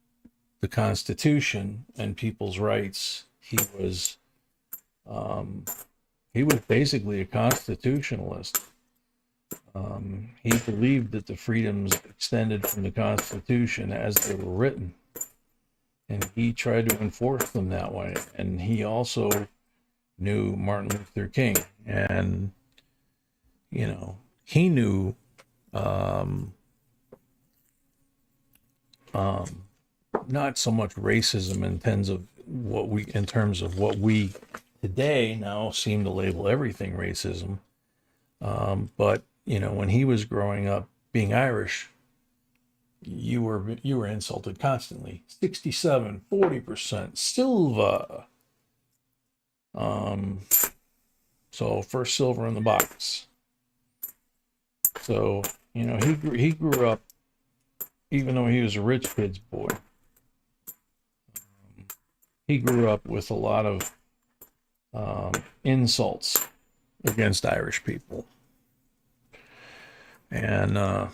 the Constitution and people's rights, he was basically a constitutionalist. He believed that the freedoms extended from the Constitution as they were written, and he tried to enforce them that way. And he also knew Martin Luther King, and he knew not so much racism in terms of what we today now seem to label everything racism. But when he was growing up, being Irish, you were insulted constantly. 67, 40%, Silva. So first silver in the box. So he grew up, even though he was a rich kid's boy, he grew up with a lot of insults against Irish people. And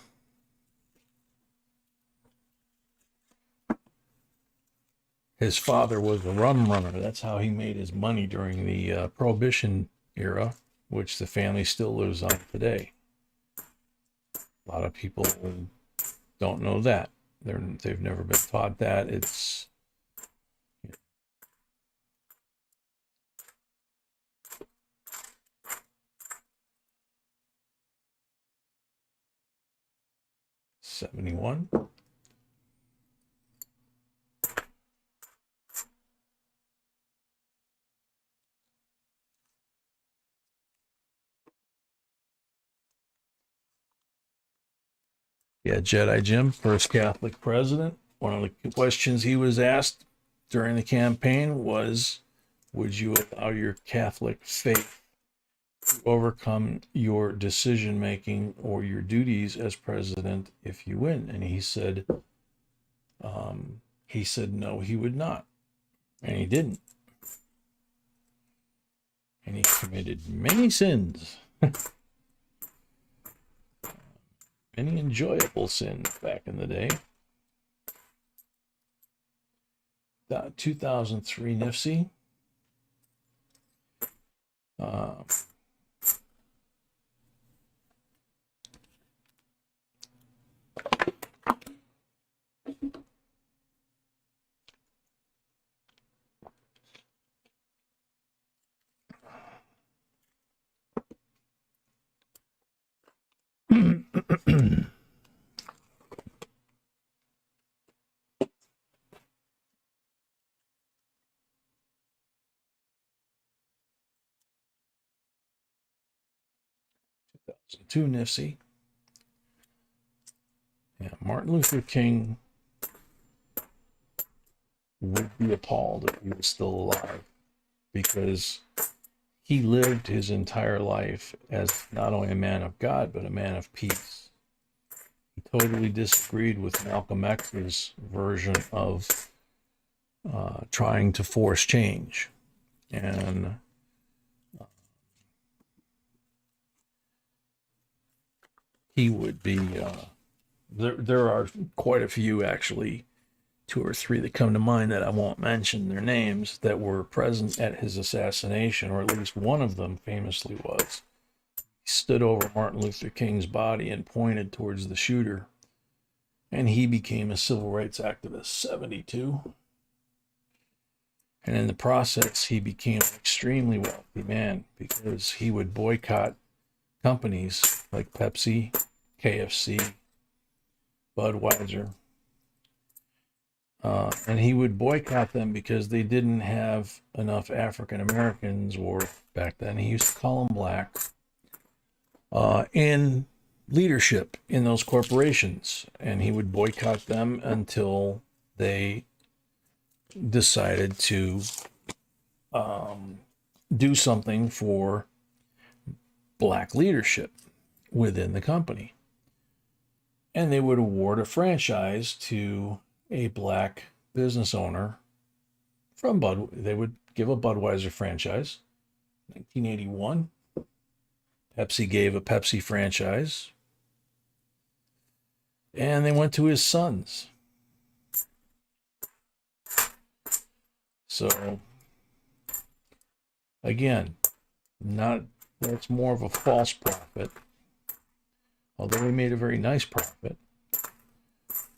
his father was a rum runner. That's how he made his money during the Prohibition era, which the family still lives on today. A lot of people don't know that. They've never been taught that. It's $71. Yeah, Jedi Jim, first Catholic president. One of the questions he was asked during the campaign was, would you allow your Catholic faith to overcome your decision making or your duties as president if you win? And he said no, he would not. And he didn't. And he committed many sins. Many enjoyable sins back in the day. 2003 NIFC. Two NIFC. Yeah, Martin Luther King would be appalled if he was still alive, because he lived his entire life as not only a man of God, but a man of peace. He totally disagreed with Malcolm X's version of trying to force change. And he would be, there are quite a few actually two or three that come to mind that I won't mention their names, that were present at his assassination, or at least one of them famously was. He stood over Martin Luther King's body and pointed towards the shooter, and he became a civil rights activist, 72. And in the process, he became an extremely wealthy man because he would boycott companies like Pepsi, KFC, Budweiser. And he would boycott them because they didn't have enough African Americans, or back then he used to call them black, in leadership in those corporations. And he would boycott them until they decided to do something for black leadership within the company. And they would award a franchise to a black business owner from Bud. They would give a Budweiser franchise. 1981, Pepsi gave a Pepsi franchise. And they went to his sons. So, again, that's more of a false profit, although he made a very nice profit.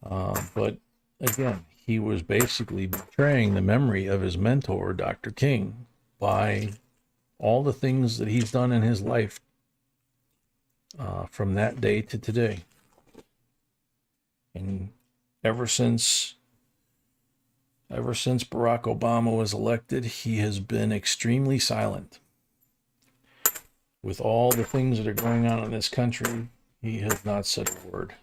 But again, he was basically betraying the memory of his mentor, Dr. King, by all the things that he's done in his life from that day to today. And ever since Barack Obama was elected, he has been extremely silent. With all the things that are going on in this country, he has not said a word.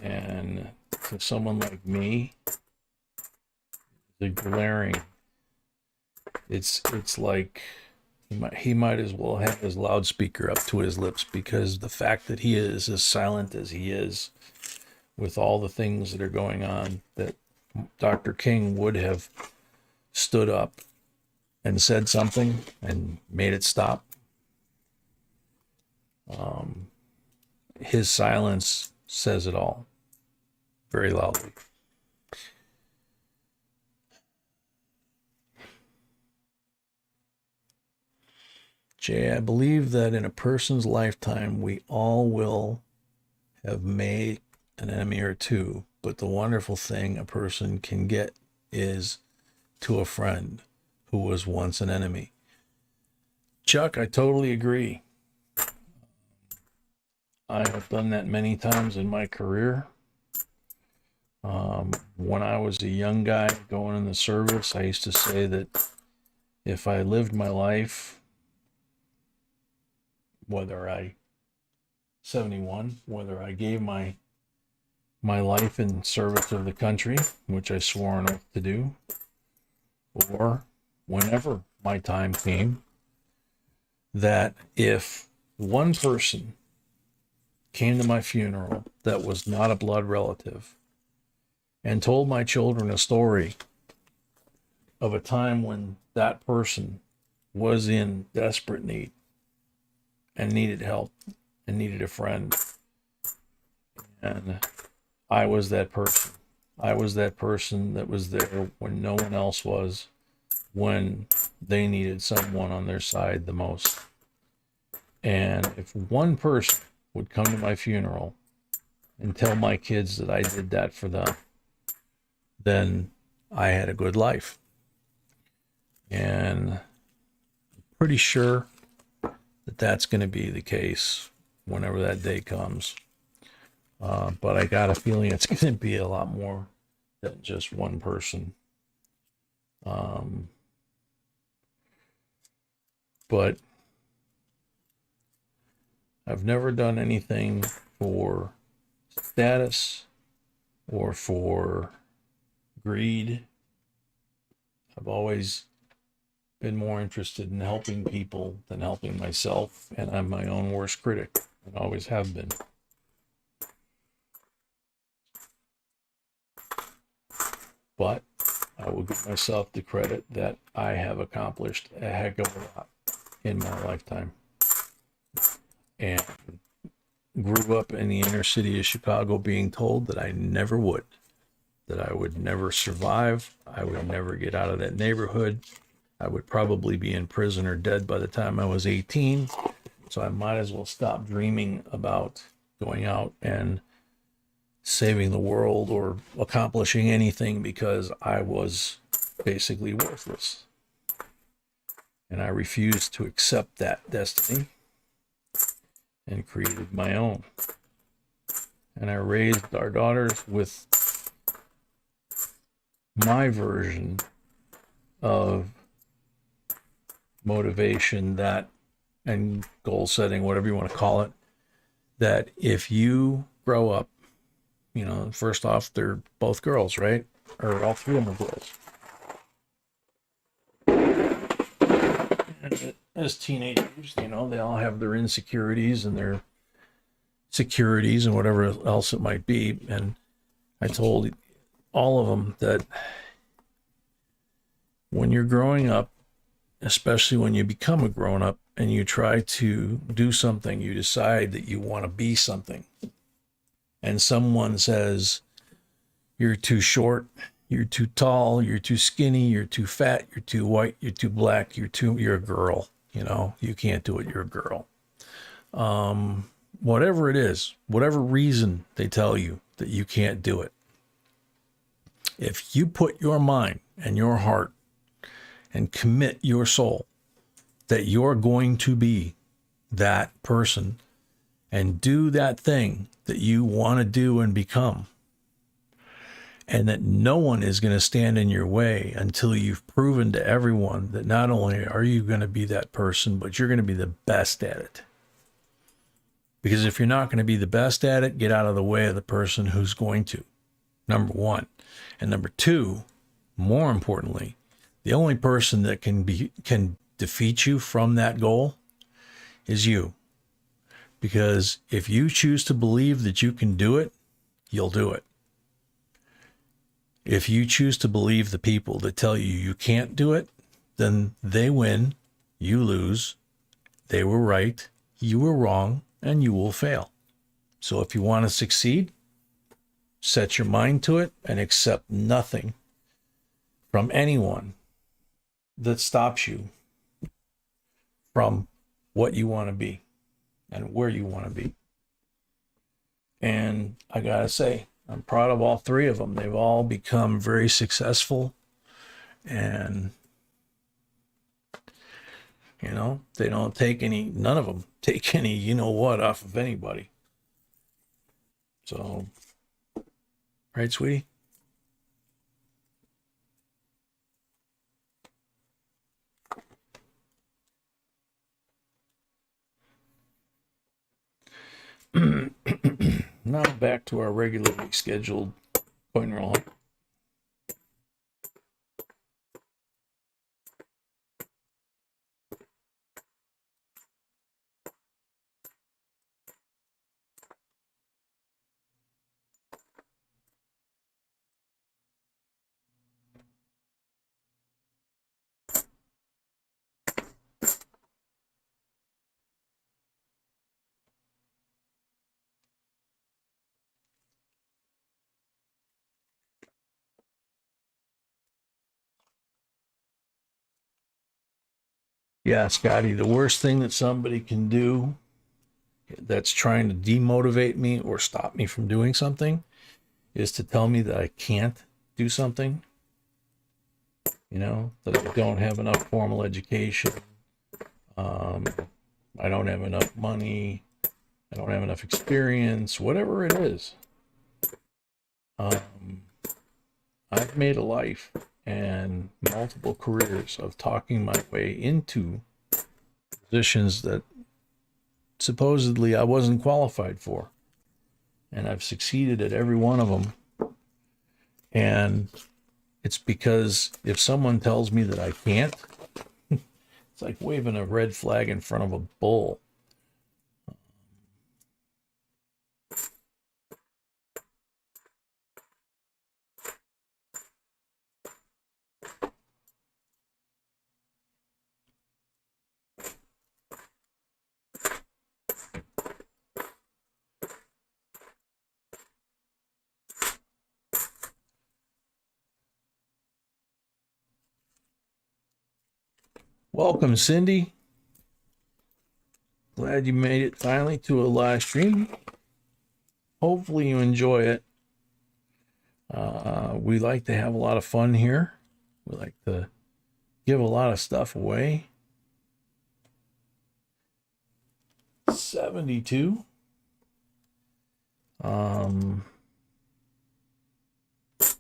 And to someone like me, the glaring, it's like he might as well have his loudspeaker up to his lips, because the fact that he is as silent as he is with all the things that are going on, that Dr. King would have stood up and said something and made it stop. His silence says it all very loudly. Jay, I believe that in a person's lifetime, we all will have made an enemy or two, but the wonderful thing a person can get is to a friend who was once an enemy. Chuck, I totally agree. I have done that many times in my career. When I was a young guy going in the service, I used to say that if I lived my life, whether I gave my life in service of the country, which I swore an oath to do, or whenever my time came, that if one person came to my funeral that was not a blood relative and told my children a story of a time when that person was in desperate need and needed help and needed a friend, and I was that person. I was that person that was there when no one else was, when they needed someone on their side the most. And if one person would come to my funeral and tell my kids that I did that for them, then I had a good life. And I'm pretty sure that that's going to be the case whenever that day comes. But I got a feeling it's going to be a lot more than just one person. But I've never done anything for status or for greed. I've always been more interested in helping people than helping myself, and I'm my own worst critic, and always have been. But I will give myself the credit that I have accomplished a heck of a lot in my lifetime, and grew up in the inner city of Chicago being told that I never would. that I would never survive. I would never get out of that neighborhood. I would probably be in prison or dead by the time I was 18. So I might as well stop dreaming about going out and saving the world or accomplishing anything, because I was basically worthless. And I refused to accept that destiny and created my own. And I raised our daughters with my version of motivation, that, and goal setting, whatever you want to call it, that if you grow up, you know, first off, they're both girls, right? Or all three of them are girls. And as teenagers, you know, they all have their insecurities and their securities and whatever else it might be. And I told all of them that when you're growing up, especially when you become a grown up and you try to do something, you decide that you want to be something, and someone says, you're too short, you're too tall, you're too skinny, you're too fat, you're too white, you're too black, you're a girl, you know, you can't do it, you're a girl. Whatever it is, whatever reason they tell you that you can't do it, if you put your mind and your heart and commit your soul that you're going to be that person and do that thing that you want to do and become, and that no one is going to stand in your way until you've proven to everyone that not only are you going to be that person, but you're going to be the best at it. Because if you're not going to be the best at it, get out of the way of the person who's going to, number one. And number two, more importantly, the only person that can defeat you from that goal is you. Because if you choose to believe that you can do it, you'll do it. If you choose to believe the people that tell you you can't do it, then they win, you lose, they were right, you were wrong, and you will fail. So if you want to succeed, set your mind to it and accept nothing from anyone that stops you from what you want to be and where you want to be. And I gotta say, I'm proud of all three of them. They've all become very successful, and you know, they don't take any, none of them take any, you know what, off of anybody. So, right, sweetie? Now back to our regularly scheduled coin roll. Yeah, Scotty, the worst thing that somebody can do that's trying to demotivate me or stop me from doing something is to tell me that I can't do something. You know, that I don't have enough formal education. I don't have enough money. I don't have enough experience, whatever it is. I've made a life and multiple careers of talking my way into positions that supposedly I wasn't qualified for. And I've succeeded at every one of them. And it's because if someone tells me that I can't, it's like waving a red flag in front of a bull. Welcome, Cindy. Glad you made it finally to a live stream. Hopefully you enjoy it. We like to have a lot of fun here. We like to give a lot of stuff away. 72.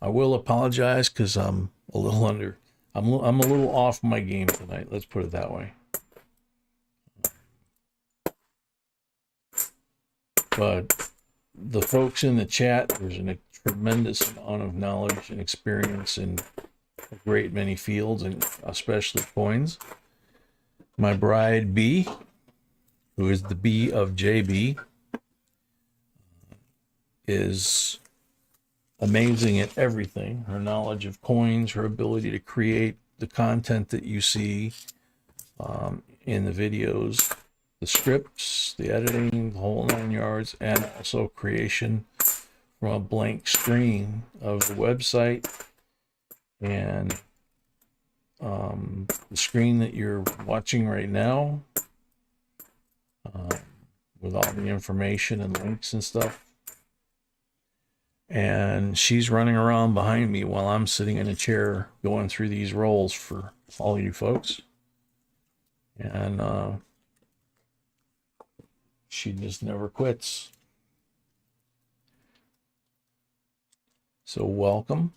I will apologize because I'm a little under. I'm a little off my game tonight. Let's put it that way. But the folks in the chat, there's a tremendous amount of knowledge and experience in a great many fields, and especially coins. My bride B, who is the B of JB, is amazing at everything. Her knowledge of coins, her ability to create the content that you see in the videos, the scripts, the editing, the whole 9 yards, and also creation from a blank screen of the website and the screen that you're watching right now with all the information and links and stuff. And she's running around behind me while I'm sitting in a chair going through these roles for all you folks. And she just never quits. So welcome.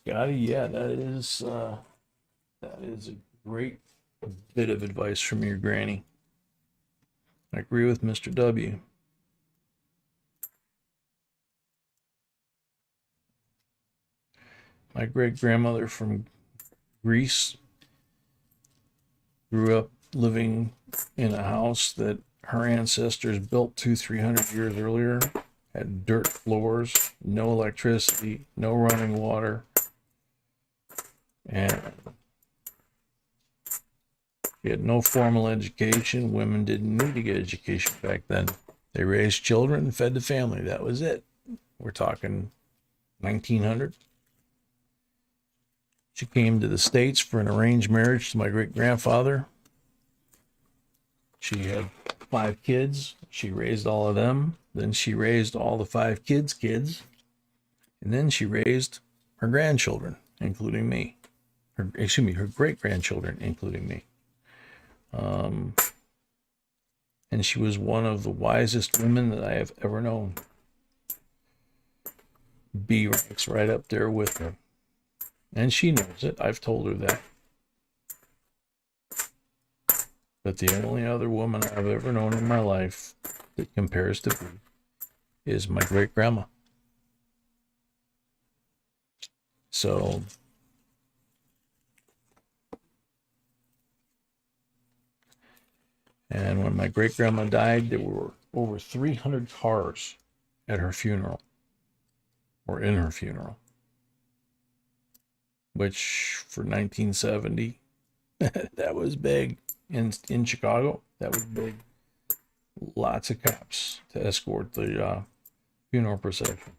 Scotty, yeah, that is a great bit of advice from your granny. I agree with Mr. W. My great grandmother from Greece grew up living in a house that her ancestors built 300 years earlier, had dirt floors, no electricity, no running water, and she had no formal education. Women didn't need to get education back then. They raised children and fed the family. That was it. We're talking 1900. She came to the States for an arranged marriage to my great-grandfather. She had 5 kids. She raised all of them. Then she raised all the 5 kids' kids. And then she raised her grandchildren, including me. Her great-grandchildren, including me. And she was one of the wisest women that I have ever known. B ranks right up there with her. And she knows it. I've told her that. But the only other woman I've ever known in my life that compares to B is my great-grandma. So and when my great-grandma died, there were over 300 cars at her funeral, or in her funeral, which for 1970, that was big. In Chicago, that was big. Lots of cops to escort the funeral procession.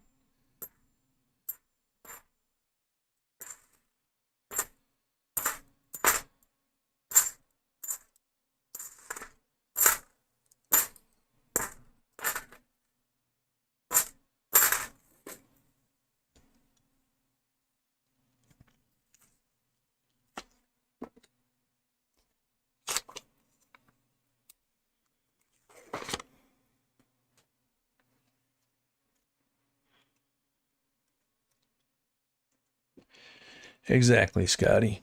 Exactly, Scotty.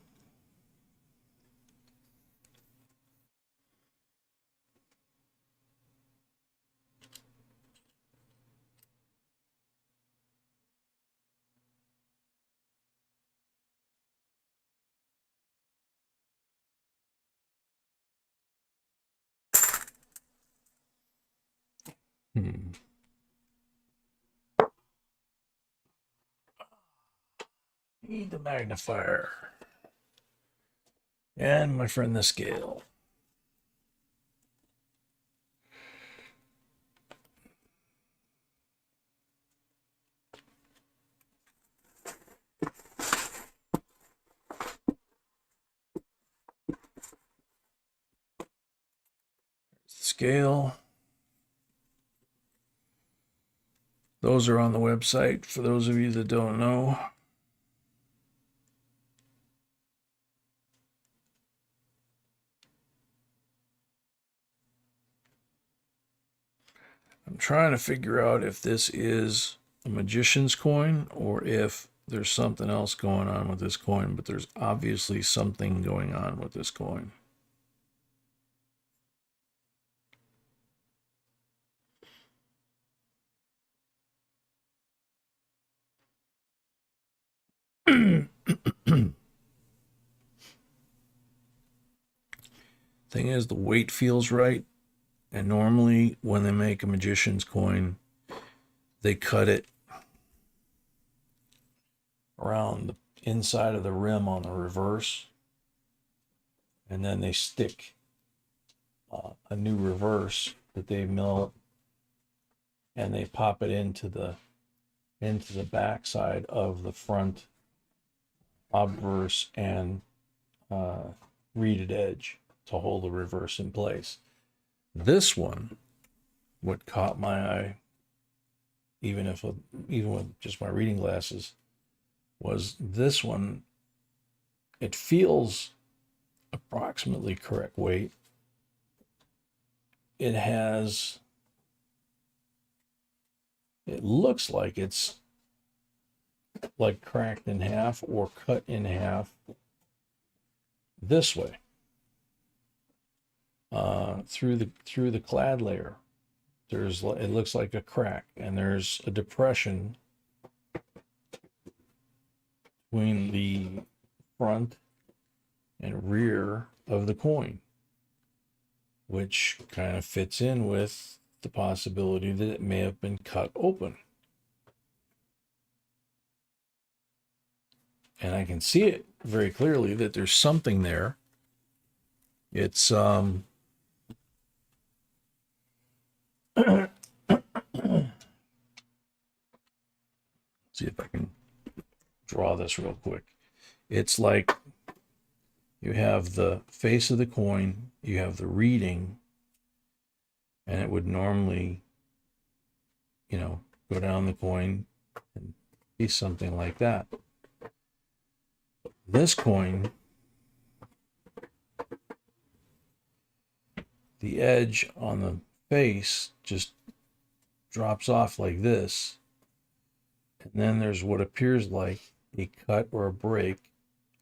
Need the magnifier. And my friend the scale. Scale. Those are on the website for those of you that don't know. I'm trying to figure out if this is a magician's coin or if there's something else going on with this coin, but there's obviously something going on with this coin. Thing is, the weight feels right. And normally when they make a magician's coin, they cut it around the inside of the rim on the reverse. And then they stick a new reverse that they mill and they pop it into the back side of the front obverse and reeded edge to hold the reverse in place. This one, what caught my eye, even with just my reading glasses, was this one. It feels approximately correct weight. It looks like it's like cracked in half or cut in half this way. Through the clad layer, it looks like a crack, and there's a depression between the front and rear of the coin, which kind of fits in with the possibility that it may have been cut open. And I can see it very clearly that there's something there. It's see if I can draw this real quick. It's like you have the face of the coin, you have the reading, and it would normally, go down the coin and be something like that. This coin, the edge on the face just drops off like this. And then there's what appears like a cut or a break.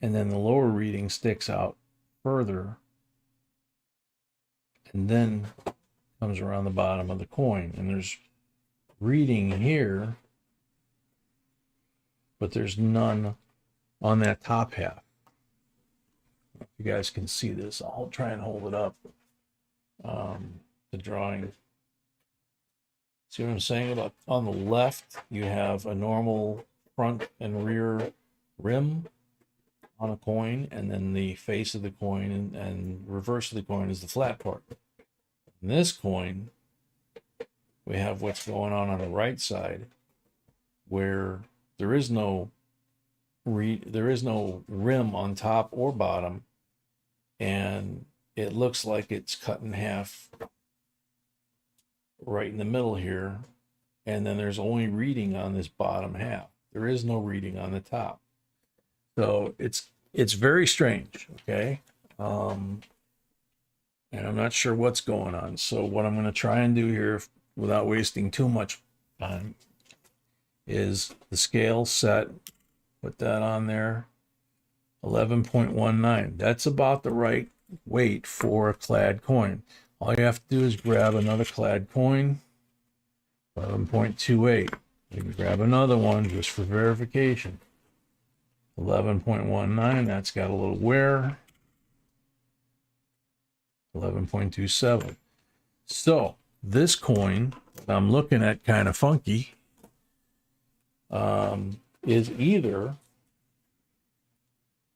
And then the lower reading sticks out further. And then comes around the bottom of the coin. And there's reading here, but there's none on that top half. If you guys can see this, I'll try and hold it up. The drawing. See what I'm saying? About on the left, you have a normal front and rear rim on a coin, and then the face of the coin and reverse of the coin is the flat part. In this coin, we have what's going on the right side, where there is no rim on top or bottom, and it looks like it's cut in half right in the middle here, and then there's only reading on this bottom half. There is no reading on the top. So it's very strange, okay? And I'm not sure what's going on. So what I'm going to try and do here, without wasting too much time, is the scale set, put that on there, 11.19. That's about the right weight for a clad coin. All you have to do is grab another clad coin, 11.28. You can grab another one just for verification. 11.19, that's got a little wear. 11.27. So this coin that I'm looking at kind of funky is either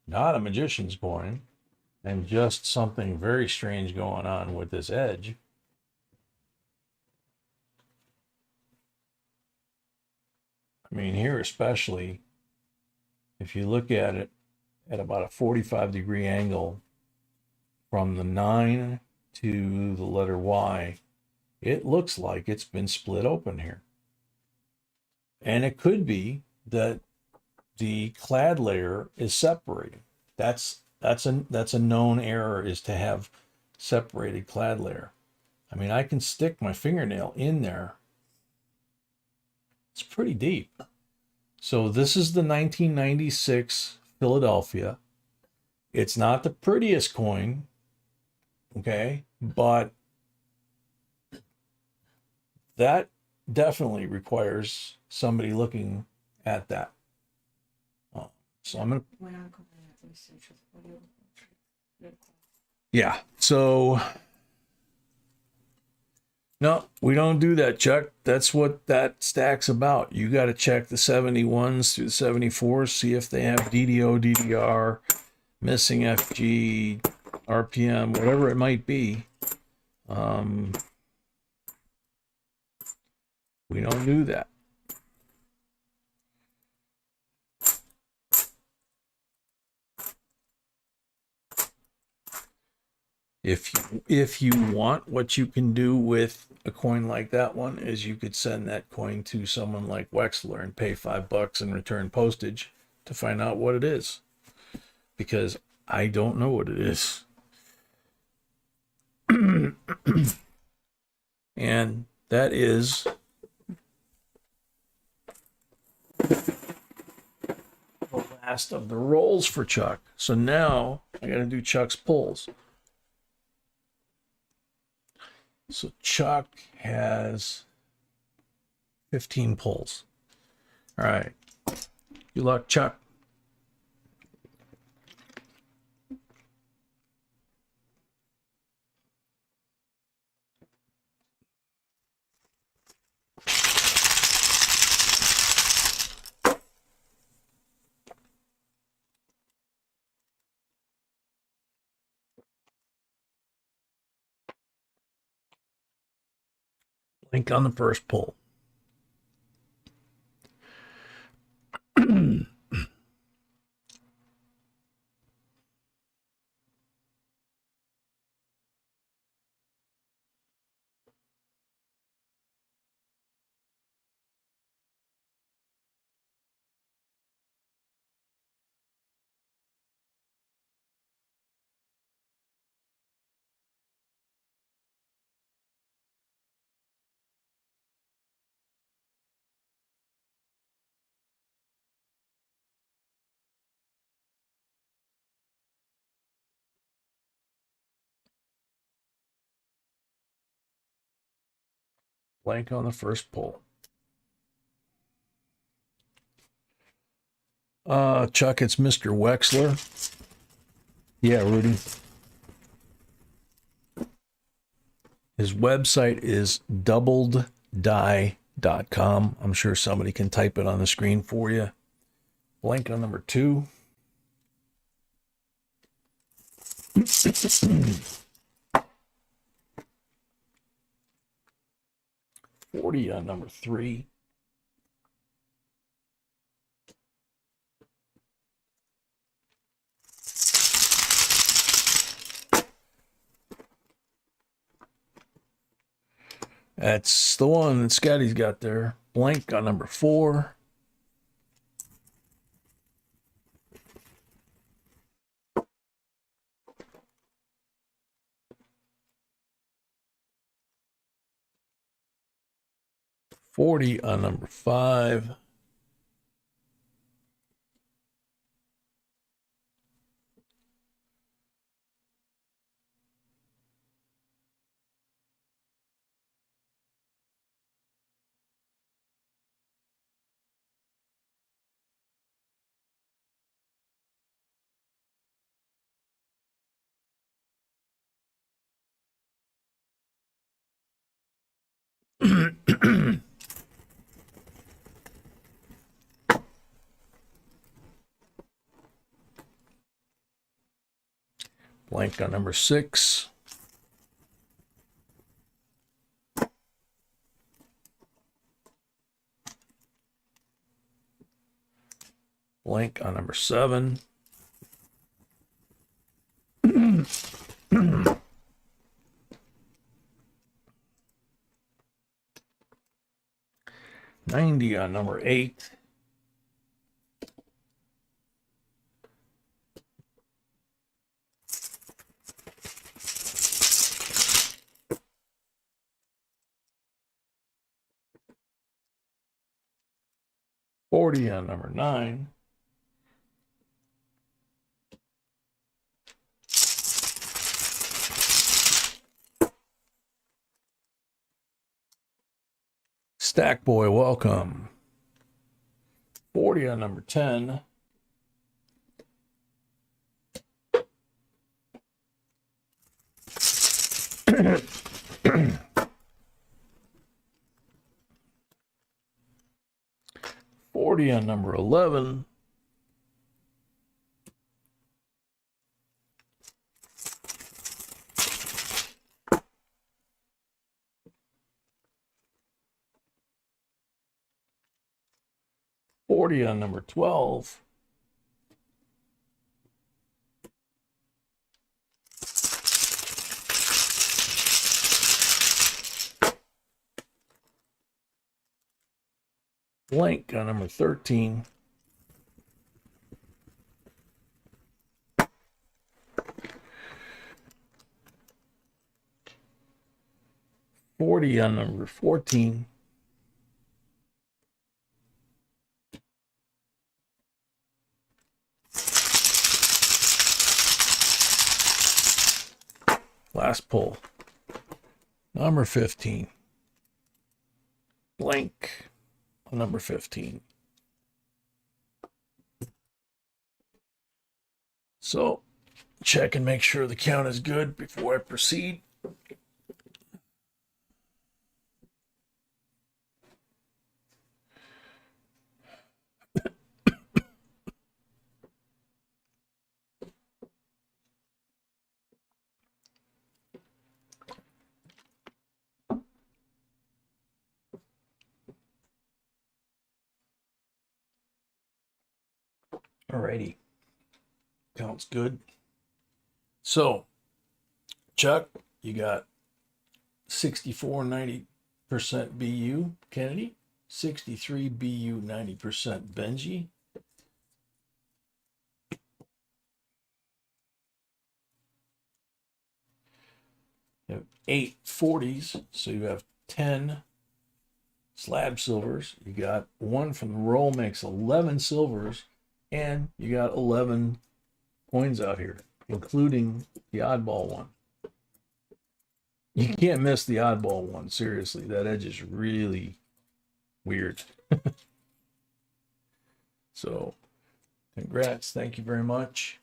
not a magician's coin and just something very strange going on with this edge. I mean, here especially, if you look at it at about a 45-degree angle from the 9 to the letter Y, it looks like it's been split open here. And it could be that the clad layer is separated. That's a known error, is to have separated clad layer. I mean, I can stick my fingernail in there. It's pretty deep. So this is the 1996 Philadelphia. It's not the prettiest coin, okay, but that definitely requires somebody looking at that. So I'm gonna. We're not going to research it for you. Yeah. So no, we don't do that, Chuck. That's what that stack's about. You got to check the 71s through the 74s, see if they have DDO, DDR, missing FG, RPM, whatever it might be. We don't do that. If you want, what you can do with a coin like that one is you could send that coin to someone like Wexler and pay $5 and return postage to find out what it is, because I don't know what it is. And that is the last of the rolls for Chuck. So now I got to do Chuck's pulls. So Chuck has 15 pulls. All right. Good luck, Chuck. Link on the first pull. Blank on the first pull. Chuck, it's Mr. Wexler. Yeah, Rudy. His website is doubleddie.com. I'm sure somebody can type it on the screen for you. Blank on number 2. $40 on number 3. That's the one that Scotty's got there. Blank on number 4. $40 on number 5. Blank on number 6. Blank on number 7. $90 on number 8. $40 on number 9. Stack Boy, welcome. 40 on number 10. $40 on number 11. $40 on number 12. Blank on number 13. $40 on number 14. Last pull. Number 15. Blank on number 15. So check and make sure the count is good before I proceed. Alrighty. Counts good. So, Chuck, you got 64.90% BU, Kennedy. 63 BU, 90% Benji. You have 8 40s, so you have 10 slab silvers. You got 1 from the roll, makes 11 silvers, and you got 11 coins out here, including the oddball one. You can't miss the oddball one, seriously. That edge is really weird. So, congrats. Thank you very much.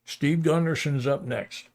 Steve Gunderson's up next.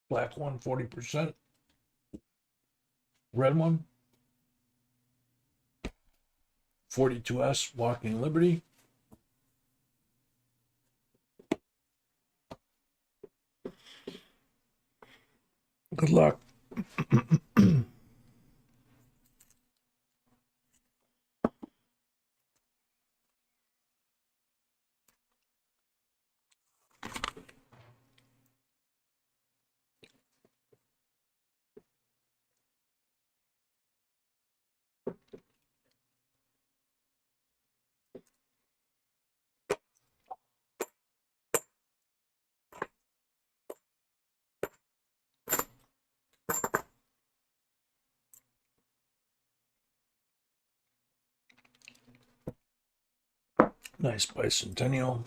Black one, 40%. Red one, 42S, Walking Liberty. Good luck. Nice bicentennial.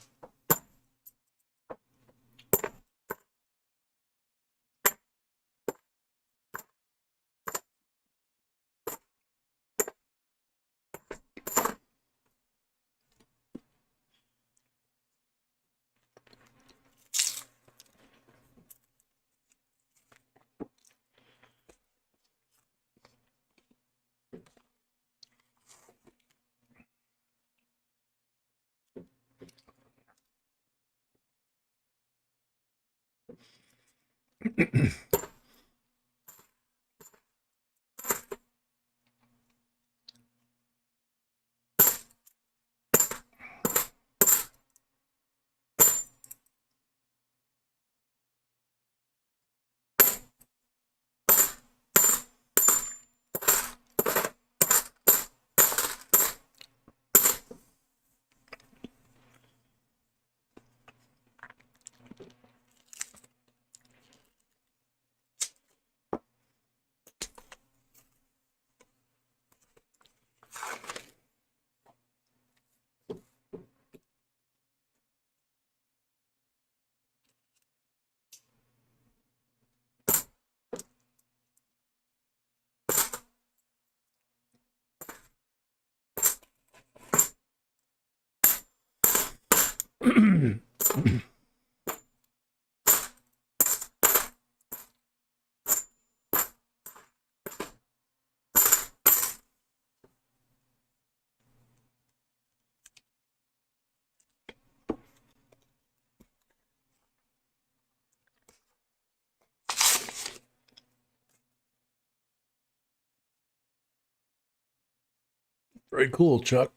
Very cool, Chuck.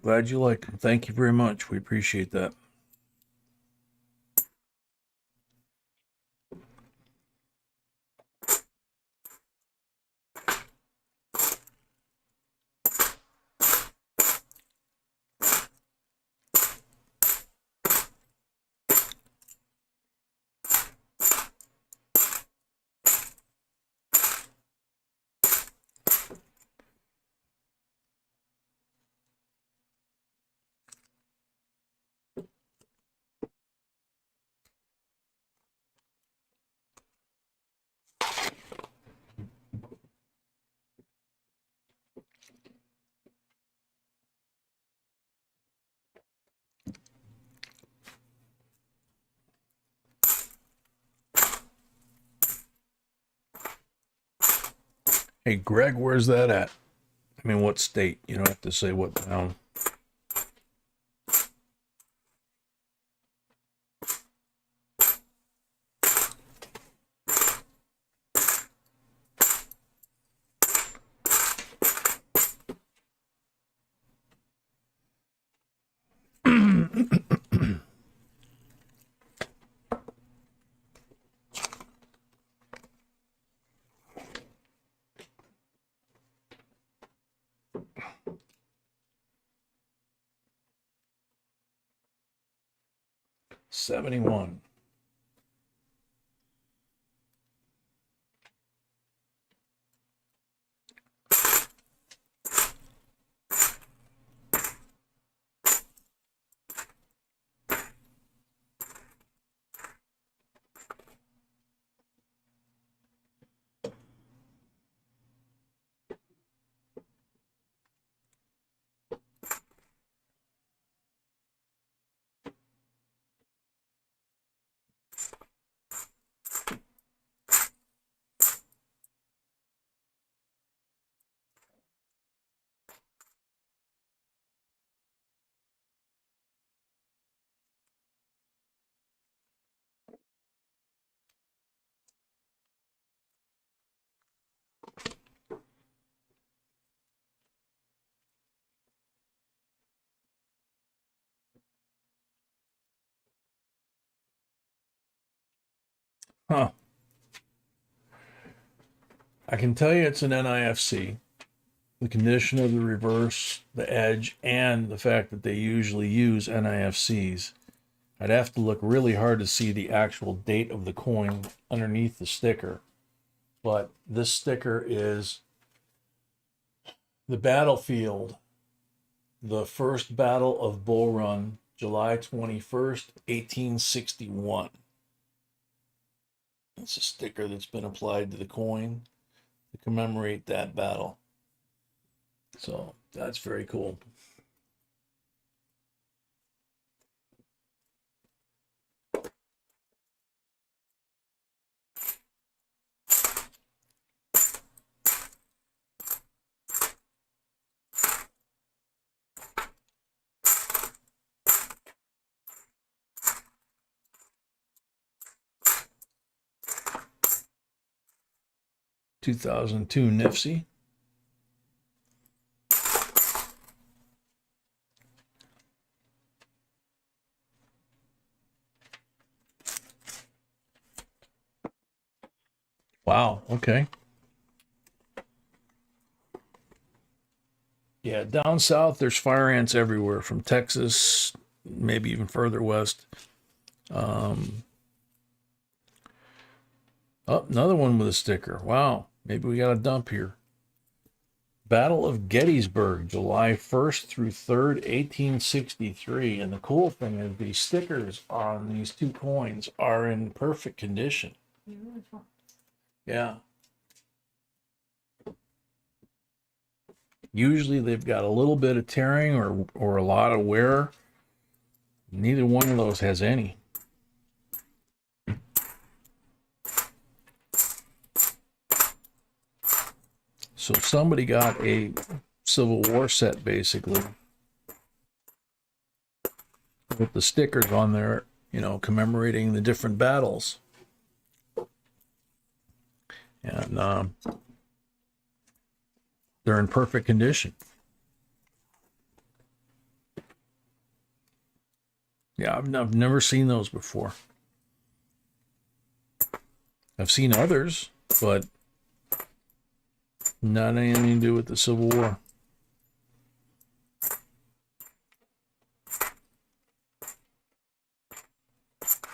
Glad you like them. Thank you very much. We appreciate that. Hey, Greg, where's that at? I mean, what state? You don't have to say what town. $71. Huh. I can tell you it's an NIFC. The condition of the reverse, the edge, and the fact that they usually use NIFCs. I'd have to look really hard to see the actual date of the coin underneath the sticker. But this sticker is the battlefield, the first Battle of Bull Run, July 21st, 1861. It's a sticker that's been applied to the coin to commemorate that battle. So that's very cool. (2002) Nifty. Wow, okay. Yeah, down south, there's fire ants everywhere, from Texas, maybe even further west. Oh, another one with a sticker. Wow, maybe we got a dump here. Battle of Gettysburg, July 1st through 3rd, 1863. And the cool thing is these stickers on these two coins are in perfect condition. Beautiful. Yeah. Usually they've got a little bit of tearing or a lot of wear. Neither one of those has any. So somebody got a Civil War set, basically, with the stickers on there, you know, commemorating the different battles. And they're in perfect condition. Yeah, I've never seen those before. I've seen others, but not anything to do with the Civil War.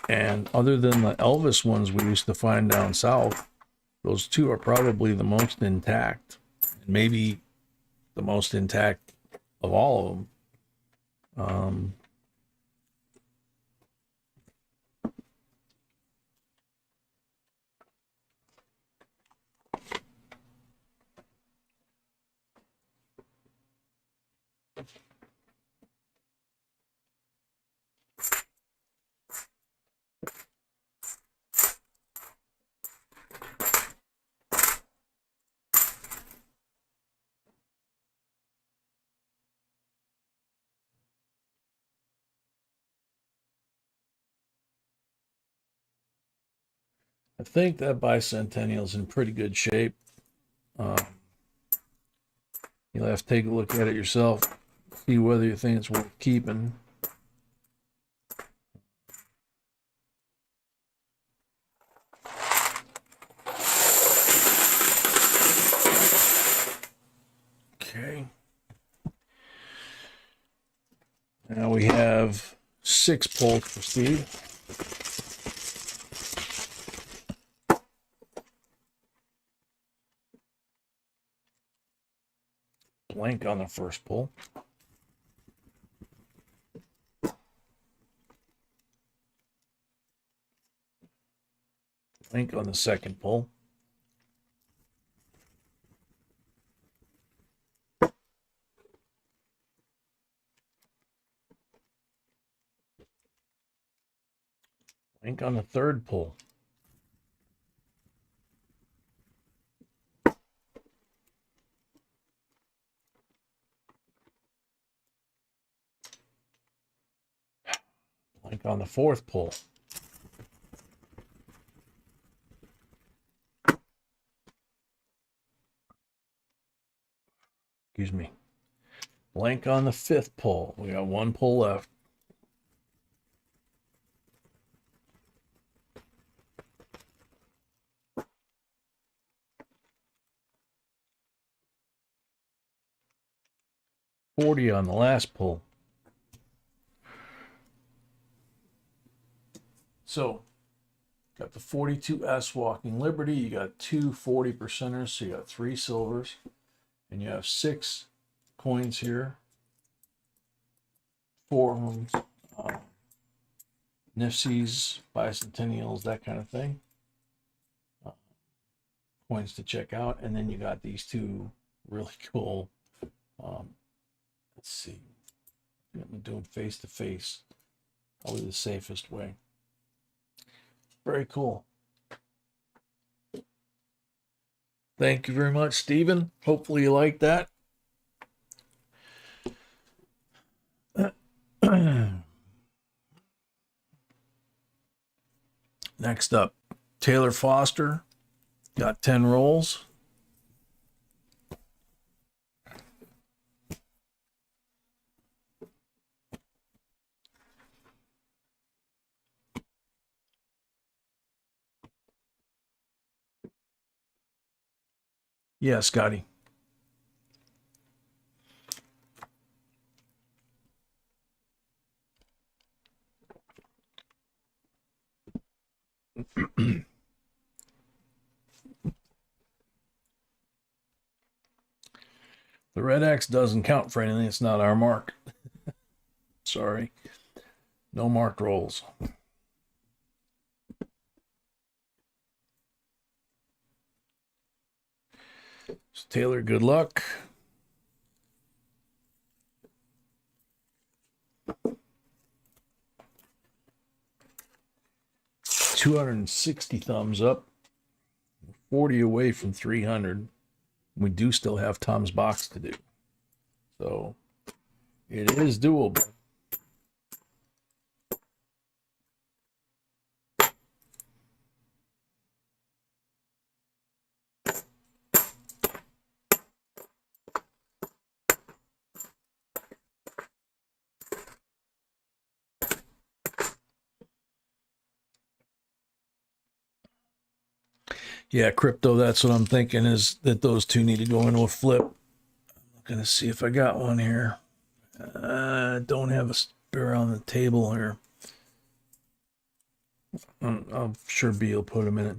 And other than the Elvis ones we used to find down south, those two are probably the most intact, maybe the most intact of all of them. I think that bicentennial's in pretty good shape. You'll have to take a look at it yourself, see whether you think it's worth keeping. Okay. Now we have 6 pulls for Steve. Blank on the first pull. Blank on the second pull. Blank on the third pull. Blank on the fourth pull. Excuse me. Blank on the fifth pull. We got 1 pull left. 40 on the last pull. So, got the 42S Walking Liberty. You got two 40%ers, so you got 3 silvers. And you have 6 coins here. 4 of them. Nifsies, bicentennials, that kind of thing. Coins to check out. And then you got these 2 really cool. Let's see. I'm going to do them face to face. Probably the safest way. Very cool. Thank you very much, Stephen. Hopefully you like that. Next up, Taylor Foster. Got 10 rolls. Yeah, Scotty. The red X doesn't count for anything. It's not our mark. Sorry. No marked rolls. So Taylor, good luck. $260 thumbs up. 40 away from 300. We do still have Tom's box to do. So it is doable. Yeah, crypto, that's what I'm thinking, is that those 2 need to go into a flip. I'm going to see if I got one here. Don't have a spare on the table here. I'm sure B will put them in it.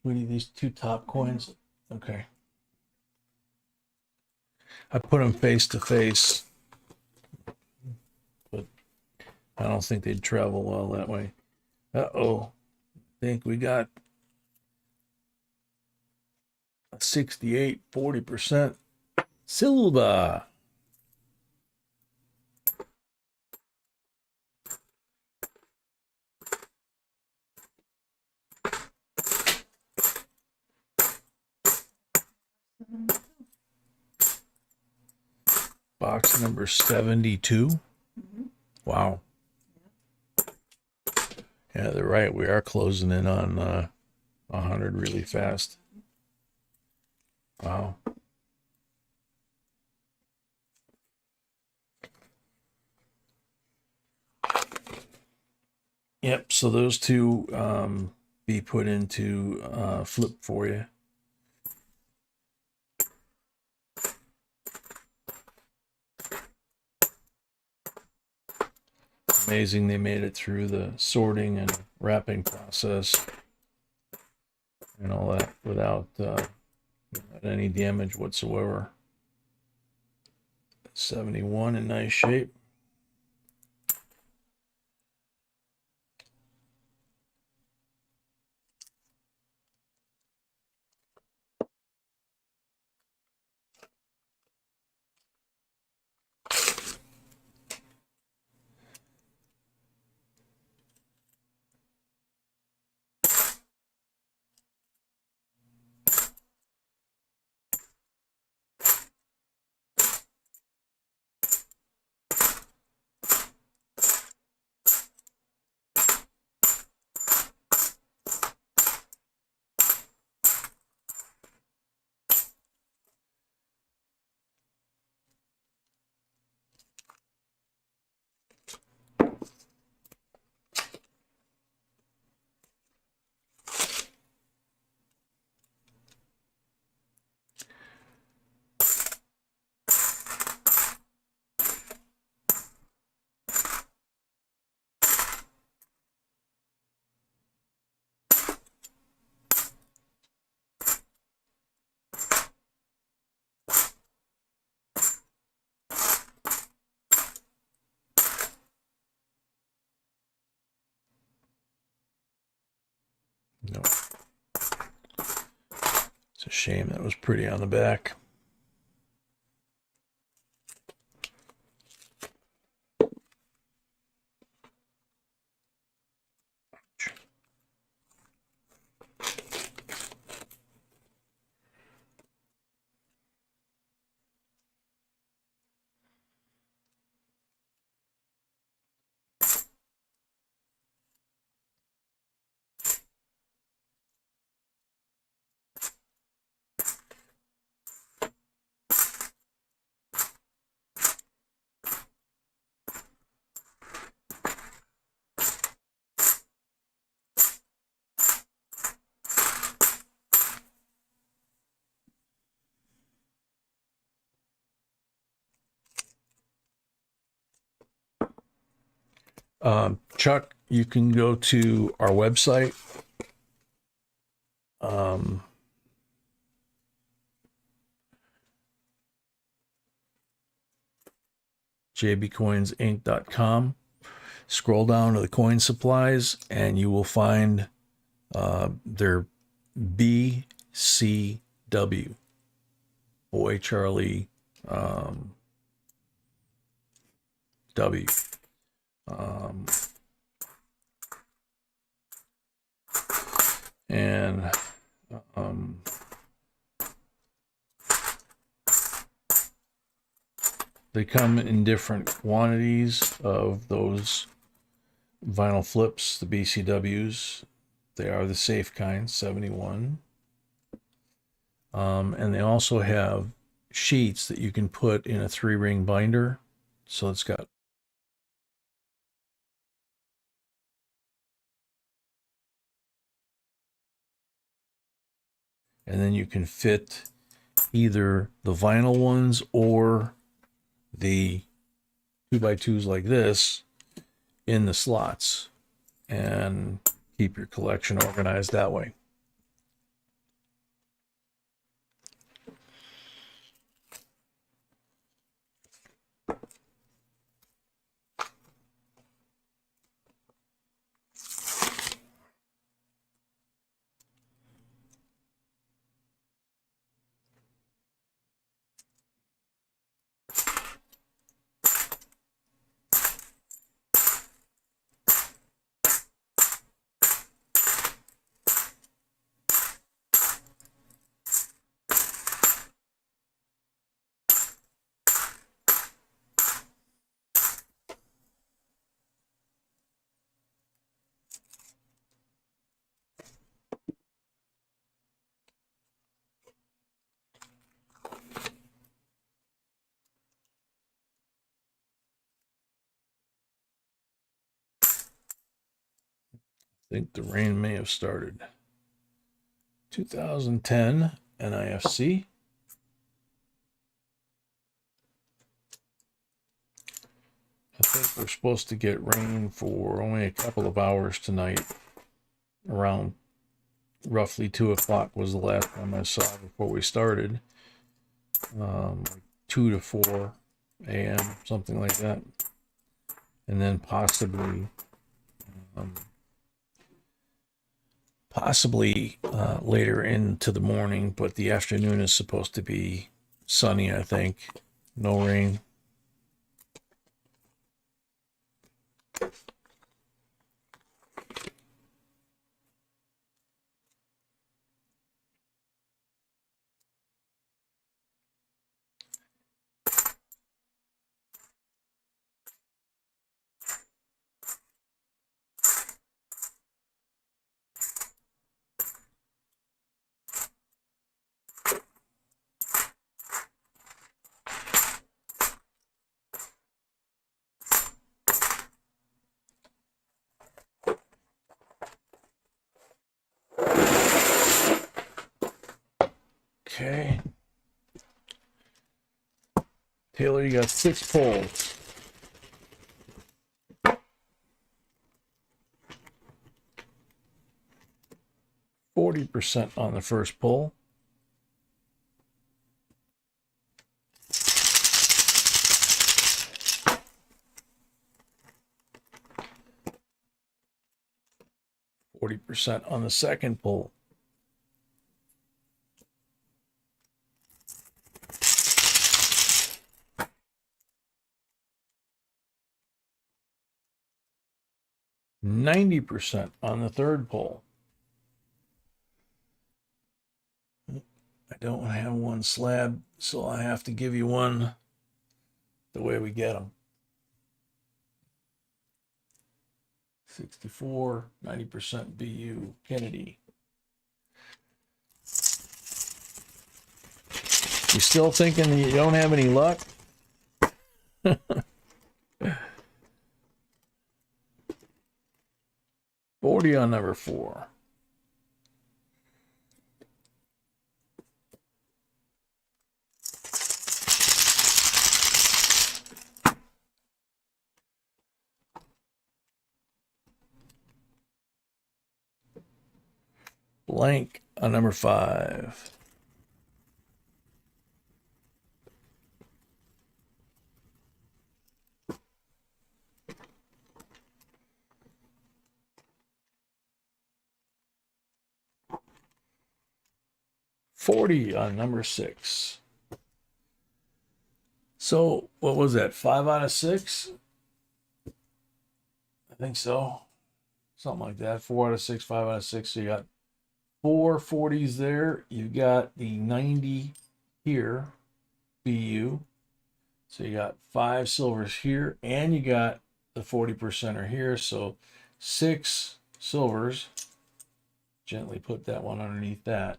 We need these 2 top coins. Okay. I put them face to face, but I don't think they'd travel well that way. Uh-oh. I think we got 68, 40% silver. Box number 72. Wow. Yeah, they're right. We are closing in on 100 really fast. Wow. Yep, so those 2 be put into flip for you. Amazing they made it through the sorting and wrapping process and all that without any damage whatsoever. 71 in nice shape. No. It's a shame that was pretty on the back. Chuck, you can go to our website. JBCOINSINC.com. Scroll down to the coin supplies and you will find their BCW. Boy Charlie W. And they come in different quantities of those vinyl flips, the BCWs. They are the safe kind, 71. And they also have sheets that you can put in a 3-ring binder. So it's got and then you can fit either the vinyl ones or the 2x2s like this in the slots and keep your collection organized that way. I think the rain may have started. 2010 NIFC. I think we're supposed to get rain for only a couple of hours tonight. Around roughly 2 o'clock was the last time I saw it before we started. 2 to 4 a.m., something like that. And then possibly later into the morning, but the afternoon is supposed to be sunny, I think. No rain. Okay. Taylor, you got 6 pulls. %on the first pull. 40% on the second pull. %90 on the third pull. I don't have one slab, so I have to give you one the way we get them. 64, 90% BU, Kennedy. You still thinking that you don't have any luck? $40 on number 4. Blank on number 5. $40 on number 6. So what was that? 5 out of 6? I think so. Something like that. 4 out of 6, 5 out of 6. So you got 4 40s there. You got the 90 here, BU. So you got 5 silvers here, and you got the 40%er here. So 6 silvers. Gently put that one underneath that.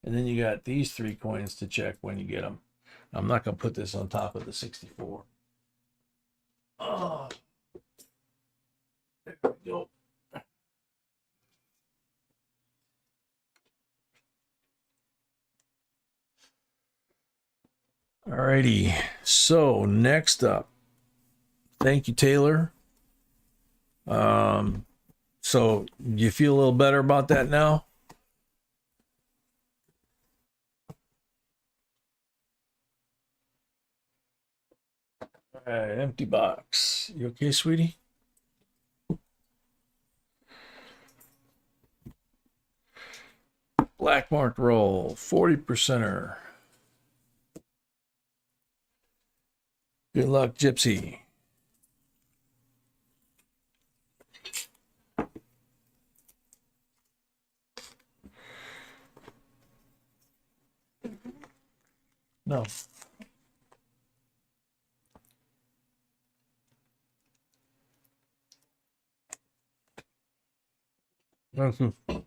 And then you got these 3 coins to check when you get them. I'm not going to put this on top of the 64. Oh, there we go. Alrighty. So next up, thank you, Taylor. So you feel a little better about that now? All right, empty box. You okay, sweetie? Black marked roll, 40%er. Good luck, Gypsy. No. Mm-hmm.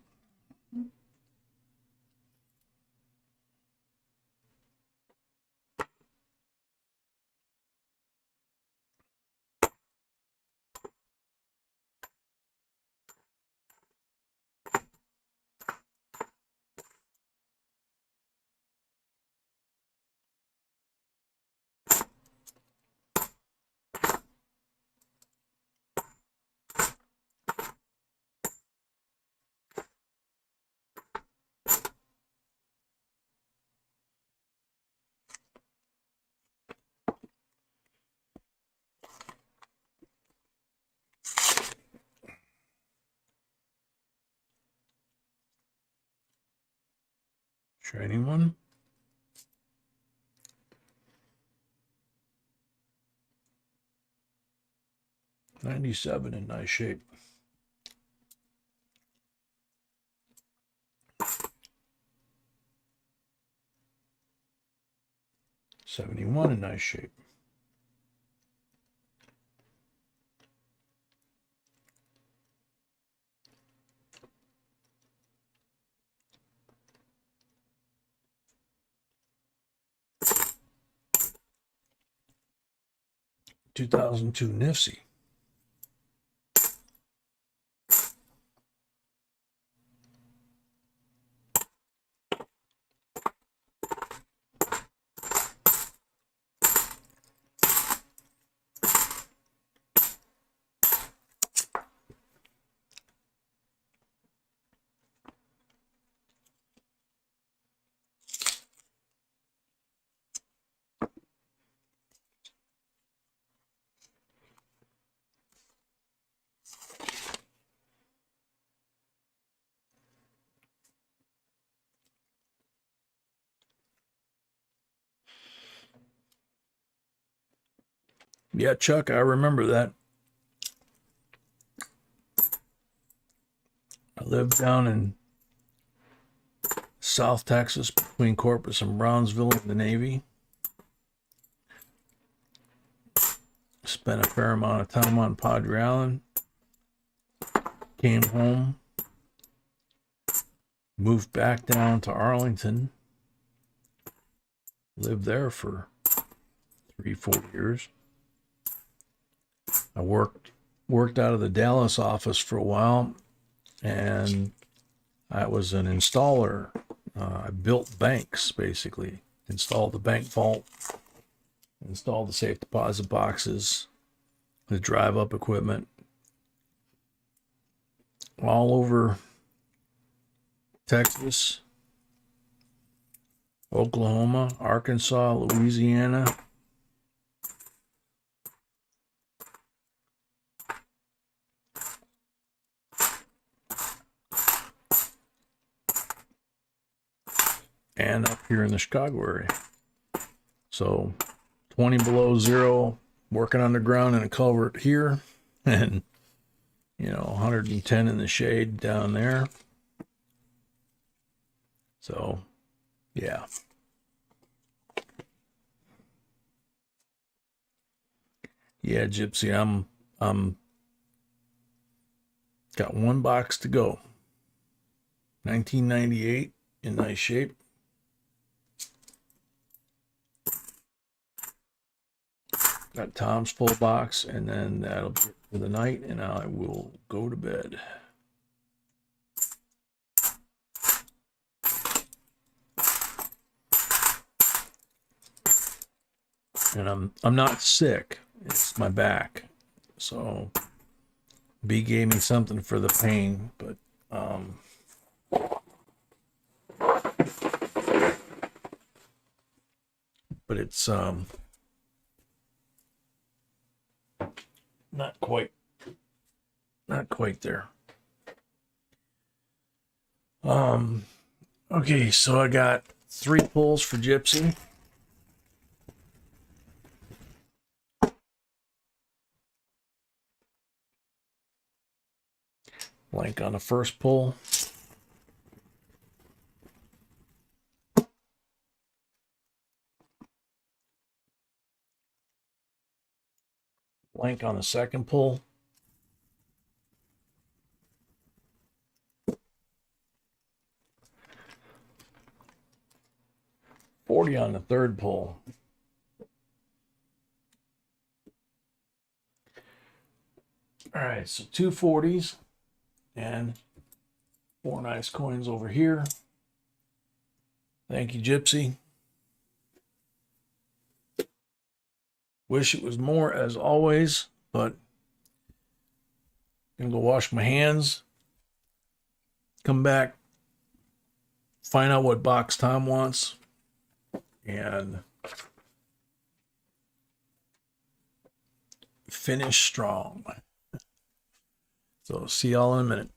Shiny one. $97 in nice shape. $71 in nice shape. $2002 Nifty. Yeah, Chuck, I remember that. I lived down in South Texas between Corpus and Brownsville in the Navy. Spent a fair amount of time on Padre Island. Came home. Moved back down to Arlington. Lived there for 3-4 years. I worked out of the Dallas office for a while, and I was an installer. I built banks, basically. Installed the bank vault, installed the safe deposit boxes, the drive-up equipment, all over Texas, Oklahoma, Arkansas, Louisiana. And up here in the Chicago area. So 20 below zero, working underground in a culvert here, and 110 in the shade down there. So yeah. Yeah, Gypsy, I'm got one box to go. 1998 in nice shape. Got Tom's full box, and then that'll be it for the night, and I will go to bed. And I'm not sick. It's my back. So B gave me something for the pain, but it's not quite there. Okay, so I got 3 pulls for Gypsy. Blank on the first pull. Blank on the second pull. $40 on the third pull. All right, so 2 40s and 4 nice coins over here. Thank you, Gypsy. Wish it was more as always, but I'm gonna go wash my hands, come back, find out what box Tom wants, and finish strong. So see y'all in a minute.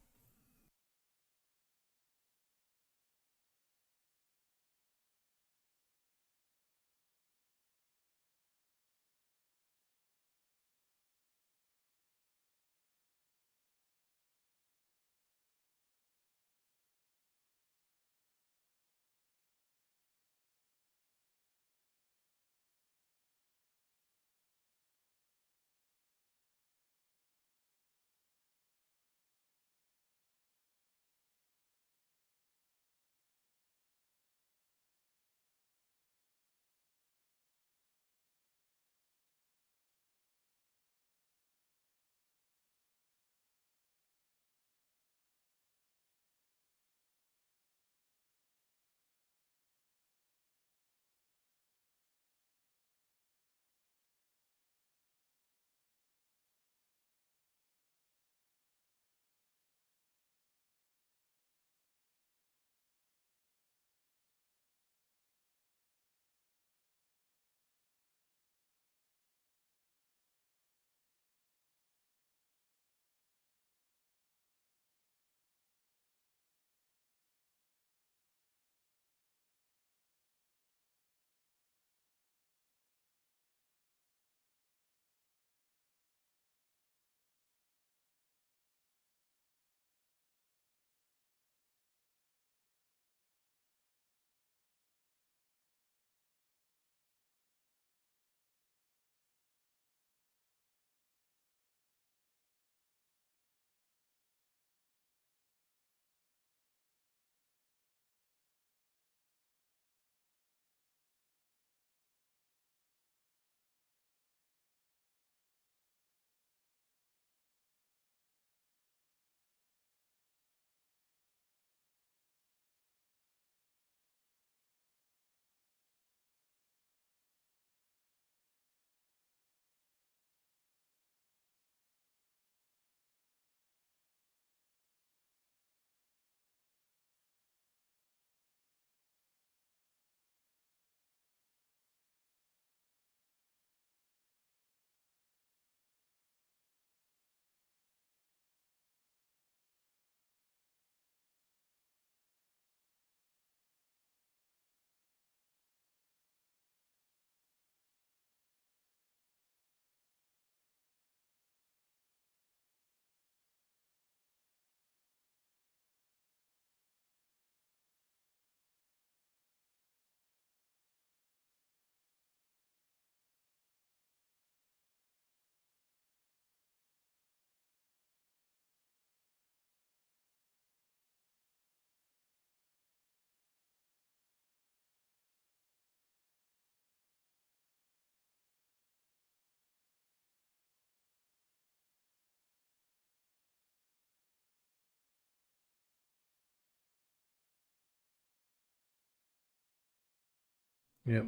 Yep.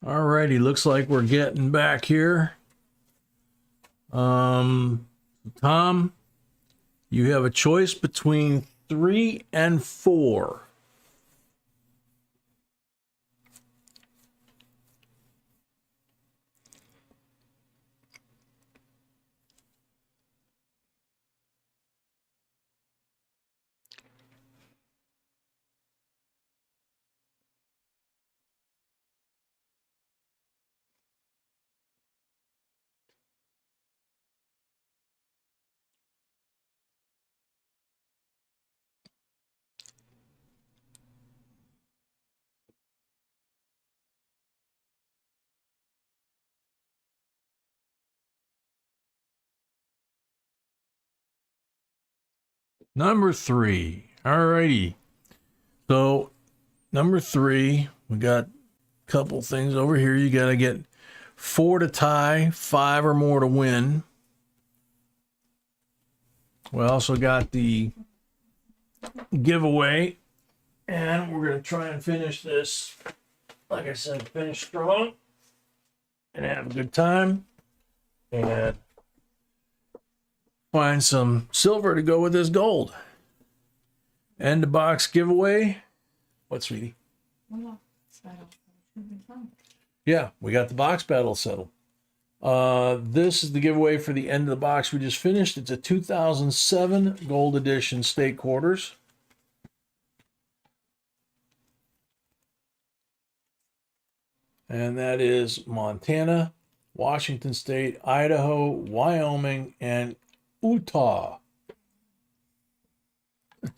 Alrighty, looks like we're getting back here. Tom, you have a choice between 3 and 4. Number 3. Alrighty. So, number 3, we got a couple things over here. You got to get 4 to tie, 5 or more to win. We also got the giveaway, and we're going to try and finish this, like I said, finish strong and have a good time and find some silver to go with this gold. End the box giveaway. What, sweetie? Well, it's better. Should be fun. Yeah, we got the box battle settled. This is the giveaway for the end of the box we just finished. It's a 2007 Gold Edition State Quarters. And that is Montana, Washington State, Idaho, Wyoming, and Utah.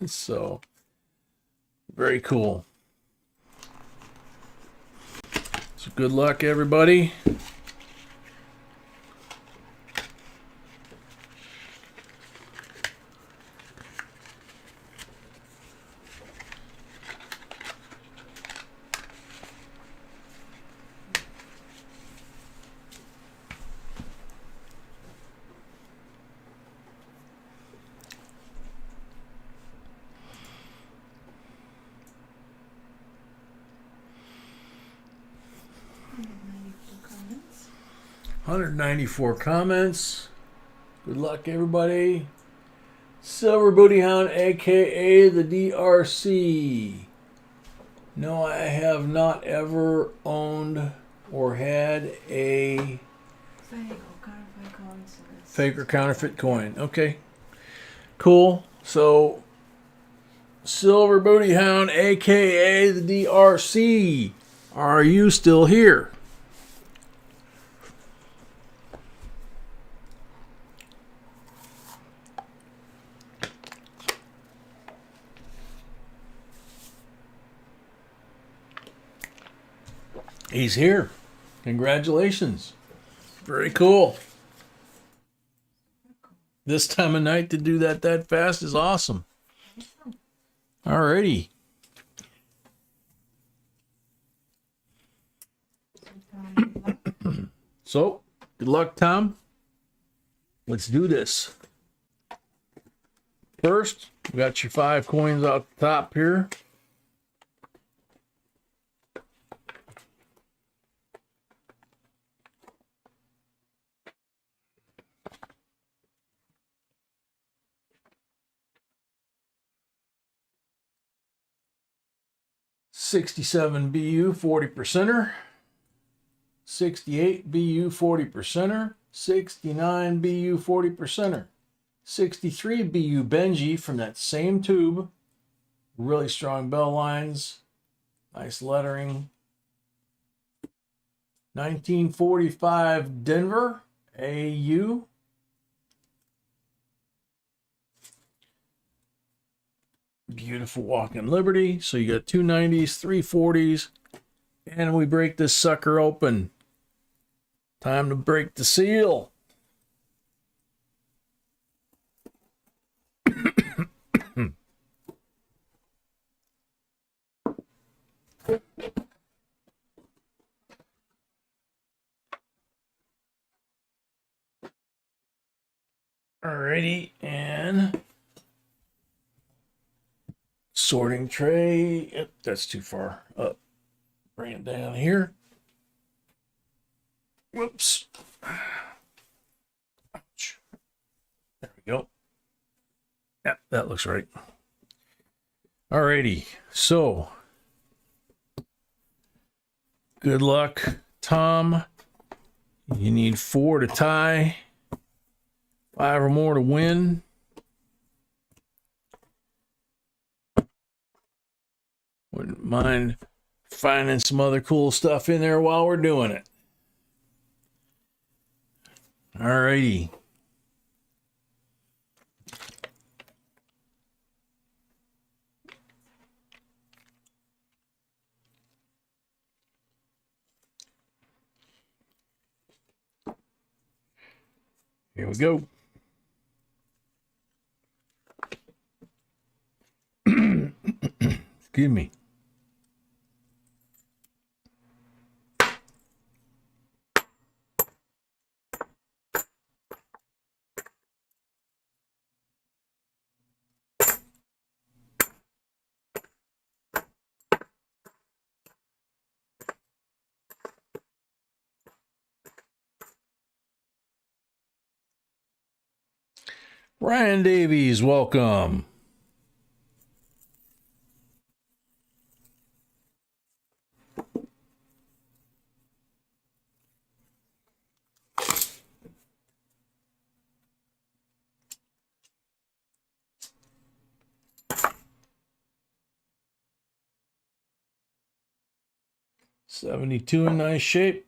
So, very cool. So good luck, everybody. Comments. 194 comments. Good luck, everybody. Silver Booty Hound, aka the DRC. No, I have not ever owned or had a fake or counterfeit coin. Okay, cool. So, Silver Booty Hound, aka the DRC, are you still here? He's here. Congratulations. Very cool. This time of night to do that fast is awesome. Alrighty. So, good luck, Tom. Let's do this. First, we got your 5 coins out the top here. $67 BU 40%er, 68 BU 40%er, 69 BU 40%er, 63 BU Benji from that same tube, really strong bell lines, nice lettering. 1945 Denver AU. Beautiful Walking Liberty. So you got 290s, 340s, and we break this sucker open. Time to break the seal. Alrighty, and sorting tray. Yep, that's too far up. Bring it down here. Whoops. Ouch. There we go. Yep, that looks right. Alrighty, so good luck, Tom. You need 4 to tie, 5 or more to win. Wouldn't mind finding some other cool stuff in there while we're doing it. Alrighty. Here we go. Excuse me. Ryan Davies, welcome. $72 in nice shape.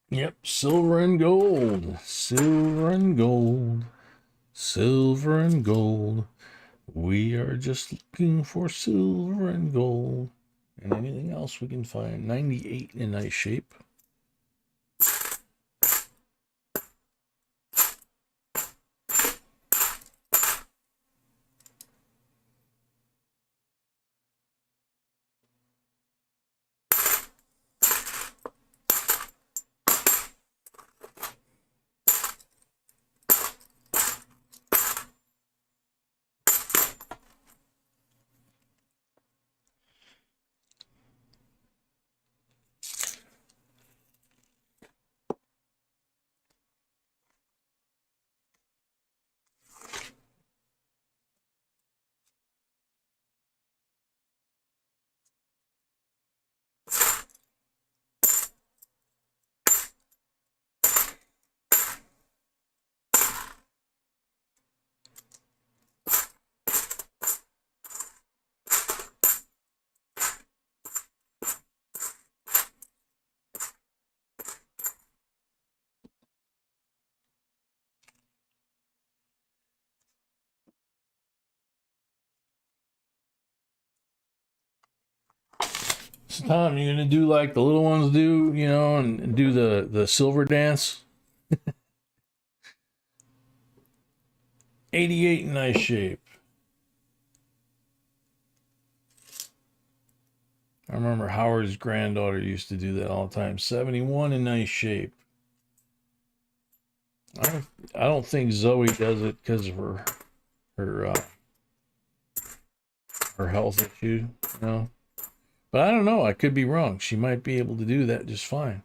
Yep, silver and gold, silver and gold, silver and gold. We are just looking for silver and gold. And anything else we can find. 98 in nice shape. So Tom, you gonna do like the little ones do, you know, and do the silver dance? 88 in nice shape. I remember Howard's granddaughter used to do that all the time. 71 in nice shape. I don't think Zoe does it because of her her health issue, you know. But I don't know. I could be wrong. She might be able to do that just fine.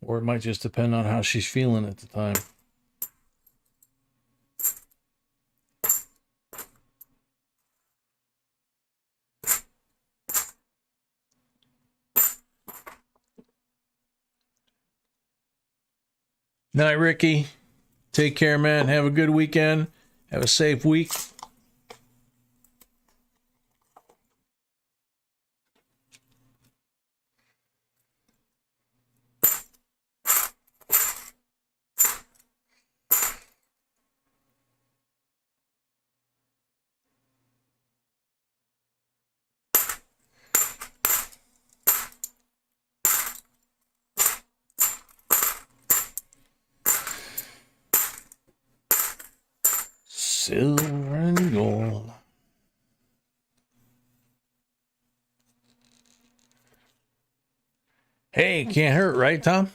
Or it might just depend on how she's feeling at the time. Night, Ricky. Take care, man. Have a good weekend. Have a safe week. Silver and gold. Hey, can't hurt, right, Tom?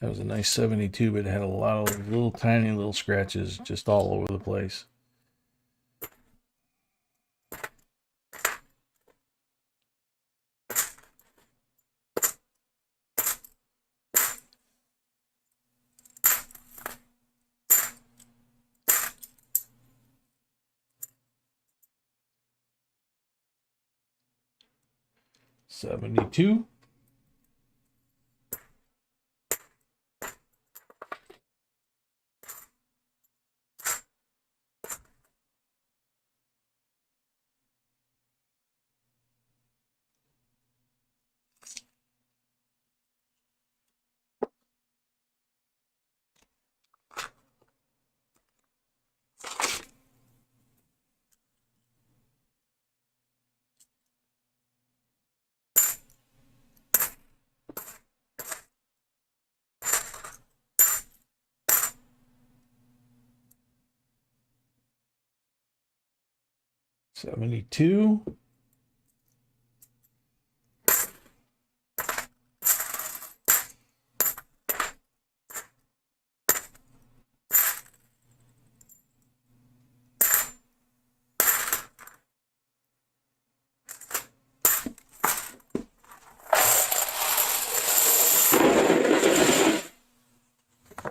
That was a nice 72, but it had a lot of little tiny little scratches just all over the place. $72. $72.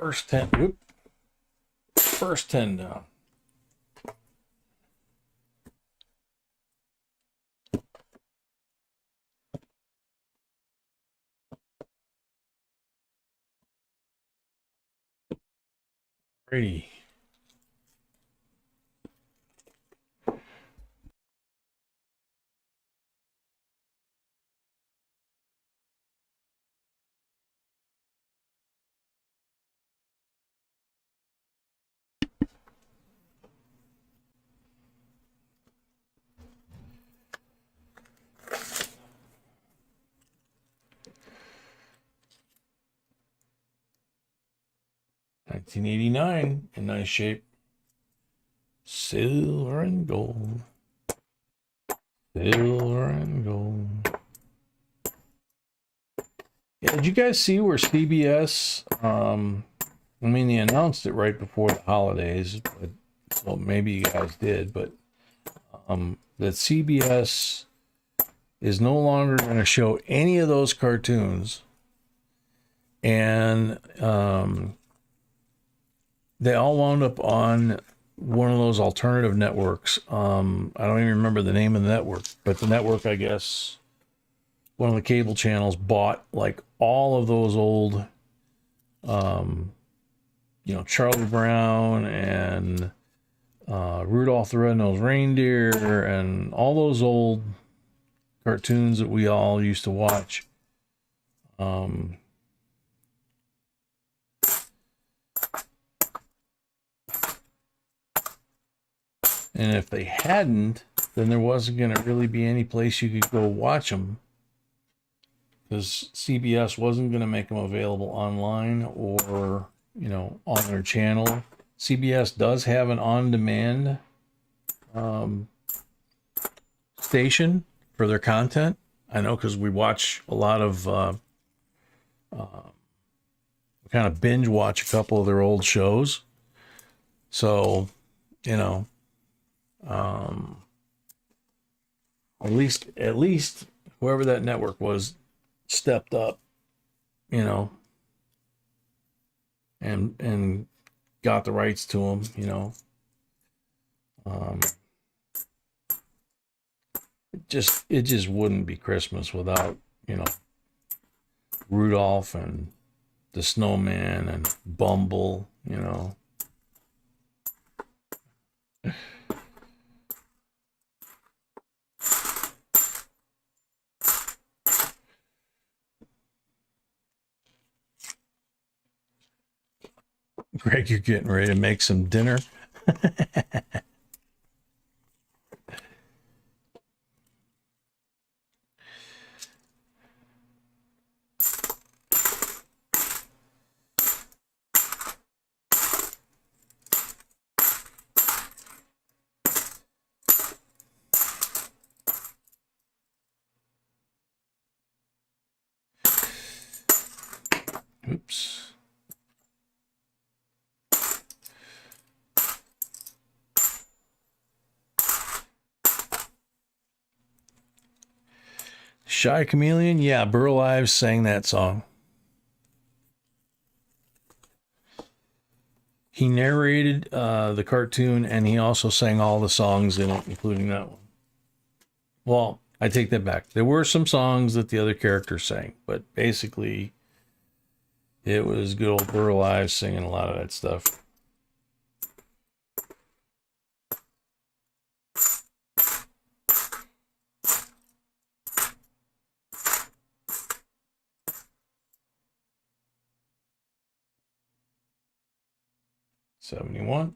First 10. Whoop. First 10 down. Ready. $19.89 in nice shape. Silver and gold. Silver and gold. Yeah, did you guys see where CBS, I mean, they announced it right before the holidays, but, well, maybe you guys did, but that CBS is no longer going to show any of those cartoons, and they all wound up on one of those alternative networks. I don't even remember the name of the network, but the network, I guess, one of the cable channels bought like all of those old you know, Charlie Brown and Rudolph the Red-Nosed Reindeer and all those old cartoons that we all used to watch. And if they hadn't, then there wasn't going to really be any place you could go watch them, because CBS wasn't going to make them available online or, you know, on their channel. CBS does have an on-demand station for their content. I know, because we watch a lot of kind of binge watch a couple of their old shows. So, you know, at least whoever that network was stepped up, you know, and got the rights to them, you know. It just wouldn't be Christmas without, you know, Rudolph and the Snowman and Bumble, you know. Greg, you're getting ready to make some dinner. Oops. Shy Chameleon? Yeah, Burl Ives sang that song. He narrated the cartoon, and he also sang all the songs in it, including that one. Well, I take that back. There were some songs that the other characters sang, but basically it was good old Burl Ives singing a lot of that stuff. '71.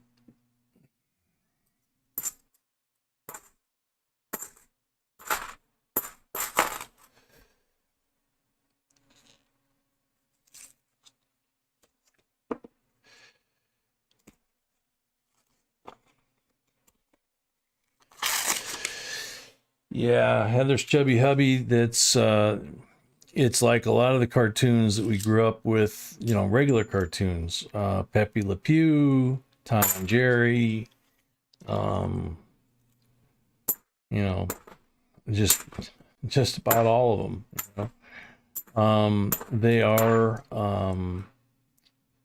Yeah, Heather's Chubby Hubby. That's it's like a lot of the cartoons that we grew up with, you know, regular cartoons. Pepe Le Pew, Tom and Jerry, you know, just about all of them. You know? They are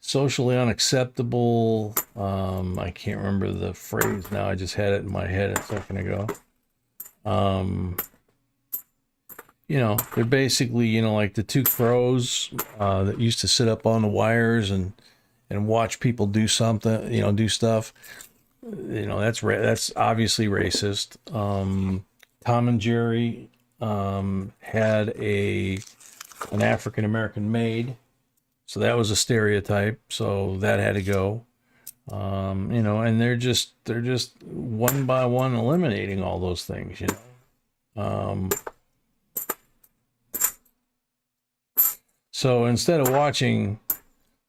socially unacceptable. I can't remember the phrase now. I just had it in my head a second ago. You know, they're basically, you know, like the two crows that used to sit up on the wires and watch people do something, you know, do stuff. You know, that's obviously racist. Tom and Jerry had an African American maid, so that was a stereotype. So that had to go. You know, and they're just one by one eliminating all those things. You know. So instead of watching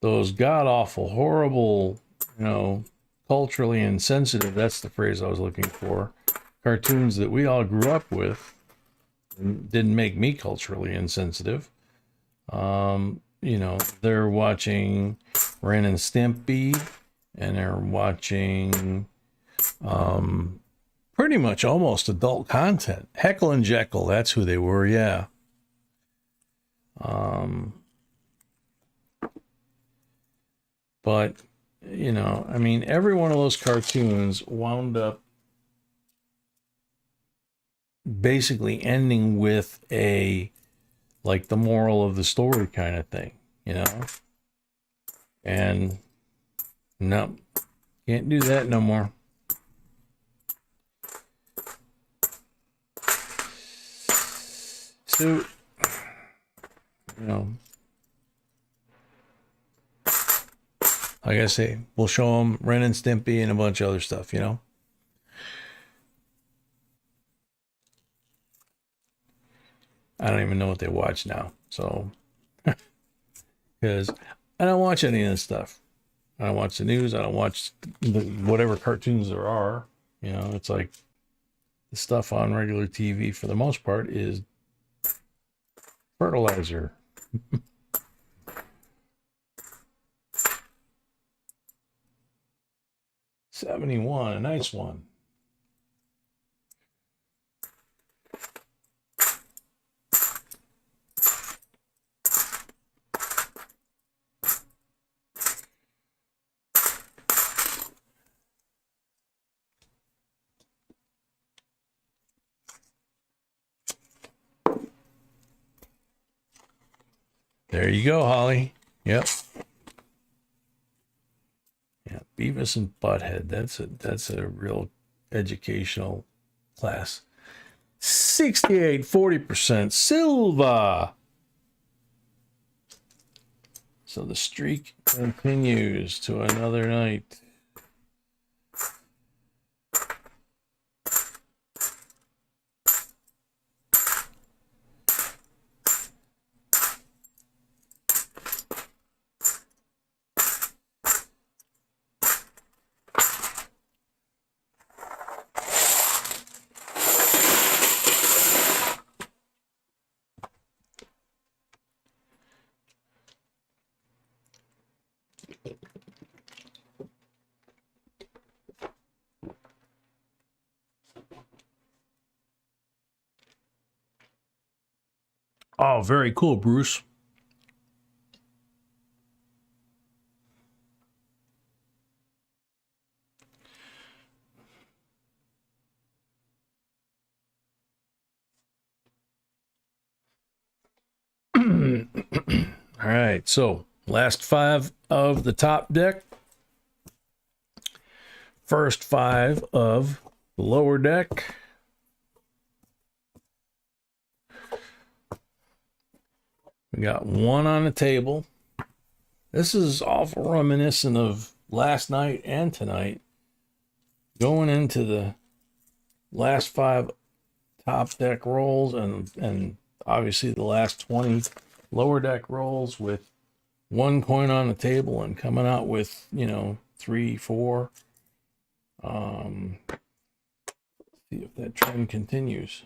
those god awful, horrible, you know, culturally insensitive, that's the phrase I was looking for, cartoons that we all grew up with, didn't make me culturally insensitive. You know, they're watching Ren and Stimpy, and they're watching pretty much almost adult content. Heckle and Jekyll, that's who they were, yeah. But, you know, I mean, every one of those cartoons wound up basically ending with like the moral of the story kind of thing, you know? And No, can't do that no more. So, you know, like I say, we'll show them Ren and Stimpy and a bunch of other stuff, you know. I don't even know what they watch now. So, because I don't watch any of this stuff. I don't watch the news. I don't watch whatever cartoons there are. You know, it's like the stuff on regular TV for the most part is fertilizer. 71, a nice one. There you go, Holly. Yep. Yeah, Beavis and Butthead. That's a real educational class. 68, 40% Silva. So the streak continues to another night. Oh, very cool, Bruce. All right, so last 5 of the top deck. First 5 of the lower deck. We got 1 on the table. This is awful reminiscent of last night and tonight. Going into the last 5 top deck rolls and obviously the last 20 lower deck rolls with 1 coin on the table and coming out with, 3, 4. See if that trend continues.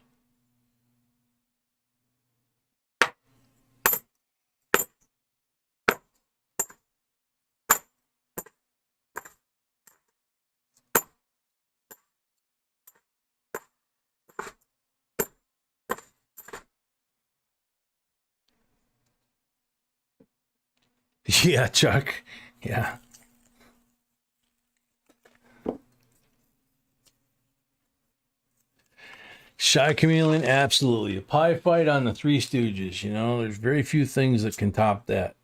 Yeah, Chuck. Yeah. Shy Chameleon, absolutely. A pie fight on the Three Stooges. There's very few things that can top that.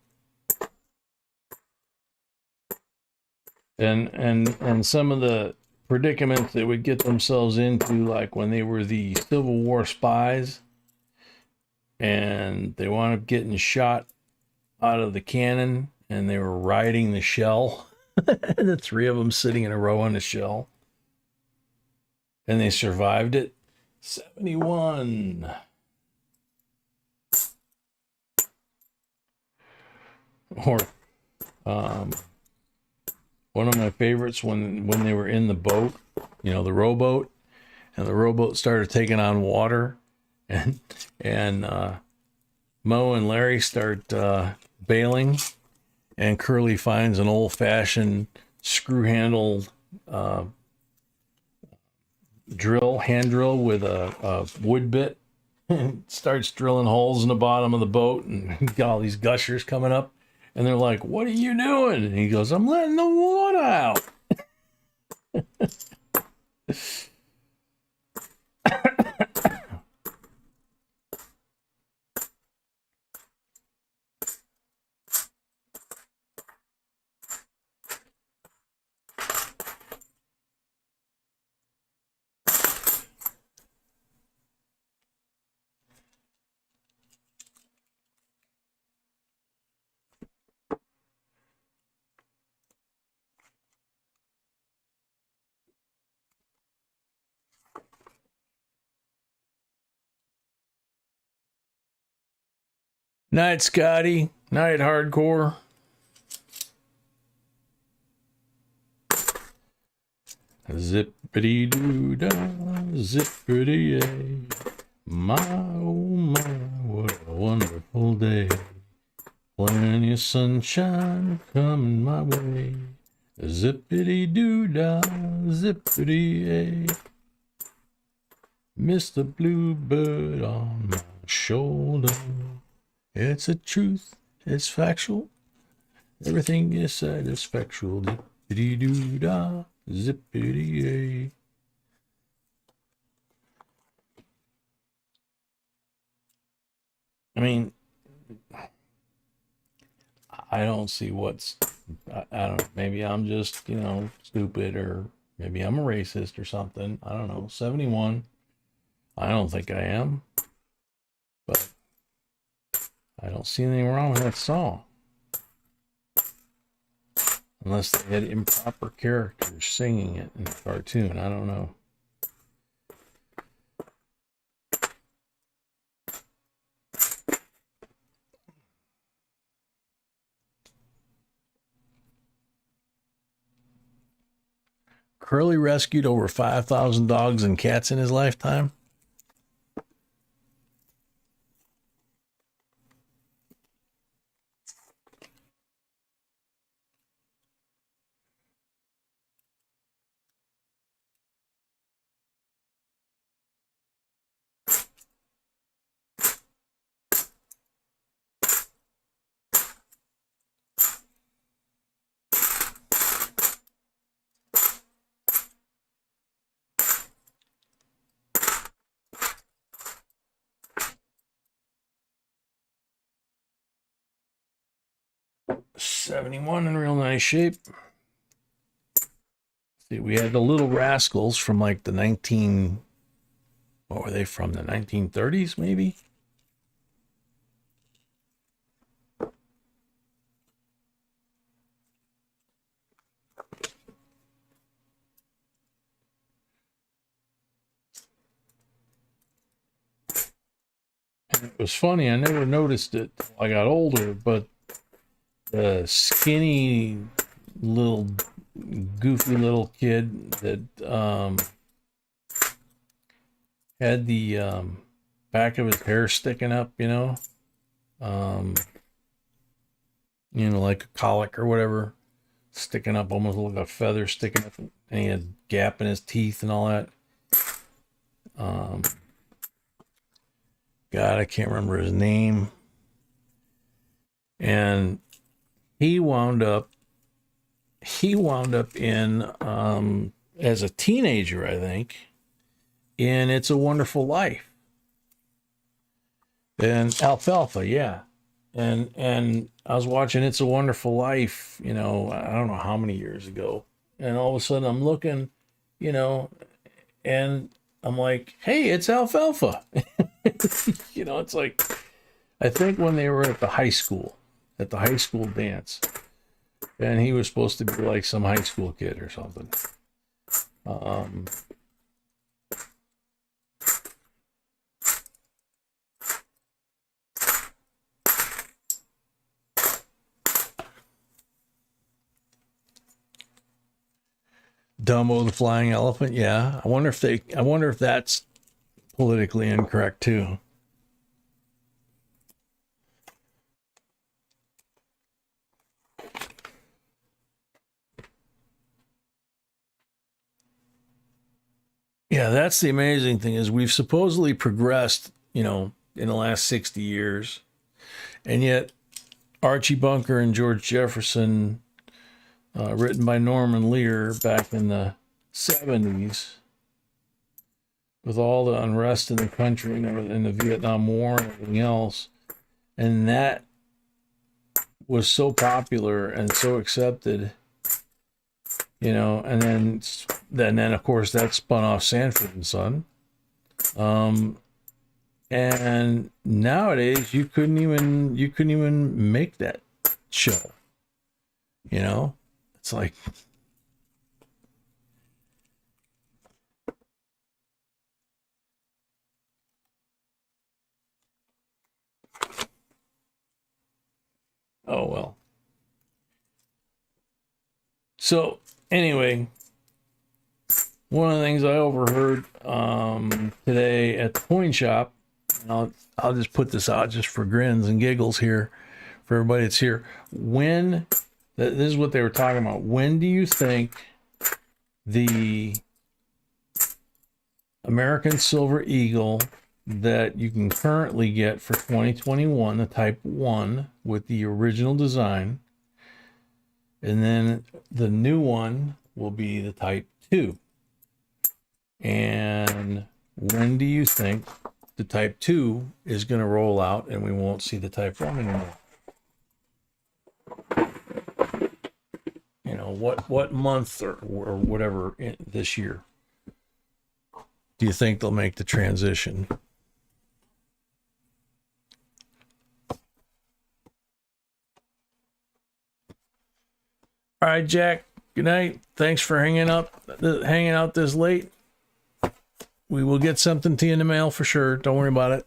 And some of the predicaments they would get themselves into, like when they were the Civil War spies, and they wound up getting shot out of the cannon, and they were riding the shell. And the 3 of them sitting in a row on the shell, and they survived it. 71. Or one of my favorites when they were in the boat, the rowboat, and the rowboat started taking on water, and Mo and Larry start bailing, and Curly finds an old-fashioned screw-handled hand drill with a wood bit, and starts drilling holes in the bottom of the boat, and got all these gushers coming up, and they're like, "What are you doing?" And he goes, "I'm letting the water out." Night, Scotty. Night, hardcore. Zippity doo dah, zippity yay. My oh my, what a wonderful day. Plenty of sunshine coming my way. Zippity doo dah, zippity yay. Mr. Bluebird on my shoulder. It's a truth, it's factual. Everything you said is factual. Zippity doo dah, zippity yay. I mean, I don't see what's, I don't know, maybe I'm just, stupid, or maybe I'm a racist or something. I don't know. 71. I don't think I am, but I don't see anything wrong with that song. Unless they had improper characters singing it in the cartoon. I don't know. Curly rescued over 5,000 dogs and cats in his lifetime. '71 in real nice shape. See, we had the Little Rascals from like what were they from? The 1930s, maybe? And it was funny, I never noticed it till I got older, but the skinny little goofy little kid that had the back of his hair sticking up, like a colic or whatever, sticking up, almost like a feather sticking up, and he had a gap in his teeth and all that. God, I can't remember his name. And he wound up in as a teenager, I think, in It's a Wonderful Life. And Alfalfa, yeah. And I was watching It's a Wonderful Life, I don't know how many years ago. And all of a sudden I'm looking, and I'm like, hey, it's Alfalfa. It's like, I think when they were at the high school dance, and he was supposed to be like some high school kid or something. Dumbo the Flying Elephant, yeah. I wonder if that's politically incorrect too. Yeah, that's the amazing thing, is we've supposedly progressed, in the last 60 years. And yet Archie Bunker and George Jefferson, written by Norman Lear back in the 70s, with all the unrest in the country and everything, in the Vietnam War and everything else. And that was so popular and so accepted, and then of course that spun off Sanford and Son. And nowadays you couldn't even make that show. It's like, Oh, well. So, anyway, one of the things I overheard today at the coin shop, and I'll just put this out just for grins and giggles here for everybody that's here. This is what they were talking about. When do you think the American Silver Eagle that you can currently get for 2021, the Type 1 with the original design, and then the new one will be the Type 2? And when do you think the Type 2 is going to roll out and we won't see the Type 1 anymore? You know, what month or whatever this year do you think they'll make the transition? All right, Jack. Good night. Thanks for hanging out this late. We will get something to you in the mail for sure. Don't worry about it.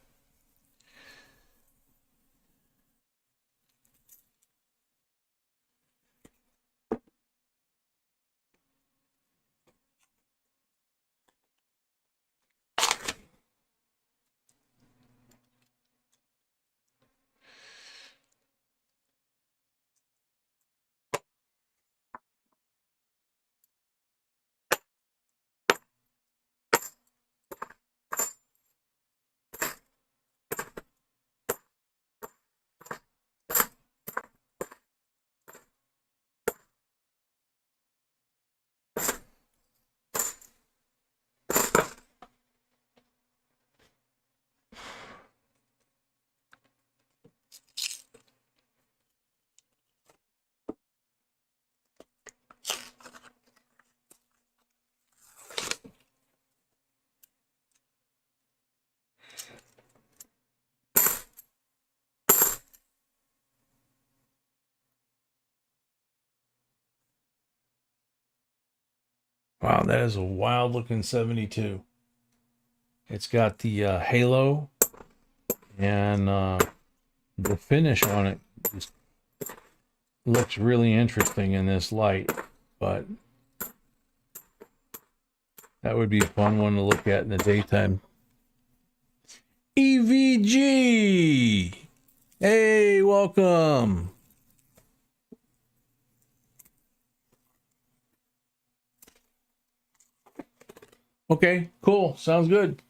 Wow, that is a wild looking 72. It's got the halo, and the finish on it just looks really interesting in this light, but that would be a fun one to look at in the daytime. EVG! Hey, welcome! Okay, cool. Sounds good.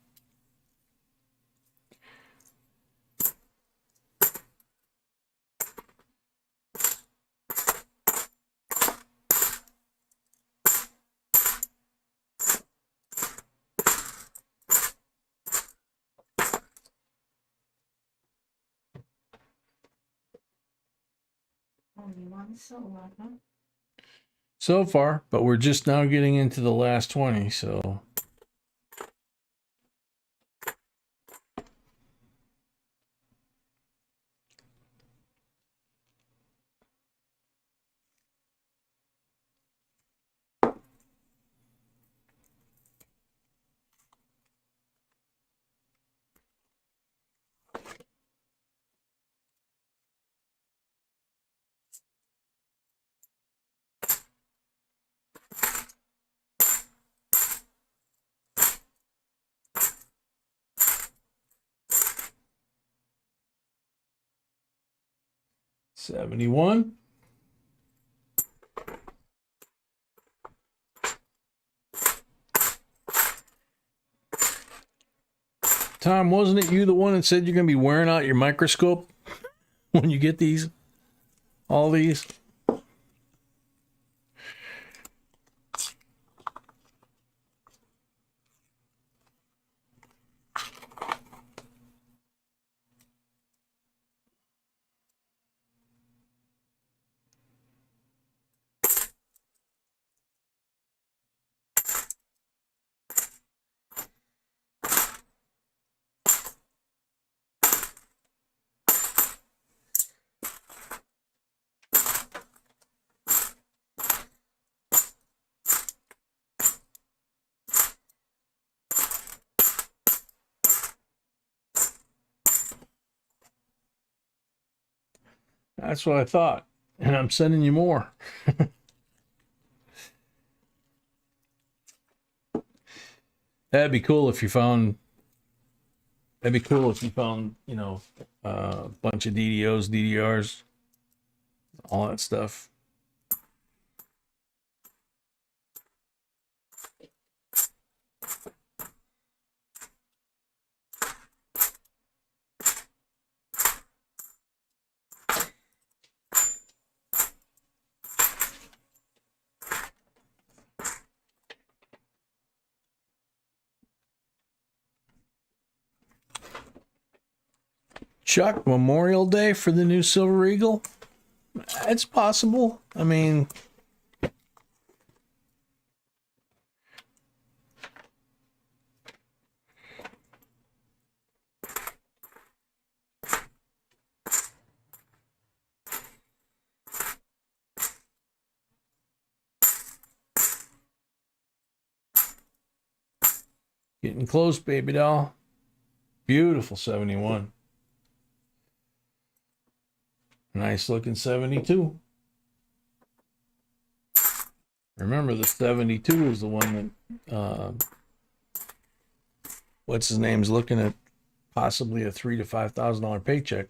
Only one silver, huh? So far, but we're just now getting into the last 20, so... $71. Tom, wasn't it you the one that said you're going to be wearing out your microscope when you get these? All these? That's what I thought. And I'm sending you more. That'd be cool if you found, you know, a bunch of DDOs, DDRs, all that stuff. Chuck, Memorial Day for the new Silver Eagle? It's possible. I mean, getting close, baby doll. Beautiful 71. Nice looking 72. Remember, the 72 is the one that, what's his name's looking at possibly a $3,000 to $5,000 paycheck.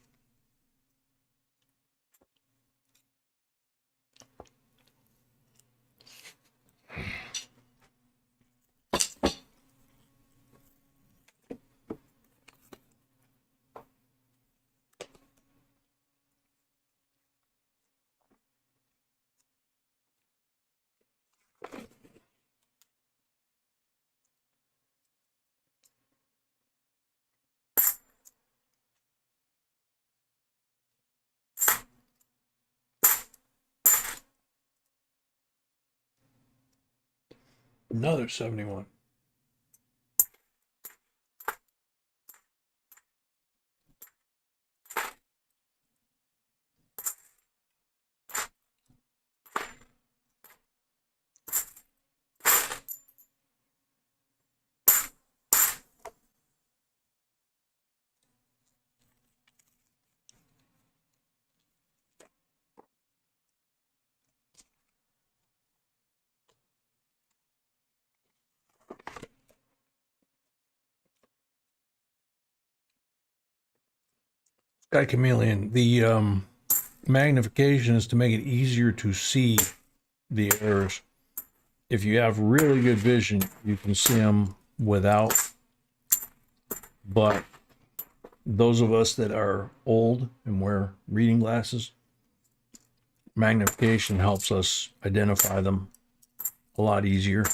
Another 71. Guy Chameleon, the magnification is to make it easier to see the errors. If you have really good vision, you can see them without. But those of us that are old and wear reading glasses, magnification helps us identify them a lot easier.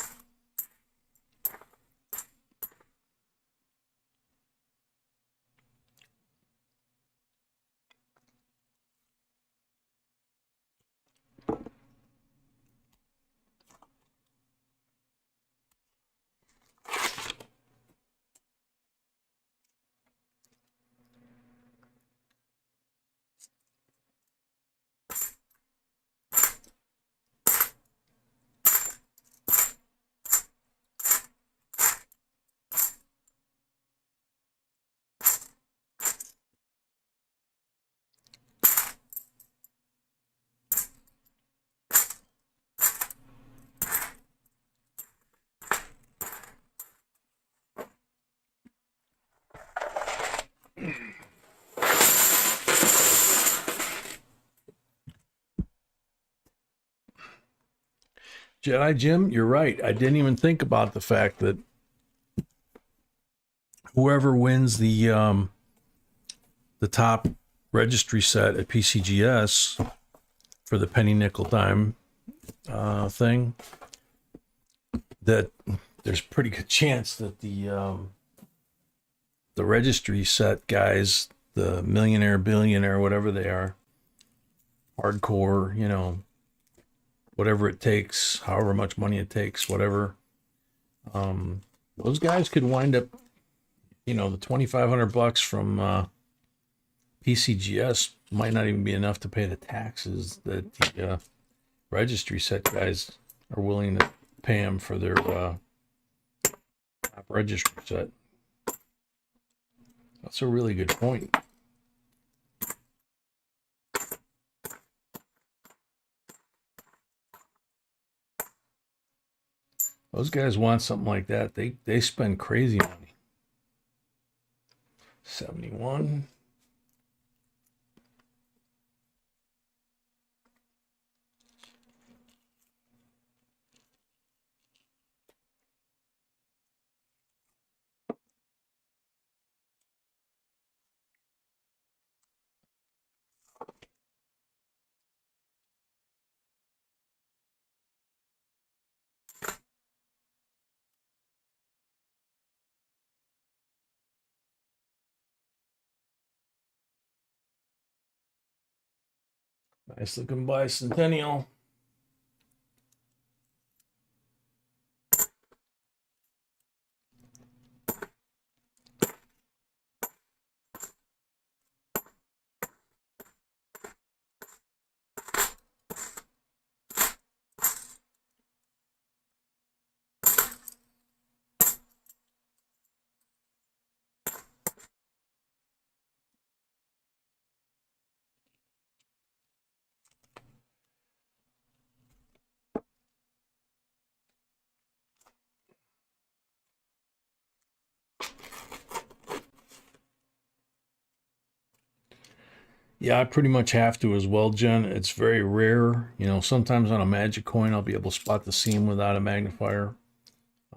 Jedi Jim, you're right. I didn't even think about the fact that whoever wins the top registry set at PCGS for the penny nickel dime thing, that there's a pretty good chance that the registry set guys, the millionaire, billionaire, whatever they are, hardcore, you know, whatever it takes, however much money it takes, whatever. Those guys could wind up, you know, the $2,500 from PCGS might not even be enough to pay the taxes that the registry set guys are willing to pay them for their top registry set. That's a really good point. Those guys want something like that. They spend crazy money. 71. Nice looking bicentennial. Yeah, I pretty much have to as well, Jen. It's very rare. You know, sometimes on a magic coin, I'll be able to spot the seam without a magnifier.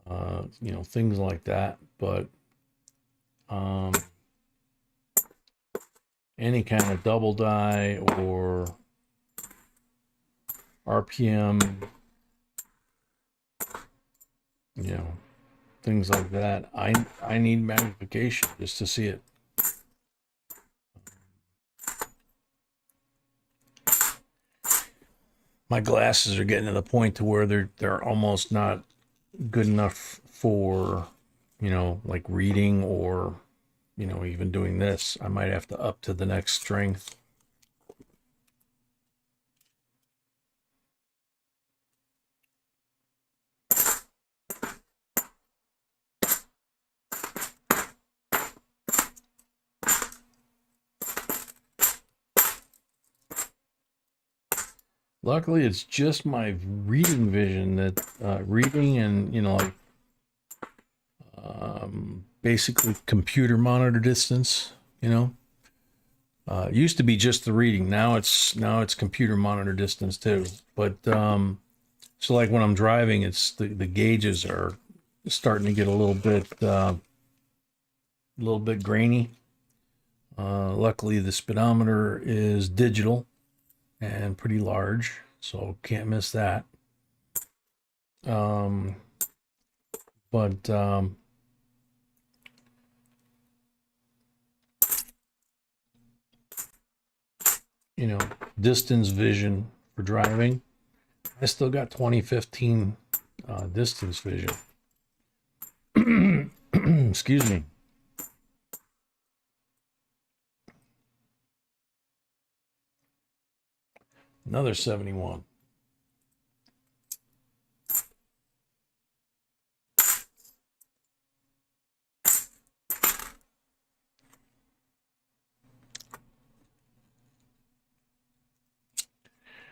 You know, things like that. But um, any kind of double die or RPM, you know, things like that, I need magnification just to see it. My glasses are getting to the point to where they're almost not good enough for, you know, like reading or, you know, even doing this. I might have to up to the next strength. Luckily, it's just my reading vision that reading and, you know, like basically computer monitor distance, you know. It used to be just the reading. Now it's computer monitor distance too. But so like when I'm driving, it's the gauges are starting to get a little bit grainy. Luckily, the speedometer is digital and pretty large, so can't miss that. Um, but you know, distance vision for driving. I still got 2015 distance vision. Excuse me. Another 71.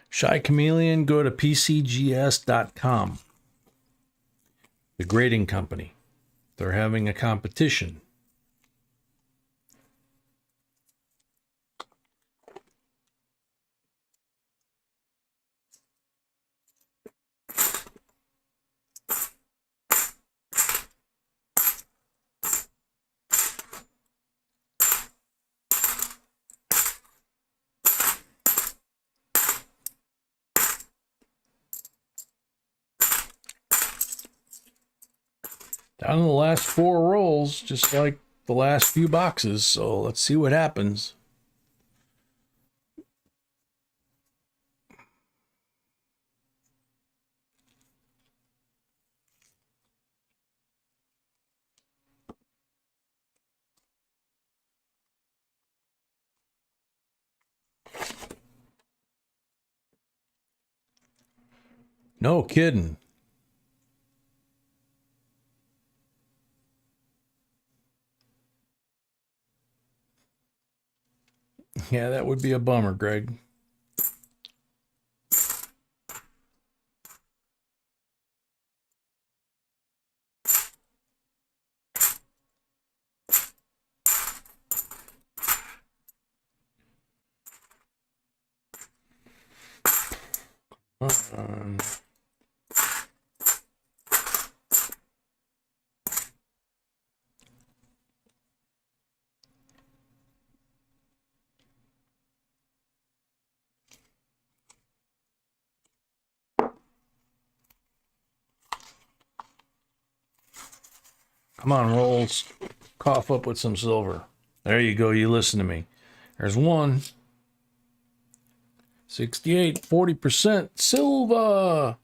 Shy Chameleon, go to pcgs.com. The grading company. They're having a competition. Down to the last 4 rolls, just like the last few boxes. So let's see what happens. No kidding. Yeah, that would be a bummer, Greg. Come on, rolls. Cough up with some silver. There you go. You listen to me. There's one. 68, 40% silver.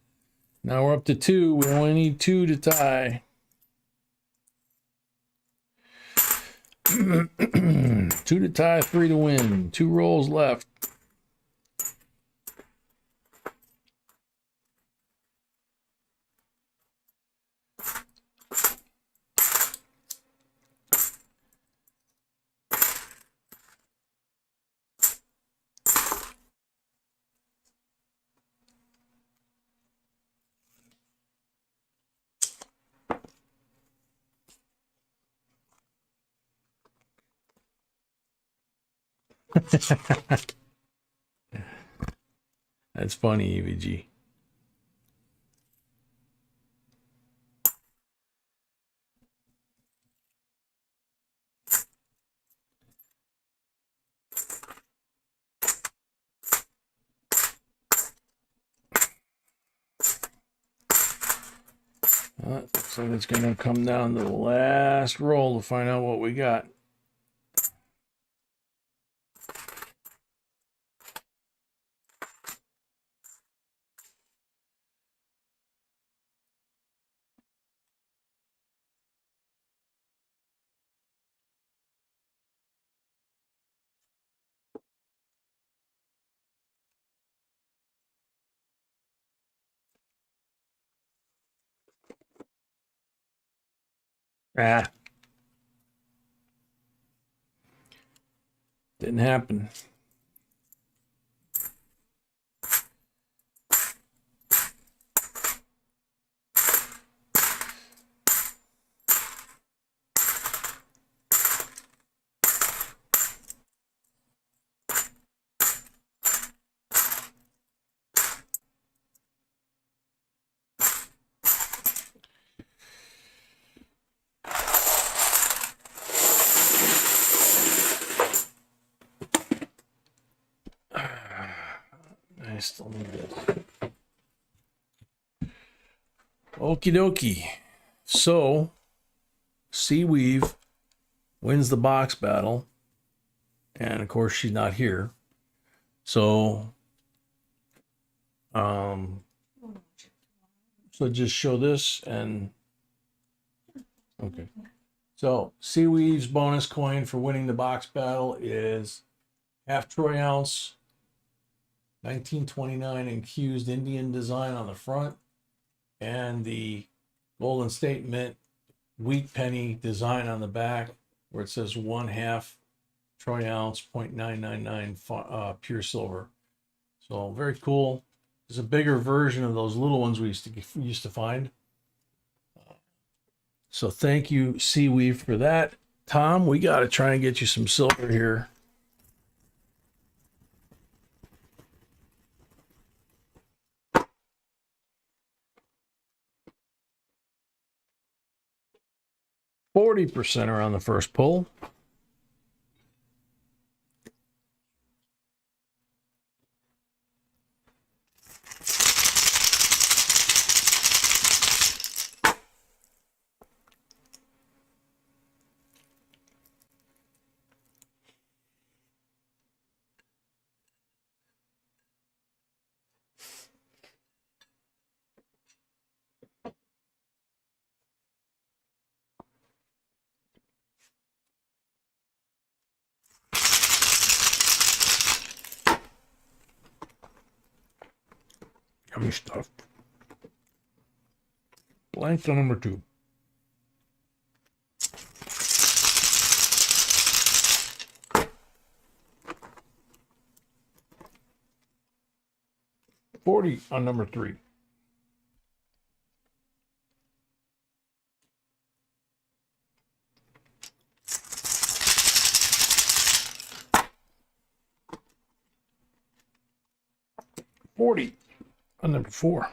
Now we're up to 2. We only need 2 to tie. 2 to tie, 3 to win. 2 rolls left. That's funny, EVG. Looks like it's going to come down to the last roll to find out what we got. Ah. Didn't happen. I still need this. Okie dokie. So, Seaweave wins the box battle. And of course, she's not here. So, so just show this and, okay. So, Seaweave's bonus coin for winning the box battle is half troy ounce, 1929 infused Indian design on the front, and the Golden State Mint wheat penny design on the back, where it says 1/2 troy ounce, 0.999 pure silver. So very cool. There's a bigger version of those little ones we used to find. So thank you, Seaweave, for that. Tom, we got to try and get you some silver here. %40 are on the first pull. Yummy stuff. Blank on number 2. $40 on number 3. $40 on number 4.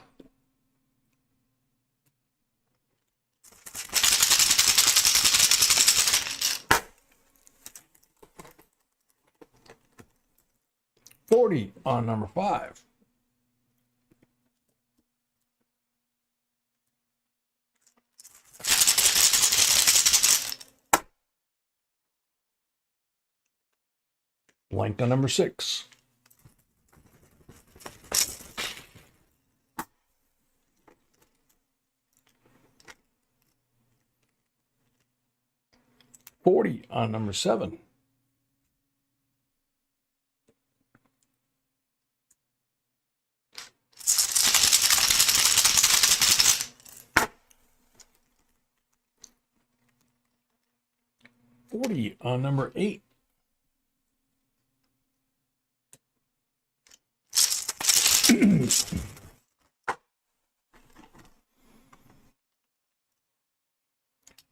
$40 on number 5. Blank on number 6. $40 on number 7. $40 on number 8.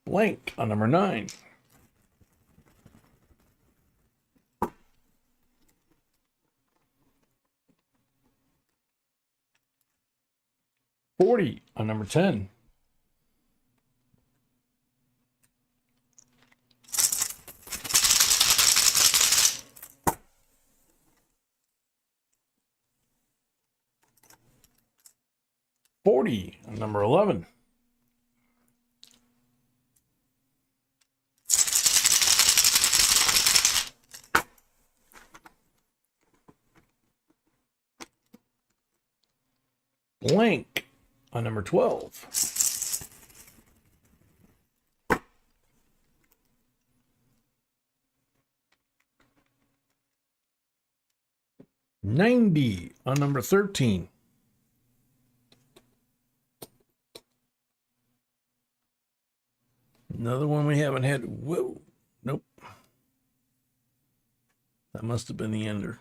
Blank on number 9. $40 on number 10. $40 on number 11. Blank on number 12. $90 on number 13. Another one we haven't had. Whoa. Nope. That must have been the ender.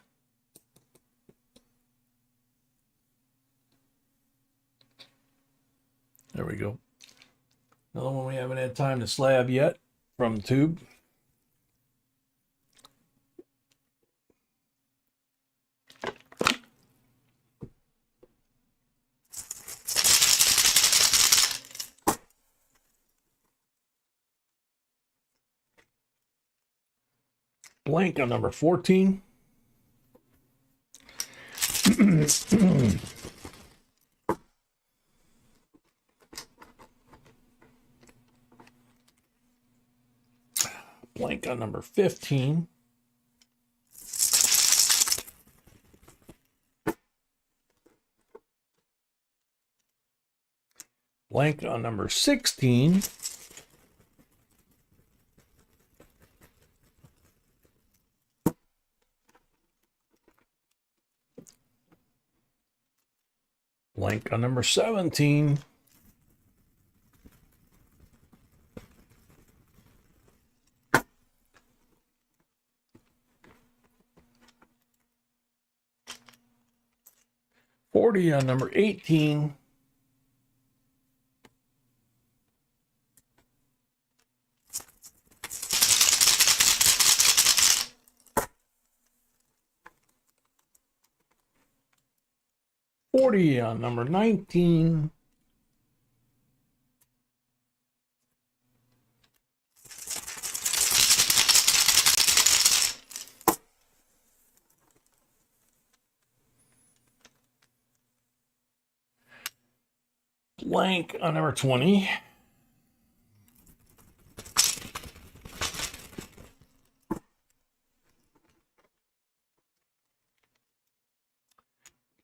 There we go. Another one we haven't had time to slab yet from the tube. Blank on number 14. Blank on number 15. Blank on number 16. Blank on number 17. $40 on number 18. $40 on number 19. Blank on number 20.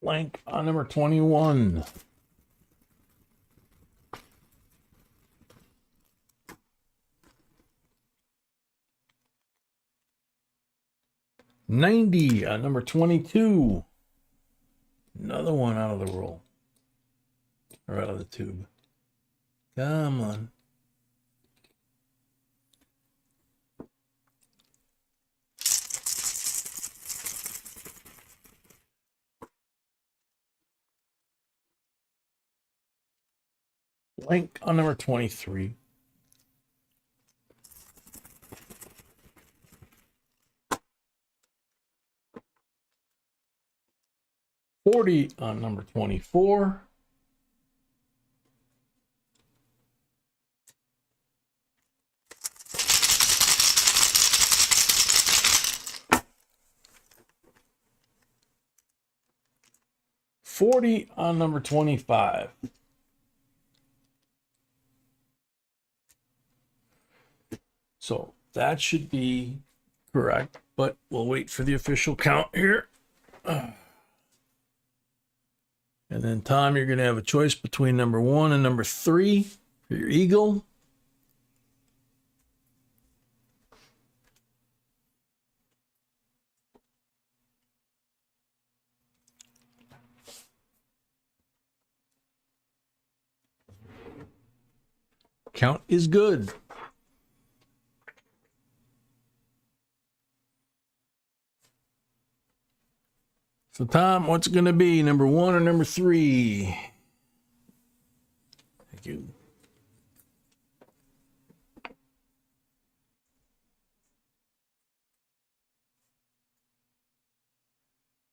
Blank on number 21. $90 on number 22. Another one out of the roll. Or out of the tube. Come on. Blank on number 23. 40 on number 24. $40 on number 25. So that should be correct, but we'll wait for the official count here. And then, Tom, you're going to have a choice between number 1 and number 3 for your eagle. Count is good. So, Tom, what's it going to be, number 1 or number 3? Thank you.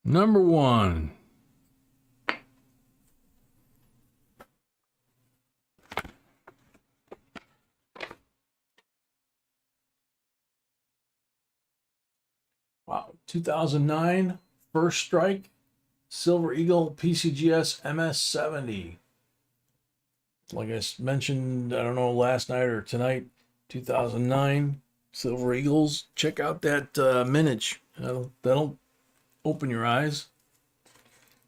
Number 1. Wow, 2009 First Strike Silver Eagle PCGS MS70. Like I mentioned, I don't know, last night or tonight, 2009 Silver Eagles. Check out that minage. That'll open your eyes.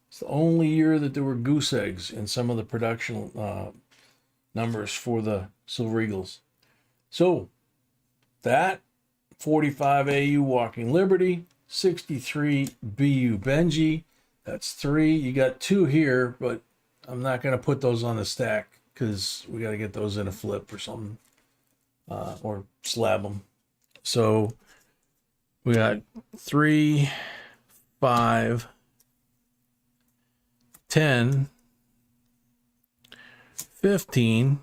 It's the only year that there were goose eggs in some of the production numbers for the Silver Eagles. So that 45 AU Walking Liberty, 63 BU Benji. That's 3. You got 2 here, but I'm not going to put those on the stack because we got to get those in a flip or something, or slab them. So we got 3, 5, 10, 15,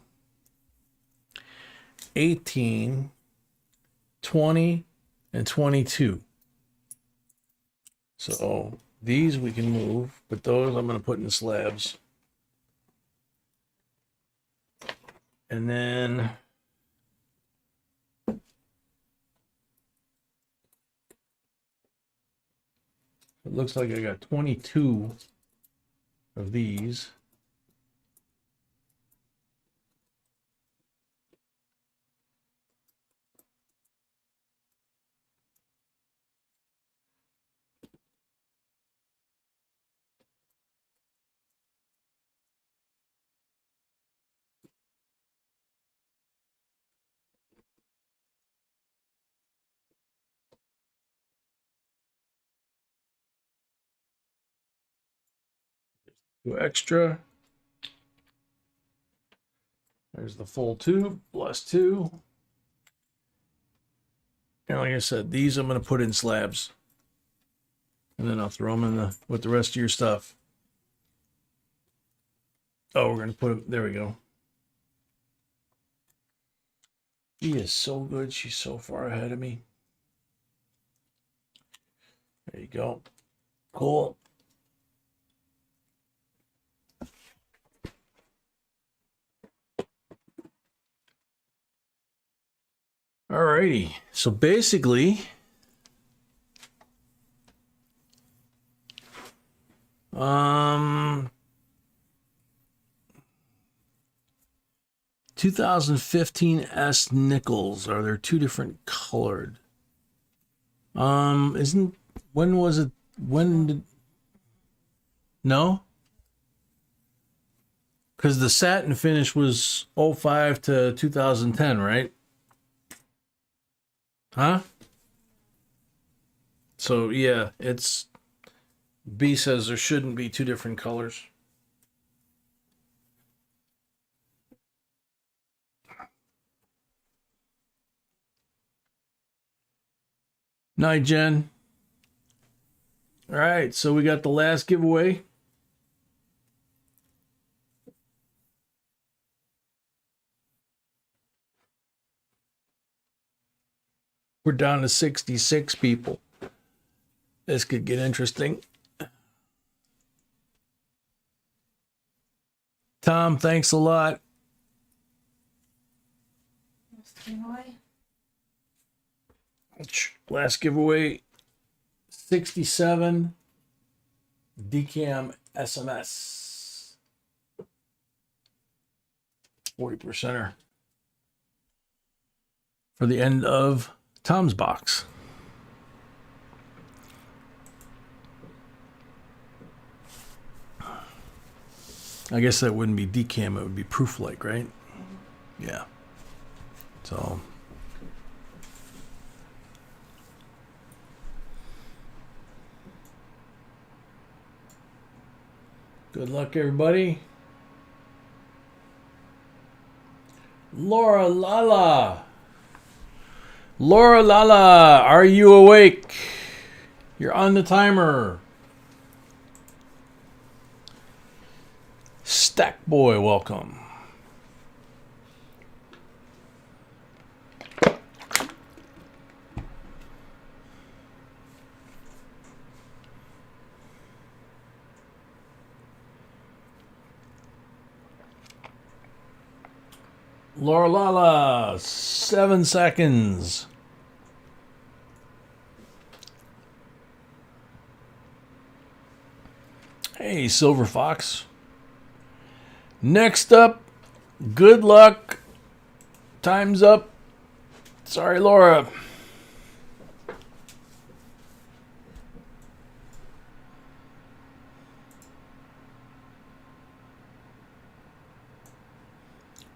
18, 20, and 22. So these we can move, but those I'm going to put in slabs. And then it looks like I got 22 of these. Two extra. There's the full tube, plus 2. And like I said, these I'm going to put in slabs. And then I'll throw them in with the rest of your stuff. Oh, we're going to put them, there we go. She is so good. She's so far ahead of me. There you go. Cool. Alrighty. So basically, 2015 nickels. Are there 2 different colored? When was it? When did? No? Because the satin finish was 05 to 2010, right? Huh? So yeah, it's B says there shouldn't be 2 different colors. Night, Jen. All right, so we got the last giveaway. We're down to 66 people. This could get interesting. Tom, thanks a lot. Last giveaway, 67 DCAM SMS. 40%er for the end of Tom's box. I guess that wouldn't be DCAM, it would be proof-like, right? Yeah. So good luck, everybody. Laura Lala. Laura Lala, are you awake? You're on the timer. Stack Boy, welcome. Laura Lala, 7 seconds. Hey, Silver Fox. Next up, good luck. Time's up. Sorry, Laura.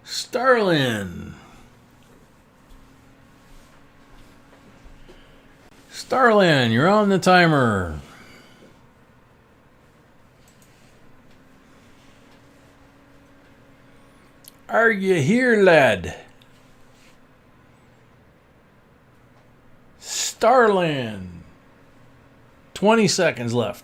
Starlin. Starlin, you're on the timer. Are you here, lad? Starlin. 20 seconds left.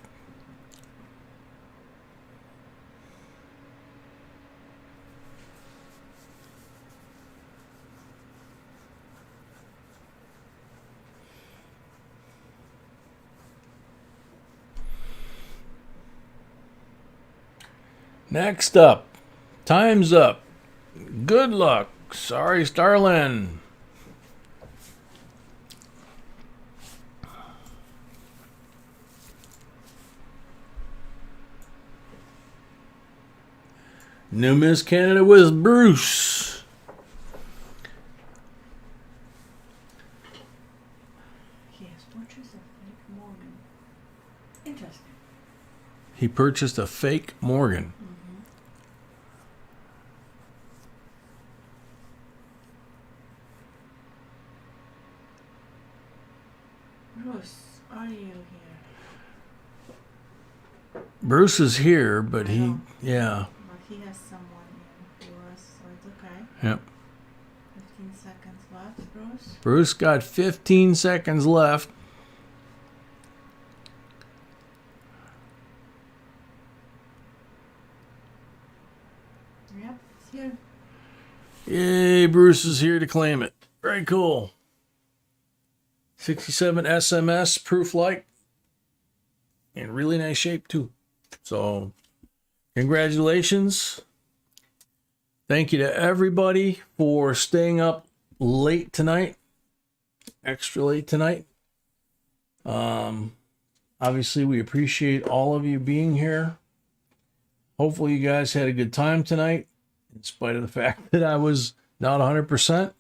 Next up, time's up. Good luck. Sorry, Starlin. New Miss Canada was Bruce. He has purchased a fake Morgan. Interesting. He purchased a fake Morgan. Bruce, are you here? Bruce is here, but he, yeah. But he has someone in for us, so it's okay. Yep. 15 seconds left, Bruce. Bruce got 15 seconds left. Yep, it's here. Yay, Bruce is here to claim it. Very cool. 67 SMS, proof-like. In really nice shape, too. So, congratulations. Thank you to everybody for staying up late tonight. Extra late tonight. Obviously, we appreciate all of you being here. Hopefully, you guys had a good time tonight, in spite of the fact that I was not 100%. And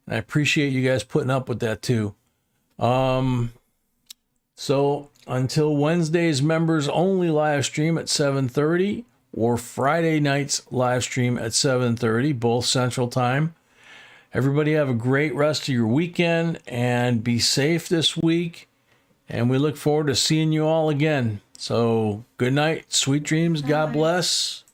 I appreciate you guys putting up with that, too. So until Wednesday's members only live stream at 7:30 or Friday night's live stream at 7:30, both Central Time. Everybody have a great rest of your weekend and be safe this week. And we look forward to seeing you all again. So good night, sweet dreams. God bless.